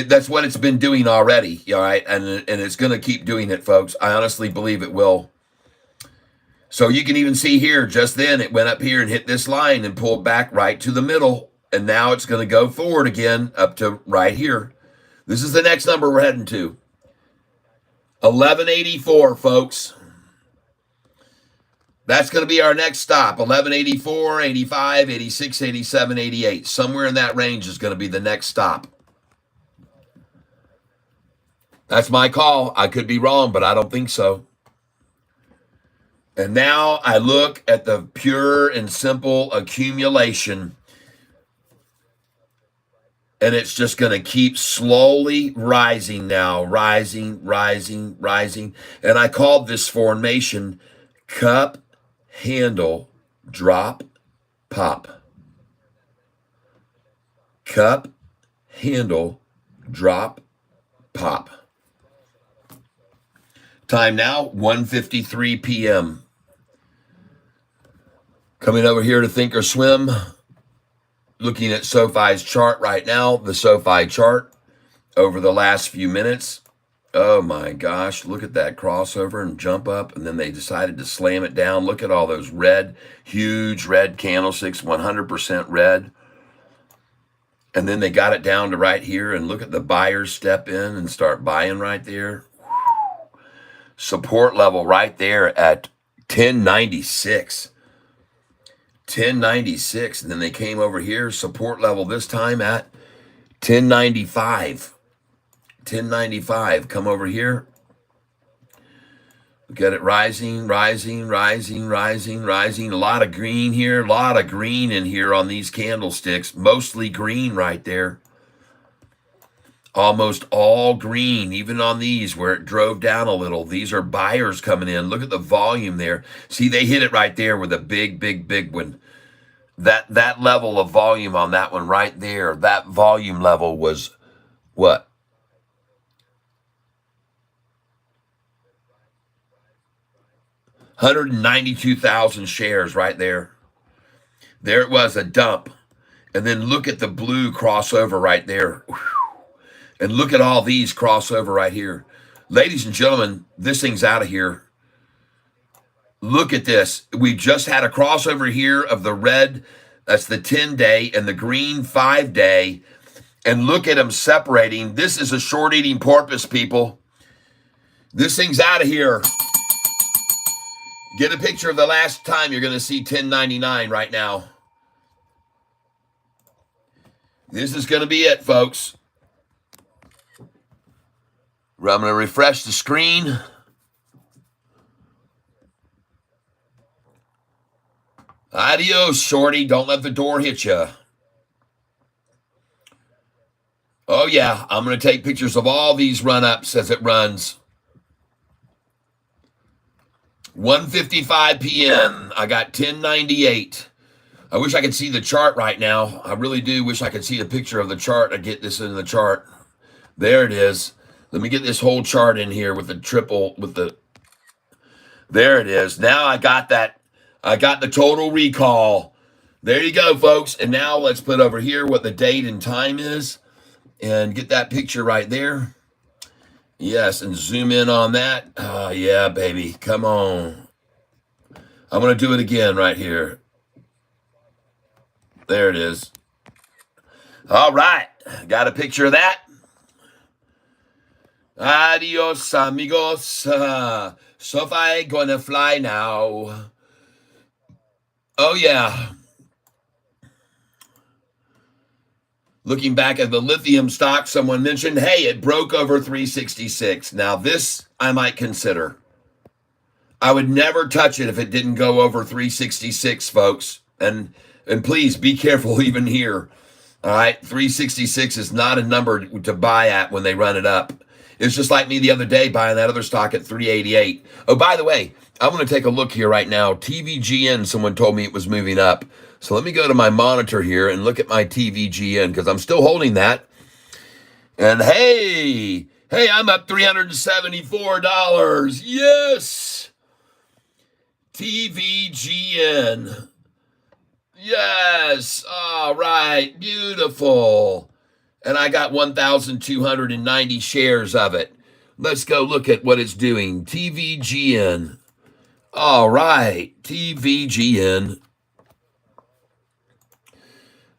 That's what it's been doing already, all right? And it's going to keep doing it, folks. I honestly believe it will. So you can even see here, just then, it went up here and hit this line and pulled back right to the middle. And now it's going to go forward again up to right here. This is the next number we're heading to. 1184, folks. That's going to be our next stop. 1184, 85, 86, 87, 88. Somewhere in that range is going to be the next stop. That's my call. I could be wrong, but I don't think so. And now I look at the pure and simple accumulation. And it's just going to keep slowly rising now. Rising, rising, rising. And I called this formation cup, handle, drop, pop. Cup, handle, drop, pop. Time now, 1:53 p.m. Coming over here to Think or Swim. Looking at SoFi's chart right now, the SoFi chart over the last few minutes. Oh my gosh, look at that crossover and jump up, and then they decided to slam it down. Look at all those red, huge red candlesticks, 100% red. And then they got it down to right here, and look at the buyers step in and start buying right there. Support level right there at 1096. 1096, and then they came over here, support level this time at 1095. 1095, come over here. Look at it rising, rising, rising, rising, rising. A lot of green here, a lot of green in here on these candlesticks. Mostly green right there. Almost all green, even on these where it drove down a little. These are buyers coming in. Look at the volume there. See, they hit it right there with a big, big, big one. That level of volume on that one right there, that volume level was what? $192,000 shares right there. There it was, a dump. And then look at the blue crossover right there. And look at all these crossover right here. Ladies and gentlemen, this thing's out of here. Look at this. We just had a crossover here of the red, that's the 10-day, and the green 5-day. And look at them separating. This is a short-eating porpoise, people. This thing's out of here. Get a picture of the last time you're going to see 1099 right now. This is going to be it, folks. I'm going to refresh the screen. Adios, shorty. Don't let the door hit you. Oh, yeah. I'm going to take pictures of all these run-ups as it runs. 1:55 p.m. I got 1098. I wish I could see the chart right now. I really do wish I could see a picture of the chart. I get this in the chart. There it is. Let me get this whole chart in here with the triple, there it is. Now I got that. I got the total recall. There you go, folks. And now let's put over here what the date and time is and get that picture right there. Yes, and zoom in on that. Oh, yeah, baby. Come on. I'm going to do it again right here. There it is. All right. Got a picture of that. Adios, amigos. Sofi gonna fly now. Oh, yeah. Looking back at the lithium stock, someone mentioned, hey, it broke over 366. Now, this I might consider. I would never touch it if it didn't go over 366, folks. And please be careful even here. All right, 366 is not a number to buy at when they run it up. It's just like me the other day buying that other stock at 388. Oh, by the way, I'm going to take a look here right now. TVGN, someone told me it was moving up. So let me go to my monitor here and look at my TVGN because I'm still holding that. And hey, I'm up $374. Yes. TVGN. Yes. All right. Beautiful. And I got 1,290 shares of it. Let's go look at what it's doing. TVGN. All right. TVGN.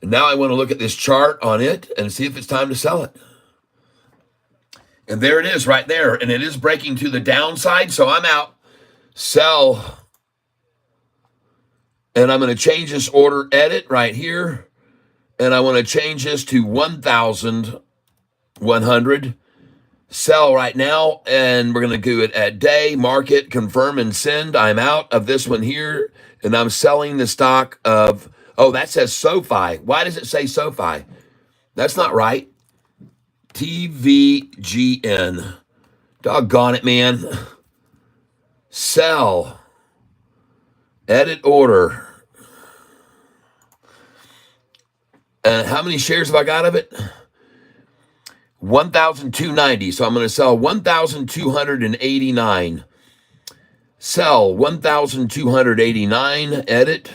And now I want to look at this chart on it and see if it's time to sell it. And there it is right there. And it is breaking to the downside. So I'm out. Sell. And I'm going to change this order edit right here. And I want to change this to 1,100. Sell right now. And we're going to do it at day, market, confirm, and send. I'm out of this one here. And I'm selling the stock of, oh, that says Sofi. Why does it say Sofi? That's not right. TVGN. Doggone it, man. Sell. Edit order. And how many shares have I got of it? 1,290. So I'm going to sell 1,289. Sell 1,289. Edit.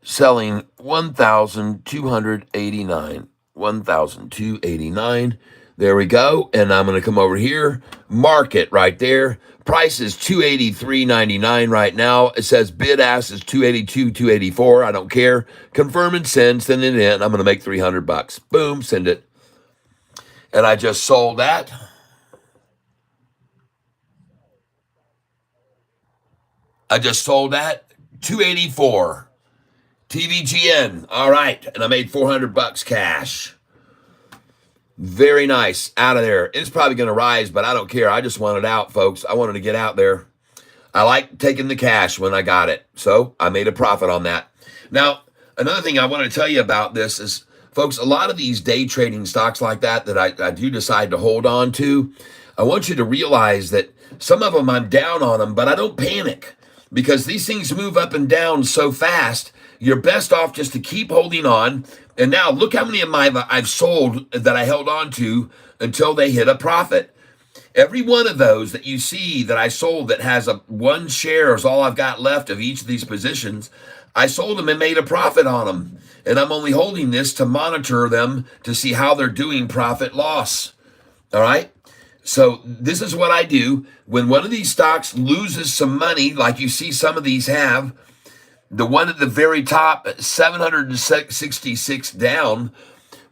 Selling 1,289. 1,289. There we go. And I'm going to come over here. Market right there. Price is $283.99 right now. It says bid ask is $282, $284. I don't care. Confirm and send. Send it in. I'm going to make $300. Boom. Send it. And I just sold that. I just sold that. $284. TVGN. All right. And I made $400 cash. Very nice. Out of there. It's probably going to rise, but I don't care. I just want it out, folks. I wanted to get out there. I like taking the cash when I got it. So I made a profit on that. Now, another thing I want to tell you about this is, folks, a lot of these day trading stocks like that I do decide to hold on to, I want you to realize that some of them I'm down on them, but I don't panic because these things move up and down so fast. You're best off just to keep holding on. And now look how many of I've sold that I held on to until they hit a profit. Every one of those that you see that I sold that has a one share is all I've got left of each of these positions, I sold them and made a profit on them. And I'm only holding this to monitor them to see how they're doing profit loss. All right. So this is what I do. When one of these stocks loses some money, like you see some of these have, the one at the very top, 766 down.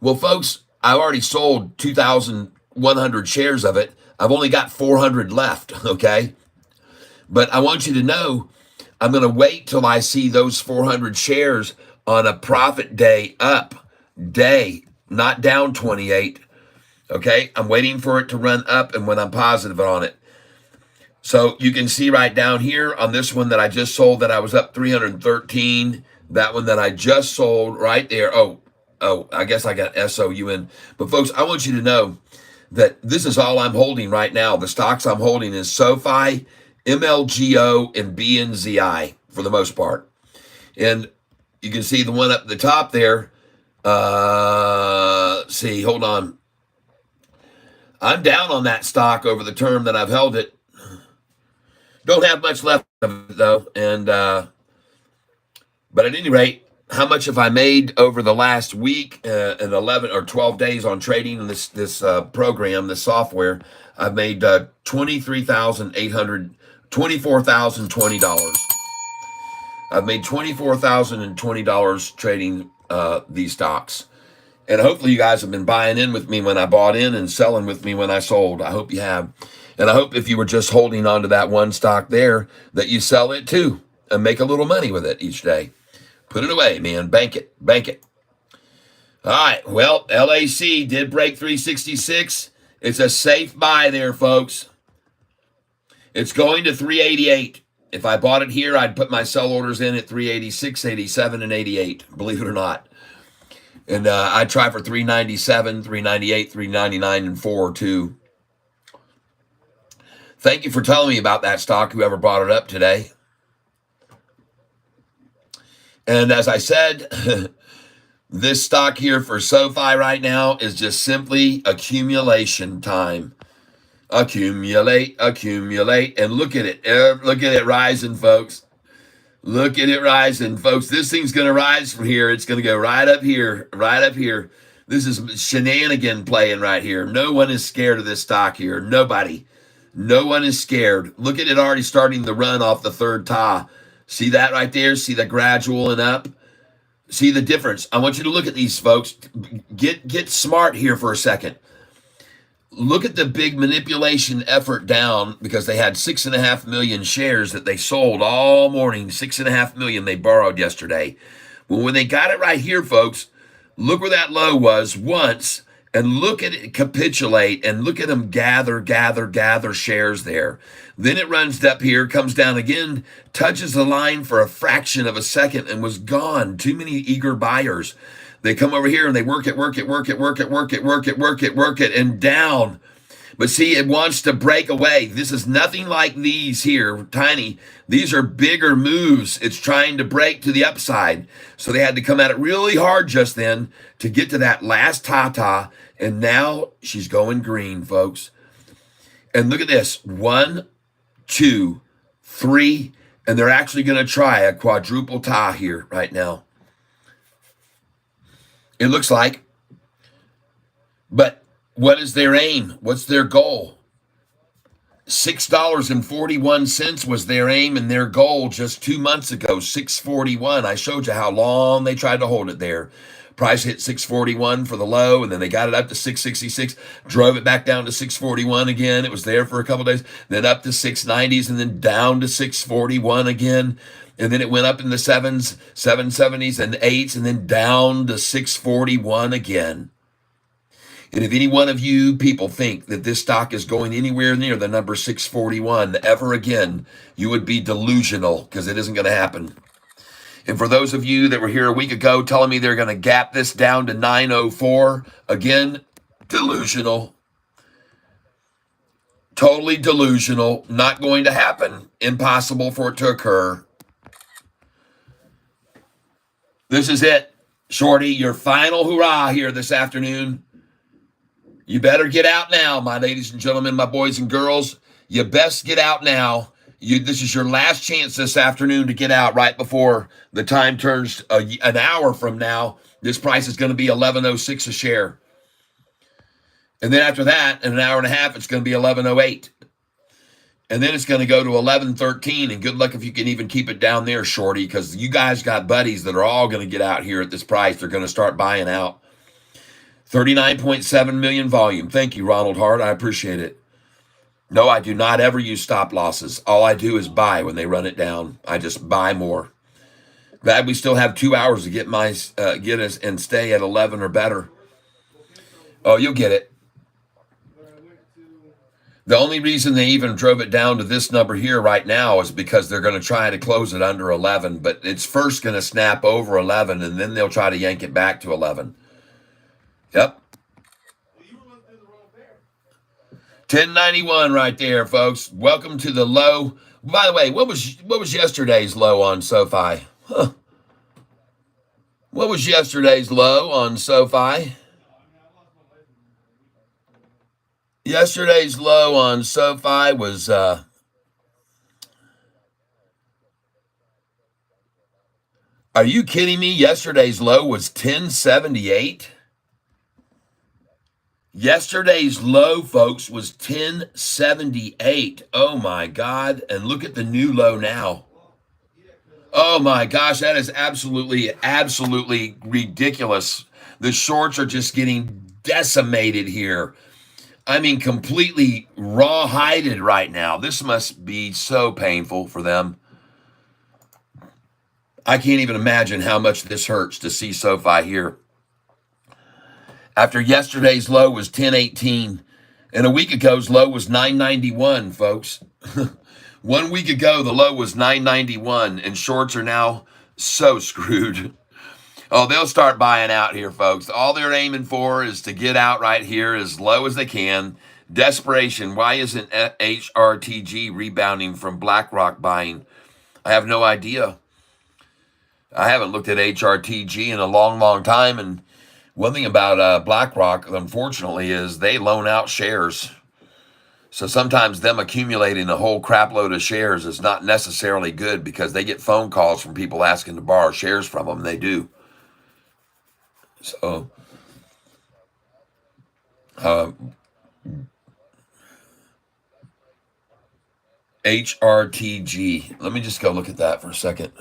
Well, folks, I already sold 2,100 shares of it. I've only got 400 left, okay? But I want you to know I'm going to wait till I see those 400 shares on a profit day up day, not down 28, okay? I'm waiting for it to run up and when I'm positive on it. So you can see right down here on this one that I just sold that I was up 313. That one that I just sold right there. Oh, I guess I got SOU in. But folks, I want you to know that this is all I'm holding right now. The stocks I'm holding is Sofi, MLGO, and BNZI for the most part. And you can see the one up at the top there. See, hold on. I'm down on that stock over the term that I've held it. Don't have much left of it though. And but at any rate, how much have I made over the last week and 11 or 12 days on trading in this program, this software? I've made $24,020. I've made $24,020 trading these stocks. And hopefully you guys have been buying in with me when I bought in and selling with me when I sold. I hope you have. And I hope if you were just holding on to that one stock there, that you sell it too and make a little money with it each day. Put it away, man. Bank it. Bank it. All right. Well, LAC did break 366. It's a safe buy there, folks. It's going to 388. If I bought it here, I'd put my sell orders in at 386, 87, and 88, believe it or not. And I'd try for 397, 398, 399, and 4 too. Thank you for telling me about that stock, whoever brought it up today. And as I said, this stock here for Sofi right now is just simply accumulation time. Accumulate, accumulate, and look at it. Look at it rising, folks. Look at it rising, folks. This thing's going to rise from here. It's going to go right up here, right up here. This is shenanigan playing right here. No one is scared of this stock here. Nobody. No one is scared. Look at it already starting the run off the third tie. See that right there? See the gradual and up? See the difference? I want you to look at these, folks. Get smart here for a second. Look at the big manipulation effort down because they had 6.5 million shares that they sold all morning. 6.5 million they borrowed yesterday. Well, when they got it right here, folks, look where that low was once. And look at it capitulate and look at them gather shares there. Then it runs up here, comes down again, touches the line for a fraction of a second and was gone. Too many eager buyers. They come over here and they work it, and down. But see, it wants to break away. This is nothing like these here, tiny. These are bigger moves. It's trying to break to the upside. So they had to come at it really hard just then to get to that last ta-ta. And now she's going green, folks. And look at this. 1, 2, 3. And they're actually going to try a quadruple tie here right now. It looks like. But what is their aim? What's their goal? $6.41 was their aim and their goal just 2 months ago, $6.41. I showed you how long they tried to hold it there. Price hit $6.41 for the low, and then they got it up to $6.66, drove it back down to $6.41 again. It was there for a couple of days, then up to $6.90s, and then down to $6.41 again. And then it went up in the 7s, 770s, and 8s, and then down to $6.41 again. And if any one of you people think that this stock is going anywhere near the number 641 ever again, you would be delusional because it isn't going to happen. And for those of you that were here a week ago telling me they're going to gap this down to 904, again, delusional. Totally delusional. Not going to happen. Impossible for it to occur. This is it, Shorty, your final hurrah here this afternoon. You better get out now, my ladies and gentlemen, my boys and girls. You best get out now. This is your last chance this afternoon to get out right before the time turns an hour from now. This price is going to be $11.06 a share. And then after that, in an hour and a half, it's going to be $11.08. And then it's going to go to $11.13. And good luck if you can even keep it down there, shorty, because you guys got buddies that are all going to get out here at this price. They're going to start buying out. 39.7 million volume. Thank you, Ronald Hart. I appreciate it. No, I do not ever use stop losses. All I do is buy when they run it down. I just buy more. Glad we still have 2 hours to get us and stay at 11 or better. Oh, you'll get it. The only reason they even drove it down to this number here right now is because they're going to try to close it under 11, but it's first going to snap over 11, and then they'll try to yank it back to 11. Yep. 1091 right there, folks. Welcome to the low. By the way, what was yesterday's low on Sofi? Huh. What was yesterday's low on Sofi? Yesterday's low on Sofi was are you kidding me? Yesterday's low was 1078. Yesterday's low, folks, was 1078. Oh, my God. And look at the new low now. Oh, my gosh. That is absolutely, absolutely ridiculous. The shorts are just getting decimated here. I mean, completely raw-hided right now. This must be so painful for them. I can't even imagine how much this hurts to see Sofi here. After yesterday's low was 1018, and a week ago's low was 991, folks. 1 week ago, the low was 991, and shorts are now so screwed. Oh, they'll start buying out here, folks. All they're aiming for is to get out right here as low as they can. Desperation. Why isn't HRTG rebounding from BlackRock buying? I have no idea. I haven't looked at HRTG in a long, long time, and one thing about BlackRock, unfortunately, is they loan out shares. So sometimes them accumulating a whole crap load of shares is not necessarily good because they get phone calls from people asking to borrow shares from them. They do. So, HRTG. Let me just go look at that for a second.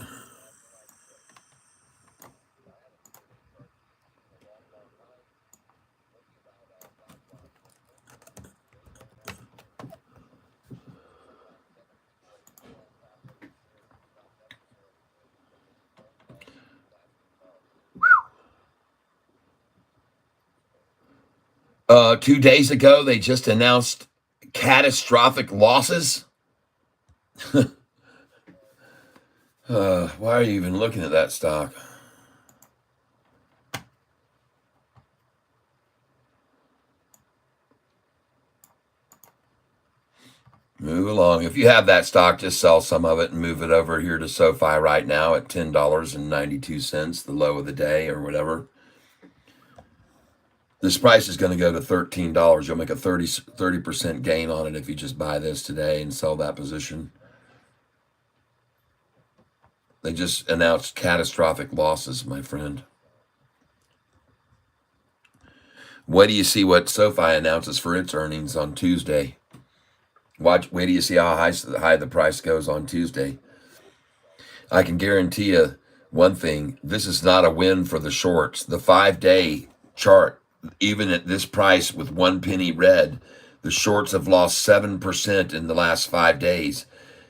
2 days ago, they just announced catastrophic losses. Why are you even looking at that stock? Move along. If you have that stock, just sell some of it and move it over here to Sofi right now at $10.92, the low of the day or whatever. This price is going to go to $13. You'll make a 30% gain on it if you just buy this today and sell that position. They just announced catastrophic losses, my friend. Wait do you see what Sofi announces for its earnings on Tuesday? Wait till you see how high the price goes on Tuesday. I can guarantee you one thing. This is not a win for the shorts. The 5-day chart, even at this price with 1 penny red, the shorts have lost 7% in the last 5 days.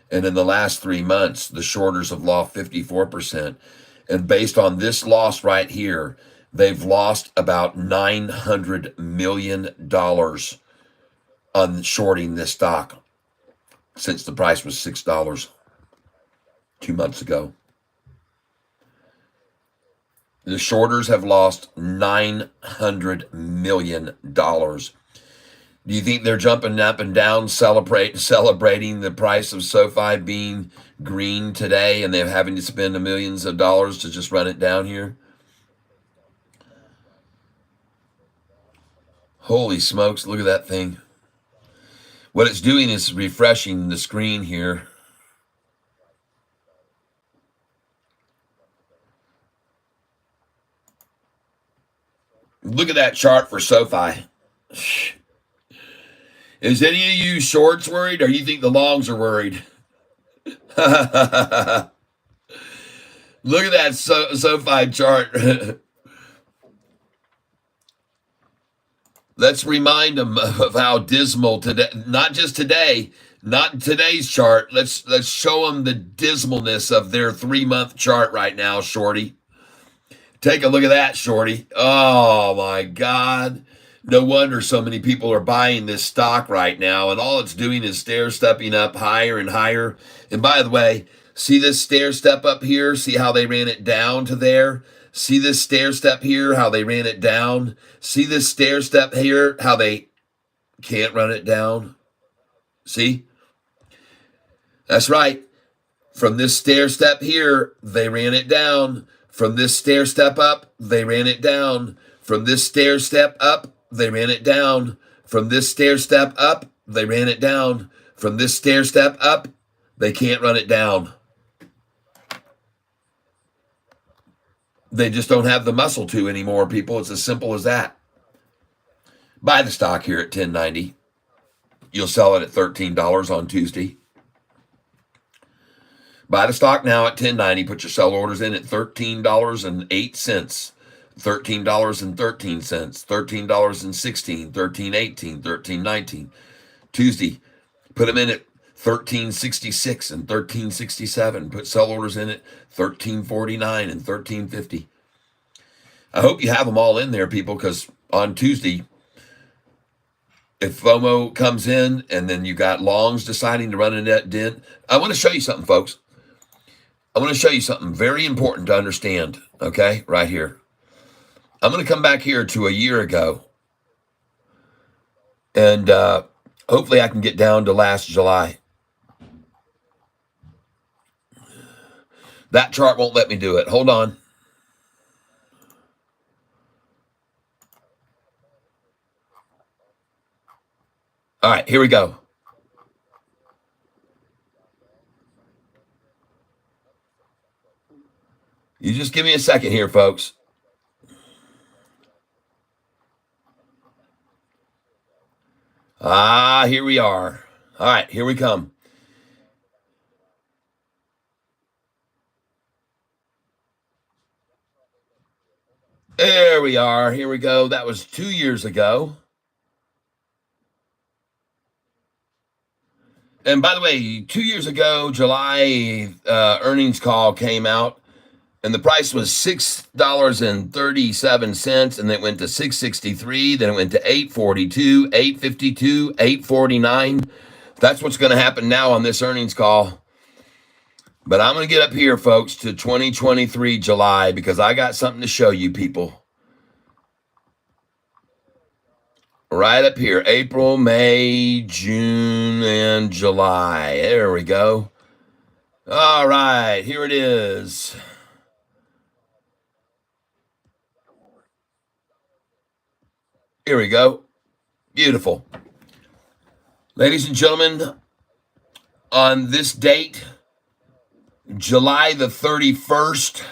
And in the last 3 months, the shorters have lost 54%. And based on this loss right here, they've lost about $900 million on shorting this stock since the price was $6 2 months ago. The shorters have lost $900 million. Do you think they're jumping up and down, celebrating the price of Sofi being green today, and they're having to spend millions of dollars to just run it down here? Holy smokes, look at that thing. What it's doing is refreshing the screen here. Look at that chart for SoFi. Is any of you shorts worried, or you think the longs are worried? Look at that SoFi chart. Let's remind them of how dismal today, not just today, not today's chart. Let's show them the dismalness of their 3-month chart right now, Shorty. Take a look at that, Shorty. Oh, my God. No wonder so many people are buying this stock right now, and all it's doing is stair-stepping up higher and higher. And by the way, see this stair-step up here? See how they ran it down to there? See this stair-step here, how they ran it down? See this stair-step here, how they can't run it down? See? That's right. From this stair-step here, they ran it down. From this stair step up, they ran it down. From this stair step up, they ran it down. From this stair step up, they ran it down. From this stair step up, they can't run it down. They just don't have the muscle to anymore, people. It's as simple as that. Buy the stock here at $10.90. You'll sell it at $13 on Tuesday. Buy the stock now at $10.90. Put your sell orders in at $13.08, $13.13, $13.16, $13.18, $13.19. Tuesday, put them in at $13.66 and $13.67. Put sell orders in at $13.49 and $13.50. I hope you have them all in there, people, because on Tuesday, if FOMO comes in and then you got longs deciding to run a net dent, I want to show you something, folks. I want to show you something very important to understand, okay, right here. I'm going to come back here to a year ago, and hopefully I can get down to last July. That chart won't let me do it. Hold on. All right, here we go. You just give me a second here, folks. Here we are. All right, here we come. There we are. Here we go. That was 2 years ago. And by the way, 2 years ago, July earnings call came out, and the price was $6.37, and then it went to $6.63, then it went to $8.42, $8.52, $8.49. That's what's going to happen now on this earnings call. But I'm going to get up here, folks, to 2023 July, because I got something to show you, people. Right up here, April, May, June, and July. There we go. All right, here it is. Here we go. Beautiful. Ladies and gentlemen, on this date, July the 31st,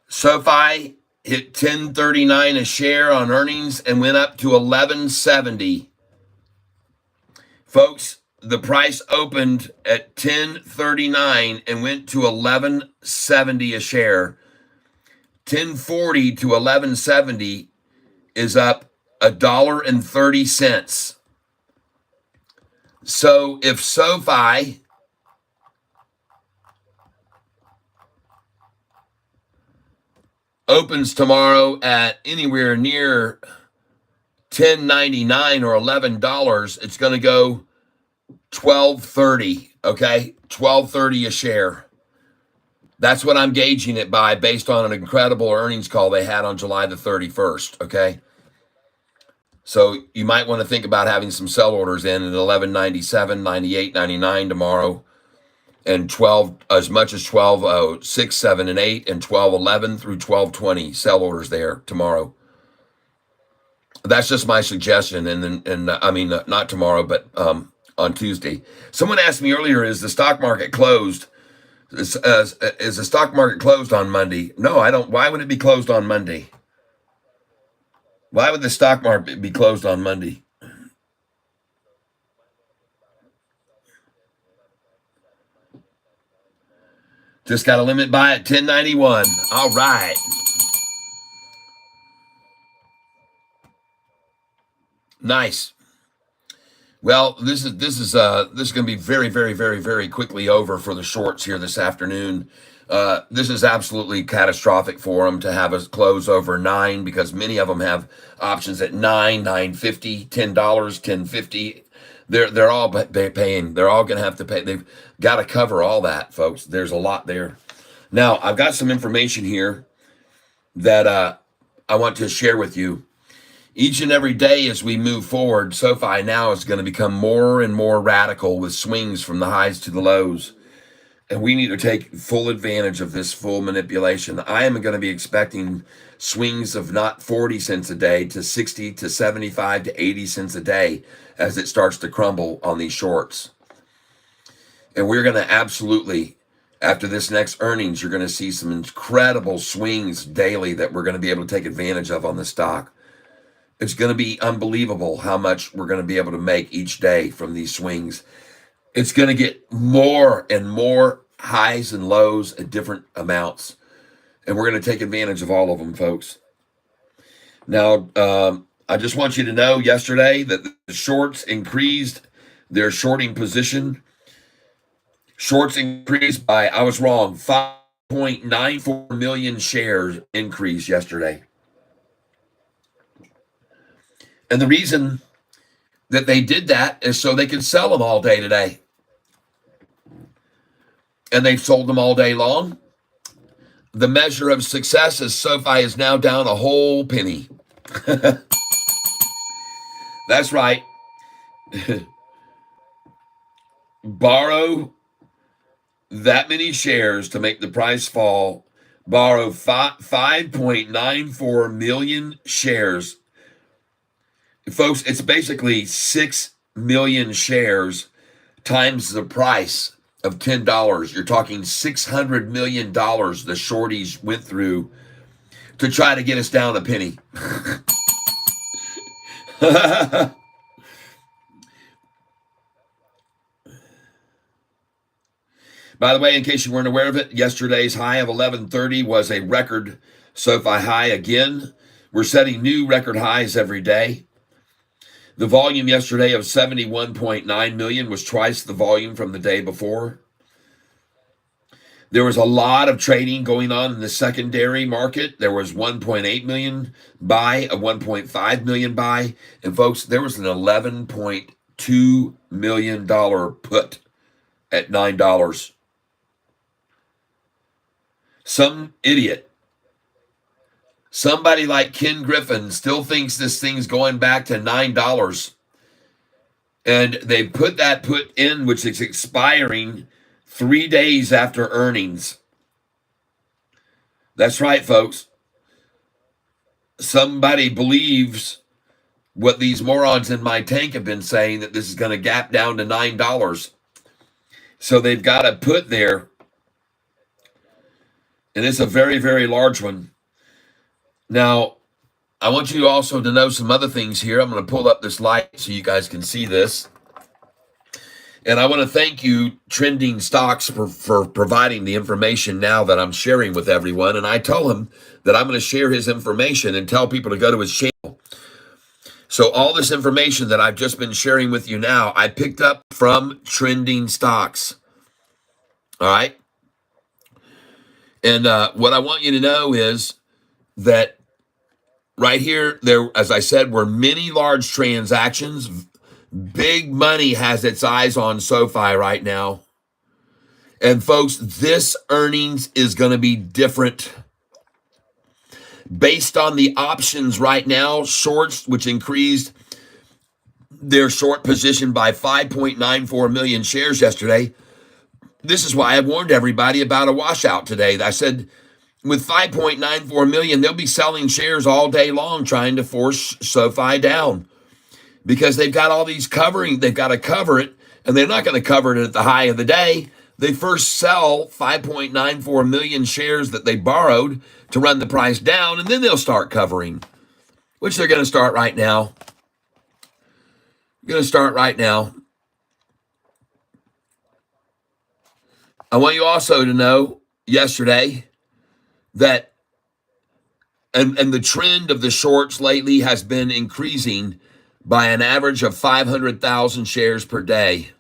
SoFi hit $10.39 a share on earnings and went up to $11.70. Folks, the price opened at $10.39 and went to $11.70 a share. $10.40 to $11.70 is up $1.30. So if SoFi opens tomorrow at anywhere near $10.99 or $11, it's going to go $12.30, okay? $12.30 a share. That's what I'm gauging it by, based on an incredible earnings call they had on July the 31st, okay? So you might want to think about having some sell orders in at $11.97, $98, $99 tomorrow, and 12, as much as 12, 6, 7, and 8, and 12.11 through 12.20 sell orders there tomorrow. That's just my suggestion. And then, I mean, not tomorrow, but on Tuesday. Someone asked me earlier, is the stock market closed? Is the stock market closed on Monday? No, I don't. Why would it be closed on Monday? Why would the stock market be closed on Monday? Just got a limit buy at 1091. All right. Nice. Well, this is going to be very, very, very, very quickly over for the shorts here this afternoon. This is absolutely catastrophic for them to have us close over 9, because many of them have options at 9, $9.50, $10, $10.50. They're all paying. They're all going to have to pay. They've got to cover all that, folks. There's a lot there. Now, I've got some information here that I want to share with you. Each and every day as we move forward, SoFi now is going to become more and more radical with swings from the highs to the lows. And we need to take full advantage of this full manipulation. I am going to be expecting swings of not 40 cents a day to 60 to 75 to 80 cents a day as it starts to crumble on these shorts. And we're going to absolutely, after this next earnings, you're going to see some incredible swings daily that we're going to be able to take advantage of on the stock. It's going to be unbelievable how much we're going to be able to make each day from these swings. It's going to get more and more highs and lows at different amounts. And we're going to take advantage of all of them, folks. Now, I just want you to know yesterday that the shorts increased their shorting position. Shorts increased by, I was wrong, 5.94 million shares increase yesterday. And the reason that they did that is so they could sell them all day today. And they've sold them all day long. The measure of success is SoFi is now down a whole penny. That's right. Borrow that many shares to make the price fall. Borrow 5.94 million shares. Folks, it's basically 6 million shares times the price of $10. You're talking $600 million the shorties went through to try to get us down a penny. By the way, in case you weren't aware of it, yesterday's high of 1130 was a record SoFi high again. We're setting new record highs every day. The volume yesterday of 71.9 million was twice the volume from the day before. There was a lot of trading going on in the secondary market. There was 1.8 million buy, a 1.5 million buy. And folks, there was an $11.2 million put at $9. Some idiot, somebody like Ken Griffin, still thinks this thing's going back to $9. And they put that put in, which is expiring 3 days after earnings. That's right, folks. Somebody believes what these morons in my tank have been saying, that this is going to gap down to $9. So they've got a put there. And it's a very, very large one. Now, I want you also to know some other things here. I'm going to pull up this light so you guys can see this. And I want to thank you, Trending Stocks, for providing the information now that I'm sharing with everyone. And I told him that I'm going to share his information and tell people to go to his channel. So all this information that I've just been sharing with you now, I picked up from Trending Stocks. All right? And what I want you to know is that right here, there, as I said, were many large transactions. Big money has its eyes on SoFi right now. And folks, this earnings is going to be different. Based on the options right now, shorts, which increased their short position by 5.94 million shares yesterday. This is why I warned everybody about a washout today. I said, with 5.94 million, they'll be selling shares all day long trying to force SoFi down because they've got all these covering. They've got to cover it, and they're not going to cover it at the high of the day. They first sell 5.94 million shares that they borrowed to run the price down, and then they'll start covering, which they're going to start right now. I want you also to know yesterday that, and the trend of the shorts lately has been increasing by an average of 500,000 shares per day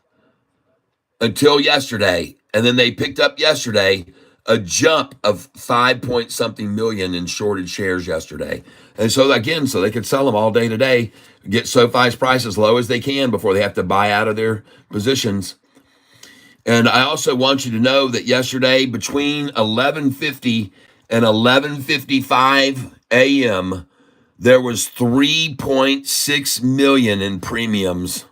until yesterday. And then they picked up yesterday a jump of 5 point something million in shorted shares yesterday. And so again, so they could sell them all day today, get SoFi's price as low as they can before they have to buy out of their positions. And I also want you to know that yesterday between 11:50 and 11:55 a.m., there was 3.6 million in premiums.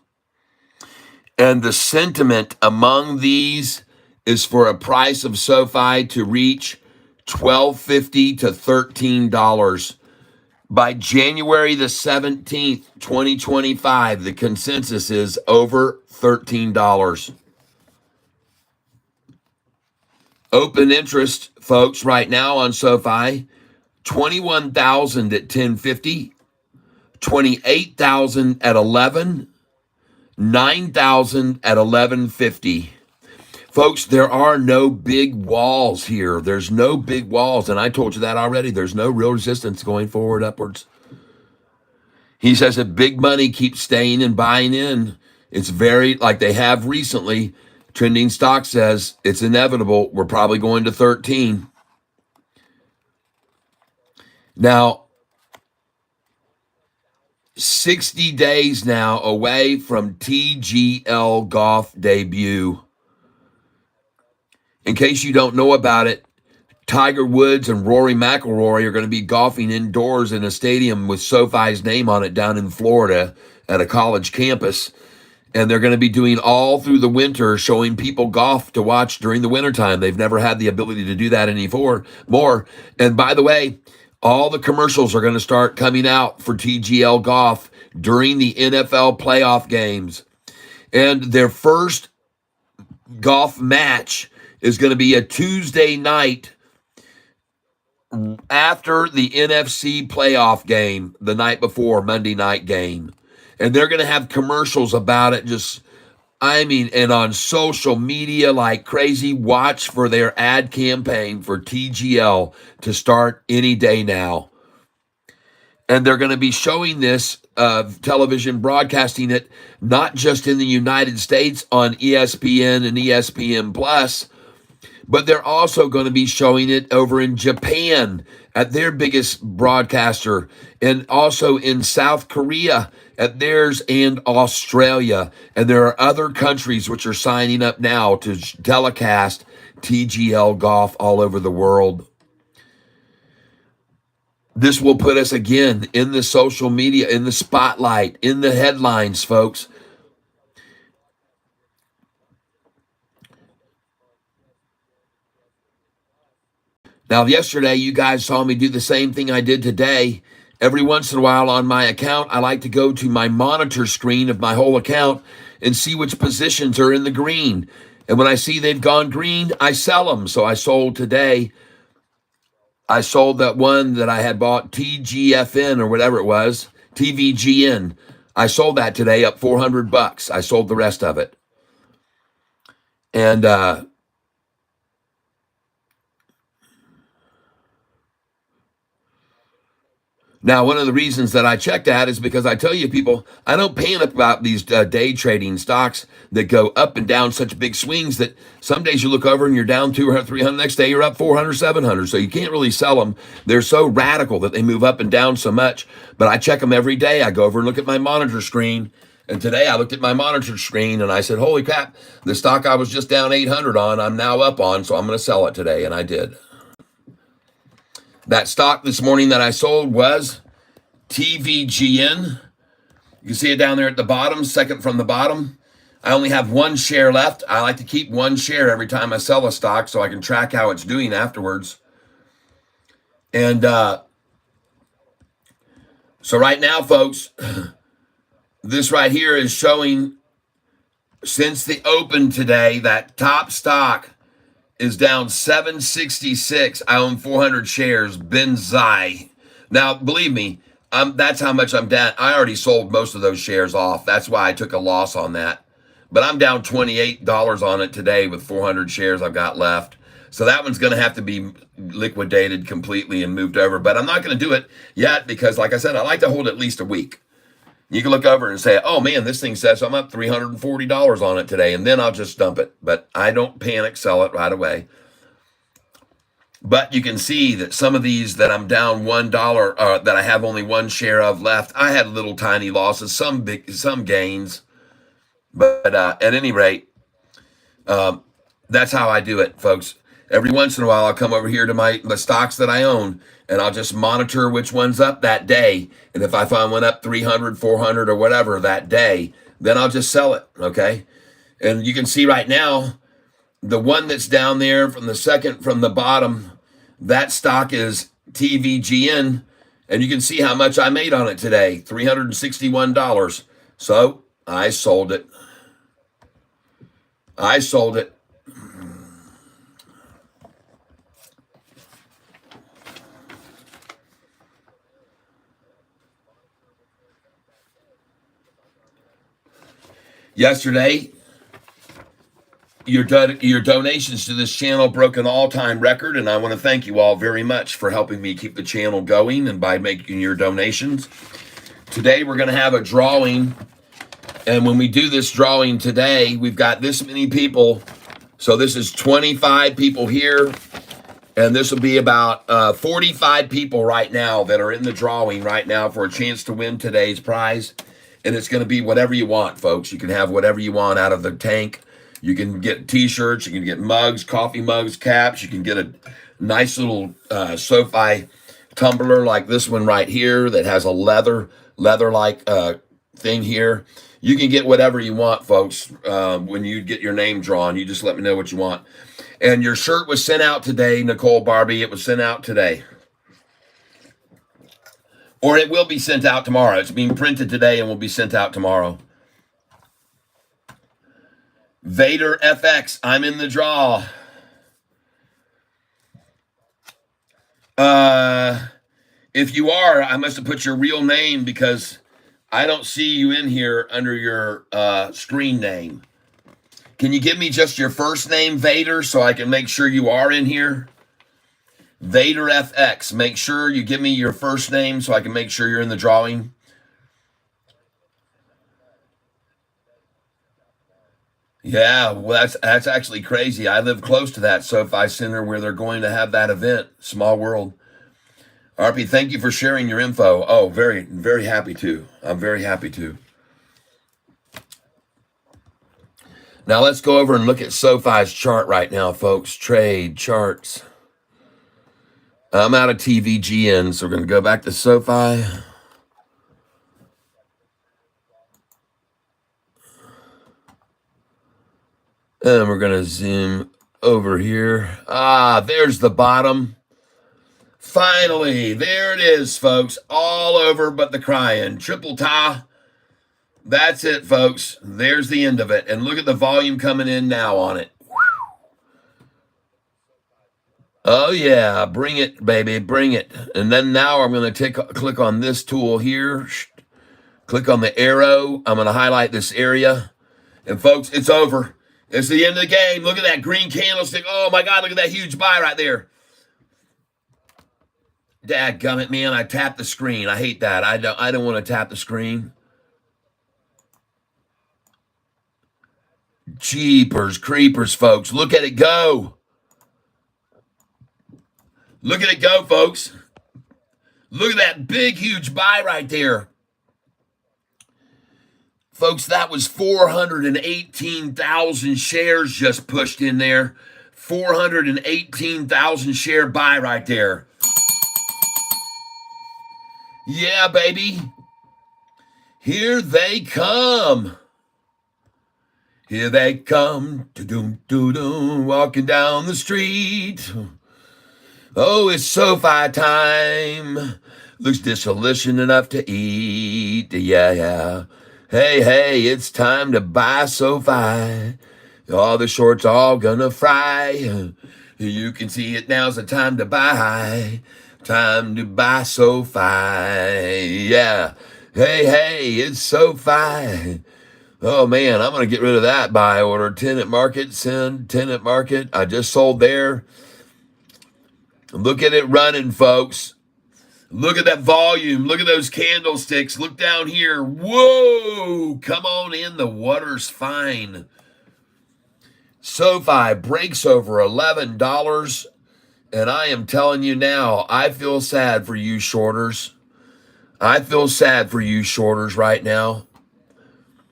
And the sentiment among these is for a price of SoFi to reach $12.50 to $13. By January the 17th, 2025, the consensus is over $13. Open interest, folks, right now on SoFi, 21,000 at 10.50, 28,000 at 11, 9,000 at 11.50. Folks, there are no big walls here. There's no big walls, and I told you that already. There's no real resistance going forward upwards. He says that big money keeps staying and buying in. It's very, like they have recently, trending stock says it's inevitable. We're probably going to 13. Now, 60 days now away from TGL Golf debut. In case you don't know about it, Tiger Woods and Rory McIlroy are going to be golfing indoors in a stadium with SoFi's name on it down in Florida at a college campus. And they're going to be doing all through the winter, showing people golf to watch during the wintertime. They've never had the ability to do that more. And by the way, all the commercials are going to start coming out for TGL Golf during the NFL playoff games. And their first golf match is going to be a Tuesday night after the NFC playoff game, the night before, Monday night game. And they're going to have commercials about it and on social media like crazy. Watch for their ad campaign for TGL to start any day now. And they're going to be showing this television, broadcasting it, not just in the United States on ESPN and ESPN Plus, but they're also going to be showing it over in Japan at their biggest broadcaster, and also in South Korea at theirs, and Australia. And there are other countries which are signing up now to telecast TGL Golf all over the world. This will put us again in the social media, in the spotlight, in the headlines, folks. Now, yesterday, you guys saw me do the same thing I did today. Every once in a while on my account, I like to go to my monitor screen of my whole account and see which positions are in the green. And when I see they've gone green, I sell them. So I sold today. I sold that one that I had bought, TGFN or whatever it was, TVGN. I sold that today up $400. I sold the rest of it. And now, one of the reasons that I check that is because I tell you, people, I don't panic about these day trading stocks that go up and down such big swings that some days you look over and you're down 200, 300, next day you're up 400, 700. So you can't really sell them. They're so radical that they move up and down so much. But I check them every day. I go over and look at my monitor screen. And today I looked at my monitor screen and I said, holy crap, the stock I was just down 800 on, I'm now up on, so I'm going to sell it today. And I did. That stock this morning that I sold was TVGN. You can see it down there at the bottom, second from the bottom. I only have one share left. I like to keep one share every time I sell a stock so I can track how it's doing afterwards. And so right now, folks, this right here is showing since the open today, that top stock is down 766. I own 400 shares, Benzai. Now, believe me, that's how much I'm down. I already sold most of those shares off. That's why I took a loss on that. But I'm down $28 on it today with 400 shares I've got left. So that one's going to have to be liquidated completely and moved over. But I'm not going to do it yet because, like I said, I like to hold at least a week. You can look over and say, oh, man, this thing says I'm up $340 on it today, and then I'll just dump it. But I don't panic, sell it right away. But you can see that some of these that I'm down $1, that I have only one share of left, I had little tiny losses, some big, some gains. But at any rate, that's how I do it, folks. Every once in a while, I'll come over here to the stocks that I own, and I'll just monitor which one's up that day. And if I find one up 300, 400, or whatever that day, then I'll just sell it, okay? And you can see right now, the one that's down there from the second from the bottom, that stock is TVGN, and you can see how much I made on it today, $361. So I sold it. I sold it. Yesterday, your donations to this channel broke an all-time record, and I want to thank you all very much for helping me keep the channel going and by making your donations. Today, we're going to have a drawing, and when we do this drawing today, we've got this many people. So this is 25 people here, and this will be about 45 people right now that are in the drawing right now for a chance to win today's prize. And it's going to be whatever you want, folks. You can have whatever you want out of the tank. You can get T-shirts. You can get mugs, coffee mugs, caps. You can get a nice little Sofi tumbler like this one right here that has a leather-like thing here. You can get whatever you want, folks, when you get your name drawn. You just let me know what you want. And your shirt was sent out today, Nicole Barbie. It was sent out today. Or it will be sent out tomorrow. It's being printed today and will be sent out tomorrow. Vader FX, I'm in the draw. If you are, I must have put your real name because I don't see you in here under your screen name. Can you give me just your first name, Vader, so I can make sure you are in here? Vader FX, make sure you give me your first name so I can make sure you're in the drawing. Yeah, well, that's actually crazy. I live close to that SoFi Center where they're going to have that event. Small world. RP, thank you for sharing your info. Oh, very, very happy to. I'm very happy to. Now let's go over and look at SoFi's chart right now, folks. Trade charts. I'm out of TVGN, so we're going to go back to SoFi. And we're going to zoom over here. Ah, there's the bottom. Finally, there it is, folks. All over but the crying. Triple ta. That's it, folks. There's the end of it. And look at the volume coming in now on it. Oh, yeah. Bring it, baby. Bring it. And then now I'm going to click on this tool here. Click on the arrow. I'm going to highlight this area. And, folks, it's over. It's the end of the game. Look at that green candlestick. Oh, my God. Look at that huge buy right there. Dadgummit, man. I tapped the screen. I hate that. I don't want to tap the screen. Jeepers creepers, folks. Look at it go. Look at it go, folks. Look at that big, huge buy right there. Folks, that was 418,000 shares just pushed in there. 418,000 share buy right there. Yeah, baby. Here they come. Here they come, do-doom, do-doom, walking down the street. Oh, it's Sofi time. Looks delicious enough to eat. Yeah, yeah. Hey, it's time to buy Sofi. All the shorts all gonna fry. You can see it, now's the time to buy. Time to buy Sofi. Yeah. Hey, it's Sofi. Oh man, I'm gonna get rid of that buy order. Tenant market, send tenant market. I just sold there. Look at it running, folks. Look at that volume. Look at those candlesticks. Look down here. Whoa! Come on in. The water's fine. Sofi breaks over $11. And I am telling you now, I feel sad for you shorters. I feel sad for you shorters right now.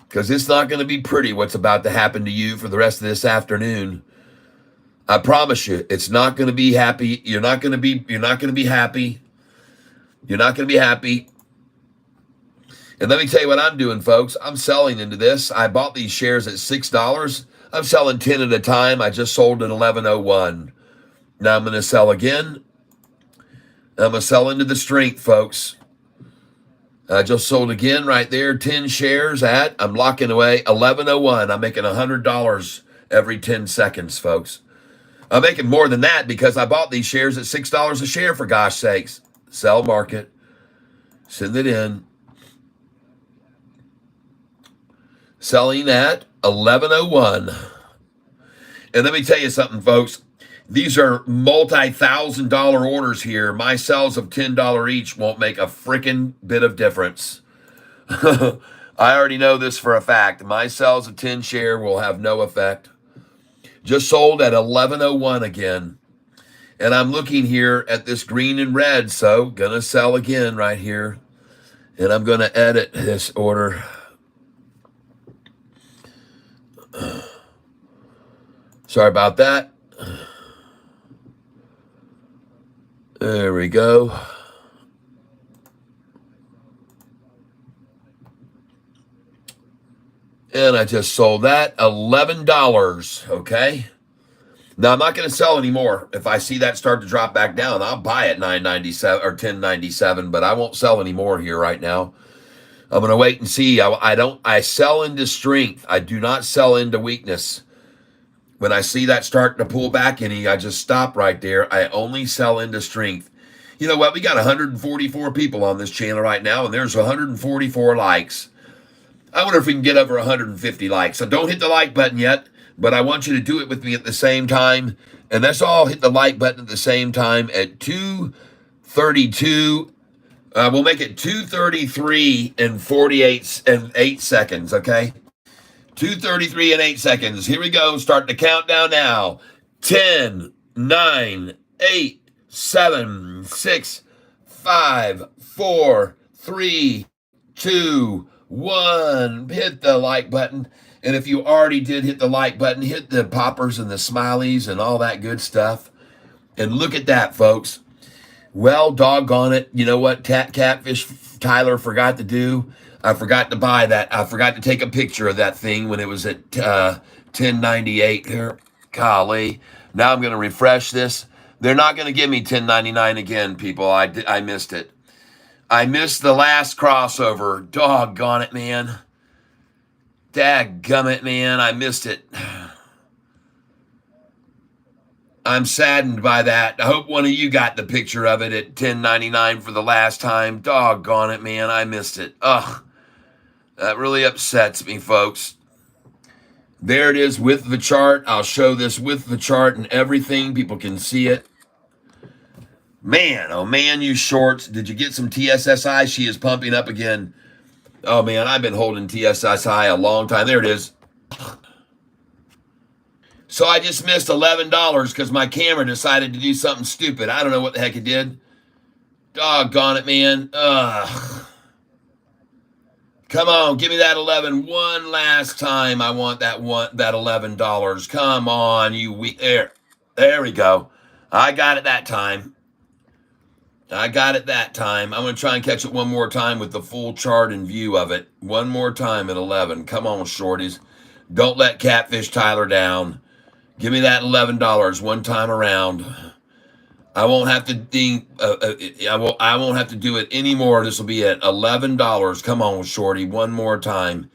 Because it's not going to be pretty what's about to happen to you for the rest of this afternoon. I promise you, it's not going to be happy. You're not going to be happy. You're not going to be happy. And let me tell you what I'm doing, folks. I'm selling into this. I bought these shares at $6. I'm selling 10 at a time. I just sold at 11.01. Now I'm going to sell again. I'm going to sell into the strength, folks. I just sold again right there, 10 shares at, I'm locking away, 11.01. I'm making $100 every 10 seconds, folks. I'm making more than that because I bought these shares at $6 a share, for gosh sakes. Sell market. Send it in. Selling at 11.01. And let me tell you something, folks. These are multi-$1,000 orders here. My sales of $10 each won't make a freaking bit of difference. I already know this for a fact. My sales of 10 share will have no effect. Just sold at 11.01 again. And I'm looking here at this green and red, so gonna sell again right here. And I'm gonna edit this order. Sorry about that. There we go. And I just sold that $11, okay? Now, I'm not going to sell anymore. If I see that start to drop back down, I'll buy at $9.97 or $10.97, but I won't sell anymore here right now. I'm going to wait and see. I sell into strength. I do not sell into weakness. When I see that starting to pull back any, I just stop right there. I only sell into strength. You know what? We got 144 people on this channel right now, and there's 144 likes. I wonder if we can get over 150 likes. So don't hit the like button yet, but I want you to do it with me at the same time. And let's all hit the like button at the same time at 2:32. We'll make it 2:33 and 8 seconds, okay? 2:33 and 8 seconds. Here we go. Start the countdown now. 10, 9, 8, 7, 6, 5, 4, 3, 2, 1. Hit the like button. And if you already did hit the like button, hit the poppers and the smileys and all that good stuff. And look at that, folks. Well, doggone it. You know what Catfish Tyler forgot to do? I forgot to buy that. I forgot to take a picture of that thing when it was at 10.98 here. Golly. Now I'm going to refresh this. They're not going to give me 10.99 again, people. I missed it. I missed the last crossover. Doggone it, man. Dadgummit, man. I missed it. I'm saddened by that. I hope one of you got the picture of it at 10.99 for the last time. Doggone it, man. I missed it. Ugh. That really upsets me, folks. There it is with the chart. I'll show this with the chart and everything. People can see it. Man, oh man, you shorts. Did you get some TSSI? She is pumping up again. Oh man, I've been holding TSSI a long time. There it is. So I just missed $11 because my camera decided to do something stupid. I don't know what the heck it did. Doggone it, man. Ugh. Come on, give me that 11 one last time. I want that $11. Come on, there we go. I got it that time. I'm going to try and catch it one more time with the full chart and view of it. One more time at 11. Come on, shorties. Don't let Catfish Tyler down. Give me that $11 one time around. I won't have to I won't have to do it anymore. This will be at $11. Come on, Shorty, one more time.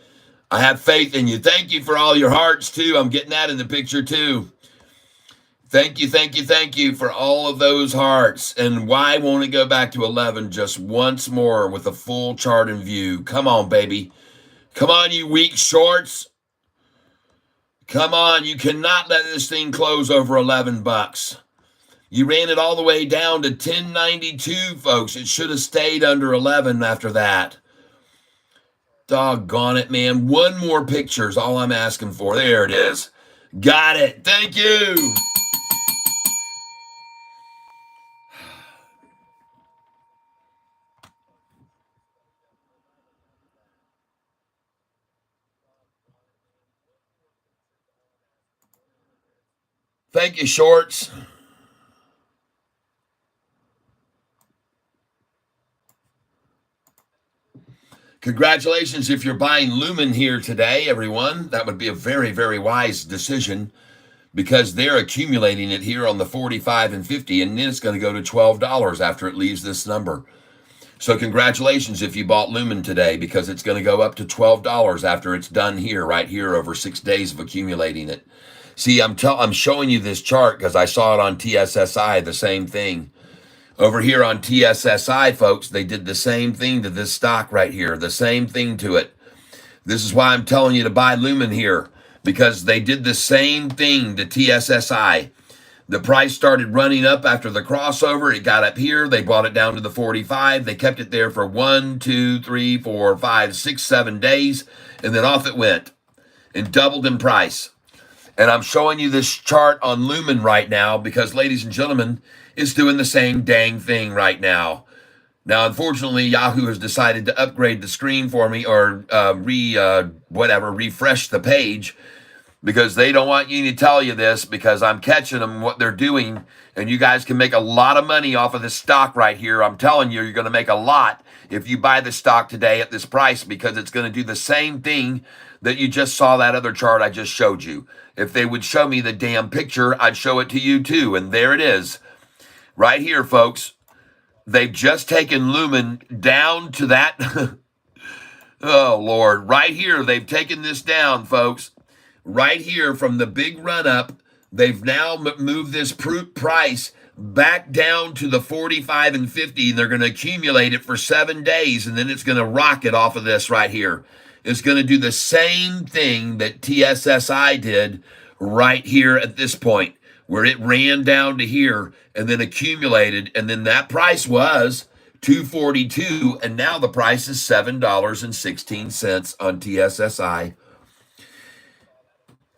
I have faith in you. Thank you for all your hearts too. I'm getting that in the picture too. Thank you, thank you, thank you for all of those hearts. And why won't it go back to 11 just once more with a full chart in view? Come on, baby. Come on, you weak shorts. Come on, you cannot let this thing close over 11 bucks. You ran it all the way down to 10.92, folks. It should have stayed under 11 after that. Doggone it, man. One more picture is all I'm asking for. There it is. Got it. Thank you. Thank you, shorts. Congratulations if you're buying Lumen here today, everyone. That would be a very, very wise decision because they're accumulating it here on the 45 and 50, and then it's going to go to $12 after it leaves this number. So congratulations if you bought Lumen today because it's going to go up to $12 after it's done here, right here over 6 days of accumulating it. See, I'm showing you this chart because I saw it on TSSI, the same thing. Over here on TSSI, folks, they did the same thing to this stock right here, the same thing to it. This is why I'm telling you to buy Lumen here because they did the same thing to TSSI. The price started running up after the crossover. It got up here. They brought it down to the 45. They kept it there for 1, 2, 3, 4, 5, 6, 7 days, and then off it went and doubled in price. And I'm showing you this chart on Lumen right now because, ladies and gentlemen, it's doing the same dang thing right now. Now, unfortunately, Yahoo has decided to upgrade the screen for me or refresh the page because they don't want you to tell you this because I'm catching them what they're doing. And you guys can make a lot of money off of this stock right here. I'm telling you, you're going to make a lot if you buy the stock today at this price because it's going to do the same thing that you just saw that other chart I just showed you. If they would show me the damn picture, I'd show it to you too. And there it is. Right here, folks. They've just taken Lumen down to that. Oh, Lord. Right here, they've taken this down, folks. Right here from the big run-up, they've now moved this price back down to the 45 and 50. And they're going to accumulate it for 7 days, and then it's going to rocket off of this right here. It's going to do the same thing that TSSI did right here at this point, where it ran down to here and then accumulated, and then that price was $242, and now the price is $7.16 on TSSI.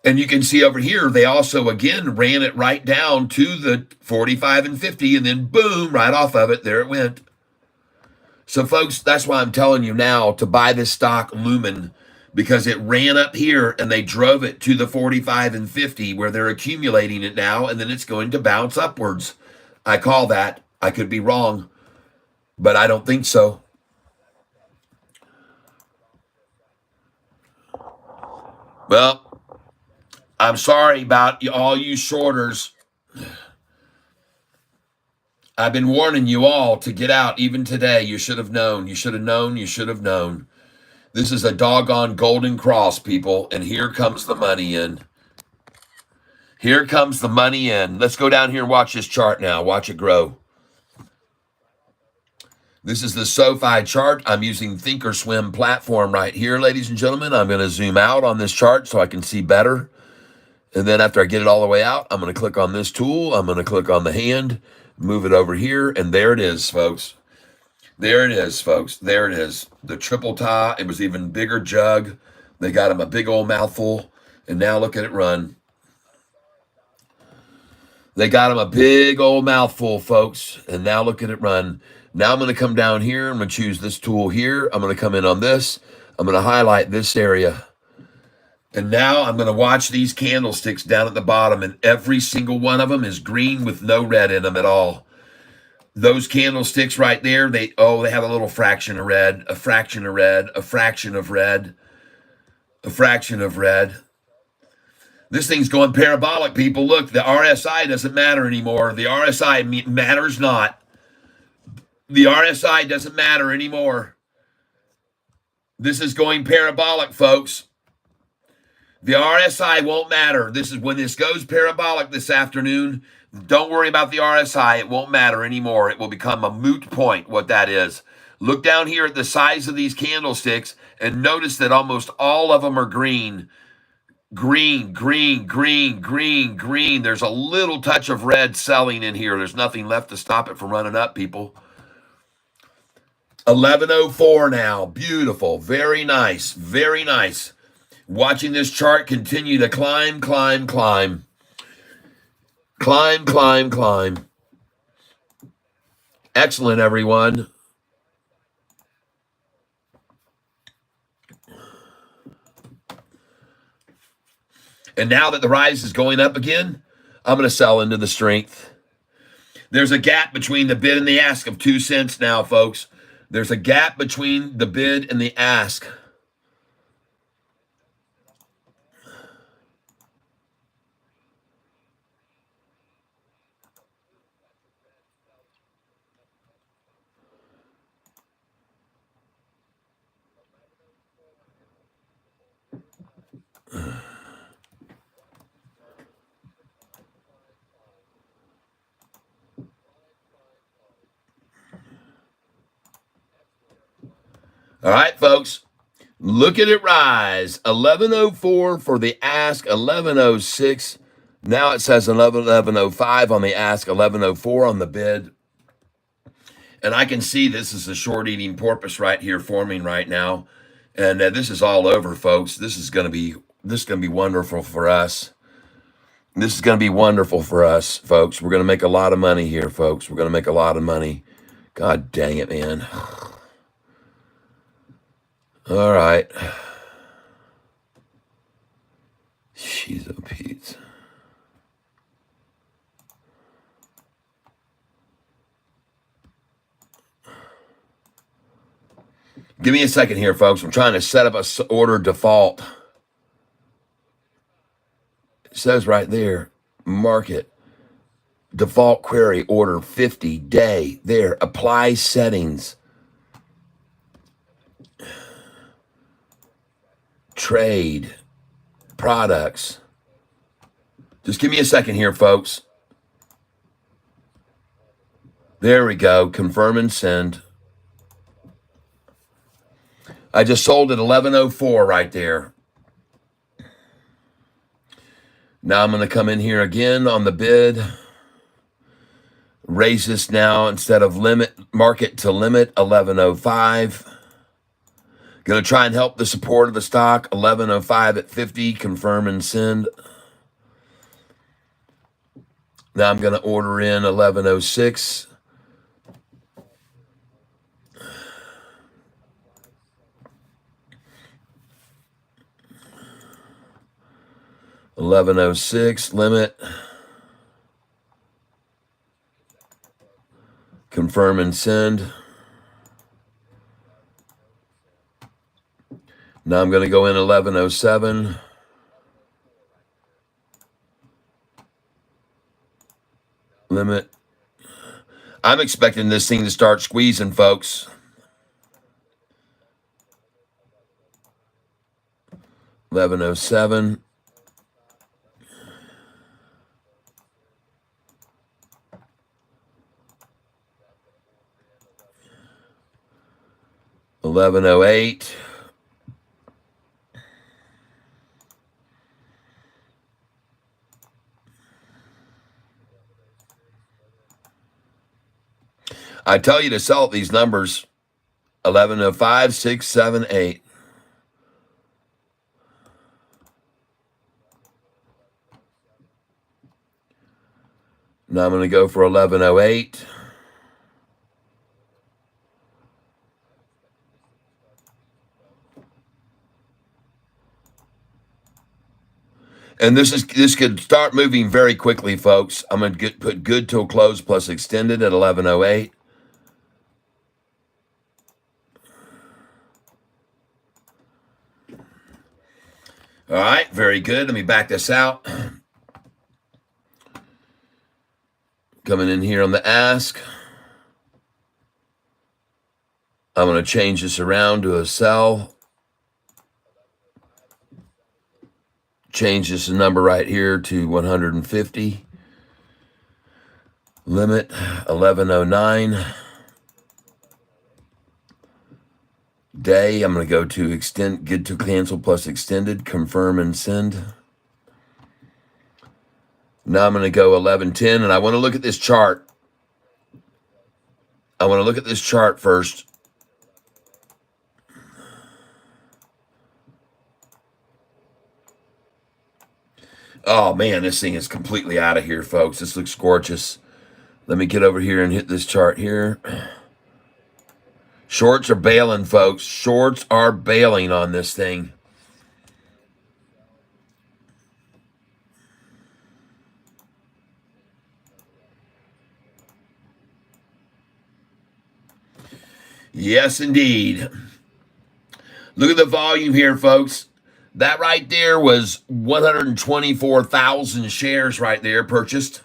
And you can see over here, they also, again, ran it right down to the 45 and 50, and then boom, right off of it, there it went. So, folks, that's why I'm telling you now to buy this stock, Lumen, because it ran up here and they drove it to the 45 and 50 where they're accumulating it now, and then it's going to bounce upwards. I call that. I could be wrong, but I don't think so. Well, I'm sorry about all you shorters. I've been warning you all to get out even today. You should have known. You should have known. You should have known. This is a doggone golden cross, people, and here comes the money in. Here comes the money in. Let's go down here and watch this chart now. Watch it grow. This is the Sofi chart. I'm using Thinkorswim platform right here, ladies and gentlemen. I'm going to zoom out on this chart so I can see better. And then after I get it all the way out, I'm going to click on this tool. I'm going to click on the hand, move it over here, and there it is, folks. There it is, folks. There it is. The triple tie. It was even bigger jug. They got him a big old mouthful, and now look at it run. They got him a big old mouthful, folks, and now look at it run. Now I'm going to come down here. I'm going to choose this tool here. I'm going to come in on this. I'm going to highlight this area. And now I'm going to watch these candlesticks down at the bottom, and every single one of them is green with no red in them at all. Those candlesticks right there, they have a little fraction of red, a fraction of red, a fraction of red, a fraction of red. This thing's going parabolic, people. Look, the RSI doesn't matter anymore. The RSI matters not. The RSI doesn't matter anymore. This is going parabolic, folks. The RSI won't matter. This is when this goes parabolic this afternoon. Don't worry about the RSI. It won't matter anymore. It will become a moot point, what that is. Look down here at the size of these candlesticks and notice that almost all of them are green. Green, green, green, green, green. There's a little touch of red selling in here. There's nothing left to stop it from running up, people. 11:04 now. Beautiful. Very nice. Very nice. Watching this chart continue to climb, climb, climb. Climb, climb, climb. Excellent, everyone. And now that the rise is going up again, I'm going to sell into the strength. There's a gap between the bid and the ask of 2 cents now, folks. There's a gap between the bid and the ask. All right, folks, look at it rise. 11:04 for the ask, 11:06. Now it says 11:05 on the ask, 11:04 on the bid. And I can see this is a short-eating porpoise right here forming right now. And this is all over, folks. This is going to be wonderful for us. This is going to be wonderful for us, folks. We're going to make a lot of money here, folks. We're going to make a lot of money. God dang it, man. All right. Jeez, oh Pete. Give me a second here, folks. I'm trying to set up a order default. It says right there, market, default query, order 50, day, there, apply settings. Trade, products. Just give me a second here, folks. There we go. Confirm and send. I just sold at 11:04 right there. Now I'm going to come in here again on the bid. Raise this now instead of limit, market to limit, 11:05. Going to try and help the support of the stock, 11:05 at 50, confirm and send. Now I'm going to order in 11:06. $11.06 limit. Confirm and send. Now I'm going to go in 11:07. Limit. I'm expecting this thing to start squeezing, folks. $11.07. $11.08. I tell you to sell at these numbers. 11:05, 6, 7, 8. Now I'm going to go for 11:08. And this could start moving very quickly, folks. I'm going to put good till close plus extended at 11:08. All right, very good. Let me back this out. Coming in here on the ask. I'm going to change this around to a sell. Change this number right here to 150. Limit 1109. Day, I'm going to go to extend, get to cancel plus extended, confirm and send. Now I'm going to go 1110, and I want to look at this chart. I want to look at this chart first. Oh, man, this thing is completely out of here, folks. This looks gorgeous. Let me get over here and hit this chart here. Shorts are bailing, folks. Shorts are bailing on this thing. Yes, indeed. Look at the volume here, folks. That right there was 124,000 shares right there purchased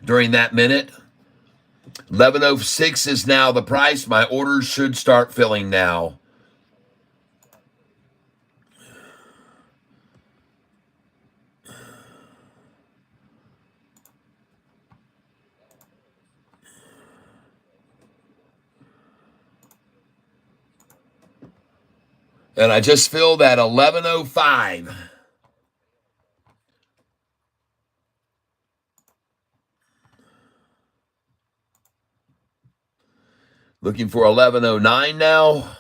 during that minute. 1106 is now the price. My orders should start filling now. And I just filled at 1105. Looking for 1109 now.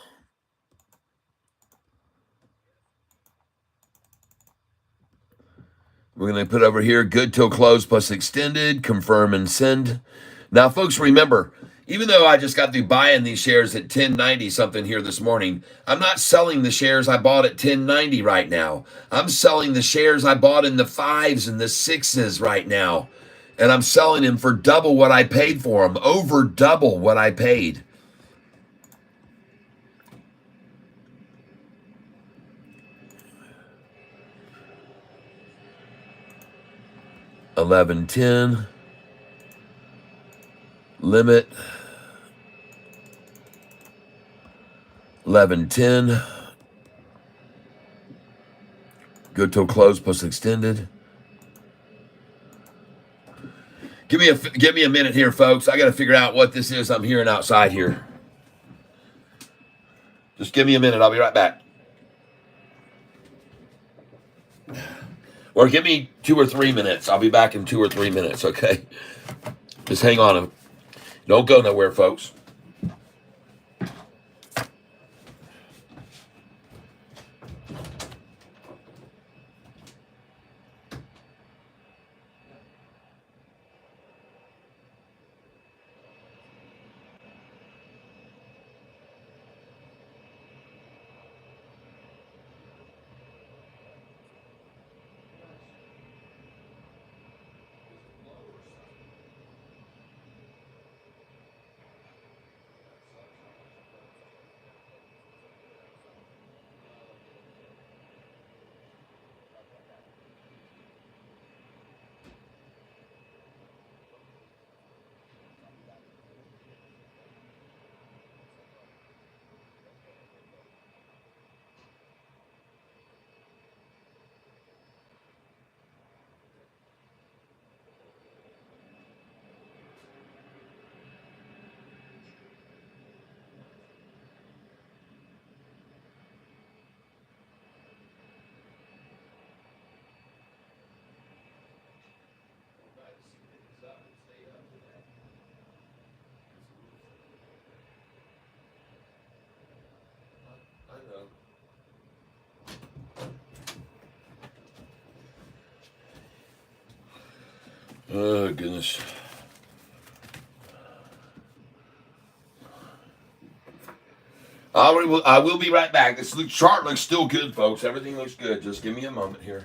We're going to put over here, good till close plus extended, confirm and send. Now, folks, remember, even though I just got through buying these shares at 1090 something here this morning, I'm not selling the shares I bought at 1090 right now. I'm selling the shares I bought in the 5s and the 6s right now. And I'm selling them for double what I paid for them, over double what I paid. $11.10 limit. $11.10 good till close plus extended. Give me a minute here, folks. I got to figure out what this is I'm hearing outside here. Just give me a minute. I'll be right back. Or give me 2 or 3 minutes. I'll be back in 2 or 3 minutes, okay? Just hang on. Don't go nowhere, folks. Oh, goodness. I will be right back. This chart looks still good, folks. Everything looks good. Just give me a moment here.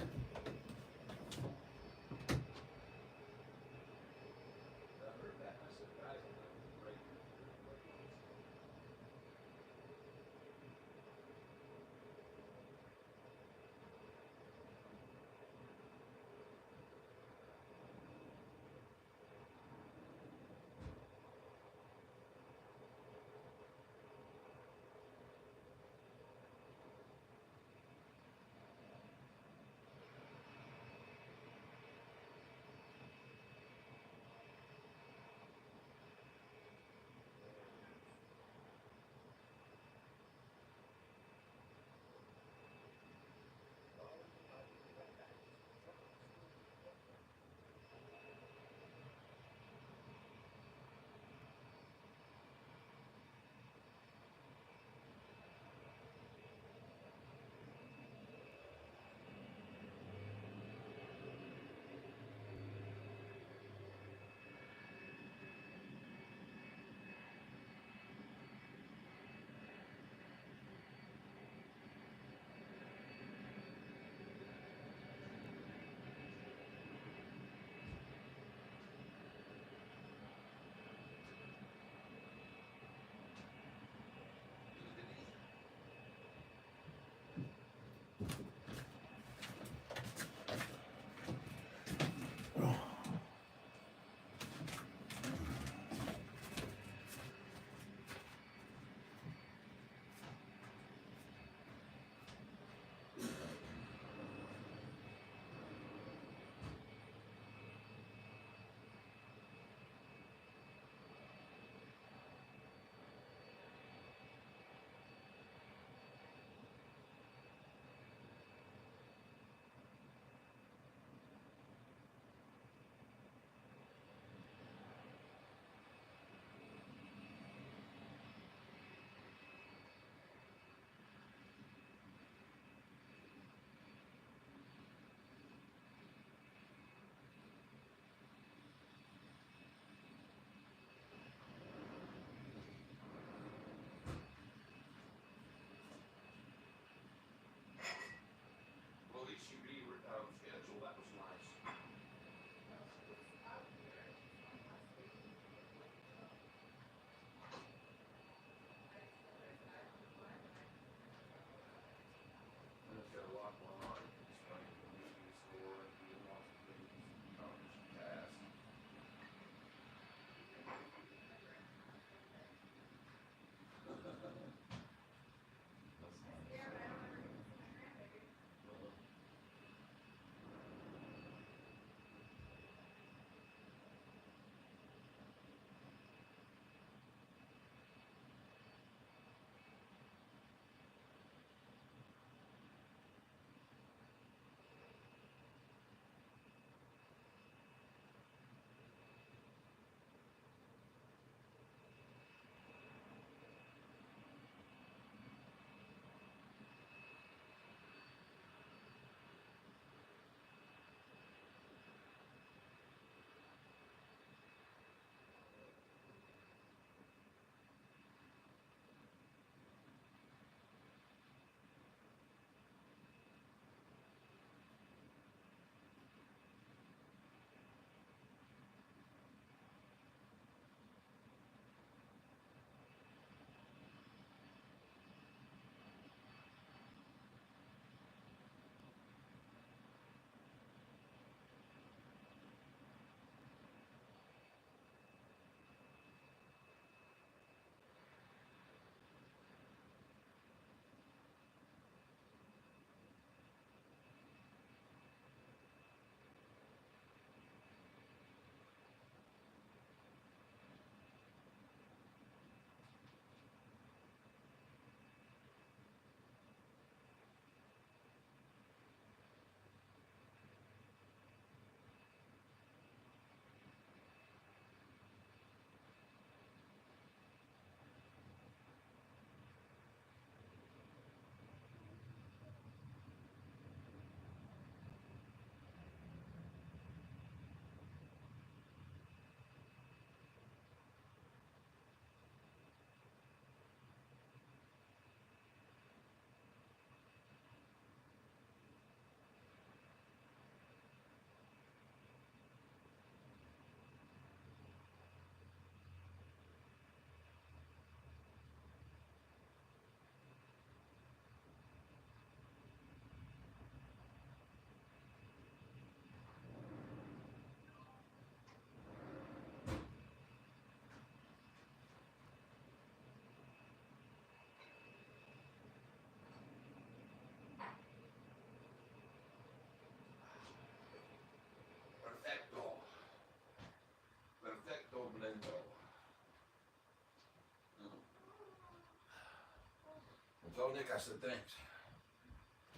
Nick, I said thanks.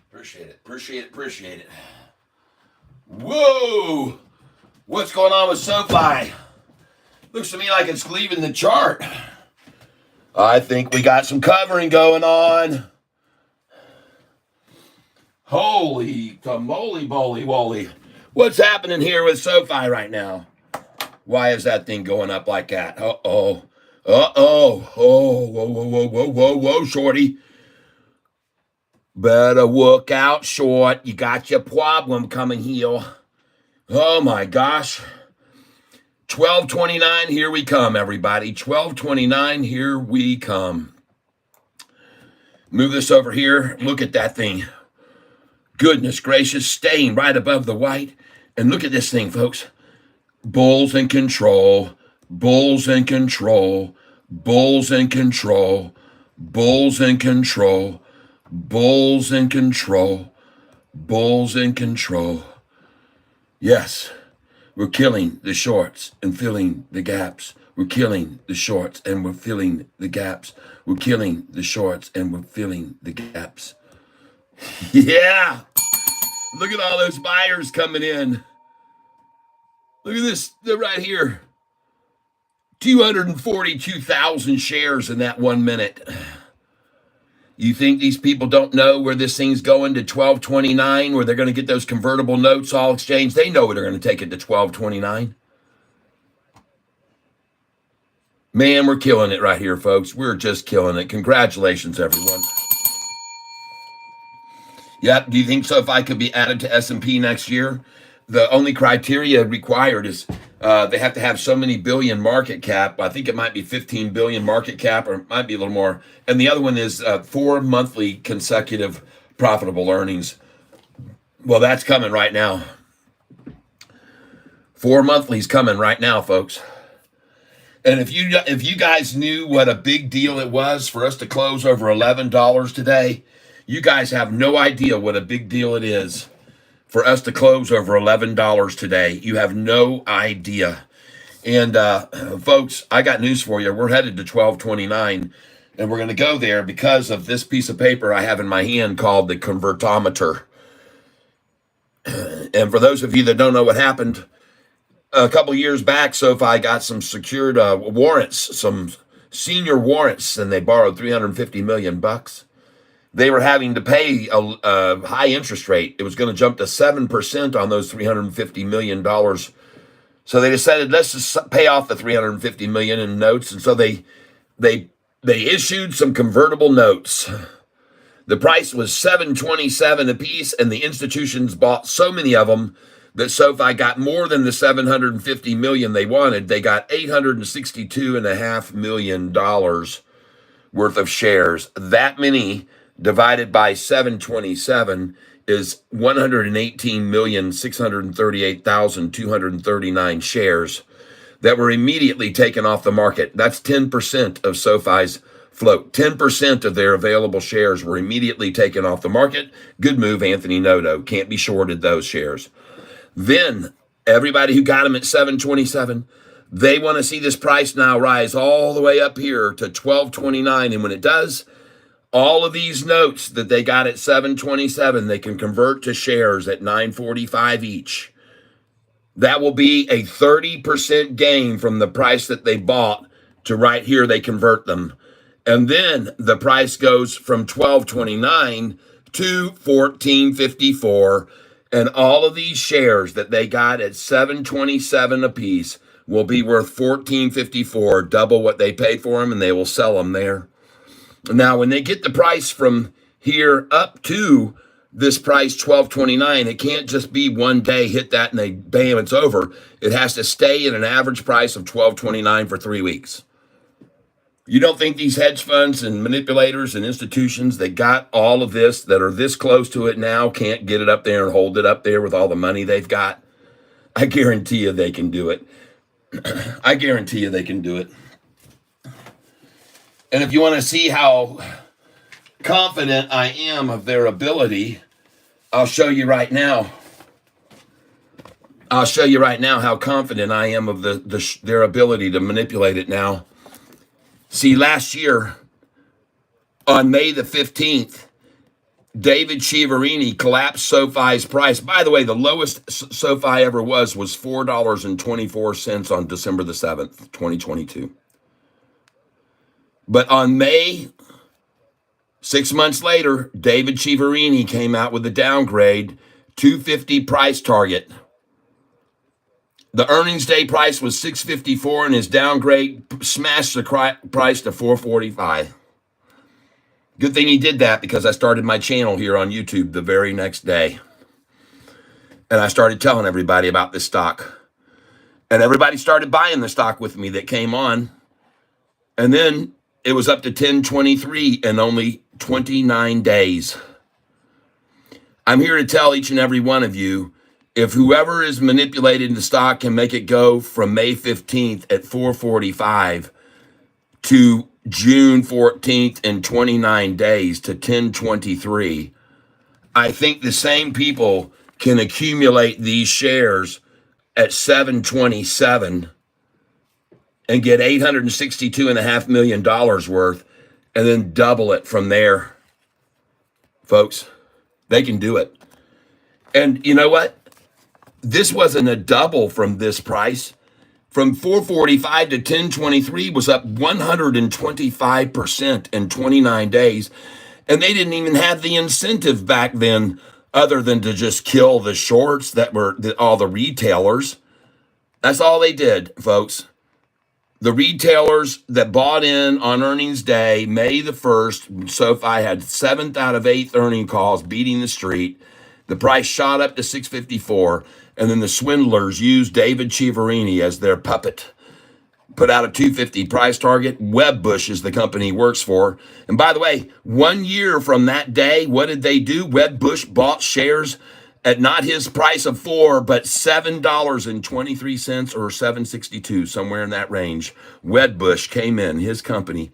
Appreciate it. Appreciate it. Appreciate it. Whoa! What's going on with Sofi? Looks to me like it's leaving the chart. I think we got some covering going on. Holy moly, moly, woly. What's happening here with Sofi right now? Why is that thing going up like that? Uh-oh. Uh-oh. Oh, whoa, whoa, whoa, whoa, whoa, whoa, shorty. Better look out, short. You got your problem coming here. Oh, my gosh. 12:29, here we come, everybody. 12:29, here we come. Move this over here. Look at that thing. Goodness gracious, staying right above the white. And look at this thing, folks. Bulls in control. Bulls in control. Bulls in control. Bulls in control. Bulls in control. Bulls in control. Yes. We're killing the shorts and filling the gaps. We're killing the shorts and we're filling the gaps. We're killing the shorts and we're filling the gaps. Yeah. Look at all those buyers coming in. Look at this. They're right here. 242,000 shares in that 1 minute. You think these people don't know where this thing's going to 12:29, where they're going to get those convertible notes all exchanged? They know they're going to take it to 12:29. Man, we're killing it right here, folks. We're just killing it. Congratulations, everyone. Yep. Do you think Sofi could be added to S&P next year? The only criteria required is they have to have so many billion market cap. I think it might be 15 billion market cap, or it might be a little more. And the other one is 4 monthly consecutive profitable earnings. Well, that's coming right now. 4 monthlies coming right now, folks. And if you guys knew what a big deal it was for us to close over $11 today, you guys have no idea what a big deal it is for us to close over $11 today. You have no idea. And folks, I got news for you. We're headed to 12:29, and we're going to go there because of this piece of paper I have in my hand called the convertometer. And for those of you that don't know what happened, a couple years back, Sofi got some secured warrants, some senior warrants, and they borrowed $350 million. They were having to pay a high interest rate. It was going to jump to 7% on those $350 million. So they decided, let's just pay off the $350 million in notes. And so they issued some convertible notes. The price was $727 a piece, and the institutions bought so many of them that Sofi got more than the $750 million they wanted. They got $862.5 million worth of shares. That many divided by 727 is 118,638,239 shares that were immediately taken off the market. That's 10% of Sofi's float. 10% of their available shares were immediately taken off the market. Good move, Anthony Noto. Can't be shorted those shares. Then everybody who got them at 727, they want to see this price now rise all the way up here to 1229. And when it does, all of these notes that they got at 727, they can convert to shares at 945 each. That will be a 30% gain from the price that they bought to right here. They convert them. And then the price goes from 1229 to 1454. And all of these shares that they got at 727 apiece will be worth 1454, double what they paid for them, and they will sell them there. Now, when they get the price from here up to this price, 1229, it can't just be one day, hit that, and they, bam, it's over. It has to stay at an average price of 1229 for 3 weeks. You don't think these hedge funds and manipulators and institutions that got all of this, that are this close to it now, can't get it up there and hold it up there with all the money they've got? I guarantee you they can do it. I guarantee you they can do it. And if you want to see how confident I am of their ability, I'll show you right now. I'll show you right now how confident I am of their ability to manipulate it now. See, last year, On May the 15th, David Chiaverini collapsed SoFi's price. By the way, the lowest SoFi ever was $4.24 on December the 7th, 2022. But on May, 6 months later, David Chiaverini came out with a downgrade, 250 price target. The earnings day price was 654, and his downgrade smashed the price to 445. Good thing he did that, because I started my channel here on YouTube the very next day. And I started telling everybody about this stock. And everybody started buying the stock with me that came on. And then it was up to 1023 in only 29 days. I'm here to tell each and every one of you, if whoever is manipulating the stock can make it go from May 15th at 445 to June 14th in 29 days to 1023, I think the same people can accumulate these shares at 727 and get $862.5 million worth, and then double it from there. Folks, they can do it. And you know what? This wasn't a double from this price. From 445 to 1023 was up 125% in 29 days. And they didn't even have the incentive back then other than to just kill the shorts that were all the retailers. That's all they did, folks. The retailers that bought in on earnings day, May the 1st, SoFi had 7th out of 8th earning calls beating the street. The price shot up to 654, and then the swindlers used David Chiaverini as their puppet. Put out a 250 price target. Wedbush is the company he works for. And by the way, 1 year from that day, what did they do? Wedbush bought shares at not his price of $4, but $7.23 or $7.62, somewhere in that range. Wedbush came in, his company.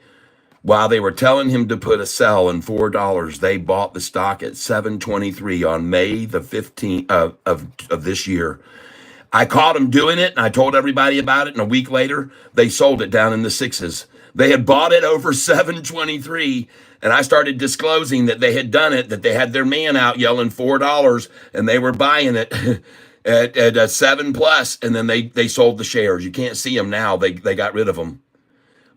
While they were telling him to put a sell in $4, they bought the stock at $7.23 on May the 15th of this year. I caught them doing it, and I told everybody about it, and a week later, they sold it down in the sixes. They had bought it over $7.23, and I started disclosing that they had done it, that they had their man out yelling $4, and they were buying it at a 7+, and then they sold the shares. You can't see them now. They got rid of them.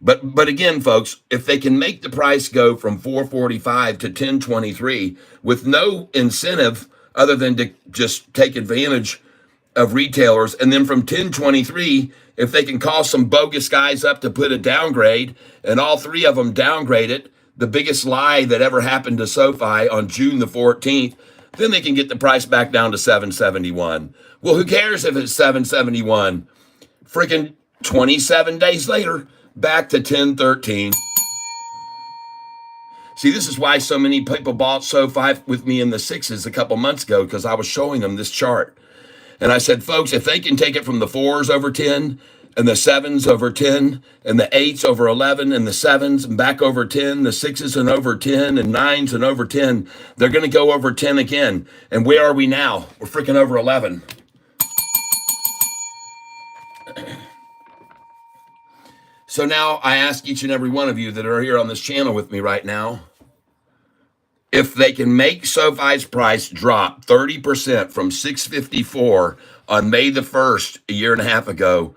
But again, folks, if they can make the price go from 445 to 1023 with no incentive other than to just take advantage of retailers, and then from 1023, if they can call some bogus guys up to put a downgrade, and all three of them downgrade it, the biggest lie that ever happened to SoFi on June the 14th, then they can get the price back down to 771. Well, who cares if it's 771? Freaking 27 days later, back to 1013. See, this is why so many people bought SoFi with me in the sixes a couple months ago, because I was showing them this chart. And I said, folks, if they can take it from the 4s over 10 and the 7s over 10 and the 8s over 11 and the 7s and back over 10, the 6s and over 10 and 9s and over 10, they're going to go over 10 again. And where are we now? We're freaking over 11. So now I ask each and every one of you that are here on this channel with me right now, if they can make SoFi's price drop 30% from 654 on May the 1st, a year and a half ago,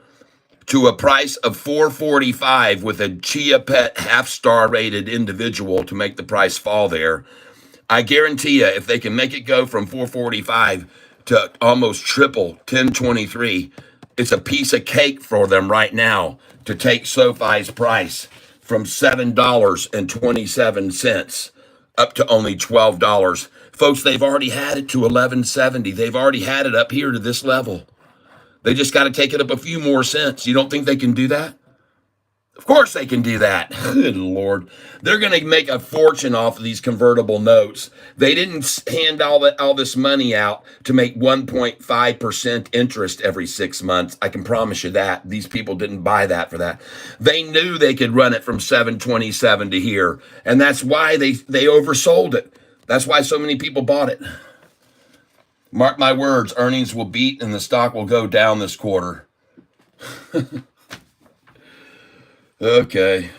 to a price of 445 with a Chia Pet half-star rated individual to make the price fall there, I guarantee you, if they can make it go from 445 to almost triple 1023, it's a piece of cake for them right now to take SoFi's price from $7.27 up to only $12. Folks, they've already had it to $11.70. They've already had it up here to this level. They just got to take it up a few more cents. You don't think they can do that? Of course they can do that. Good Lord. They're going to make a fortune off of these convertible notes. They didn't hand all this money out to make 1.5% interest every 6 months. I can promise you that. These people didn't buy that for that. They knew they could run it from 727 to here. And that's why they oversold it. That's why so many people bought it. Mark my words, earnings will beat and the stock will go down this quarter. Okay.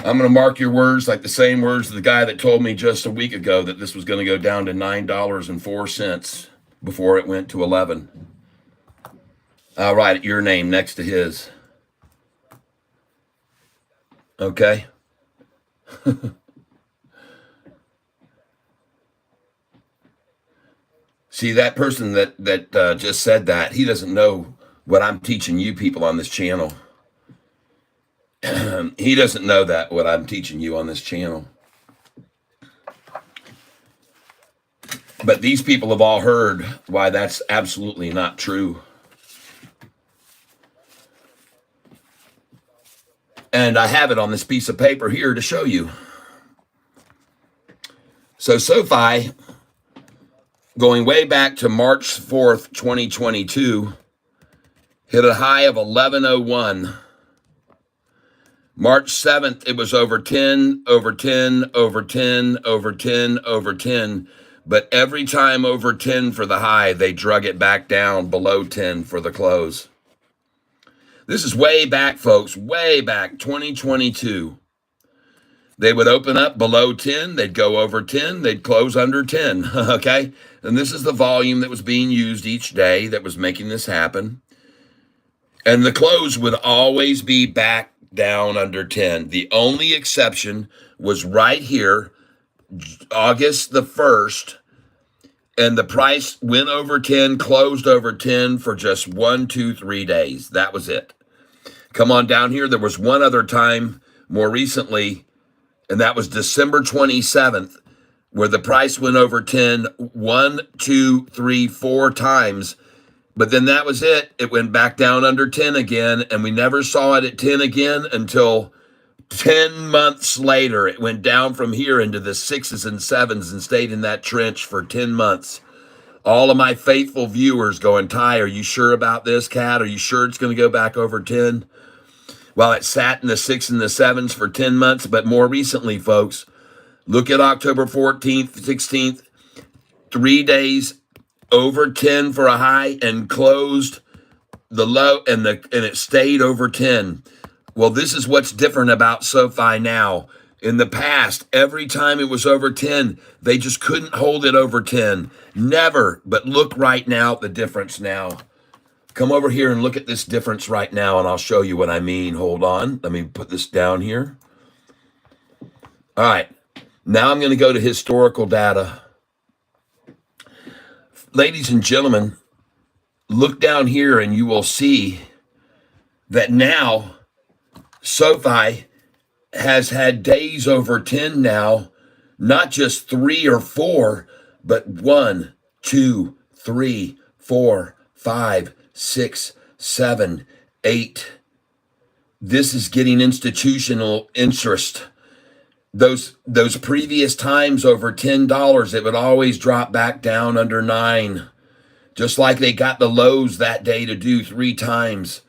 I'm going to mark your words like the same words of the guy that told me just a week ago that this was going to go down to $9.04 before it went to 11. I'll write your name next to his. Okay. See, that person that just said that, he doesn't know what I'm teaching you people on this channel. He doesn't know that, what I'm teaching you on this channel. But these people have all heard why that's absolutely not true. And I have it on this piece of paper here to show you. So Sofi, going way back to March 4th, 2022, hit a high of 1101. March 7th, it was over 10, over 10, over 10, over 10, over 10. But every time over 10 for the high, they drug it back down below 10 for the close. This is way back, folks, way back, 2022. They would open up below 10, they'd go over 10, they'd close under 10, okay? And this is the volume that was being used each day that was making this happen. And the close would always be back down under 10. The only exception was right here, August the 1st, and the price went over 10, closed over 10 for just 1, 2, 3 days. That was it. Come on down here. There was one other time more recently, and that was December 27th, where the price went over 10 1, 2, 3, 4 times. But then that was it. It went back down under 10 again, and we never saw it at 10 again until 10 months later. It went down from here into the 6s and 7s and stayed in that trench for 10 months. All of my faithful viewers going, Ty, are you sure about this, Cat? Are you sure it's going to go back over 10? Well, it sat in the 6 and the 7s for 10 months, but more recently, folks, look at October 14th, 16th, 3 days over 10 for a high and closed the low, and it stayed over 10. Well, this is what's different about Sofi now. In the past, every time it was over 10, they just couldn't hold it over 10. Never. But look right now at the difference now. Come over here and look at this difference right now, and I'll show you what I mean. Hold on. Let me put this down here. All right. Now I'm going to go to historical data. Ladies and gentlemen, look down here and you will see that now Sofi has had days over 10 now, not just 3 or 4, but 1, 2, 3, 4, 5, 6, 7, 8. This is getting institutional interest. Those previous times over $10, it would always drop back down under 9. Just like they got the lows that day to do 3 times.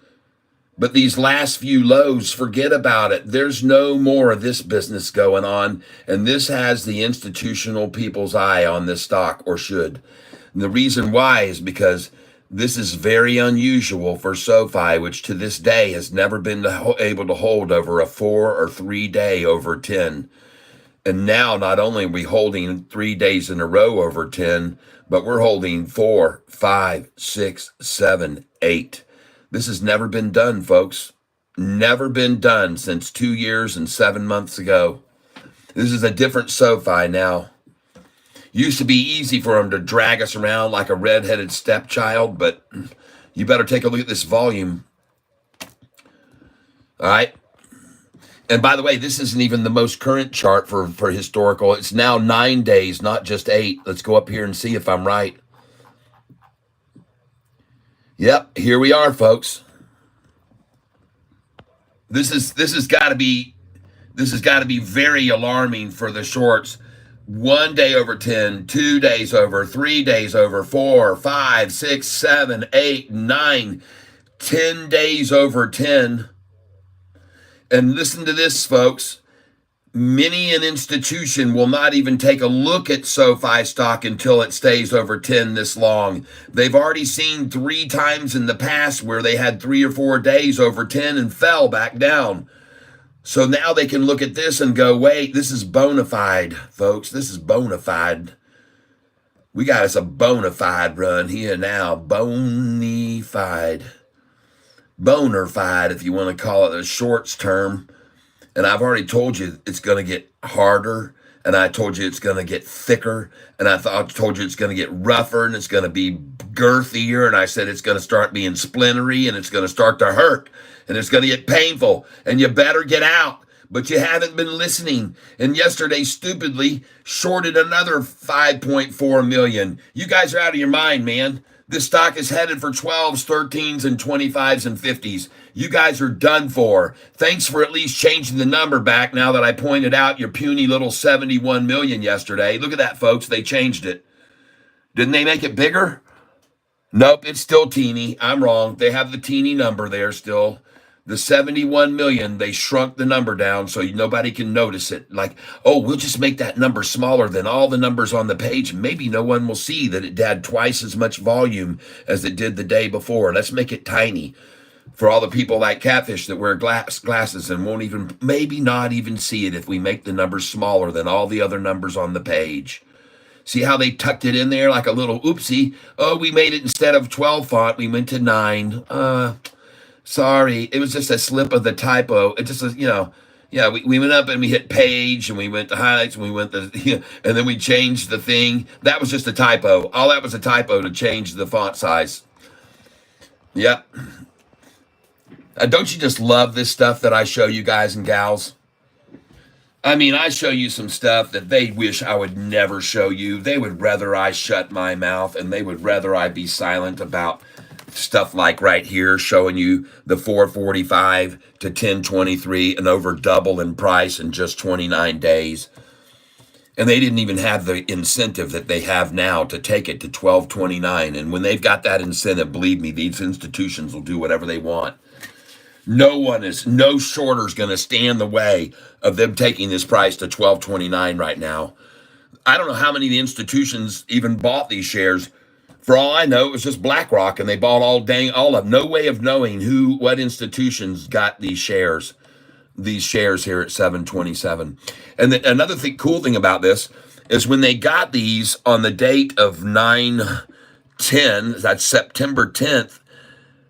But these last few lows, forget about it. There's no more of this business going on. And this has the institutional people's eye on this stock, or should. And the reason why is because this is very unusual for Sofi, which to this day has never been able to hold over a 4 or 3 day over 10. And now not only are we holding 3 days in a row over 10, but we're holding 4, 5, 6, 7, 8. This has never been done, folks. Never been done since 2 years and 7 months ago. This is a different Sofi now. Used to be easy for them to drag us around like a red-headed stepchild, but you better take a look at this volume. All right. And by the way, this isn't even the most current chart for historical. It's now 9 days, not just 8. Let's go up here and see if I'm right. Yep, here we are, folks. This has got to be very alarming for the shorts. 1 day over 10, 2 days over, 3 days over, 4, 5, 6, 7, 8, 9, 10 days over 10. And listen to this, folks. Many an institution will not even take a look at Sofi stock until it stays over 10 this long. They've already seen 3 times in the past where they had 3 or 4 days over 10 and fell back down. So now they can look at this and go, wait, this is bona fide, folks. This is bona fide. We got us a bona fide run here now. Bona fide. Boner fide, if you want to call it a shorts term. And I've already told you it's going to get harder. And I told you it's going to get thicker. And I told you it's going to get rougher and it's going to be girthier. And I said it's going to start being splintery and it's going to start to hurt. And it's going to get painful. And you better get out. But you haven't been listening. And yesterday, stupidly, shorted another 5.4 million. You guys are out of your mind, man. This stock is headed for 12s, 13s, and 25s and 50s. You guys are done for. Thanks for at least changing the number back now that I pointed out your puny little 71 million yesterday. Look at that, folks. They changed it. Didn't they make it bigger? Nope, it's still teeny. I'm wrong. They have the teeny number there still. The 71 million, they shrunk the number down so nobody can notice it. Like, oh, we'll just make that number smaller than all the numbers on the page. Maybe no one will see that it had twice as much volume as it did the day before. Let's make it tiny for all the people like Catfish that wear glasses and won't even, maybe not even see it if we make the numbers smaller than all the other numbers on the page. See how they tucked it in there like a little oopsie? Oh, we made it instead of 12 font, we went to 9. Sorry, it was just a slip of the typo. It just was, we went up and we hit page and we went to highlights and we went to, and then we changed the thing. That was just a typo. All that was a typo to change the font size. Yep. Don't you just love this stuff that I show you guys and gals? I mean, I show you some stuff that they wish I would never show you. They would rather I shut my mouth and they would rather I be silent about stuff like right here showing you the 445 to 1023 and over double in price in just 29 days. And they didn't even have the incentive that they have now to take it to 1229. And when they've got that incentive, believe me, these institutions will do whatever they want. No shorter is going to stand in the way of them taking this price to 1229 right now. I don't know how many of the institutions even bought these shares. For all I know, it was just BlackRock, and they bought all of them. No way of knowing what institutions got these shares here at 727. And another cool thing about this is when they got these on the date of 9/10, that's September 10th,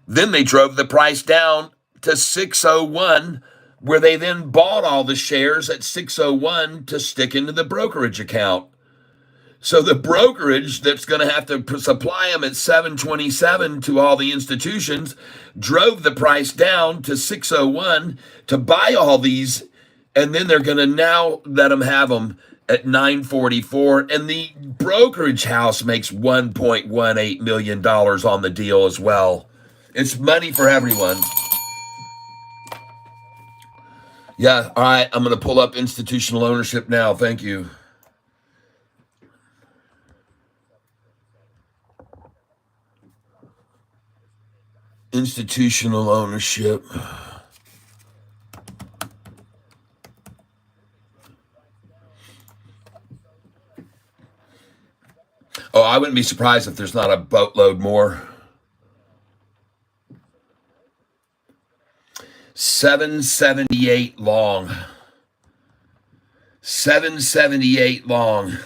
then they drove the price down to 601, where they then bought all the shares at 601 to stick into the brokerage account. So the brokerage that's going to have to supply them at 727 to all the institutions drove the price down to 601 to buy all these, and then they're going to now let them have them at 944, and the brokerage house makes $1.18 million on the deal as well. It's money for everyone. Yeah, all right, I'm going to pull up institutional ownership now. Thank you. Institutional ownership. Oh, I wouldn't be surprised if there's not a boatload more. 778 long. 778 long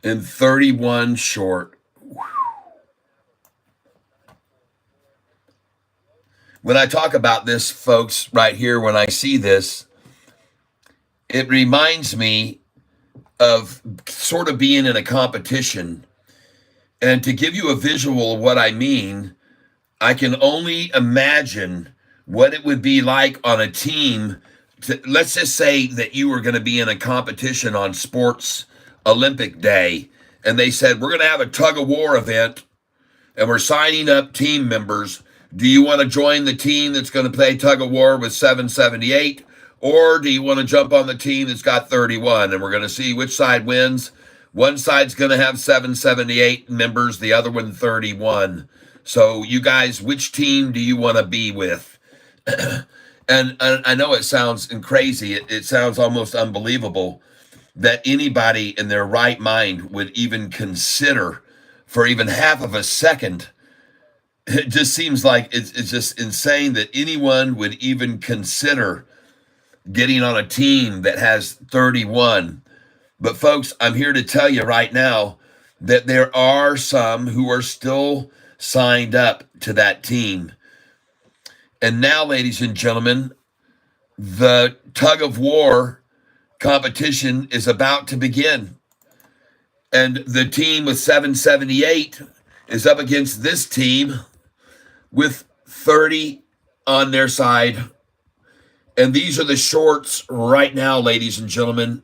and 31 short. When I talk about this, folks, right here, when I see this, it reminds me of sort of being in a competition. And to give you a visual of what I mean, I can only imagine what it would be like on a team. Let's just say that you were going to be in a competition on Sports Olympic Day, and they said, we're going to have a tug-of-war event, and we're signing up team members. Do you want to join the team that's going to play tug-of-war with 778, or do you want to jump on the team that's got 31? And we're going to see which side wins. One side's going to have 778 members, the other one 31. So you guys, which team do you want to be with? And I know it sounds crazy. It sounds almost unbelievable that anybody in their right mind would even consider for even half of a second. It just seems like it's just insane that anyone would even consider getting on a team that has 31. But folks, I'm here to tell you right now that there are some who are still signed up to that team. And now, ladies and gentlemen, the tug of war competition is about to begin. And the team with 778 is up against this team with 30 on their side. And these are the shorts right now, ladies and gentlemen.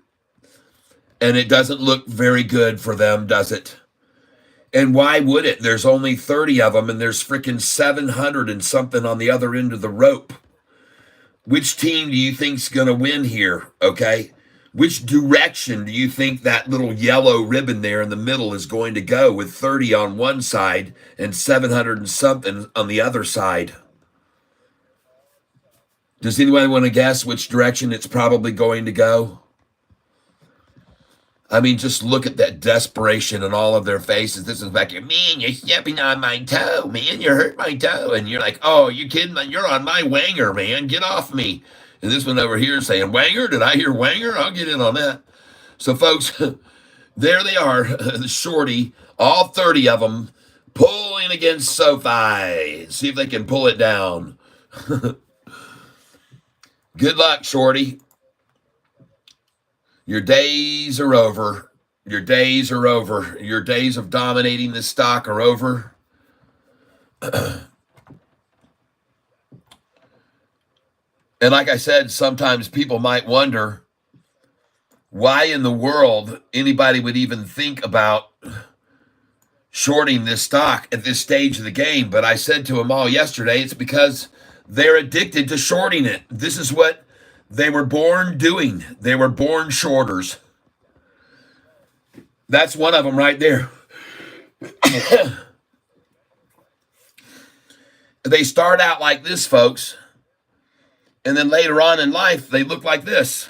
And it doesn't look very good for them, does it? And why would it? There's only 30 of them, and there's freaking 700 and something on the other end of the rope. Which team do you think's going to win here, okay? Which direction do you think that little yellow ribbon there in the middle is going to go with 30 on one side and 700 and something on the other side? Does anyone want to guess which direction it's probably going to go? I mean, just look at that desperation in all of their faces. This is back here, man, you're stepping on my toe, man, you hurt my toe. And you're like, oh, you kidding? You're on my wanger, man, get off me. And this one over here is saying, wanger, did I hear wanger? I'll get in on that. So, folks, there they are, the shorty, all 30 of them, pulling against Sofi. See if they can pull it down. Good luck, shorty. Your days are over. Your days are over. Your days of dominating this stock are over. And like I said, sometimes people might wonder why in the world anybody would even think about shorting this stock at this stage of the game. But I said to them all yesterday, it's because they're addicted to shorting it. This is what they were born doing. They were born shorters. That's one of them right there. They start out like this, folks. And then later on in life, they look like this.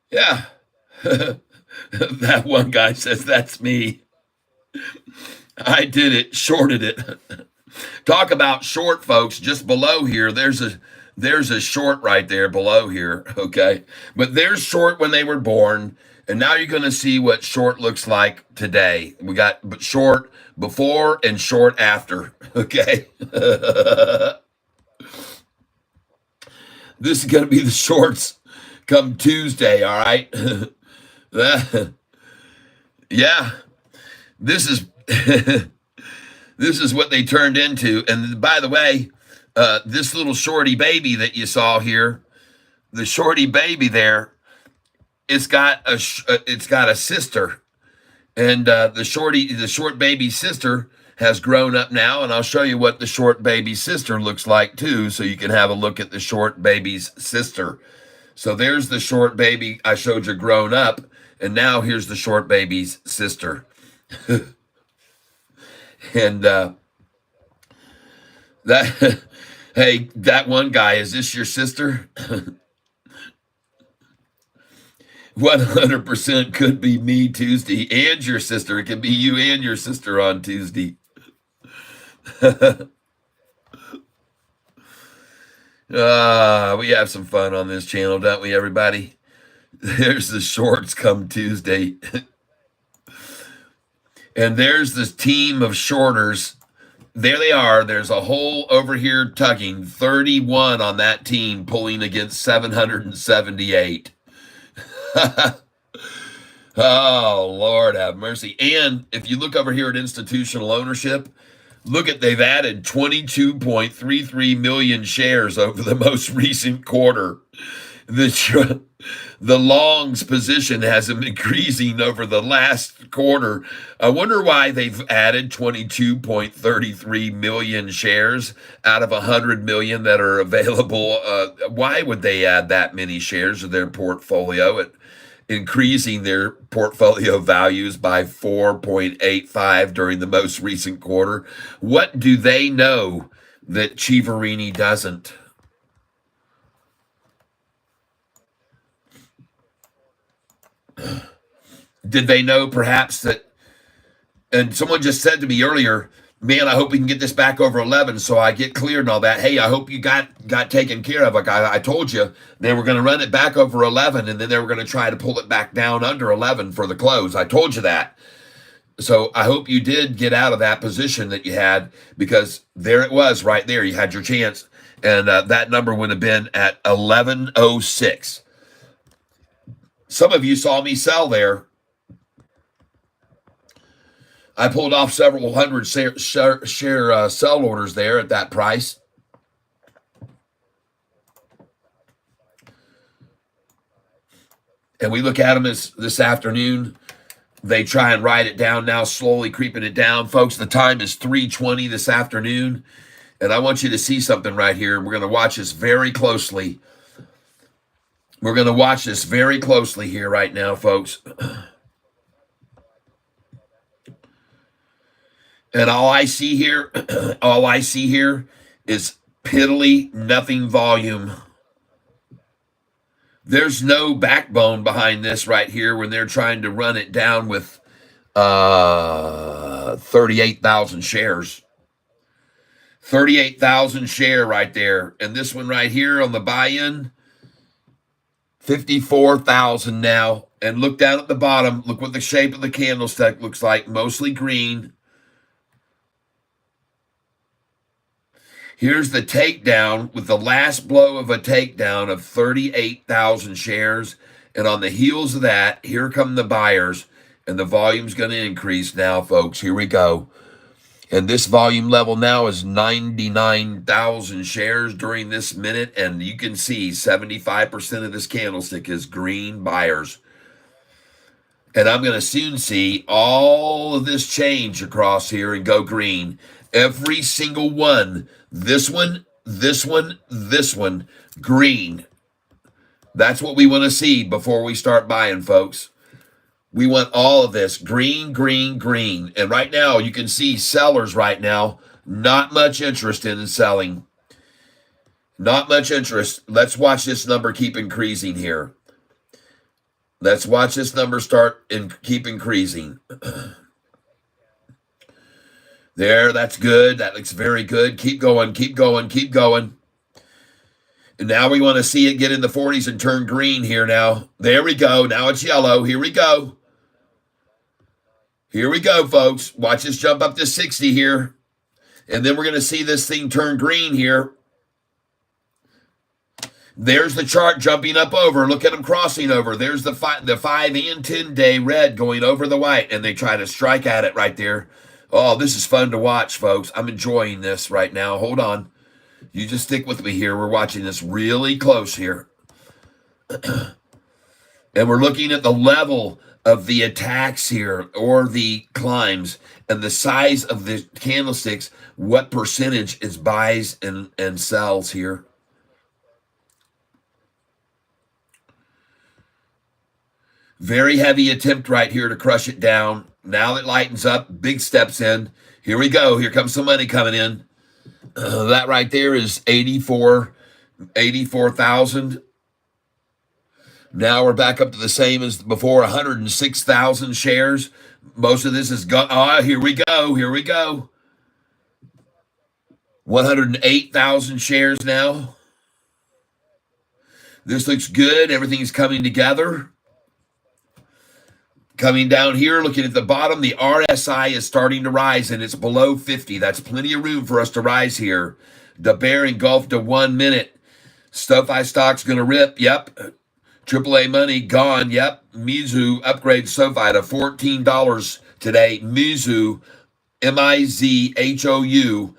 Yeah. That one guy says, that's me. I did it, shorted it. Talk about short, folks. Just below here, there's a short right there below here, okay? But there's short when they were born, and now you're going to see what short looks like today. We got short before and short after, okay? This is going to be the shorts come Tuesday, all right? Yeah, this is this is what they turned into. And by the way, this little shorty baby that you saw here, the shorty baby there, it's got a sister, and the short baby sister has grown up now, and I'll show you what the short baby sister looks like too, so you can have a look at the short baby's sister. So there's the short baby I showed you grown up, and now here's the short baby's sister. And that, hey, that one guy, is this your sister? 100% could be me Tuesday and your sister. It could be you and your sister on Tuesday. We have some fun on this channel, don't we, everybody? There's the shorts come Tuesday. And there's this team of shorters. There they are. There's a hole over here tugging. 31 on that team pulling against 778. Oh, Lord have mercy. And if you look over here at institutional ownership, look at, they've added 22.33 million shares over the most recent quarter. The longs position has been increasing over the last quarter. I wonder why they've added 22.33 million shares out of 100 million that are available. Why would they add that many shares to their portfolio, increasing their portfolio values by 4.85 during the most recent quarter? What do they know that Chiaverini doesn't? Did they know perhaps that, and someone just said to me earlier, man, I hope we can get this back over 11 so I get cleared and all that. Hey, I hope you got taken care of. Like I told you, they were going to run it back over 11, and then they were going to try to pull it back down under 11 for the close. I told you that. So I hope you did get out of that position that you had, because there it was right there. You had your chance, and that number would have been at 1106. Some of you saw me sell there. I pulled off several hundred share sell orders there at that price. And we look at them this afternoon. They try and write it down now, slowly creeping it down. Folks, the time is 3:20 this afternoon. And I want you to see something right here. We're going to watch this very closely. We're going to watch this very closely here right now, folks. And all I see here is piddly nothing volume. There's no backbone behind this right here when they're trying to run it down with 38,000 shares. 38,000 share right there. And this one right here on the buy-in, 54,000 now. And look down at the bottom. Look what the shape of the candlestick looks like. Mostly green. Here's the takedown with the last blow of a takedown of 38,000 shares. And on the heels of that, here come the buyers. And the volume's going to increase now, folks. Here we go. And this volume level now is 99,000 shares during this minute. And you can see 75% of this candlestick is green buyers. And I'm going to soon see all of this change across here and go green. Every single one. This one, this one, this one, green. That's what we want to see before we start buying, folks. We want all of this green, green, green. And right now, you can see sellers right now, not much interest in selling. Not much interest. Let's watch this number keep increasing here. Let's watch this number start and keep increasing. There, that's good. That looks very good. Keep going, keep going, keep going. And now we want to see it get in the 40s and turn green here now. There we go. Now it's yellow. Here we go. Here we go, folks. Watch this jump up to 60 here. And then we're going to see this thing turn green here. There's the chart jumping up over. Look at them crossing over. There's the 5 and 10 day red going over the white. And they try to strike at it right there. Oh, this is fun to watch, folks. I'm enjoying this right now. Hold on. You just stick with me here. We're watching this really close here. And we're looking at the level of the attacks here, or the climbs, and the size of the candlesticks, what percentage is buys and sells here. Very heavy attempt right here to crush it down. Now it lightens up, big steps in. Here we go. Here comes some money coming in. That right there is 84,000. Now we're back up to the same as before, 106,000 shares. Most of this is gone. Oh, here we go. Here we go. 108,000 shares now. This looks good. Everything's coming together. Coming down here, looking at the bottom, the RSI is starting to rise, and it's below 50. That's plenty of room for us to rise here. The bear engulfed to 1 minute. SoFi stock's going to rip. Yep. AAA money gone. Yep. Mizu upgrades SoFi to $14 today. Mizu, M-I-Z-H-O-U.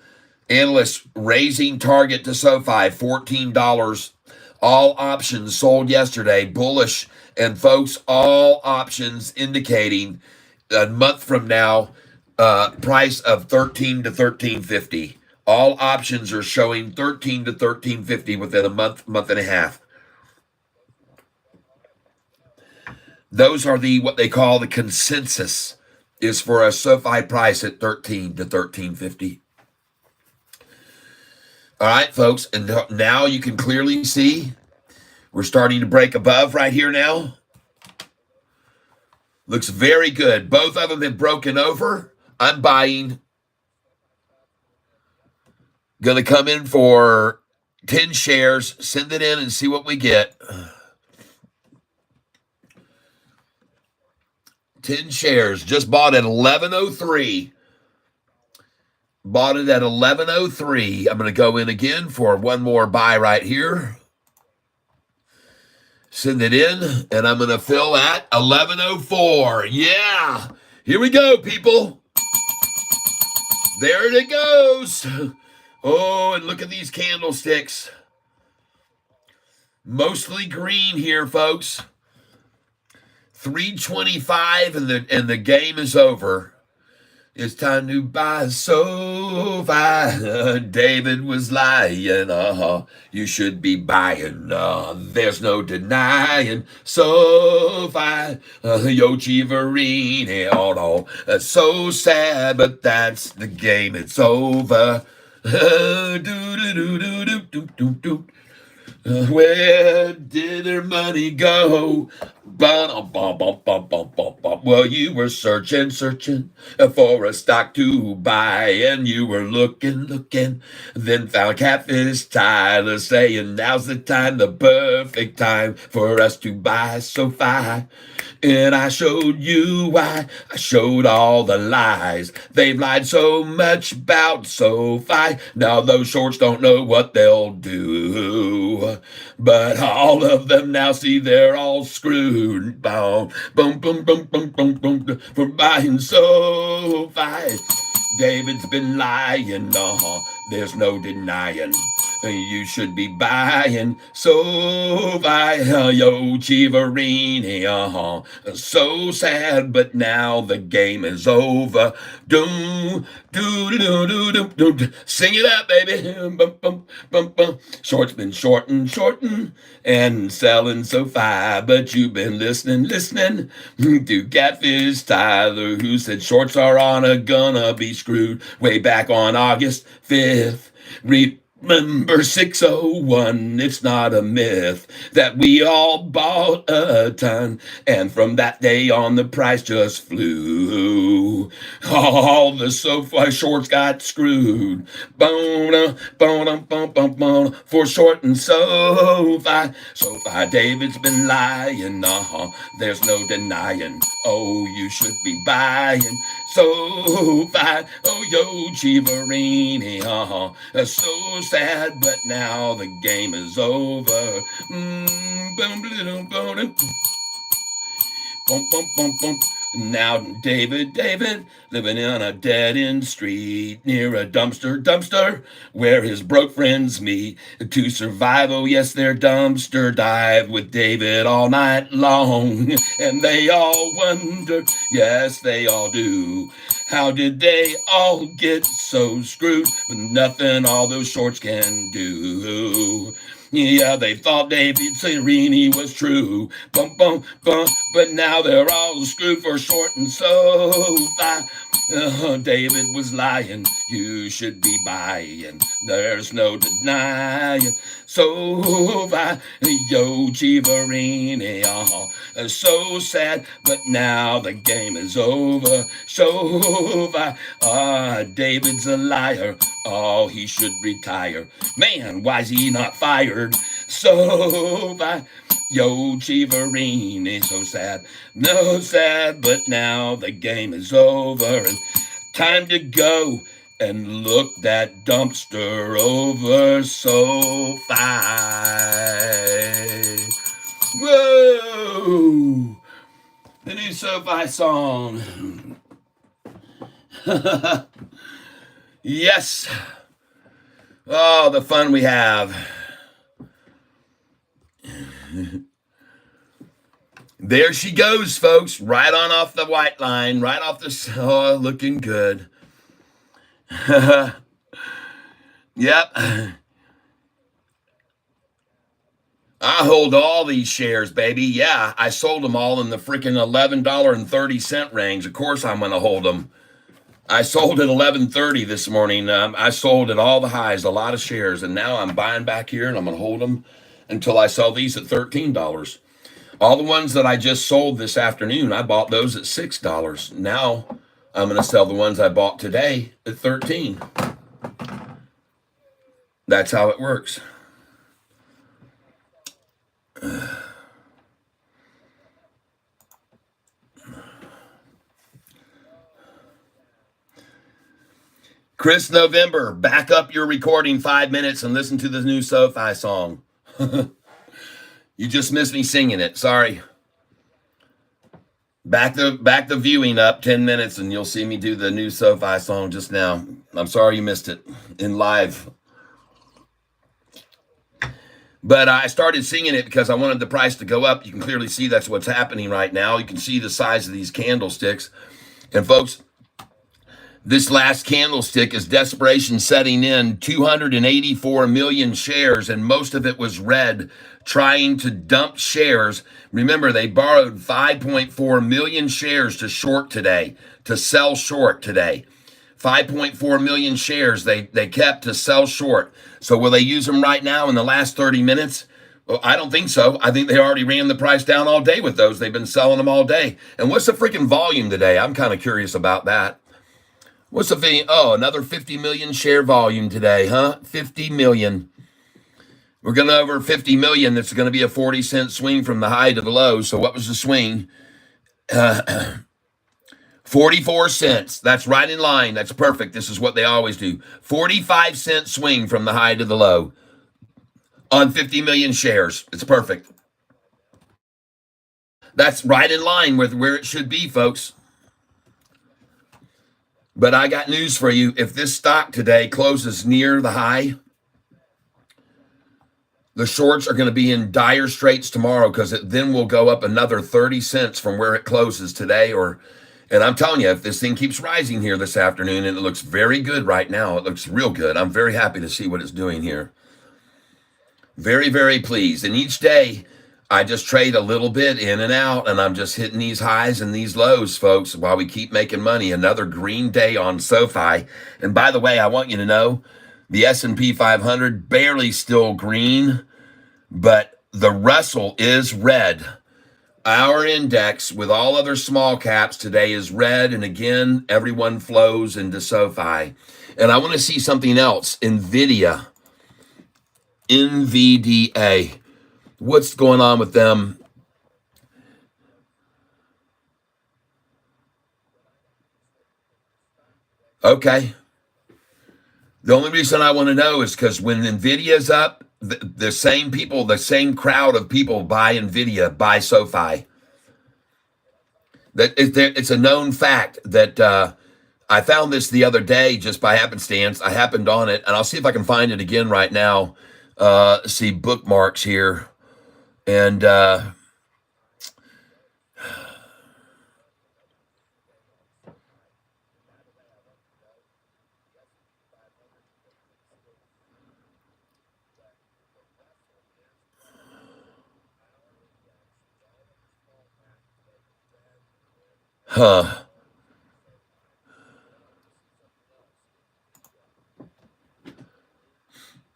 Analysts raising target to SoFi, $14. All options sold yesterday. Bullish. And folks, all options indicating a month from now, price of $13 to $13.50. All options are showing $13 to $13.50 within a month and a half. Those are what they call the consensus, is for a SoFi price at $13 to $13.50. All right, folks, and now you can clearly see we're starting to break above right here now. Looks very good. Both of them have broken over. I'm buying. Going to come in for 10 shares. Send it in and see what we get. 10 shares. Just bought at 11.03. Bought it at 11.03. I'm going to go in again for one more buy right here. Send it in, and I'm going to fill at 11.04. Yeah. Here we go, people. There it goes. Oh, and look at these candlesticks. Mostly green here, folks. 325, and the game is over. It's time to buy Sofi. David was lying. You should be buying. There's no denying. Sofi. Yo, Chivarini. Oh, no. So sad, but that's the game. It's over. Where did their money go? Well, you were searching for a stock to buy, and you were looking, then found Catfish Tyler saying, now's the time, the perfect time for us to buy Sofi. And I showed you why. I showed all the lies. They've lied so much about Sofi. Now those shorts don't know what they'll do. But all of them now see they're all screwed. Boom, boom, boom, boom, boom, boom, boom, for buying Sofi. David's been lying. There's no denying. You should be buying Sofi, yo, Chivarini, so sad, but now the game is over. Sing it out, baby. Short's been shorting, and selling Sofi, but you've been listening to Catfish Tyler, who said shorts are gonna be screwed way back on August 5th. Remember 601, it's not a myth that we all bought a ton, and from that day on the price just flew. All the Sofi shorts got screwed. For short and Sofi. Sofi, David's been lying, there's no denying. Oh, you should be buying Sofi, oh, yo, Chivarini, so sad, but now the game is over. Now David, living in a dead-end street near a dumpster, where his broke friends meet to survive. Oh, yes, their dumpster dive with David all night long. And they all wonder, yes, they all do, how did they all get so screwed with nothing all those shorts can do? Yeah, they thought David Serini was true. But now they're all screwed for short and Sofi. David was lying. You should be buying. There's no denying. Sofi, yo, Chivarini, so sad, but now the game is over. Sofi, David's a liar. Oh, he should retire. Man, why's he not fired? Sofi, yo, Chivarini, so sad. No sad, but now the game is over. And time to go and look that dumpster over. Sofi. Whoa! The new Sofi song. Yes. Oh, the fun we have. There she goes, folks. Right on off the white line. Right off the... Oh, looking good. Yep. I hold all these shares, baby. Yeah, I sold them all in the freaking $11.30 range. Of course I'm going to hold them. I sold at 11:30 this morning. I sold at all the highs, a lot of shares, and now I'm buying back here, and I'm going to hold them until I sell these at $13. All the ones that I just sold this afternoon, I bought those at $6. Now I'm going to sell the ones I bought today at $13. That's how it works. Chris November, back up your recording 5 minutes and listen to the new Sofi song. You just missed me singing it. Sorry. Back the viewing up 10 minutes and you'll see me do the new Sofi song just now. I'm sorry you missed it in live. But I started singing it because I wanted the price to go up. You can clearly see that's what's happening right now. You can see the size of these candlesticks. And folks, this last candlestick is desperation setting in. 284 million shares, and most of it was red, trying to dump shares. Remember, they borrowed 5.4 million shares to short today, to sell short today. 5.4 million shares they kept to sell short. So will they use them right now in the last 30 minutes? Well, I don't think so. I think they already ran the price down all day with those. They've been selling them all day. And what's the freaking volume today? I'm kind of curious about that. What's the thing? Oh, another 50 million share volume today, huh? 50 million. We're going to over 50 million. That's going to be a 40-cent swing from the high to the low. So what was the swing? 44 cents. That's right in line. That's perfect. This is what they always do. 45-cent swing from the high to the low on 50 million shares. It's perfect. That's right in line with where it should be, folks. But I got news for you. If this stock today closes near the high, the shorts are going to be in dire straits tomorrow because it then will go up another 30 cents from where it closes today. And I'm telling you, if this thing keeps rising here this afternoon, and it looks very good right now, it looks real good. I'm very happy to see what it's doing here. Very, very pleased. And each day, I just trade a little bit in and out, and I'm just hitting these highs and these lows, folks, while we keep making money. Another green day on Sofi. And by the way, I want you to know, the S&P 500 barely still green, but the Russell is red. Our index with all other small caps today is red, and again, everyone flows into Sofi. And I want to see something else. NVIDIA. NVDA. What's going on with them? Okay. The only reason I want to know is because when NVIDIA's up, the same people, the same crowd of people buy NVIDIA, buy Sofi. It's a known fact that I found this the other day just by happenstance. I happened on it, and I'll see if I can find it again right now. See bookmarks here. And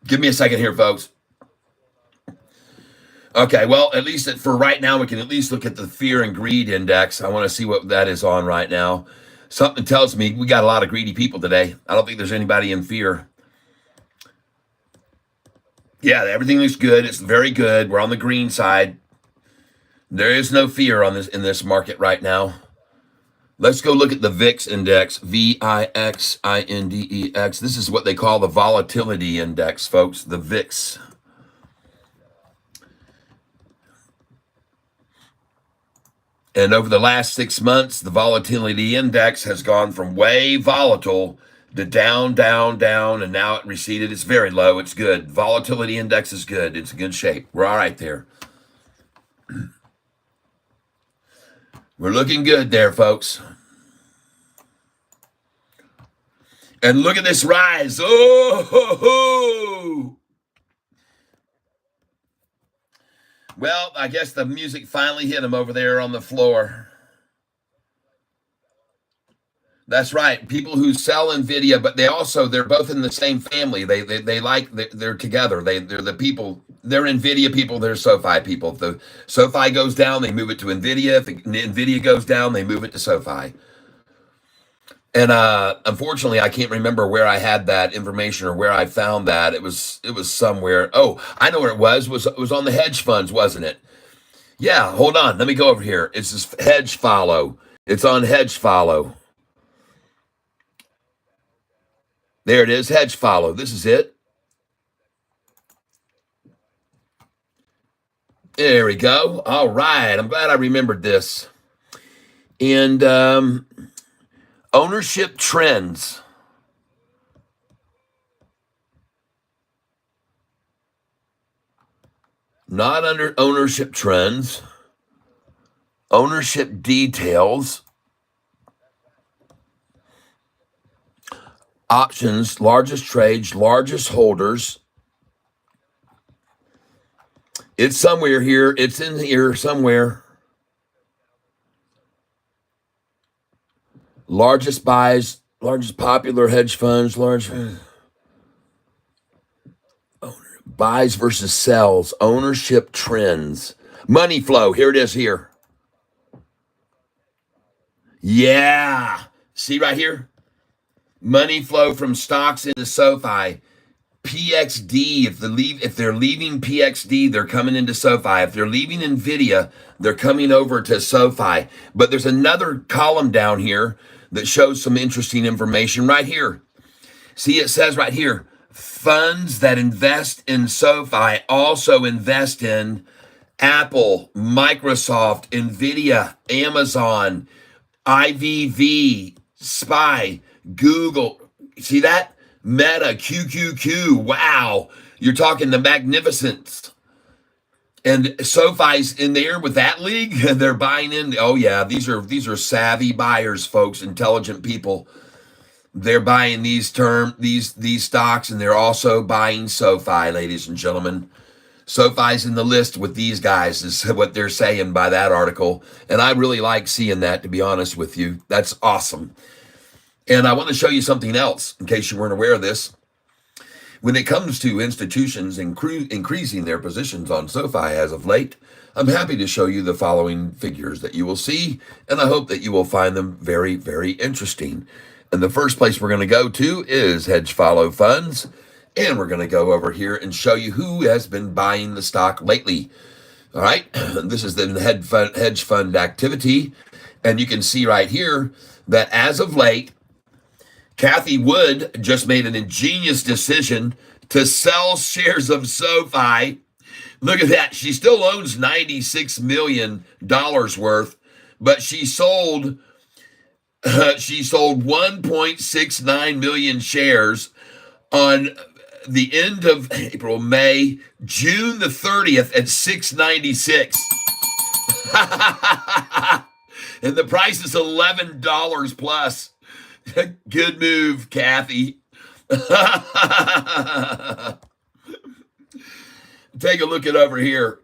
give me a second here, folks. Okay, well, at least for right now, we can at least look at the fear and greed index. I want to see what that is on right now. Something tells me we got a lot of greedy people today. I don't think there's anybody in fear. Yeah, everything looks good. It's very good. We're on the green side. There is no fear on this in this market right now. Let's go look at the VIX index, VIXINDEX. This is what they call the volatility index, folks, the VIX. And over the last 6 months, the volatility index has gone from way volatile to down, down, down, and now it receded. It's very low. It's good. Volatility index is good. It's in good shape. We're all right there. We're looking good there, folks. And look at this rise. Oh, ho, ho. Well, I guess the music finally hit him over there on the floor. That's right. People who sell NVIDIA, but they're both in the same family. They're together. They're the people. They're NVIDIA people. They're Sofi people. If the Sofi goes down, they move it to NVIDIA. If NVIDIA goes down, they move it to Sofi. And unfortunately, I can't remember where I had that information or where I found that. It was somewhere. Oh, I know where it was. It was on the hedge funds, wasn't it? Yeah, hold on. Let me go over here. It's this hedge follow. It's on hedge follow. There it is, hedge follow. This is it. There we go. All right. I'm glad I remembered this. And ownership trends. Not under ownership trends. Ownership details. Options, largest trades, largest holders. It's somewhere here. It's in here somewhere. Largest buys, largest popular hedge funds, large buys versus sells, ownership trends, money flow. Here it is here. Yeah. See right here? Money flow from stocks into SoFi. PXD, if they're leaving PXD, they're coming into SoFi. If they're leaving Nvidia, they're coming over to SoFi. But there's another column down here that shows some interesting information right here. See, it says right here, funds that invest in SoFi also invest in Apple, Microsoft, Nvidia, Amazon, IVV, SPY, Google. See that? Meta, QQQ. Wow. You're talking the magnificence. And SoFi's in there with that league. They're buying in. Oh yeah, these are savvy buyers, folks, intelligent people. They're buying these stocks, and they're also buying SoFi, ladies and gentlemen. SoFi's in the list with these guys, is what they're saying by that article. And I really like seeing that, to be honest with you. That's awesome. And I want to show you something else, in case you weren't aware of this. When it comes to institutions increasing their positions on SoFi as of late, I'm happy to show you the following figures that you will see, and I hope that you will find them very, very interesting. And the first place we're going to go to is hedge follow funds, and we're going to go over here and show you who has been buying the stock lately. All right, this is the hedge fund activity, and you can see right here that as of late, Cathie Wood just made an ingenious decision to sell shares of SoFi. Look at that. She still owns $96 million worth, but she sold 1.69 million shares on the end of April, May, June the 30th at $6.96. And the price is $11 plus. Good move, Cathie. Take a look at over here.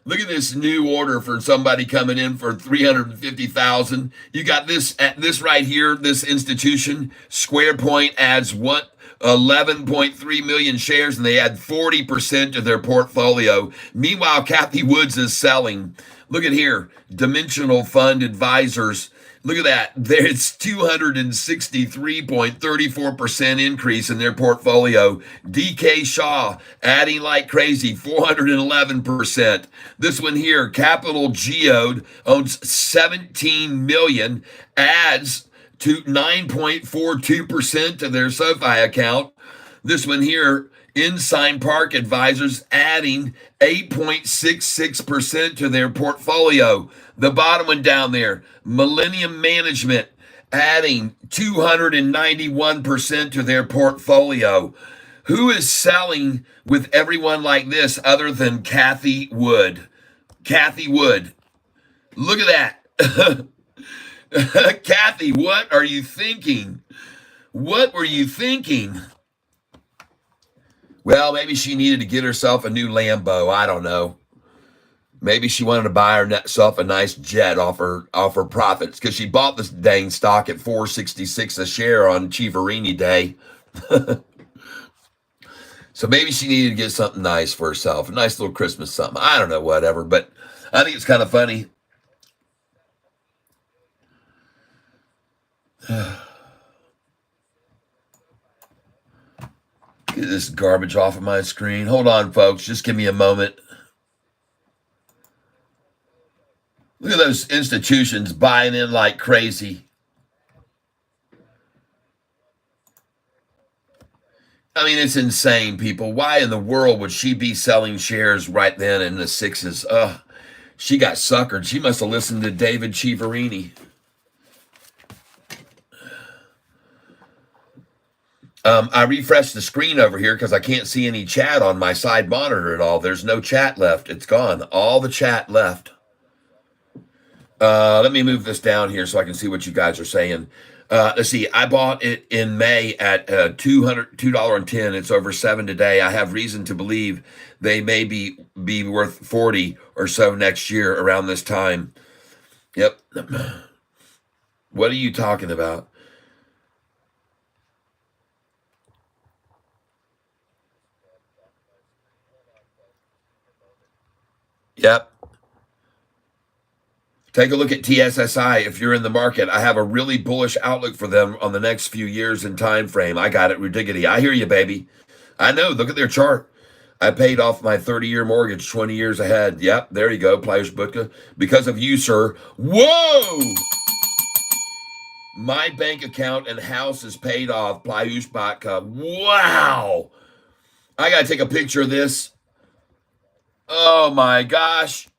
Look at this new order for somebody coming in for $350,000. You got this right here. This institution, SquarePoint, adds 11.3 million shares, and they add 40% to their portfolio. Meanwhile, Cathie Woods is selling. Look at here, Dimensional Fund Advisors. Look at that. It's 263.34% increase in their portfolio. DK Shaw adding like crazy, 411%. This one here, Capital Geode, owns 17 million, adds to 9.42% to their SoFi account. This one here, Ensign Park Advisors, adding 8.66% to their portfolio. The bottom one down there, Millennium Management, adding 291% to their portfolio. Who is selling with everyone like this other than Cathie Wood? Cathie Wood. Look at that. Cathie, what are you thinking? What were you thinking? Well, maybe she needed to get herself a new Lambo. I don't know. Maybe she wanted to buy herself a nice jet off her profits, because she bought this dang stock at $4.66 a share on Chiaverini Day. So maybe she needed to get something nice for herself, a nice little Christmas something. I don't know, whatever. But I think it's kind of funny. Get this garbage off of my screen. Hold on, folks. Just give me a moment. Look at those institutions buying in like crazy. I mean, it's insane, people. Why in the world would she be selling shares right then in the sixes? She got suckered. She must have listened to David Chiaverini. I refreshed the screen over here because I can't see any chat on my side monitor at all. There's no chat left. It's gone. All the chat left. Let me move this down here so I can see what you guys are saying. Let's see. I bought it in May at $2.10. It's over $7 today. I have reason to believe they may be worth 40 or so next year around this time. Yep. What are you talking about? Yep. Take a look at TSSI if you're in the market. I have a really bullish outlook for them on the next few years in time frame. I got it, Rudiggity. I hear you, baby. I know. Look at their chart. I paid off my 30-year mortgage 20 years ahead. Yep, there you go, Pliers Butka. Because of you, sir. Whoa! My bank account and house is paid off, Pliers Butka. Wow! I got to take a picture of this. Oh, my gosh.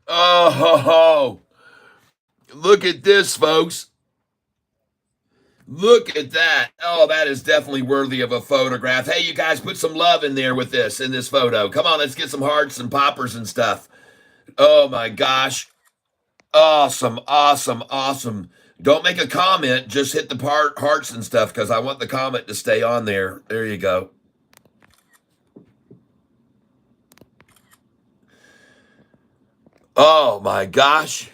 Oh, look at this, folks. Look at that. Oh, that is definitely worthy of a photograph. Hey, you guys, put some love in there with this, in this photo. Come on, let's get some hearts and poppers and stuff. Oh, my gosh. Awesome, awesome, awesome. Don't make a comment. Just hit the hearts and stuff because I want the comment to stay on there. There you go. Oh, my gosh.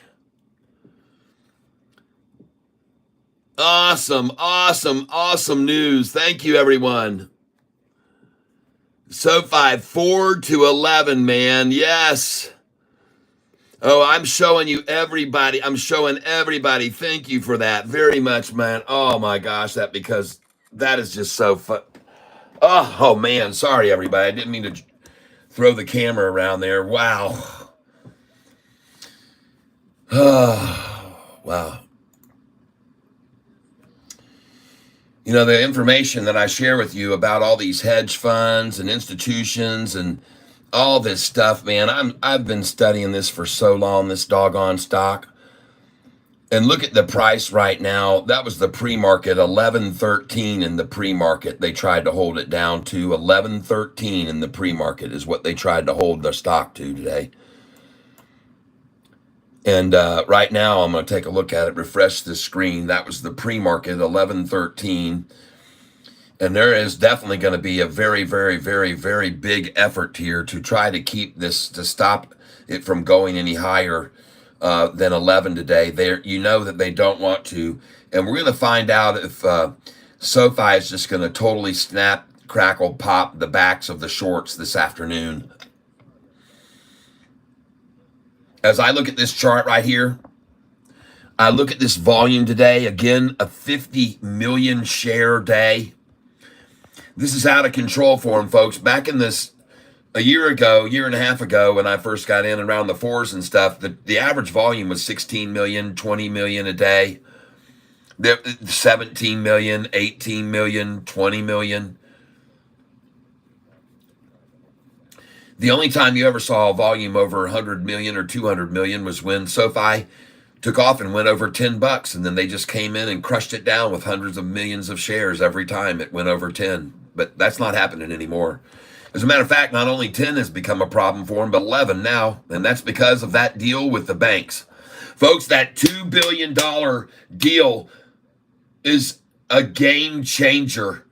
Awesome, awesome, awesome news. Thank you, everyone. Sofi, 4-11, man. Yes. Oh, I'm showing you everybody. I'm showing everybody. Thank you for that very much, man. Oh, my gosh, because that is just so fun. Oh, man. Sorry, everybody. I didn't mean to throw the camera around there. Wow. Wow. You know, the information that I share with you about all these hedge funds and institutions and all this stuff, man, I've been studying this for so long, this doggone stock. And look at the price right now. That was the pre-market, 11.13 in the pre-market. They tried to hold it down to 11.13 in the pre-market is what they tried to hold the stock to today. And right now, I'm going to take a look at it, refresh the screen. That was the pre-market, 11.13. And there is definitely going to be a very, very, very, very big effort here to try to keep this, to stop it from going any higher than 11 today. You know that they don't want to. And we're going to find out if SoFi is just going to totally snap, crackle, pop the backs of the shorts this afternoon. As I look at this chart right here, I look at this volume today, again, a 50 million share day. This is out of control for them, folks. Back in this, a year and a half ago, when I first got in around the fours and stuff, the average volume was 16 million, 20 million a day. 17 million, 18 million, 20 million. The only time you ever saw a volume over 100 million or 200 million was when SoFi took off and went over $10, and then they just came in and crushed it down with hundreds of millions of shares every time it went over 10. But that's not happening anymore. As a matter of fact, not only 10 has become a problem for them, but 11 now, and that's because of that deal with the banks. Folks, that $2 billion deal is a game changer.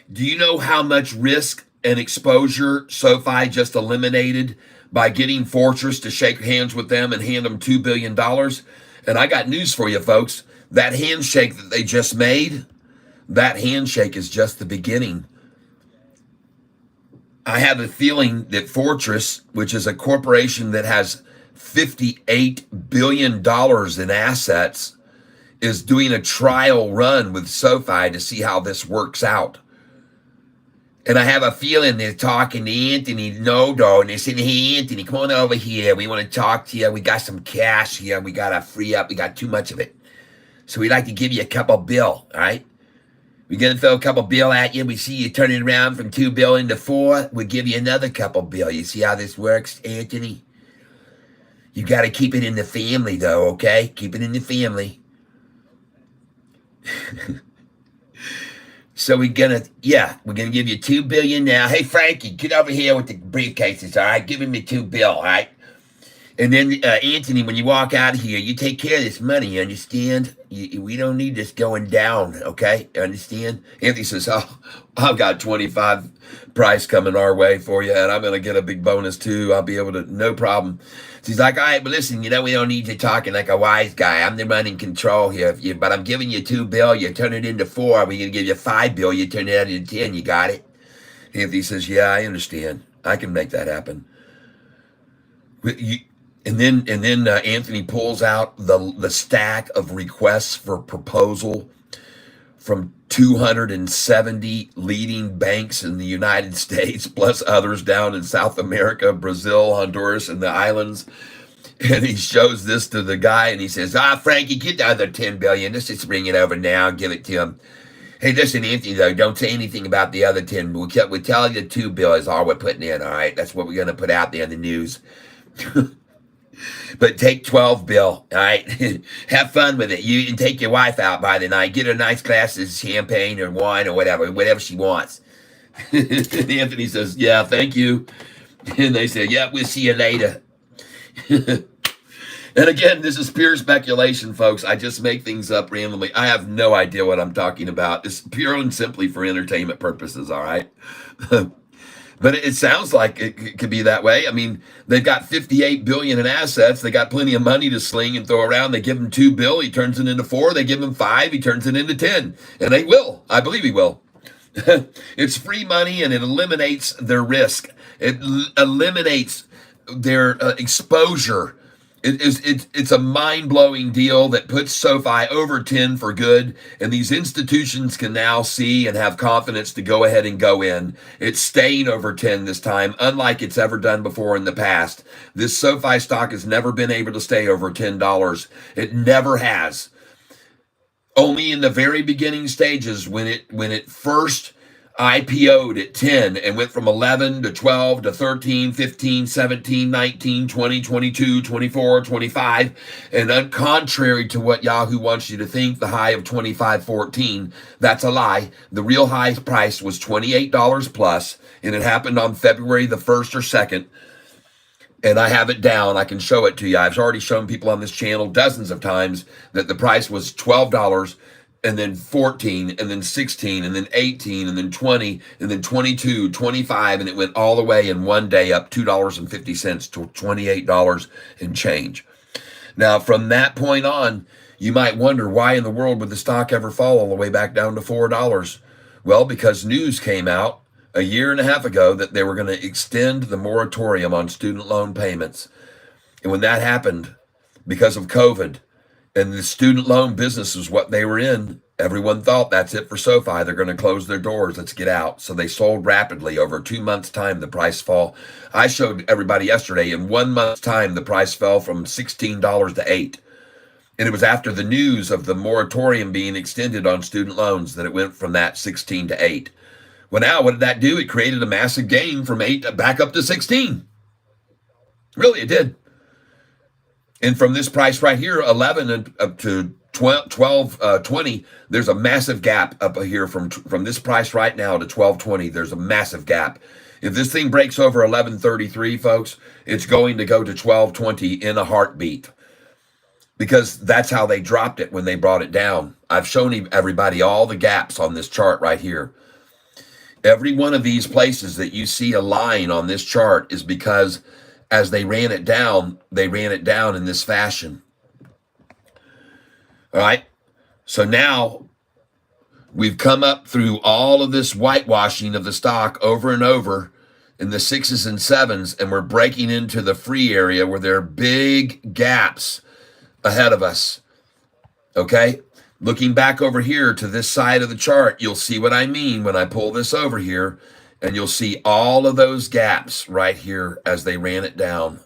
Do you know how much risk and exposure SoFi just eliminated by getting Fortress to shake hands with them and hand them $2 billion? And I got news for you, folks. That handshake that they just made, that handshake is just the beginning. I have a feeling that Fortress, which is a corporation that has $58 billion in assets, is doing a trial run with SoFi to see how this works out. And I have a feeling they're talking to Anthony Nodo, and they're saying, hey, Anthony, come on over here. We want to talk to you. We got some cash here. We got to free up. We got too much of it. So we'd like to give you a couple bill, all right? We're going to throw a couple bill at you. We see you turn it around from 2 bill into 4. We'll give you another couple bill. You see how this works, Anthony? You got to keep it in the family, though, okay? Keep it in the family. So we're gonna give you 2 billion now. Hey, Frankie, get over here with the briefcases, all right? Give him the 2 bill, all right? And then, Anthony, when you walk out of here, you take care of this money, you understand? We don't need this going down, okay? You understand? Anthony says, oh, I've got 25 price coming our way for you, and I'm going to get a big bonus, too. I'll be able to, no problem. So he's like, all right, but listen, we don't need you talking like a wise guy. I'm the one in control here. But I'm giving you 2 bill. You turn it into 4. We're going to give you 5 bill. You turn it into 10. You got it? Anthony says, yeah, I understand. I can make that happen. And then Anthony pulls out the stack of requests for proposal from 270 leading banks in the United States, plus others down in South America, Brazil, Honduras, and the islands. And he shows this to the guy, and he says, Frankie, get the other 10 billion. Let's just bring it over now and give it to him. Hey, listen, Anthony, though, don't say anything about the other 10. We'll tell you the 2 bill is all we're putting in, all right? That's what we're going to put out there in the news. But take 12 bill, all right? Have fun with it. You can take your wife out by the night. Get her nice glasses of champagne or wine or whatever she wants. Anthony says, yeah, thank you. And they say, yeah, we'll see you later. And again, this is pure speculation, folks. I just make things up randomly. I have no idea what I'm talking about. It's pure and simply for entertainment purposes, all right? But it sounds like it could be that way. I mean, they've got 58 billion in assets. They got plenty of money to sling and throw around. They give him 2 bill. He turns it into 4. They give him 5. He turns it into 10. And they will. I believe he will. It's free money, and it eliminates their risk. It eliminates their exposure. It's a mind-blowing deal that puts SoFi over 10 for good, and these institutions can now see and have confidence to go ahead and go in. It's staying over 10 this time, unlike it's ever done before in the past. This SoFi stock has never been able to stay over $10. It never has. Only in the very beginning stages, when it first IPO'd at 10 and went from 11 to 12 to 13, 15, 17, 19, 20, 22, 24, 25. And contrary to what Yahoo wants you to think, the high of 25.14, that's a lie. The real high price was $28 plus, and it happened on February the 1st or 2nd. And I have it down. I can show it to you. I've already shown people on this channel dozens of times that the price was $12, and then 14, and then 16, and then 18, and then 20, and then 22, 25, and it went all the way in one day up $2.50 to $28 and change. Now, from that point on, you might wonder, why in the world would the stock ever fall all the way back down to $4? Well, because news came out a year and a half ago that they were going to extend the moratorium on student loan payments. And when that happened, because of COVID, and the student loan business is what they were in, everyone thought that's it for SoFi. They're going to close their doors. Let's get out. So they sold rapidly. Over 2 months' time, the price fall. I showed everybody yesterday, in 1 month's time, the price fell from $16 to $8. And it was after the news of the moratorium being extended on student loans that it went from that 16 to 8. Well, now, what did that do? It created a massive gain from 8 back up to 16. Really, it did. And from this price right here, 11 up to 12.20, there's a massive gap up here from this price right now to 12.20. There's a massive gap. If this thing breaks over 11.33, folks, it's going to go to 12.20 in a heartbeat, because that's how they dropped it when they brought it down. I've shown everybody all the gaps on this chart right here. Every one of these places that you see a line on this chart is because as they ran it down in this fashion. All right. So now we've come up through all of this whitewashing of the stock over and over in the 6s and 7s, and we're breaking into the free area where there are big gaps ahead of us. Okay. Looking back over here to this side of the chart, you'll see what I mean when I pull this over here. And you'll see all of those gaps right here as they ran it down.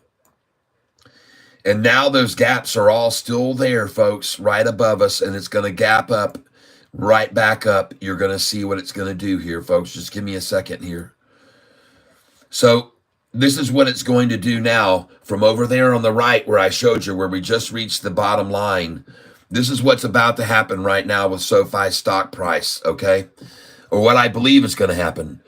And now those gaps are all still there, folks, right above us, and it's going to gap up, right back up. You're going to see what it's going to do here, folks. Just give me a second here. So this is what it's going to do now from over there on the right where I showed you, where we just reached the bottom line. This is what's about to happen right now with SoFi's stock price, okay? Or what I believe is going to happen.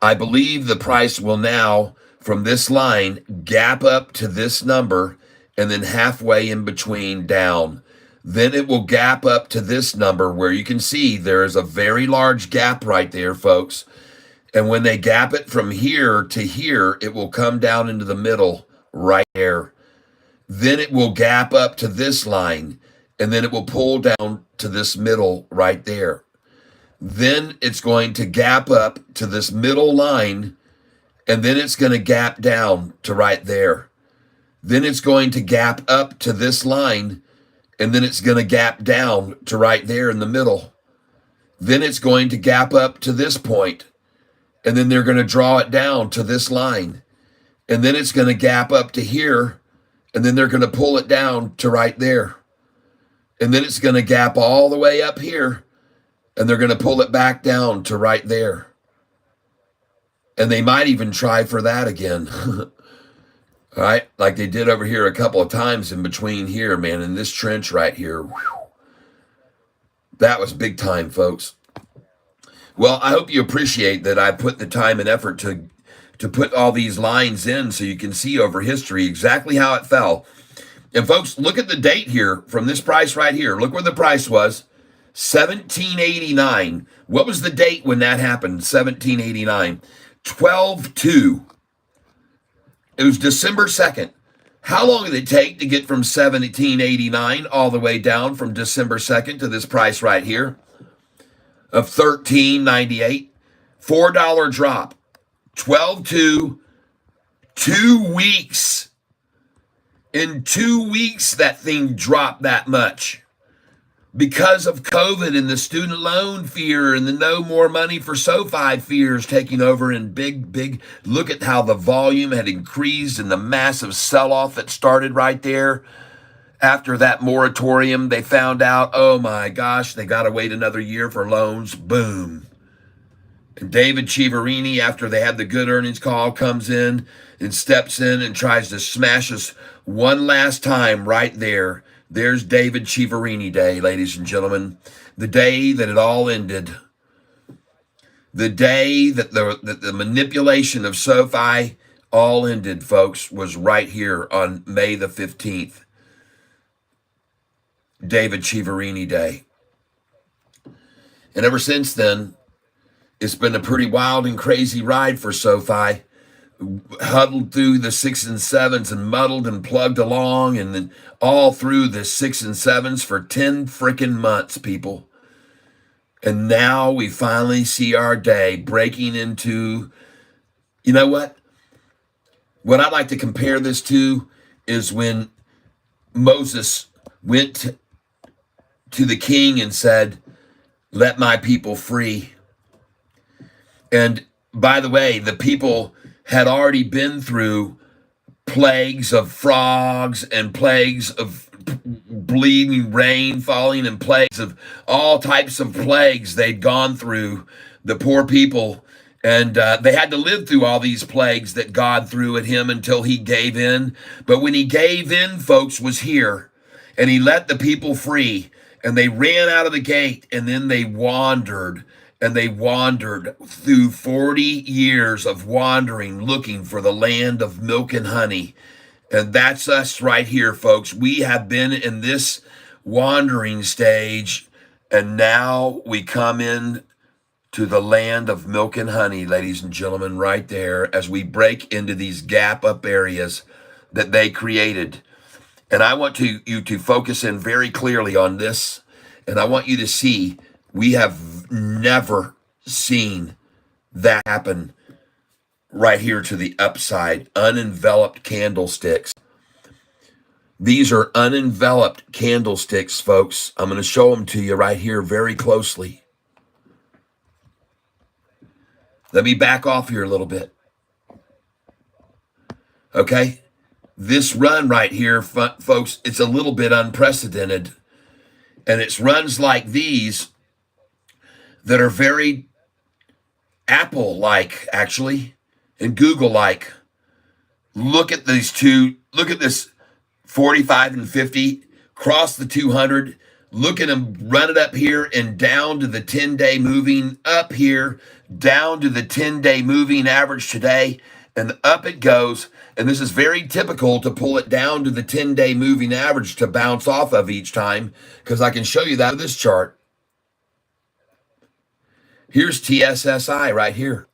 I believe the price will now, from this line, gap up to this number and then halfway in between down. Then it will gap up to this number where you can see there is a very large gap right there, folks. And when they gap it from here to here, it will come down into the middle right there. Then it will gap up to this line, and then it will pull down to this middle right there. Then it's going to gap up to this middle line, and then it's going to gap down to right there. Then it's going to gap up to this line, and then it's going to gap down to right there in the middle. Then it's going to gap up to this point, and then they're going to draw it down to this line. And then it's going to gap up to here, and then they're going to pull it down to right there. And then it's going to gap all the way up here, and they're going to pull it back down to right there. And they might even try for that again. All right, like they did over here a couple of times in between here, man, in this trench right here. Whew. That was big time, folks. Well, I hope you appreciate that I put the time and effort to put all these lines in so you can see over history exactly how it fell. And folks, look at the date here from this price right here. Look where the price was, 1789. What was the date when that happened, 1789? 12/2. It was December 2nd. How long did it take to get from 1789 all the way down from December 2nd to this price right here of $13.98? $4 drop. 12/2. 2 weeks. In 2 weeks, that thing dropped that much. Because of COVID and the student loan fear and the no more money for SoFi fears taking over, and big, look at how the volume had increased and the massive sell-off that started right there. After that moratorium, they found out, oh my gosh, they got to wait another year for loans. Boom. And David Chiaverini, after they had the good earnings call, comes in and steps in and tries to smash us one last time right there. There's David Chiaverini Day, ladies and gentlemen. The day that it all ended. The day that the manipulation of SoFi all ended, folks, was right here on May the 15th. David Chiaverini Day. And ever since then, it's been a pretty wild and crazy ride for SoFi. Huddled through the 6s and 7s and muddled and plugged along, and then all through the 6s and 7s for 10 freaking months, people. And now we finally see our day breaking into, you know what? What I'd like to compare this to is when Moses went to the king and said, "Let my people free." And by the way, the people had already been through plagues of frogs and plagues of bleeding rain falling and plagues of all types of plagues they'd gone through, the poor people. And they had to live through all these plagues that God threw at him until he gave in. But when he gave in, folks, was here. And he let the people free. And they ran out of the gate, and then they wandered. And they wandered through 40 years of wandering, looking for the land of milk and honey. And that's us right here, folks. We have been in this wandering stage, and now we come in to the land of milk and honey, ladies and gentlemen, right there, as we break into these gap up areas that they created. And I want you to focus in very clearly on this, and I want you to see we have never seen that happen right here to the upside. Unenveloped candlesticks. These are unenveloped candlesticks, folks. I'm going to show them to you right here very closely. Let me back off here a little bit. Okay? This run right here, folks, it's a little bit unprecedented. And it's runs like these that are very Apple-like, actually, and Google-like. Look at these two. Look at this 45 and 50, cross the 200. Look at them run it up here and down to the 10-day moving, up here, down to the 10-day moving average today, and up it goes. And this is very typical to pull it down to the 10-day moving average to bounce off of each time, because I can show you that with this chart. Here's TSSI right here.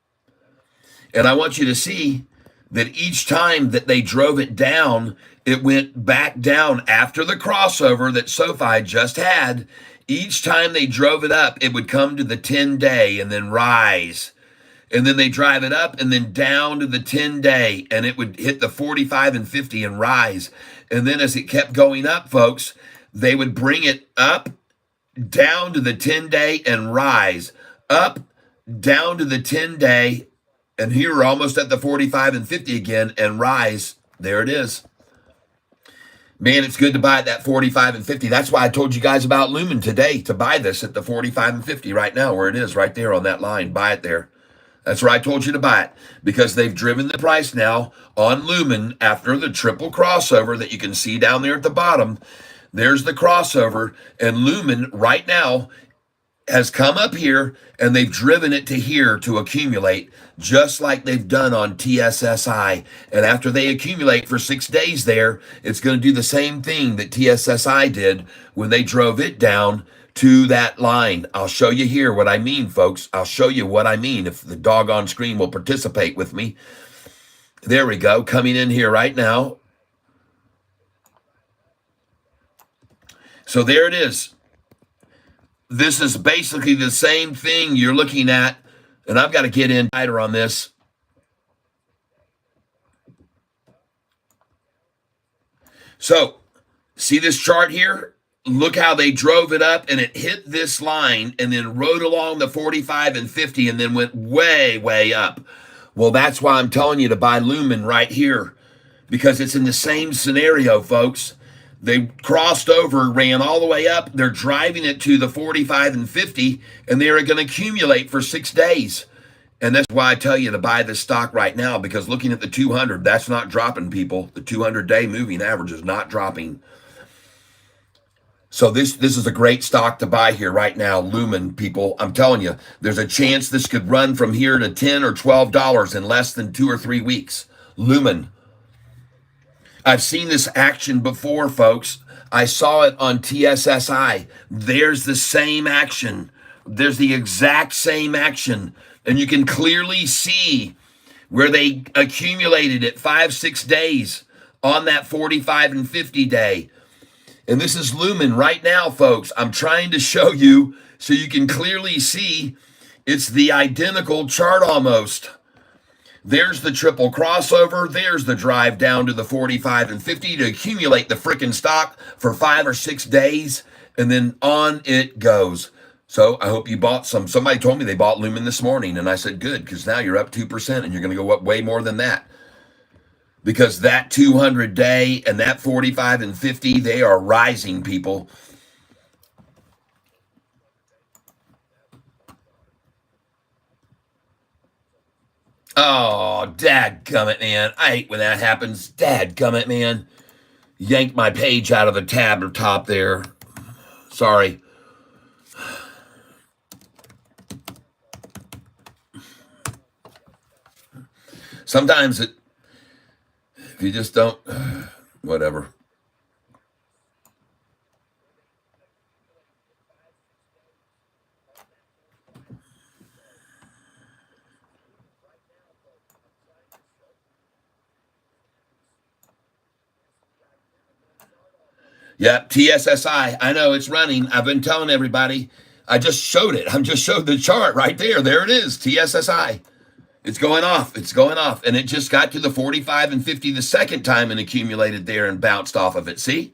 And I want you to see that each time that they drove it down, it went back down after the crossover that Sofi just had. Each time they drove it up, it would come to the 10-day and then rise. And then they drive it up and then down to the 10-day, and it would hit the 45 and 50 and rise. And then as it kept going up, folks, they would bring it up, down to the 10-day and rise. Up, down to the 10-day, and here we're almost at the 45 and 50 again, and rise. There it is. Man, it's good to buy at that 45 and 50. That's why I told you guys about Lumen today, to buy this at the 45 and 50 right now, where it is, right there on that line. Buy it there. That's where I told you to buy it, because they've driven the price now on Lumen after the triple crossover that you can see down there at the bottom. There's the crossover, and Lumen right now has come up here, and they've driven it to here to accumulate, just like they've done on TSSI. And after they accumulate for 6 days there, it's going to do the same thing that TSSI did when they drove it down to that line. I'll show you here what I mean, folks. I'll show you what I mean if the dog on screen will participate with me. There we go, coming in here right now. So there it is. This is basically the same thing you're looking at, and I've got to get in tighter on this. So, see this chart here? Look how they drove it up, and it hit this line and then rode along the 45 and 50 and then went way, way up. Well, that's why I'm telling you to buy Lumen right here, because it's in the same scenario, folks. They crossed over, ran all the way up. They're driving it to the 45 and 50, and they're going to accumulate for 6 days. And that's why I tell you to buy this stock right now, because looking at the 200, that's not dropping, people. The 200-day moving average is not dropping. So this is a great stock to buy here right now, Lumen, people. I'm telling you, there's a chance this could run from here to $10 or $12 in less than 2 or 3 weeks. Lumen. I've seen this action before, folks. I saw it on TSSI. There's the same action. There's the exact same action. And you can clearly see where they accumulated it 5-6 days on that 45 and 50 day. And this is Lumen right now, folks. I'm trying to show you so you can clearly see it's the identical chart almost. There's the triple crossover. There's the drive down to the 45 and 50 to accumulate the freaking stock for 5 or 6 days. And then on it goes. So I hope you bought some. Somebody told me they bought Lumen this morning. And I said, good, because now you're up 2% and you're going to go up way more than that. Because that 200-day and that 45 and 50, they are rising, people. Oh, dadgummit, man. I hate when that happens. Dadgummit, man. Yanked my page out of the tab or top there. Sorry. Sometimes if you just don't, whatever. Yep, TSSI. I know it's running. I've been telling everybody. I just showed it. I just showed the chart right there. There it is, TSSI. It's going off. It's going off. And it just got to the 45 and 50 the second time and accumulated there and bounced off of it. See?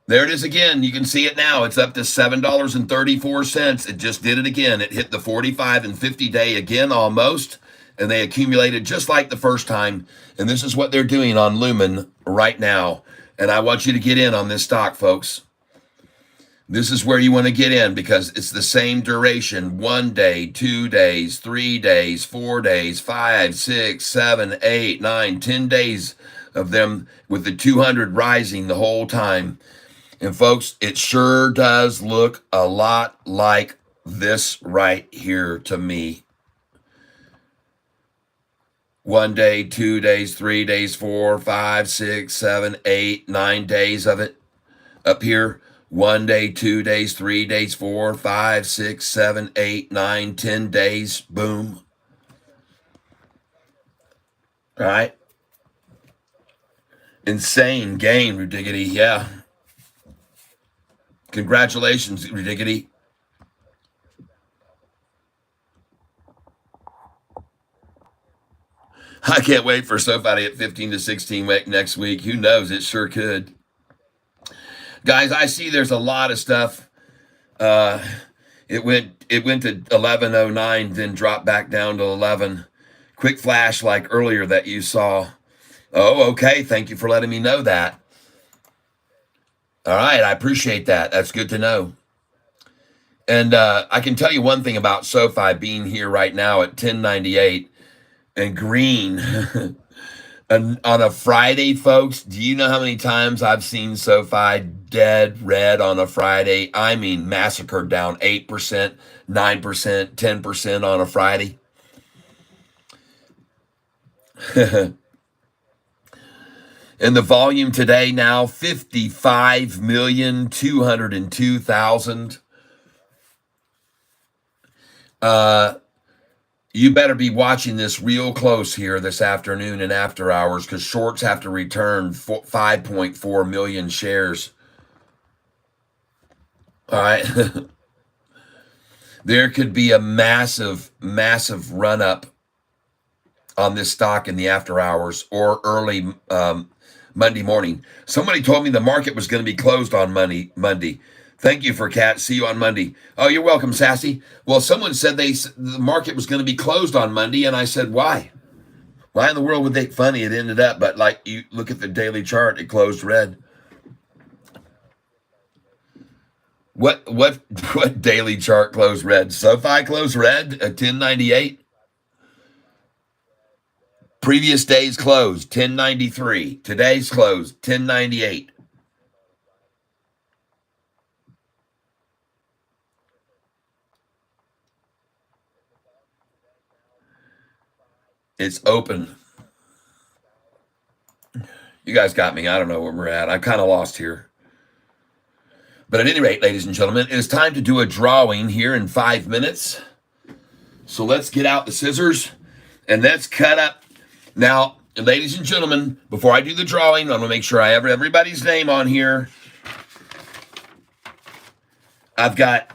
There it is again. You can see it now. It's up to $7.34. It just did it again. It hit the 45 and 50 day again almost, and they accumulated just like the first time. And this is what they're doing on Lumen right now. And I want you to get in on this stock, folks. This is where you want to get in because it's the same duration. 1 day, 2 days, 3 days, 4 days, 5, 6, 7, 8, 9, 10 days of them with the 200 rising the whole time. And folks, it sure does look a lot like this right here to me. 1 day, 2 days, 3 days, 4, 5, 6, 7, 8, 9 days of it up here. 1 day, 2 days, 3 days, 4, 5, 6, 7, 8, 9, 10 days. Boom. All right. Insane gain, Ridiggity. Yeah. Congratulations, Ridiggity. I can't wait for Sofi at 15 to 16 next week. Who knows? It sure could. Guys, I see there's a lot of stuff. It went to 1109, then dropped back down to 11. Quick flash like earlier that you saw. Oh, okay. Thank you for letting me know that. All right, I appreciate that. That's good to know. And I can tell you one thing about Sofi being here right now at 1098 and green on a Friday, folks. Do you know how many times I've seen Sofi dead red on a Friday? I mean, massacred down 8%, 9%, 10% on a Friday. And the volume today now, 55,202,000. You better be watching this real close here this afternoon and after hours because shorts have to return 5.4 million shares. All right. There could be a massive, massive run up on this stock in the after hours or early Monday morning. Somebody told me the market was going to be closed on Monday. Thank you for Cat. See you on Monday. Oh, you're welcome, Sassy. Well, someone said the market was going to be closed on Monday, and I said, why? Why in the world would they? Funny, it ended up, but like you look at the daily chart, it closed red. What daily chart closed red? Sofi closed red at 1098. Previous day's closed 1093. Today's closed 1098. It's open. You guys got me. I don't know where we're at. I'm kind of lost here. But at any rate, ladies and gentlemen, it is time to do a drawing here in 5 minutes. So let's get out the scissors and let's cut up. Now, ladies and gentlemen, before I do the drawing, I'm going to make sure I have everybody's name on here. I've got,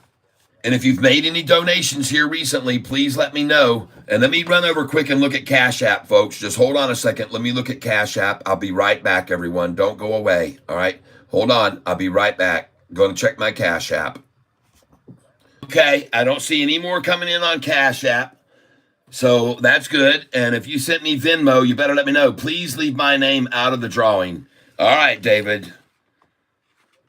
and if you've made any donations here recently, please let me know. And let me run over quick and look at Cash App, folks. Just hold on a second. Let me look at Cash App. I'll be right back, everyone. Don't go away, all right? Hold on. I'll be right back. Going to check my Cash App. Okay, I don't see any more coming in on Cash App. So that's good. And if you sent me Venmo, you better let me know. Please leave my name out of the drawing. All right, David.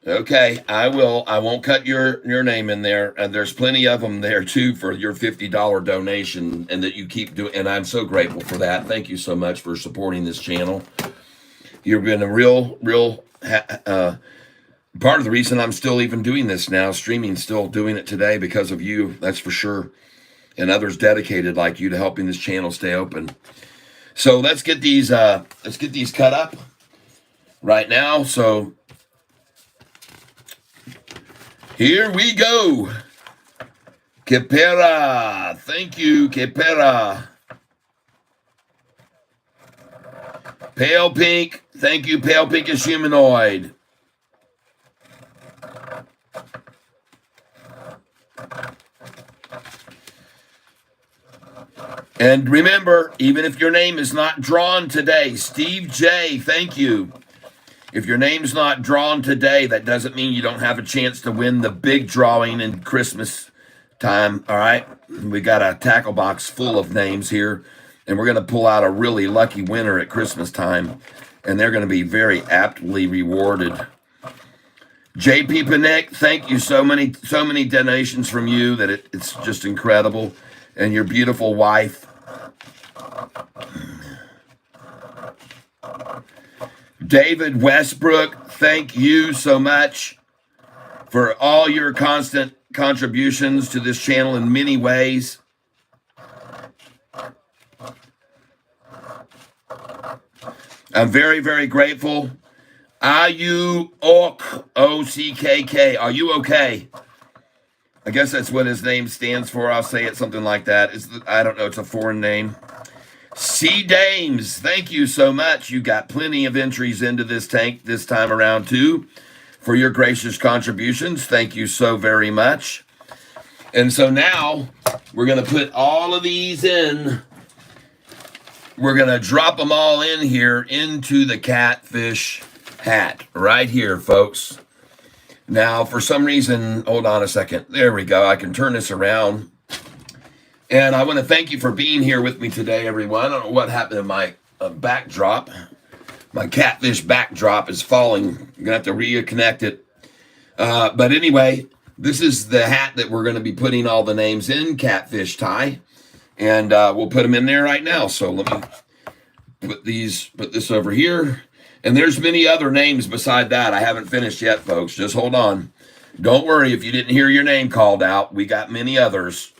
Okay, I will. I won't cut your name in there. And there's plenty of them there, too, for your $50 donation and that you keep doing. And I'm so grateful for that. Thank you so much for supporting this channel. You've been a real part of the reason I'm still even doing this now, streaming, still doing it today because of you. That's for sure. And others dedicated like you to helping this channel stay open. So let's get these cut up right now. So here we go. Kepera. Thank you, Kepera. Pale Pink. Thank you, Pale Pink is Humanoid. And remember, even if your name is not drawn today, Steve J, thank you. If your name's not drawn today, that doesn't mean you don't have a chance to win the big drawing in Christmas time. All right. We got a tackle box full of names here, and we're going to pull out a really lucky winner at Christmas time, and they're going to be very aptly rewarded. JP Panic, thank you. So many donations from you that it's just incredible. And your beautiful wife. David Westbrook, thank you so much for all your constant contributions to this channel in many ways. I'm very, very grateful. Are you OCKK? Are you okay? I guess that's what his name stands for. I'll say it something like that. I don't know. It's a foreign name. C. Dames, thank you so much. You got plenty of entries into this tank this time around, too, for your gracious contributions. Thank you so very much. And so now we're going to put all of these in. We're going to drop them all in here into the Catfish hat right here, folks. Now, for some reason, hold on a second. There we go. I can turn this around. And I want to thank you for being here with me today, everyone. I don't know what happened to my backdrop. My Catfish backdrop is falling. I'm going to have to reconnect it. But anyway, this is the hat that we're going to be putting all the names in, Catfish tie. And we'll put them in there right now. So let me put this over here. And there's many other names beside that. I haven't finished yet, folks. Just hold on. Don't worry if you didn't hear your name called out. We got many others.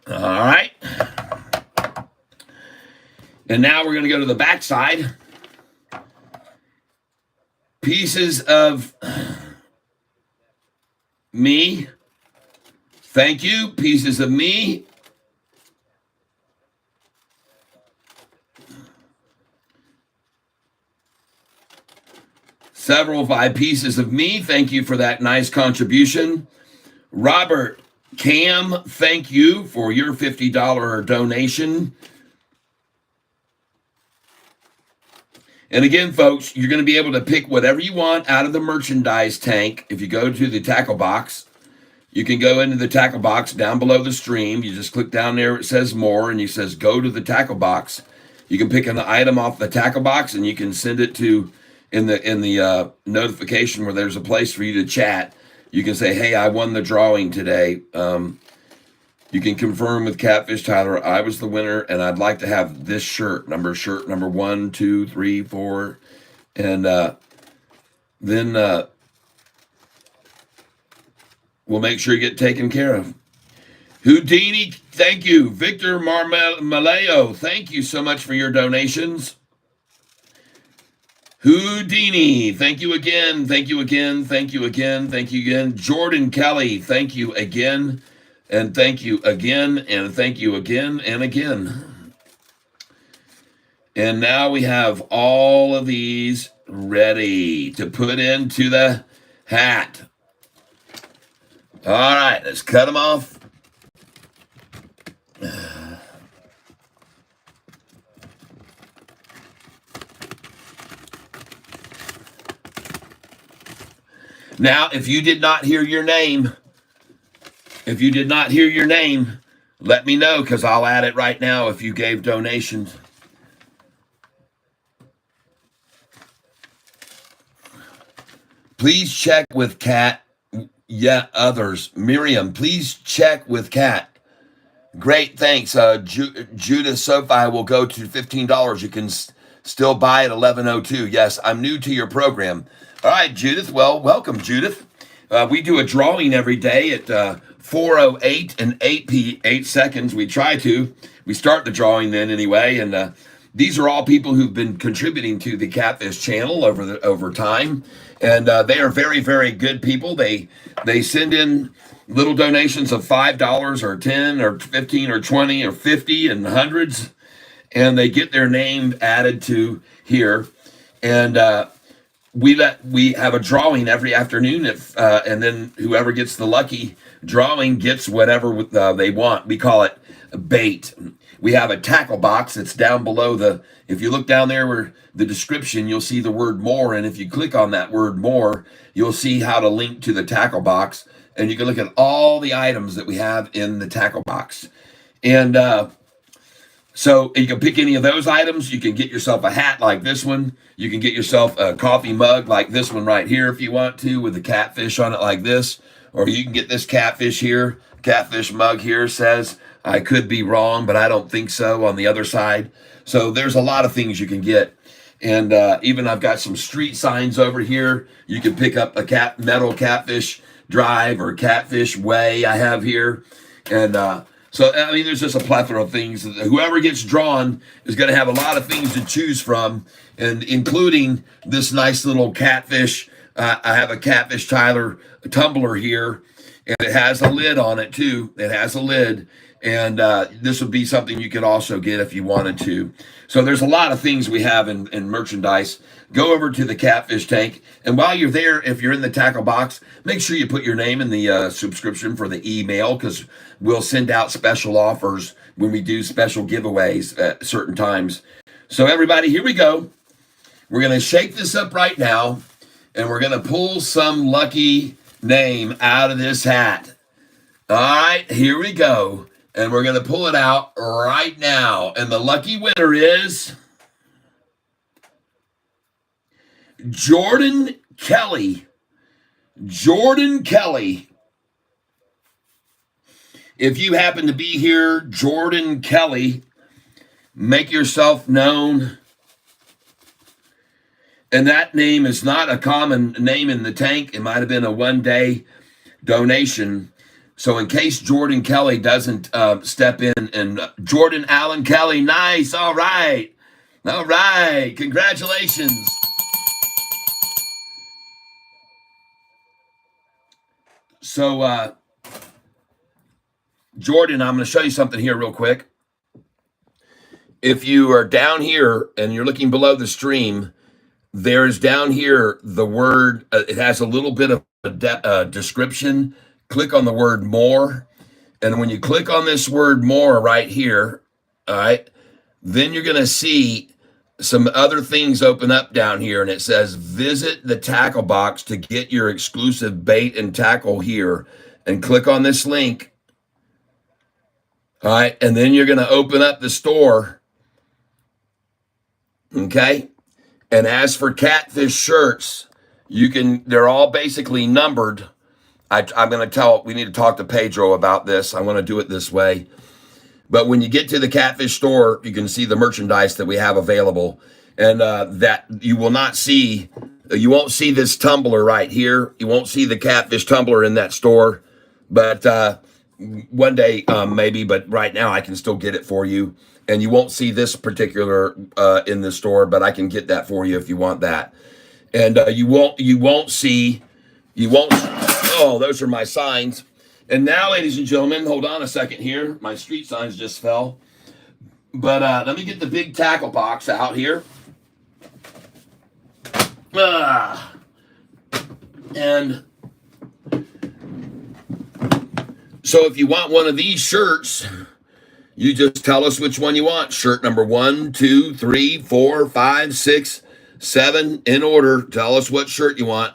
All right. And now we're going to go to the back side. Pieces of me. Thank you. Pieces of me. Several 5 pieces of me. Thank you for that nice contribution. Robert Cam, thank you for your $50 donation. And again, folks, you're going to be able to pick whatever you want out of the merchandise tank. If you go to the tackle box, you can go into the tackle box down below the stream. You just click down there. It says more, and it says go to the tackle box. You can pick an item off the tackle box, and you can send it to in the notification where there's a place for you to chat. You can say, hey, I won the drawing today. You can confirm with Catfish Tyler, I was the winner, and I'd like to have this shirt number 1, 2, 3, 4. And then we'll make sure you get taken care of. Houdini, thank you. Victor Maleo, thank you so much for your donations. Houdini, thank you again. Thank you again. Thank you again. Thank you again. Jordan Kelly, thank you again. And thank you again. And thank you again and again. And now we have all of these ready to put into the hat. All right, let's cut them off. Now, if you did not hear your name, let me know, because I'll add it right now if you gave donations. Please check with Kat. Yeah, others. Miriam, please check with Kat. Great, thanks. Judith Sofi will go to $15. You can still buy at 11:02. Yes, I'm new to your program. All right, Judith. Well, welcome, Judith. We do a drawing every day at 4:08 and 8 seconds. We try to. We start the drawing then anyway. And these are all people who've been contributing to the Catfish channel over time. And they are very, very good people. They send in little donations of $5 or 10 or 15 or 20 or 50 and hundreds. And they get their name added to here. And we have a drawing every afternoon, and then whoever gets the lucky drawing gets whatever they want. We call it bait. We have a tackle box that's down below if you look down there where the description, you'll see the word more. And if you click on that word more, you'll see how to link to the tackle box. And you can look at all the items that we have in the tackle box. And so you can pick any of those items. You can get yourself a hat like this one. You can get yourself a coffee mug like this one right here if you want to, with the catfish on it like this. Or you can get this catfish here. Catfish mug here says, I could be wrong, but I don't think so, on the other side. So there's a lot of things you can get. And even I've got some street signs over here. You can pick up a metal catfish drive or catfish weigh I have here. And so, I mean, there's just a plethora of things. Whoever gets drawn is going to have a lot of things to choose from, and including this nice little catfish. I have a Catfish Tyler tumbler here, and it has a lid on it too. It has a lid, and this would be something you could also get if you wanted to. So there's a lot of things we have in merchandise. Go over to the Catfish tank, and while you're there, if you're in the tackle box, make sure you put your name in the subscription for the email, because we'll send out special offers when we do special giveaways at certain times. So everybody, here we go. We're going to shake this up right now, and we're going to pull some lucky name out of this hat. All right, here we go. And we're going to pull it out right now. And the lucky winner is Jordan Kelly. Jordan Kelly. If you happen to be here, Jordan Kelly, make yourself known. And that name is not a common name in the tank. It might have been a one-day donation. So in case Jordan Kelly doesn't step in, and Jordan Allen Kelly, nice, all right. All right, congratulations. So, Jordan, I'm going to show you something here real quick. If you are down here and you're looking below the stream, there's down here the word, it has a little bit of a description. Click on the word more. And when you click on this word more right here, all right, then you're going to see some other things open up down here. And it says, visit the tackle box to get your exclusive bait and tackle here. And click on this link. All right. And then you're going to open up the store. Okay. And as for Catfish shirts, they're all basically numbered. I'm going to we need to talk to Pedro about this. I want to do it this way. But when you get to the Catfish store, you can see the merchandise that we have available. And that you won't see this tumbler right here. You won't see the Catfish tumbler in that store. But one day, maybe, but right now I can still get it for you. And you won't see this particular in the store, but I can get that for you if you want that. And you won't see, oh, those are my signs. And now, ladies and gentlemen, hold on a second here. My street signs just fell. But let me get the big tackle box out here. And so if you want one of these shirts, you just tell us which one you want. Shirt number 1, 2, 3, 4, 5, 6, 7, in order. Tell us what shirt you want.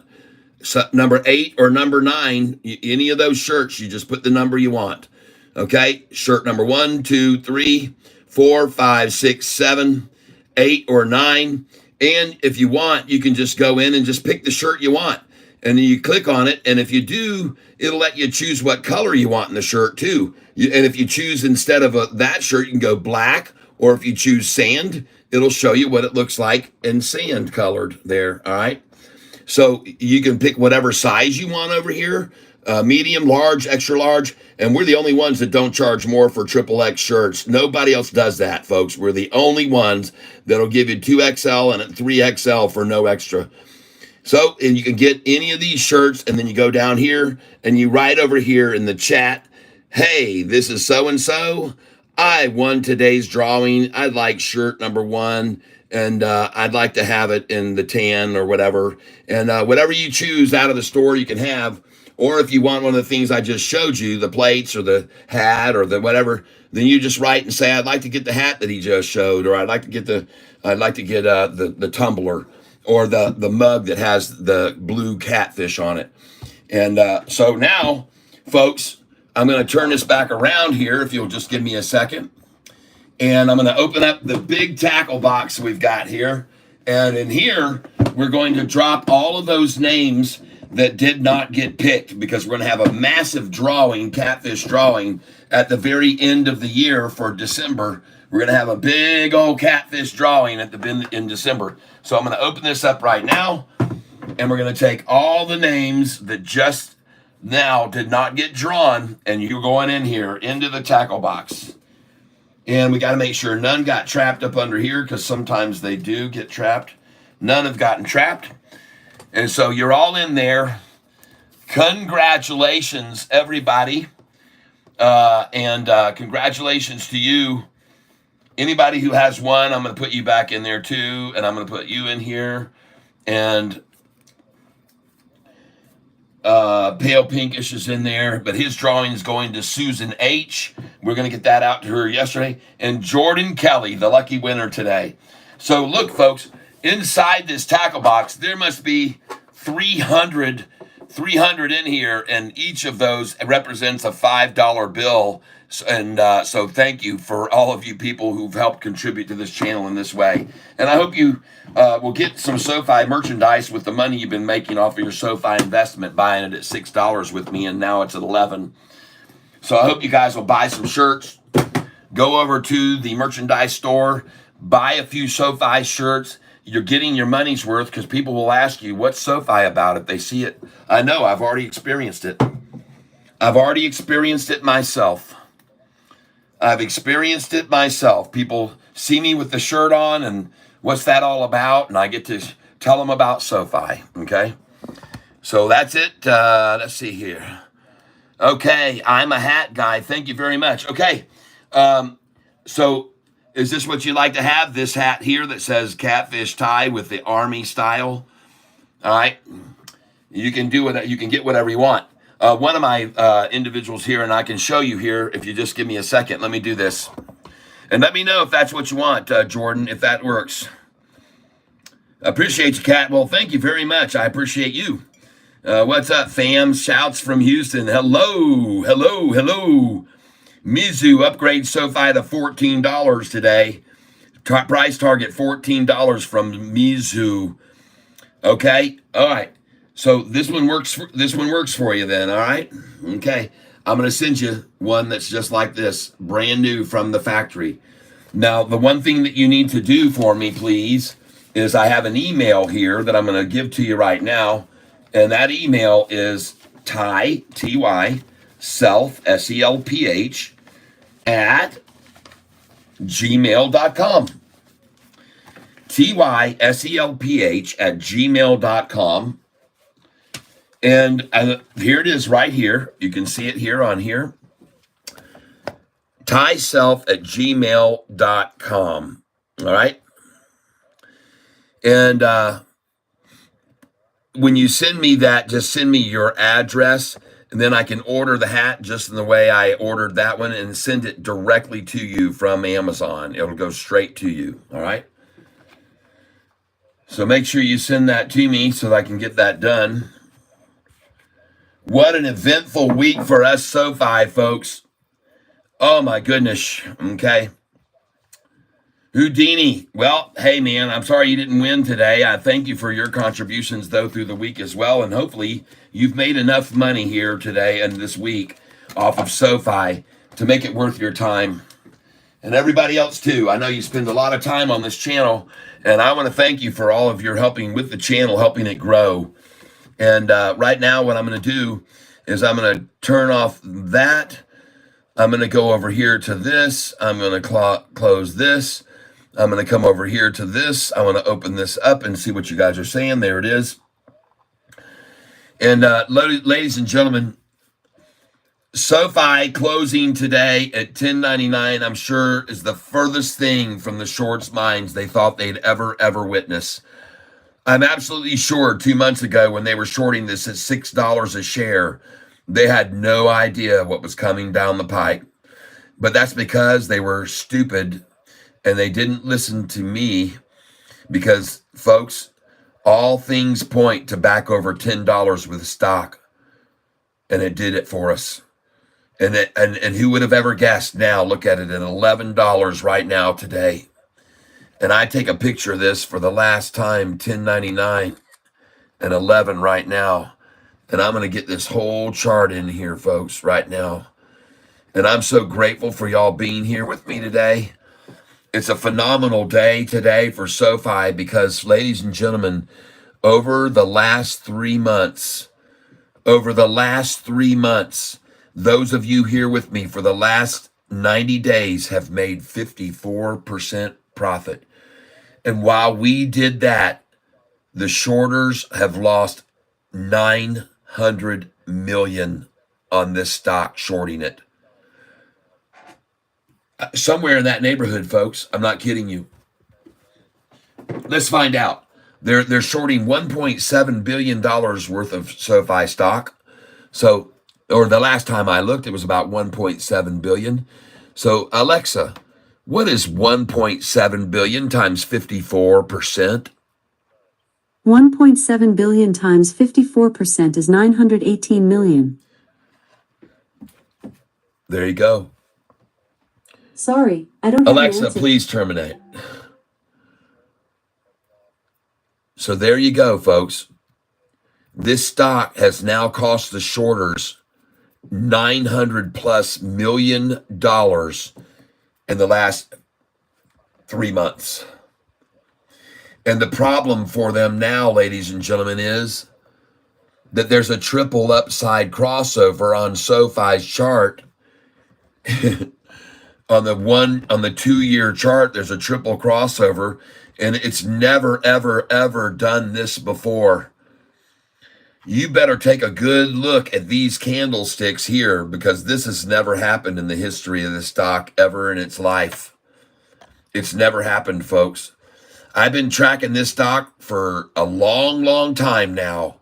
Number 8 or number 9, any of those shirts, you just put the number you want. Okay? Shirt number 1, 2, 3, 4, 5, 6, 7, 8, or 9. And if you want, you can just go in and just pick the shirt you want. And then you click on it. And if you do, it'll let you choose what color you want in the shirt too. And if you choose instead of that shirt, you can go black. Or if you choose sand, it'll show you what it looks like in sand colored there. All right. So you can pick whatever size you want over here. Medium, large, extra large. And we're the only ones that don't charge more for XXX shirts. Nobody else does that, folks. We're the only ones that'll give you 2XL and a 3XL for no extra. So, and you can get any of these shirts, and then you go down here and you write over here in the chat, hey, this is so-and-so. I won today's drawing. I'd like shirt number 1, and I'd like to have it in the tan or whatever. And whatever you choose out of the store, you can have. Or if you want one of the things I just showed you, the plates or the hat or the whatever, then you just write and say, I'd like to get the hat that he just showed, or I'd like to get the tumbler, or the mug that has the blue catfish on it. And so now, folks, I'm going to turn this back around here, if you'll just give me a second. And I'm going to open up the big tackle box we've got here. And in here, we're going to drop all of those names that did not get picked, because we're going to have a massive drawing, catfish drawing, at the very end of the year for December. We're going to have a big old catfish drawing in December. So I'm going to open this up right now, and we're going to take all the names that just now did not get drawn, and you're going in here into the tackle box. And we got to make sure none got trapped up under here, because sometimes they do get trapped. None have gotten trapped. And so you're all in there. Congratulations, everybody. And congratulations to you. Anybody who has one, I'm going to put you back in there too. And I'm going to put you in here. And Pale Pinkish is in there. But his drawing is going to Susan H. We're going to get that out to her yesterday. And Jordan Kelly, the lucky winner today. So look, folks. Inside this tackle box, there must be 300 in here, and each of those represents a $5 bill. And so thank you for all of you people who've helped contribute to this channel in this way. And I hope you will get some Sofi merchandise with the money you've been making off of your Sofi investment, buying it at $6 with me, and now it's at $11. So I hope you guys will buy some shirts. Go over to the merchandise store, buy a few Sofi shirts. You're getting your money's worth, because people will ask you, what's Sofi about if they see it? I know, I've already experienced it. I've already experienced it myself. I've experienced it myself. People see me with the shirt on, and what's that all about? And I get to tell them about Sofi, okay? So that's it. Let's see here. Okay, I'm a hat guy. Thank you very much. Okay, so is this what you like to have? This hat here that says catfish tie with the army style. All right. You can do it. You can get whatever you want. One of my individuals here, and I can show you here if you just give me a second. Let me do this. And let me know if that's what you want, Jordan, if that works. Appreciate you, Kat. Well, thank you very much. I appreciate you. What's up, fam? Shouts from Houston. Hello, hello, hello. Mizu upgrade Sofi to $14 today. Price target $14 from Mizu. Okay, all right. So this one works. This one works for you then. All right. Okay. I'm going to send you one that's just like this, brand new from the factory. Now, the one thing that you need to do for me, please, is I have an email here that I'm going to give to you right now, and that email is Ty, T-Y, self, S-E-L-P-H, at gmail.com. T-Y-S-E-L-P-H at gmail.com. And here it is right here. You can see it here on here. Tyself at gmail.com. All right. And when you send me that, just send me your address, and then I can order the hat just in the way I ordered that one and send it directly to you from Amazon. It'll go straight to you. All right. So make sure you send that to me so that I can get that done. What an eventful week for us Sofi folks. Oh my goodness. Okay. Houdini. Well, hey man, I'm sorry you didn't win today. I thank you for your contributions though through the week as well. And hopefully you've made enough money here today and this week off of Sofi to make it worth your time. And everybody else too. I know you spend a lot of time on this channel, and I want to thank you for all of your helping with the channel, helping it grow. And right now what I'm going to do is I'm going to turn off that. I'm going to go over here to this. I'm going to close this. I'm going to come over here to this. I want to open this up and see what you guys are saying. There it is. And ladies and gentlemen, SoFi closing today at 10.99, I'm sure, is the furthest thing from the shorts' minds they thought they'd ever witness. I'm absolutely sure 2 months ago when they were shorting this at $6 a share, they had no idea what was coming down the pike. But that's because they were stupid and they didn't listen to me, because, folks, all things point to back over $10 with stock, and it did it for us. And who would have ever guessed? Now look at it at $11 right now today. And I take a picture of this for the last time, 10.99 and 11 right now. And I'm going to get this whole chart in here, folks, right now. And I'm so grateful for y'all being here with me today. It's a phenomenal day today for SoFi because, ladies and gentlemen, over the last 3 months, those of you here with me for the last 90 days have made 54% profit. And while we did that, the shorters have lost $900 million on this stock shorting it. Somewhere in that neighborhood, folks. I'm not kidding you. Let's find out. They're shorting $1.7 billion worth of SoFi stock. So, or the last time I looked, it was about 1.7 billion. So, Alexa, what is 1.7 billion times 54%? 1.7 billion times 54% is 918 million. There you go. Sorry, I don't have an Alexa, answer. please terminate. So there you go, folks. This stock has now cost the shorters $900+ million in the last 3 months. And the problem for them now, ladies and gentlemen, is that there's a triple upside crossover on SoFi's chart. On the 2-year chart, there's a triple crossover, and it's never, ever done this before. You better take a good look at these candlesticks here, because this has never happened in the history of the stock ever in its life. It's never happened, folks. I've been tracking this stock for a long time now,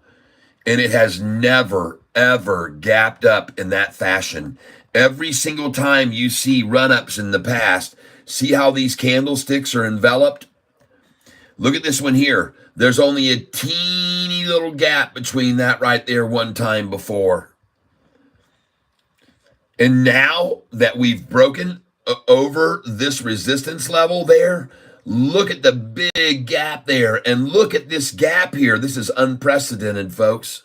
and it has never, ever gapped up in that fashion. Every single time you see run-ups in the past, see how these candlesticks are enveloped? Look at this one here. There's only a teeny little gap between that right there one time before. And now that we've broken over this resistance level there, look at the big gap there, and look at this gap here. This is unprecedented, folks.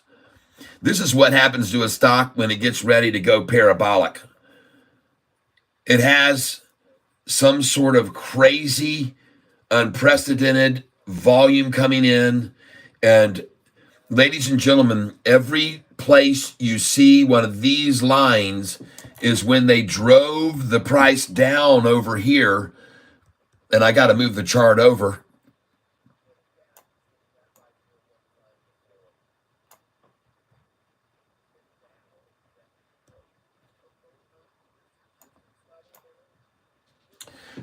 This is what happens to a stock when it gets ready to go parabolic. It has some sort of crazy, unprecedented volume coming in. And ladies and gentlemen, every place you see one of these lines is when they drove the price down over here. And I got to move the chart over.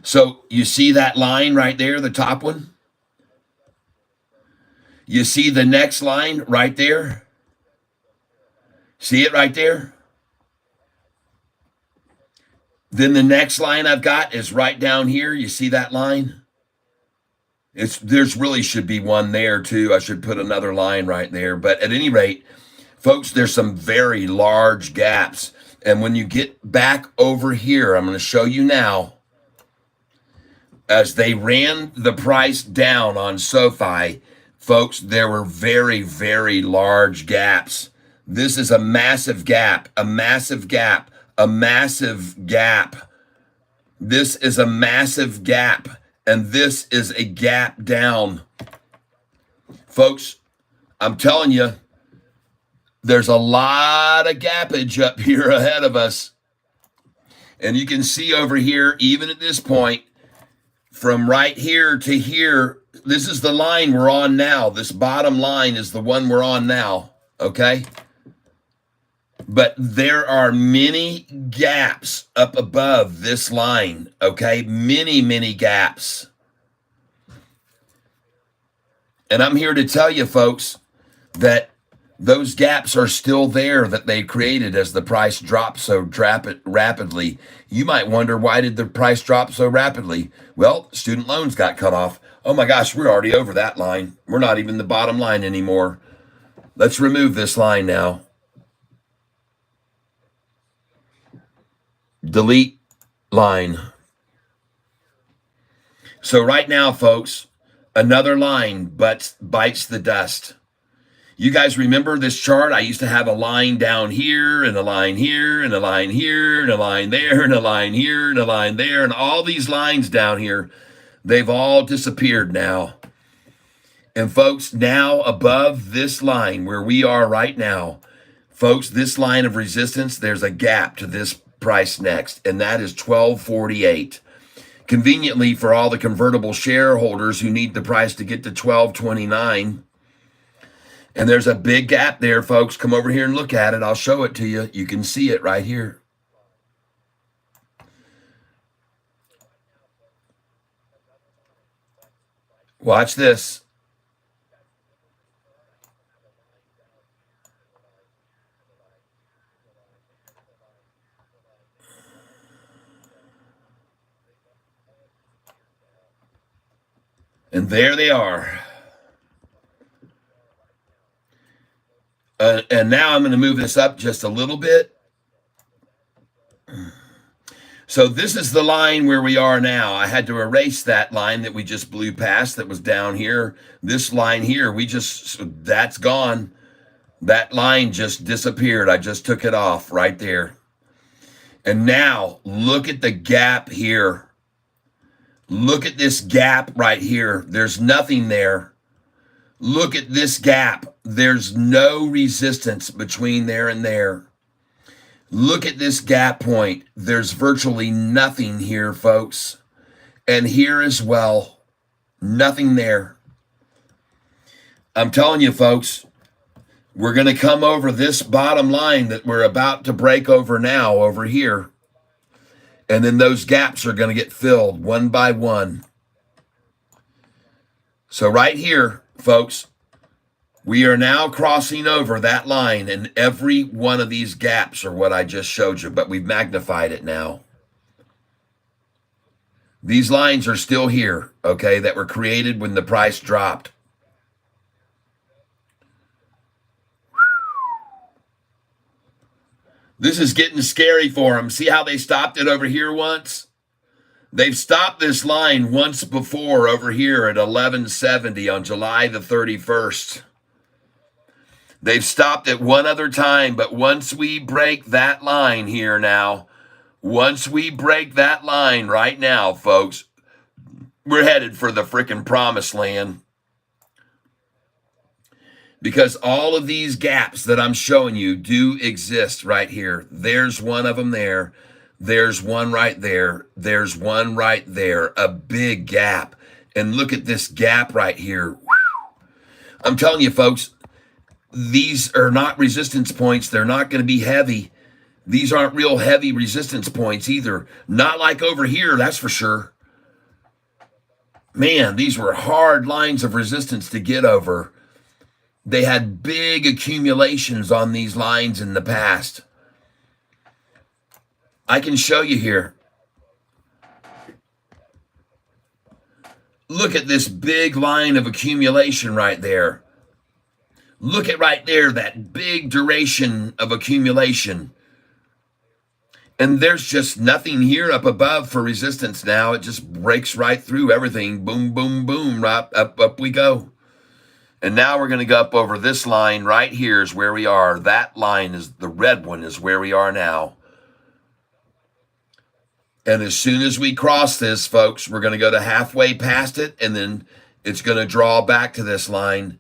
So you see that line right there, the top one? You see the next line right there? See it right there? Then the next line I've got is right down here. You see that line? There's really should be one there too. I should put another line right there. But at any rate, folks, there's some very large gaps. And when you get back over here, I'm going to show you now, as they ran the price down on SoFi, folks, there were very large gaps. This is a massive gap, a massive gap, a massive gap. This is a massive gap, and this is a gap down. Folks, I'm telling you, there's a lot of gappage up here ahead of us. And you can see over here, even at this point, from right here to here, this is the line we're on now. This bottom line is the one we're on now, okay? But there are many gaps up above this line, okay? Many, many gaps. And I'm here to tell you, folks, that those gaps are still there that they created as the price dropped so rapidly. You might wonder, why did the price drop so rapidly? Well, student loans got cut off. Oh my gosh, we're already over that line. We're not even the bottom line anymore. Let's remove this line now. Delete line. So right now, folks, another line bites the dust. You guys remember this chart? I used to have a line down here and a line here and a line here and a line there and a line here and a line there. And all these lines down here, they've all disappeared now. And folks, now above this line where we are right now, folks, this line of resistance, there's a gap to this price next, and that is 1248. Conveniently for all the convertible shareholders who need the price to get to 1229. And there's a big gap there, folks. Come over here and look at it. I'll show it to you. You can see it right here. Watch this. And there they are. And now I'm going to move this up just a little bit. So this is the line where we are now. I had to erase that line that we just blew past that was down here. This line here, that's gone. That line just disappeared. I just took it off right there. And now look at the gap here. Look at this gap right here. There's nothing there. Look at this gap. There's no resistance between there and there. Look at this gap point. There's virtually nothing here, folks. And here as well. Nothing there. I'm telling you, folks, we're going to come over this bottom line that we're about to break over now over here. And then those gaps are going to get filled one by one. So right here, folks, we are now crossing over that line, and every one of these gaps are what I just showed you, but we've magnified it now. These lines are still here, okay, that were created when the price dropped. This is getting scary for them. See how they stopped it over here once? They've stopped this line once before over here at 1170 on July the 31st. They've stopped it one other time, but once we break that line here now, once we break that line right now, folks, we're headed for the frickin' promised land. Because all of these gaps that I'm showing you do exist right here. There's one of them there. There's one right there. There's one right there. A big gap. And look at this gap right here. I'm telling you, folks, these are not resistance points. They're not going to be heavy. These aren't real heavy resistance points either. Not like over here, that's for sure. Man, these were hard lines of resistance to get over. They had big accumulations on these lines in the past. I can show you here. Look at this big line of accumulation right there. Look at right there, that big duration of accumulation. And there's just nothing here up above for resistance now. It just breaks right through everything. Boom, boom, boom, right up we go. And now we're going to go up over this line right here is where we are. That line is the red one is where we are now. And as soon as we cross this, folks, we're going to go to halfway past it, and then it's going to draw back to this line.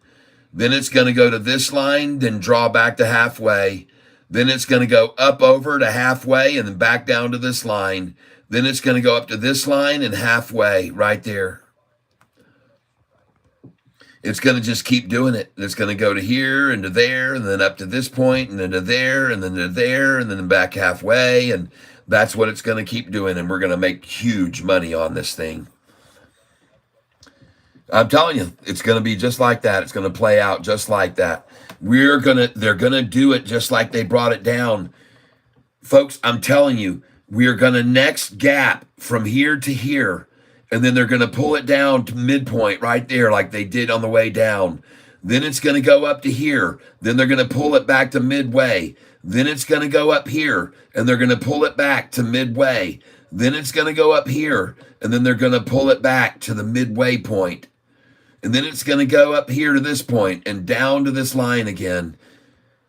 Then it's going to go to this line, then draw back to halfway. Then it's going to go up over to halfway and then back down to this line. Then it's going to go up to this line and halfway right there. It's going to just keep doing it. It's going to go to here and to there and then up to this point and then to there and then to there and then back halfway. And that's what it's going to keep doing. And we're going to make huge money on this thing. I'm telling you, it's going to be just like that. It's going to play out just like that. They're going to do it just like they brought it down. Folks, I'm telling you, we are going to next gap from here to here. And then they're going to pull it down to midpoint right there like they did on the way down. Then it's going to go up to here. Then they're going to pull it back to midway. Then it's going to go up here. And they're going to pull it back to midway. Then it's going to go up here. And then they're going to pull it back to the midway point. And then it's going to go up here to this point and down to this line again.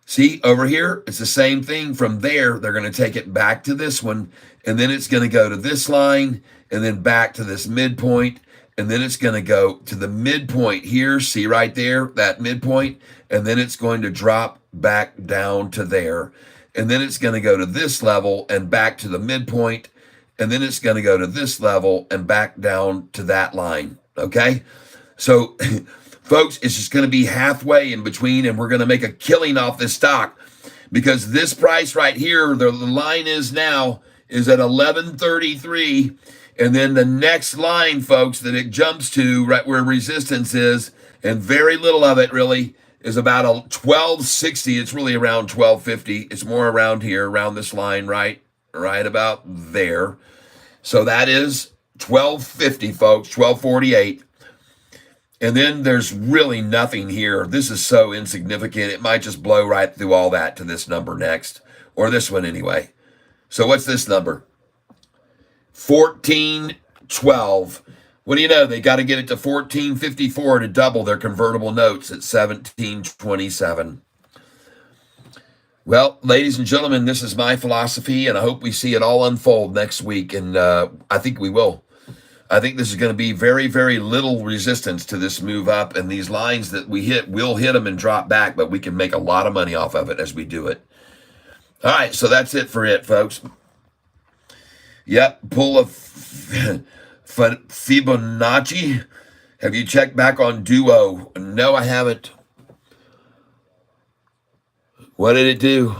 See, over here, it's the same thing. From there, they're going to take it back to this one. And then it's going to go to this line and then back to this midpoint. And then it's going to go to the midpoint here. See right there, that midpoint. And then it's going to drop back down to there. And then it's going to go to this level and back to the midpoint. And then it's going to go to this level and back down to that line. Okay? So, folks, it's just going to be halfway in between, and we're going to make a killing off this stock because this price right here, the line is now, is at 1133, and then the next line, folks, that it jumps to right where resistance is, and very little of it really, is about a 1260. It's really around 1250. It's more around here, around this line, right about there. So that is 1250, folks, 1248. And then there's really nothing here. This is so insignificant. It might just blow right through all that to this number next, or this one anyway. So what's this number? 1412. What do you know? They got to get it to 1454 to double their convertible notes at 1727. Well, ladies and gentlemen, this is my philosophy, and I hope we see it all unfold next week, and I think we will. I think this is going to be very, very little resistance to this move up, and these lines that we hit, we'll hit them and drop back, but we can make a lot of money off of it as we do it. All right, so that's it for it, folks. Yep, pull a Fibonacci. Have you checked back on Duo? No, I haven't. What did it do?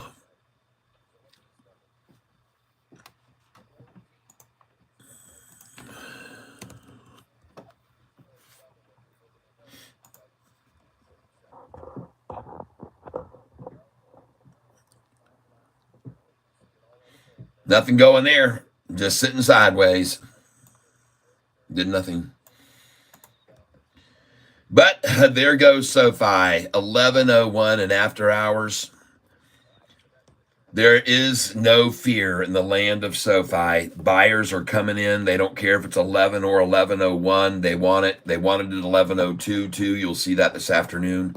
Nothing going there. Just sitting sideways. Did nothing. But there goes SoFi. 11:01 and after hours. There is no fear in the land of SoFi. Buyers are coming in. They don't care if it's 11 or 11:01. They want it. They wanted it 11:02 too. You'll see that this afternoon.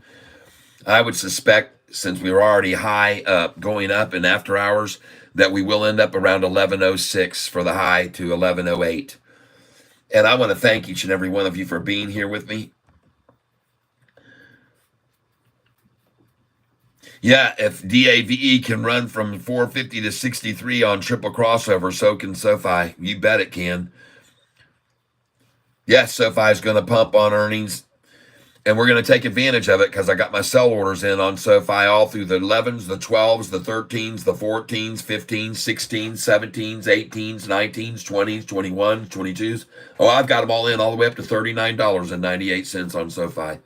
I would suspect, since we were already high going up in after hours, that we will end up around 11:06 for the high to 11:08. And I want to thank each and every one of you for being here with me. Yeah, if DAVE can run from 450 to 63 on triple crossover, so can SoFi. You bet it can. Yes, SoFi is going to pump on earnings. And we're going to take advantage of it because I got my sell orders in on SoFi all through the 11s, the 12s, the 13s, the 14s, 15s, 16s, 17s, 18s, 19s, 20s, 21s, 22s. Oh, I've got them all in all the way up to $39.98 on SoFi.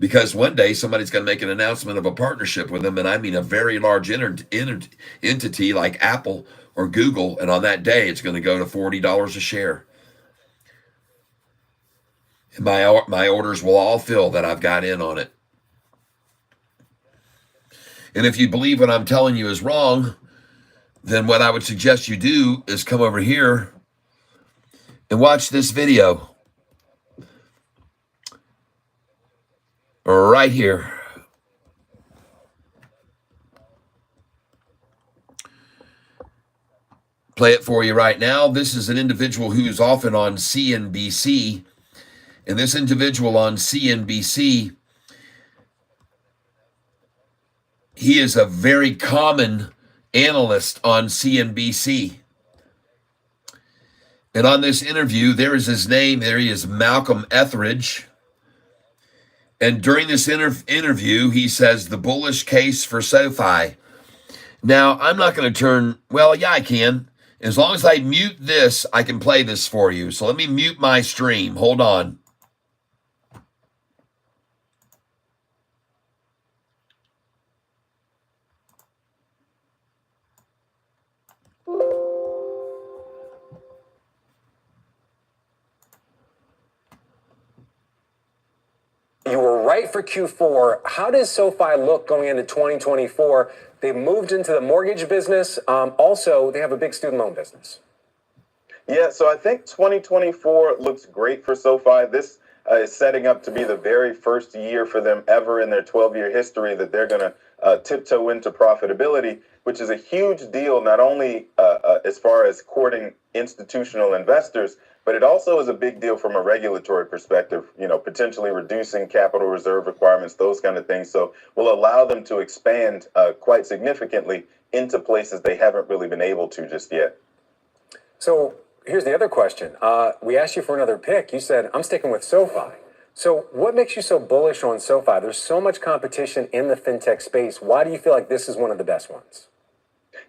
Because one day somebody's going to make an announcement of a partnership with them, and I mean a very large entity like Apple or Google, and on that day it's going to go to $40 a share. My orders will all fill that I've got in on it. And if you believe what I'm telling you is wrong, then what I would suggest you do is come over here and watch this video. Right here. Play it for you right now. This is an individual who's often on CNBC. And this individual on CNBC, he is a very common analyst on CNBC. And on this interview, there is his name. There he is, Malcolm Etheridge. And during this interview, he says the bullish case for SoFi. Now, I'm not going to turn, well, yeah, I can. As long as I mute this, I can play this for you. So let me mute my stream. Hold on. You were right for Q4. How does SoFi look going into 2024? They moved into the mortgage business. Also, they have a big student loan business. Yeah, so I think 2024 looks great for SoFi. This is setting up to be the very first year for them ever in their 12-year history that they're going to tiptoe into profitability, which is a huge deal, not only as far as courting institutional investors, but it also is a big deal from a regulatory perspective, potentially reducing capital reserve requirements, those kind of things. So will allow them to expand quite significantly into places they haven't really been able to just yet. So here's the other question. We asked you for another pick. You said, I'm sticking with SoFi. So what makes you so bullish on SoFi? There's so much competition in the fintech space. Why do you feel like this is one of the best ones?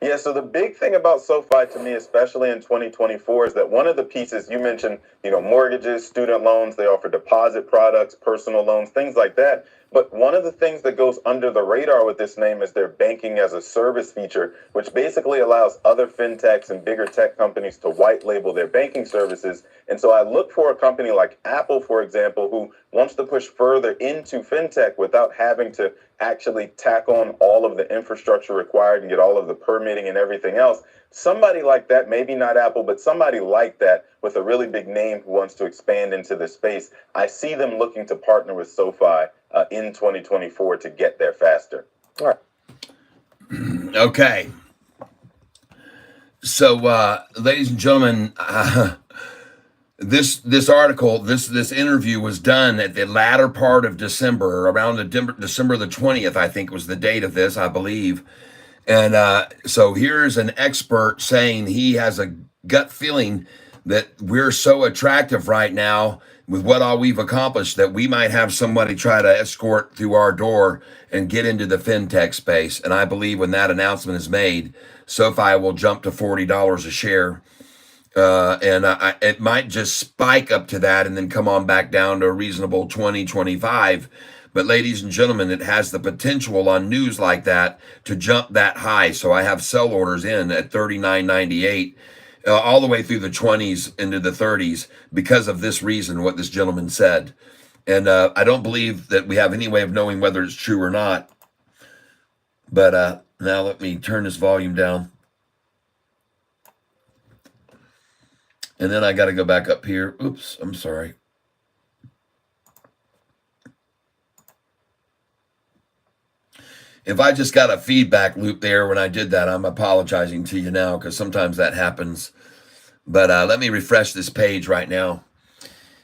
Yeah, so the big thing about SoFi to me, especially in 2024, is that one of the pieces you mentioned, mortgages, student loans, they offer deposit products, personal loans, things like that. But one of the things that goes under the radar with this name is their banking as a service feature, which basically allows other fintechs and bigger tech companies to white label their banking services. And so I look for a company like Apple, for example, who wants to push further into fintech without having to actually tack on all of the infrastructure required and get all of the permitting and everything else. Somebody like that, maybe not Apple, but somebody like that with a really big name who wants to expand into this space, I see them looking to partner with SoFi in 2024 to get there faster. All right. Okay. So, ladies and gentlemen, this article, this interview was done at the latter part of December, around December the 20th, I think was the date of this, I believe. And so here's an expert saying he has a gut feeling that we're so attractive right now with what all we've accomplished that we might have somebody try to escort through our door and get into the fintech space. And I believe when that announcement is made, SoFi will jump to $40 a share. And it might just spike up to that and then come on back down to a reasonable 20, 25. But ladies and gentlemen, it has the potential on news like that to jump that high. So I have sell orders in at $39.98, all the way through the 20s into the 30s because of this reason, what this gentleman said. And I don't believe that we have any way of knowing whether it's true or not. But now let me turn this volume down. And then I got to go back up here. Oops, I'm sorry. If I just got a feedback loop there when I did that, I'm apologizing to you now because sometimes that happens. But let me refresh this page right now.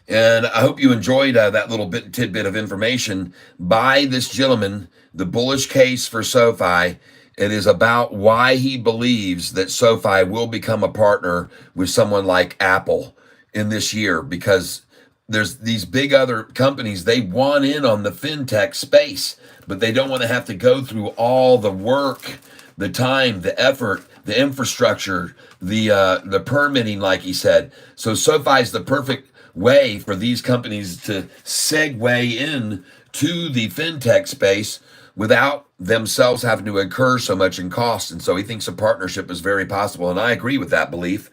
And I hope you enjoyed that little tidbit of information by this gentleman, the bullish case for SoFi. It is about why he believes that SoFi will become a partner with someone like Apple in this year, because there's these big other companies, they want in on the fintech space, but they don't want to have to go through all the work, the time, the effort, the infrastructure, the permitting, like he said. So SoFi is the perfect way for these companies to segue in to the fintech space without themselves having to incur so much in cost. And so he thinks a partnership is very possible. And I agree with that belief.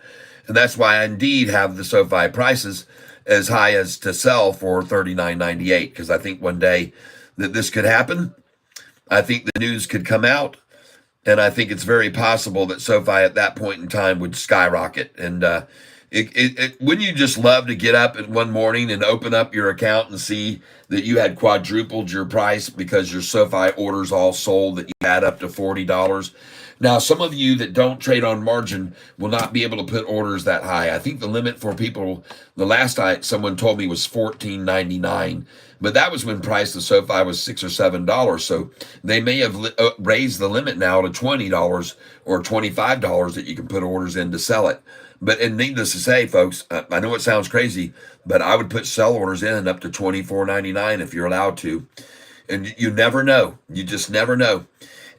And that's why I indeed have the SoFi prices as high as to sell for $39.98, because I think one day that this could happen. I think the news could come out. And I think it's very possible that SoFi at that point in time would skyrocket. And wouldn't you just love to get up at one morning and open up your account and see that you had quadrupled your price because your SoFi orders all sold that you tad up to $40. Now, some of you that don't trade on margin will not be able to put orders that high. I think the limit for people, the last time someone told me was $14.99, but that was when price of SoFi was $6 or $7. So they may have raised the limit now to $20 or $25 that you can put orders in to sell it. But and needless to say, folks, I know it sounds crazy, but I would put sell orders in up to $24.99 if you're allowed to. And you never know. You just never know.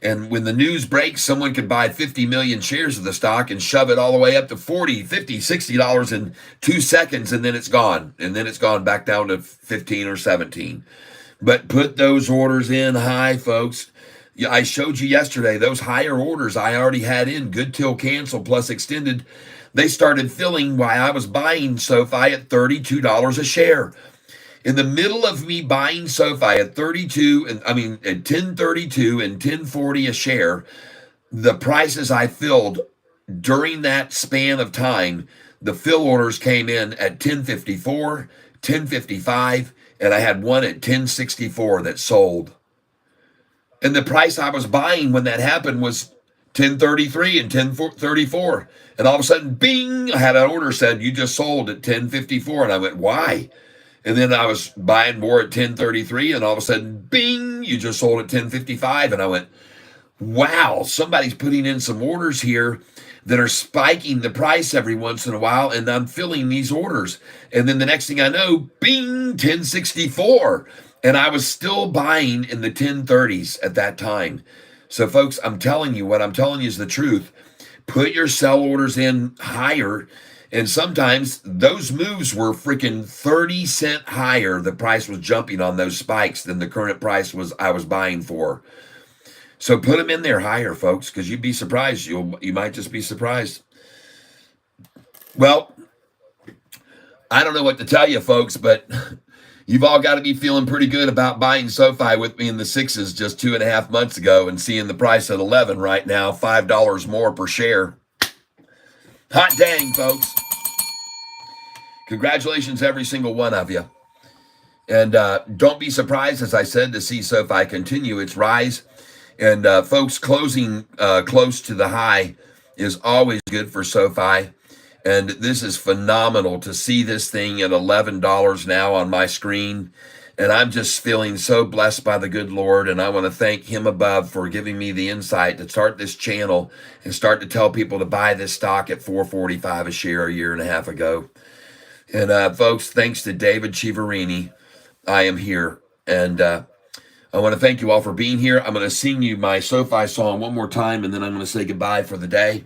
And when the news breaks, someone could buy 50 million shares of the stock and shove it all the way up to $40, $50, $60 in 2 seconds, and then it's gone. And then it's gone back down to 15 or 17. But put those orders in high, folks. Yeah, I showed you yesterday, those higher orders I already had in, good till cancel plus extended. They started filling while I was buying SoFi at $32 a share. In the middle of me buying SoFi at 32, and I mean at 1032 and 1040 a share, the prices I filled during that span of time, the fill orders came in at 1054, 1055, and I had one at 1064 that sold. And the price I was buying when that happened was 1033 and 1034. And all of a sudden, bing, I had an order said, you just sold at 1054. And I went, why? And then I was buying more at 1033, and all of a sudden, bing, you just sold at 1055. And I went, wow, somebody's putting in some orders here that are spiking the price every once in a while, and I'm filling these orders. And then the next thing I know, bing, 1064. And I was still buying in the 1030s at that time. So, folks, I'm telling you, what I'm telling you is the truth. Put your sell orders in higher. And sometimes those moves were freaking 30 cents higher. The price was jumping on those spikes than the current price was I was buying for. So put them in there higher, folks, because you'd be surprised. You might just be surprised. Well, I don't know what to tell you, folks, but you've all got to be feeling pretty good about buying SoFi with me in the sixes just 2.5 months ago and seeing the price at 11 right now, $5 more per share. Hot dang, folks. Congratulations, every single one of you. And don't be surprised, as I said, to see SoFi continue its rise. And folks, closing close to the high is always good for SoFi. And this is phenomenal to see this thing at $11 now on my screen. And I'm just feeling so blessed by the good Lord. And I want to thank him above for giving me the insight to start this channel and start to tell people to buy this stock at $4.45 a share a year and a half ago. And folks, thanks to David Chiaverini, I am here. And I want to thank you all for being here. I'm going to sing you my SoFi song one more time, and then I'm going to say goodbye for the day.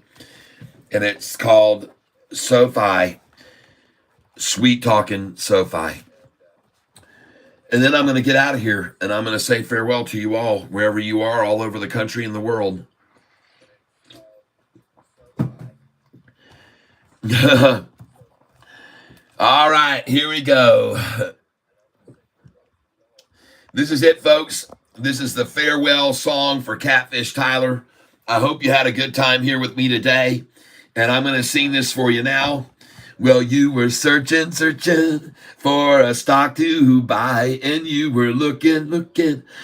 And it's called SoFi, Sweet Talking SoFi. And then I'm going to get out of here, and I'm going to say farewell to you all, wherever you are, all over the country and the world. All right, here we go. This is it, folks. This is the farewell song for Catfish Tyler. I hope you had a good time here with me today, and I'm going to sing this for you now. Well, you were searching for a stock to buy, and you were looking,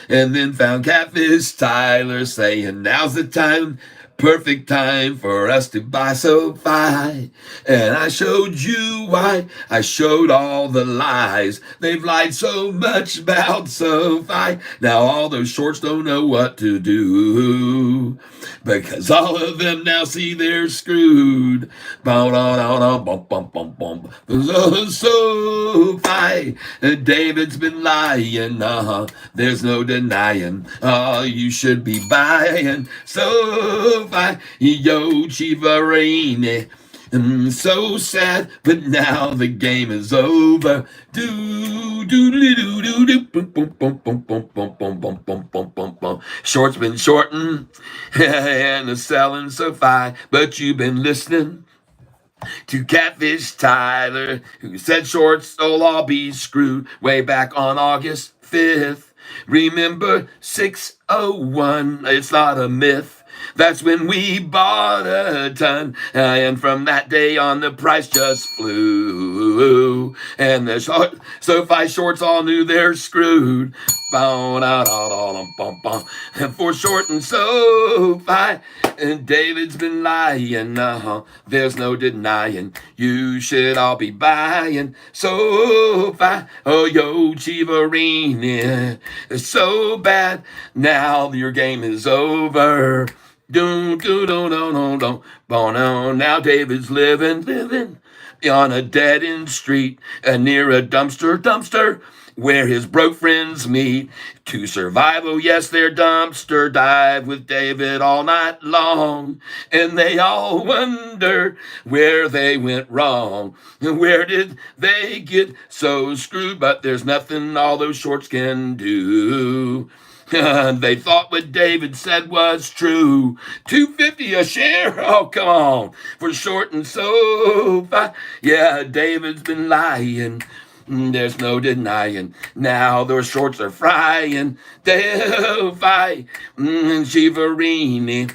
and then found Catfish Tyler saying, now's the time, perfect time for us to buy SoFi. And I showed you why. I showed all the lies. They've lied so much about SoFi. Now all those shorts don't know what to do, because all of them now see they're screwed. SoFi, David's been lying. There's no denying. You should be buying SoFi. Yo, Chiaverini. So sad, but now the game is over. Short's been shorting and the selling SoFi, but you've been listening to Catfish Tyler, who said shorts will all be screwed way back on August 5th. Remember 601, it's not a myth. That's when we bought a ton, and from that day on the price just flew. And the SoFi shorts all knew they're screwed. And for short and SoFi, and David's been lying. There's no denying. You should all be buying SoFi. Oh, yo, Chivarini. It's so bad. Now your game is over. Now David's living on a dead-end street near a dumpster where his broke friends meet to survive. Oh yes, their dumpster dive with David all night long, and they all wonder where they went wrong. Where did they get so screwed? But there's nothing all those shorts can do. They thought what David said was true. $2.50 a share? Oh, come on. For short and SoFi. Yeah, David's been lying. There's no denying. Now those shorts are frying. Delphi and Chivarini.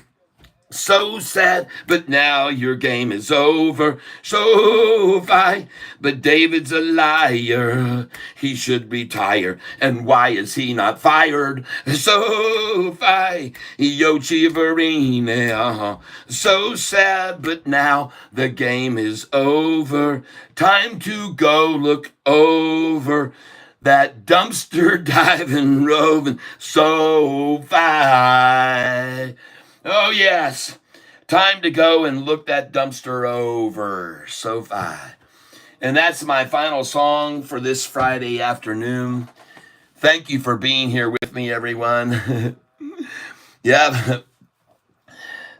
So sad, but now your game is over. SoFi, but David's a liar. He should retire. And why is he not fired? SoFi, yo Chivarini. So sad, but now the game is over. Time to go look over that dumpster diving, roving SoFi. Oh, yes. Time to go and look that dumpster over. SoFi. And that's my final song for this Friday afternoon. Thank you for being here with me, everyone. Yeah.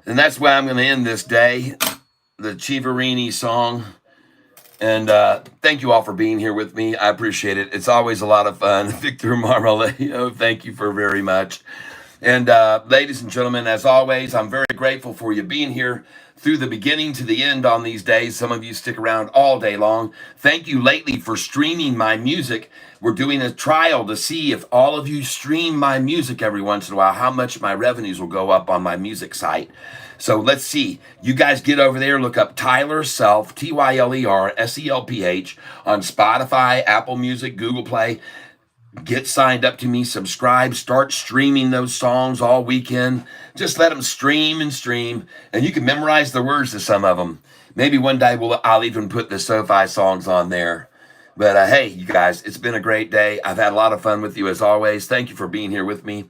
And that's where I'm going to end this day. The Chivarini song. And thank you all for being here with me. I appreciate it. It's always a lot of fun. Victor Marmalade, thank you for very much. And ladies and gentlemen, as always, I'm very grateful for you being here through the beginning to the end on these days. Some of you stick around all day long. Thank you lately for streaming my music. We're doing a trial to see if all of you stream my music every once in a while, how much my revenues will go up on my music site. So let's see. You guys get over there, look up Tyler Self, TYLERSELPH on Spotify, Apple Music, Google Play. Get signed up to me, subscribe, start streaming those songs all weekend. Just let them stream and stream, and you can memorize the words to some of them. Maybe one day I'll even put the SoFi songs on there. But hey, you guys, it's been a great day. I've had a lot of fun with you as always. Thank you for being here with me.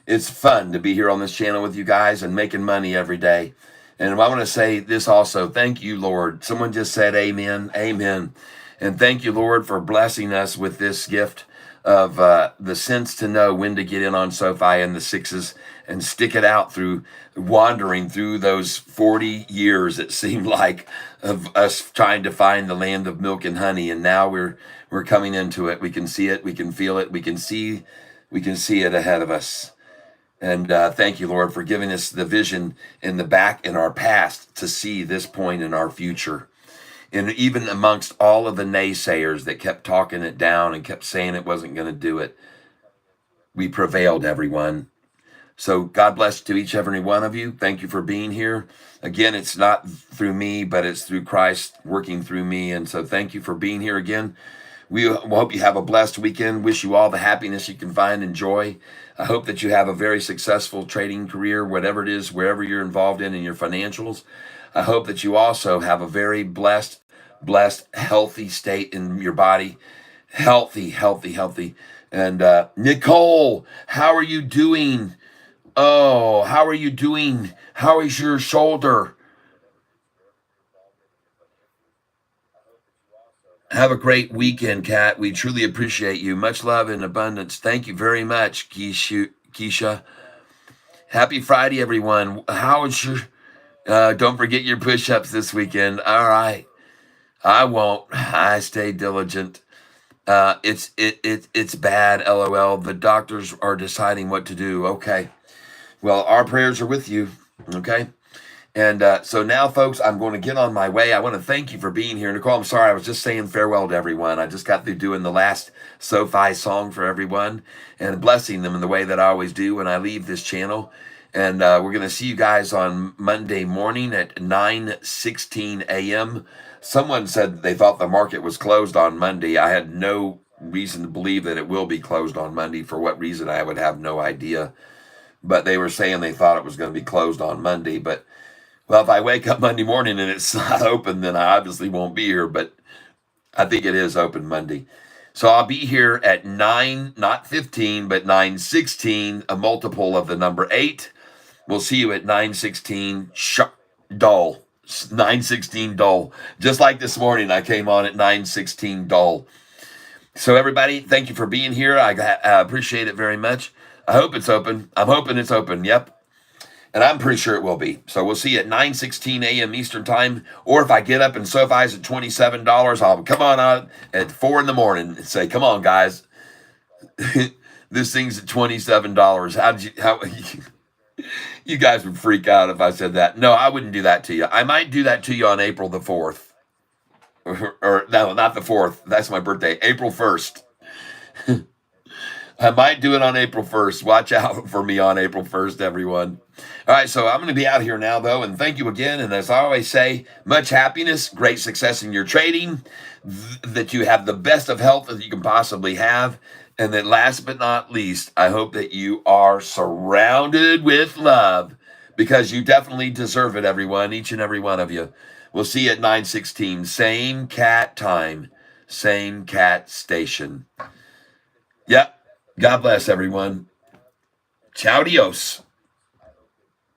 It's fun to be here on this channel with you guys and making money every day. And I want to say this also. Thank you, Lord. Someone just said amen, amen. And thank you, Lord, for blessing us with this gift of the sense to know when to get in on SoFi and the sixes and stick it out through wandering through those 40 years, it seemed like, of us trying to find the land of milk and honey. And now we're coming into it. We can see it. We can feel it. We can see it ahead of us. And thank you, Lord, for giving us the vision in the back in our past to see this point in our future. And even amongst all of the naysayers that kept talking it down and kept saying it wasn't going to do it, we prevailed, everyone. So God bless to each and every one of you. Thank you for being here. Again, it's not through me, but it's through Christ working through me. And so thank you for being here again. We hope you have a blessed weekend. Wish you all the happiness you can find and joy. I hope that you have a very successful trading career, whatever it is, wherever you're involved in your financials. I hope that you also have a very blessed, healthy state in your body. Healthy. And Nicole, how are you doing? Oh, how are you doing? How is your shoulder? Have a great weekend, Kat. We truly appreciate you. Much love and abundance. Thank you very much, Keisha. Happy Friday, everyone. How is your... don't forget your push-ups this weekend. All right. I won't. I stay diligent. It's bad, LOL. The doctors are deciding what to do. Okay. Well, our prayers are with you. Okay. And so now, folks, I'm going to get on my way. I want to thank you for being here. Nicole, I'm sorry. I was just saying farewell to everyone. I just got through doing the last SoFi song for everyone and blessing them in the way that I always do when I leave this channel. And we're going to see you guys on Monday morning at 9:16 a.m. Someone said they thought the market was closed on Monday. I had no reason to believe that it will be closed on Monday. For what reason, I would have no idea. But they were saying they thought it was going to be closed on Monday. But, well, if I wake up Monday morning and it's not open, then I obviously won't be here. But I think it is open Monday. So I'll be here at 9, not 15, but 9:16, a multiple of the number 8. We'll see you at 9:16 dull. 9:16 dull. Just like this morning, I came on at 9:16 dull. So everybody, thank you for being here. I appreciate it very much. I hope it's open. I'm hoping it's open. Yep. And I'm pretty sure it will be. So we'll see you at 9:16 a.m. Eastern time. Or if I get up and Sofi's at $27, I'll come on out at 4 in the morning and say, come on, guys. This thing's at $27. You guys would freak out if I said that. No, I wouldn't do that to you. I might do that to you on April the 4th. Or no, not the 4th. That's my birthday. April 1st. I might do it on April 1st. Watch out for me on April 1st, everyone. All right, so I'm going to be out here now, though, and thank you again. And as I always say, much happiness, great success in your trading, that you have the best of health that you can possibly have. And that last but not least, I hope that you are surrounded with love, because you definitely deserve it, everyone, each and every one of you. We'll see you at 9:16. Same cat time, same cat station. Yep. God bless, everyone. Ciao, Dios.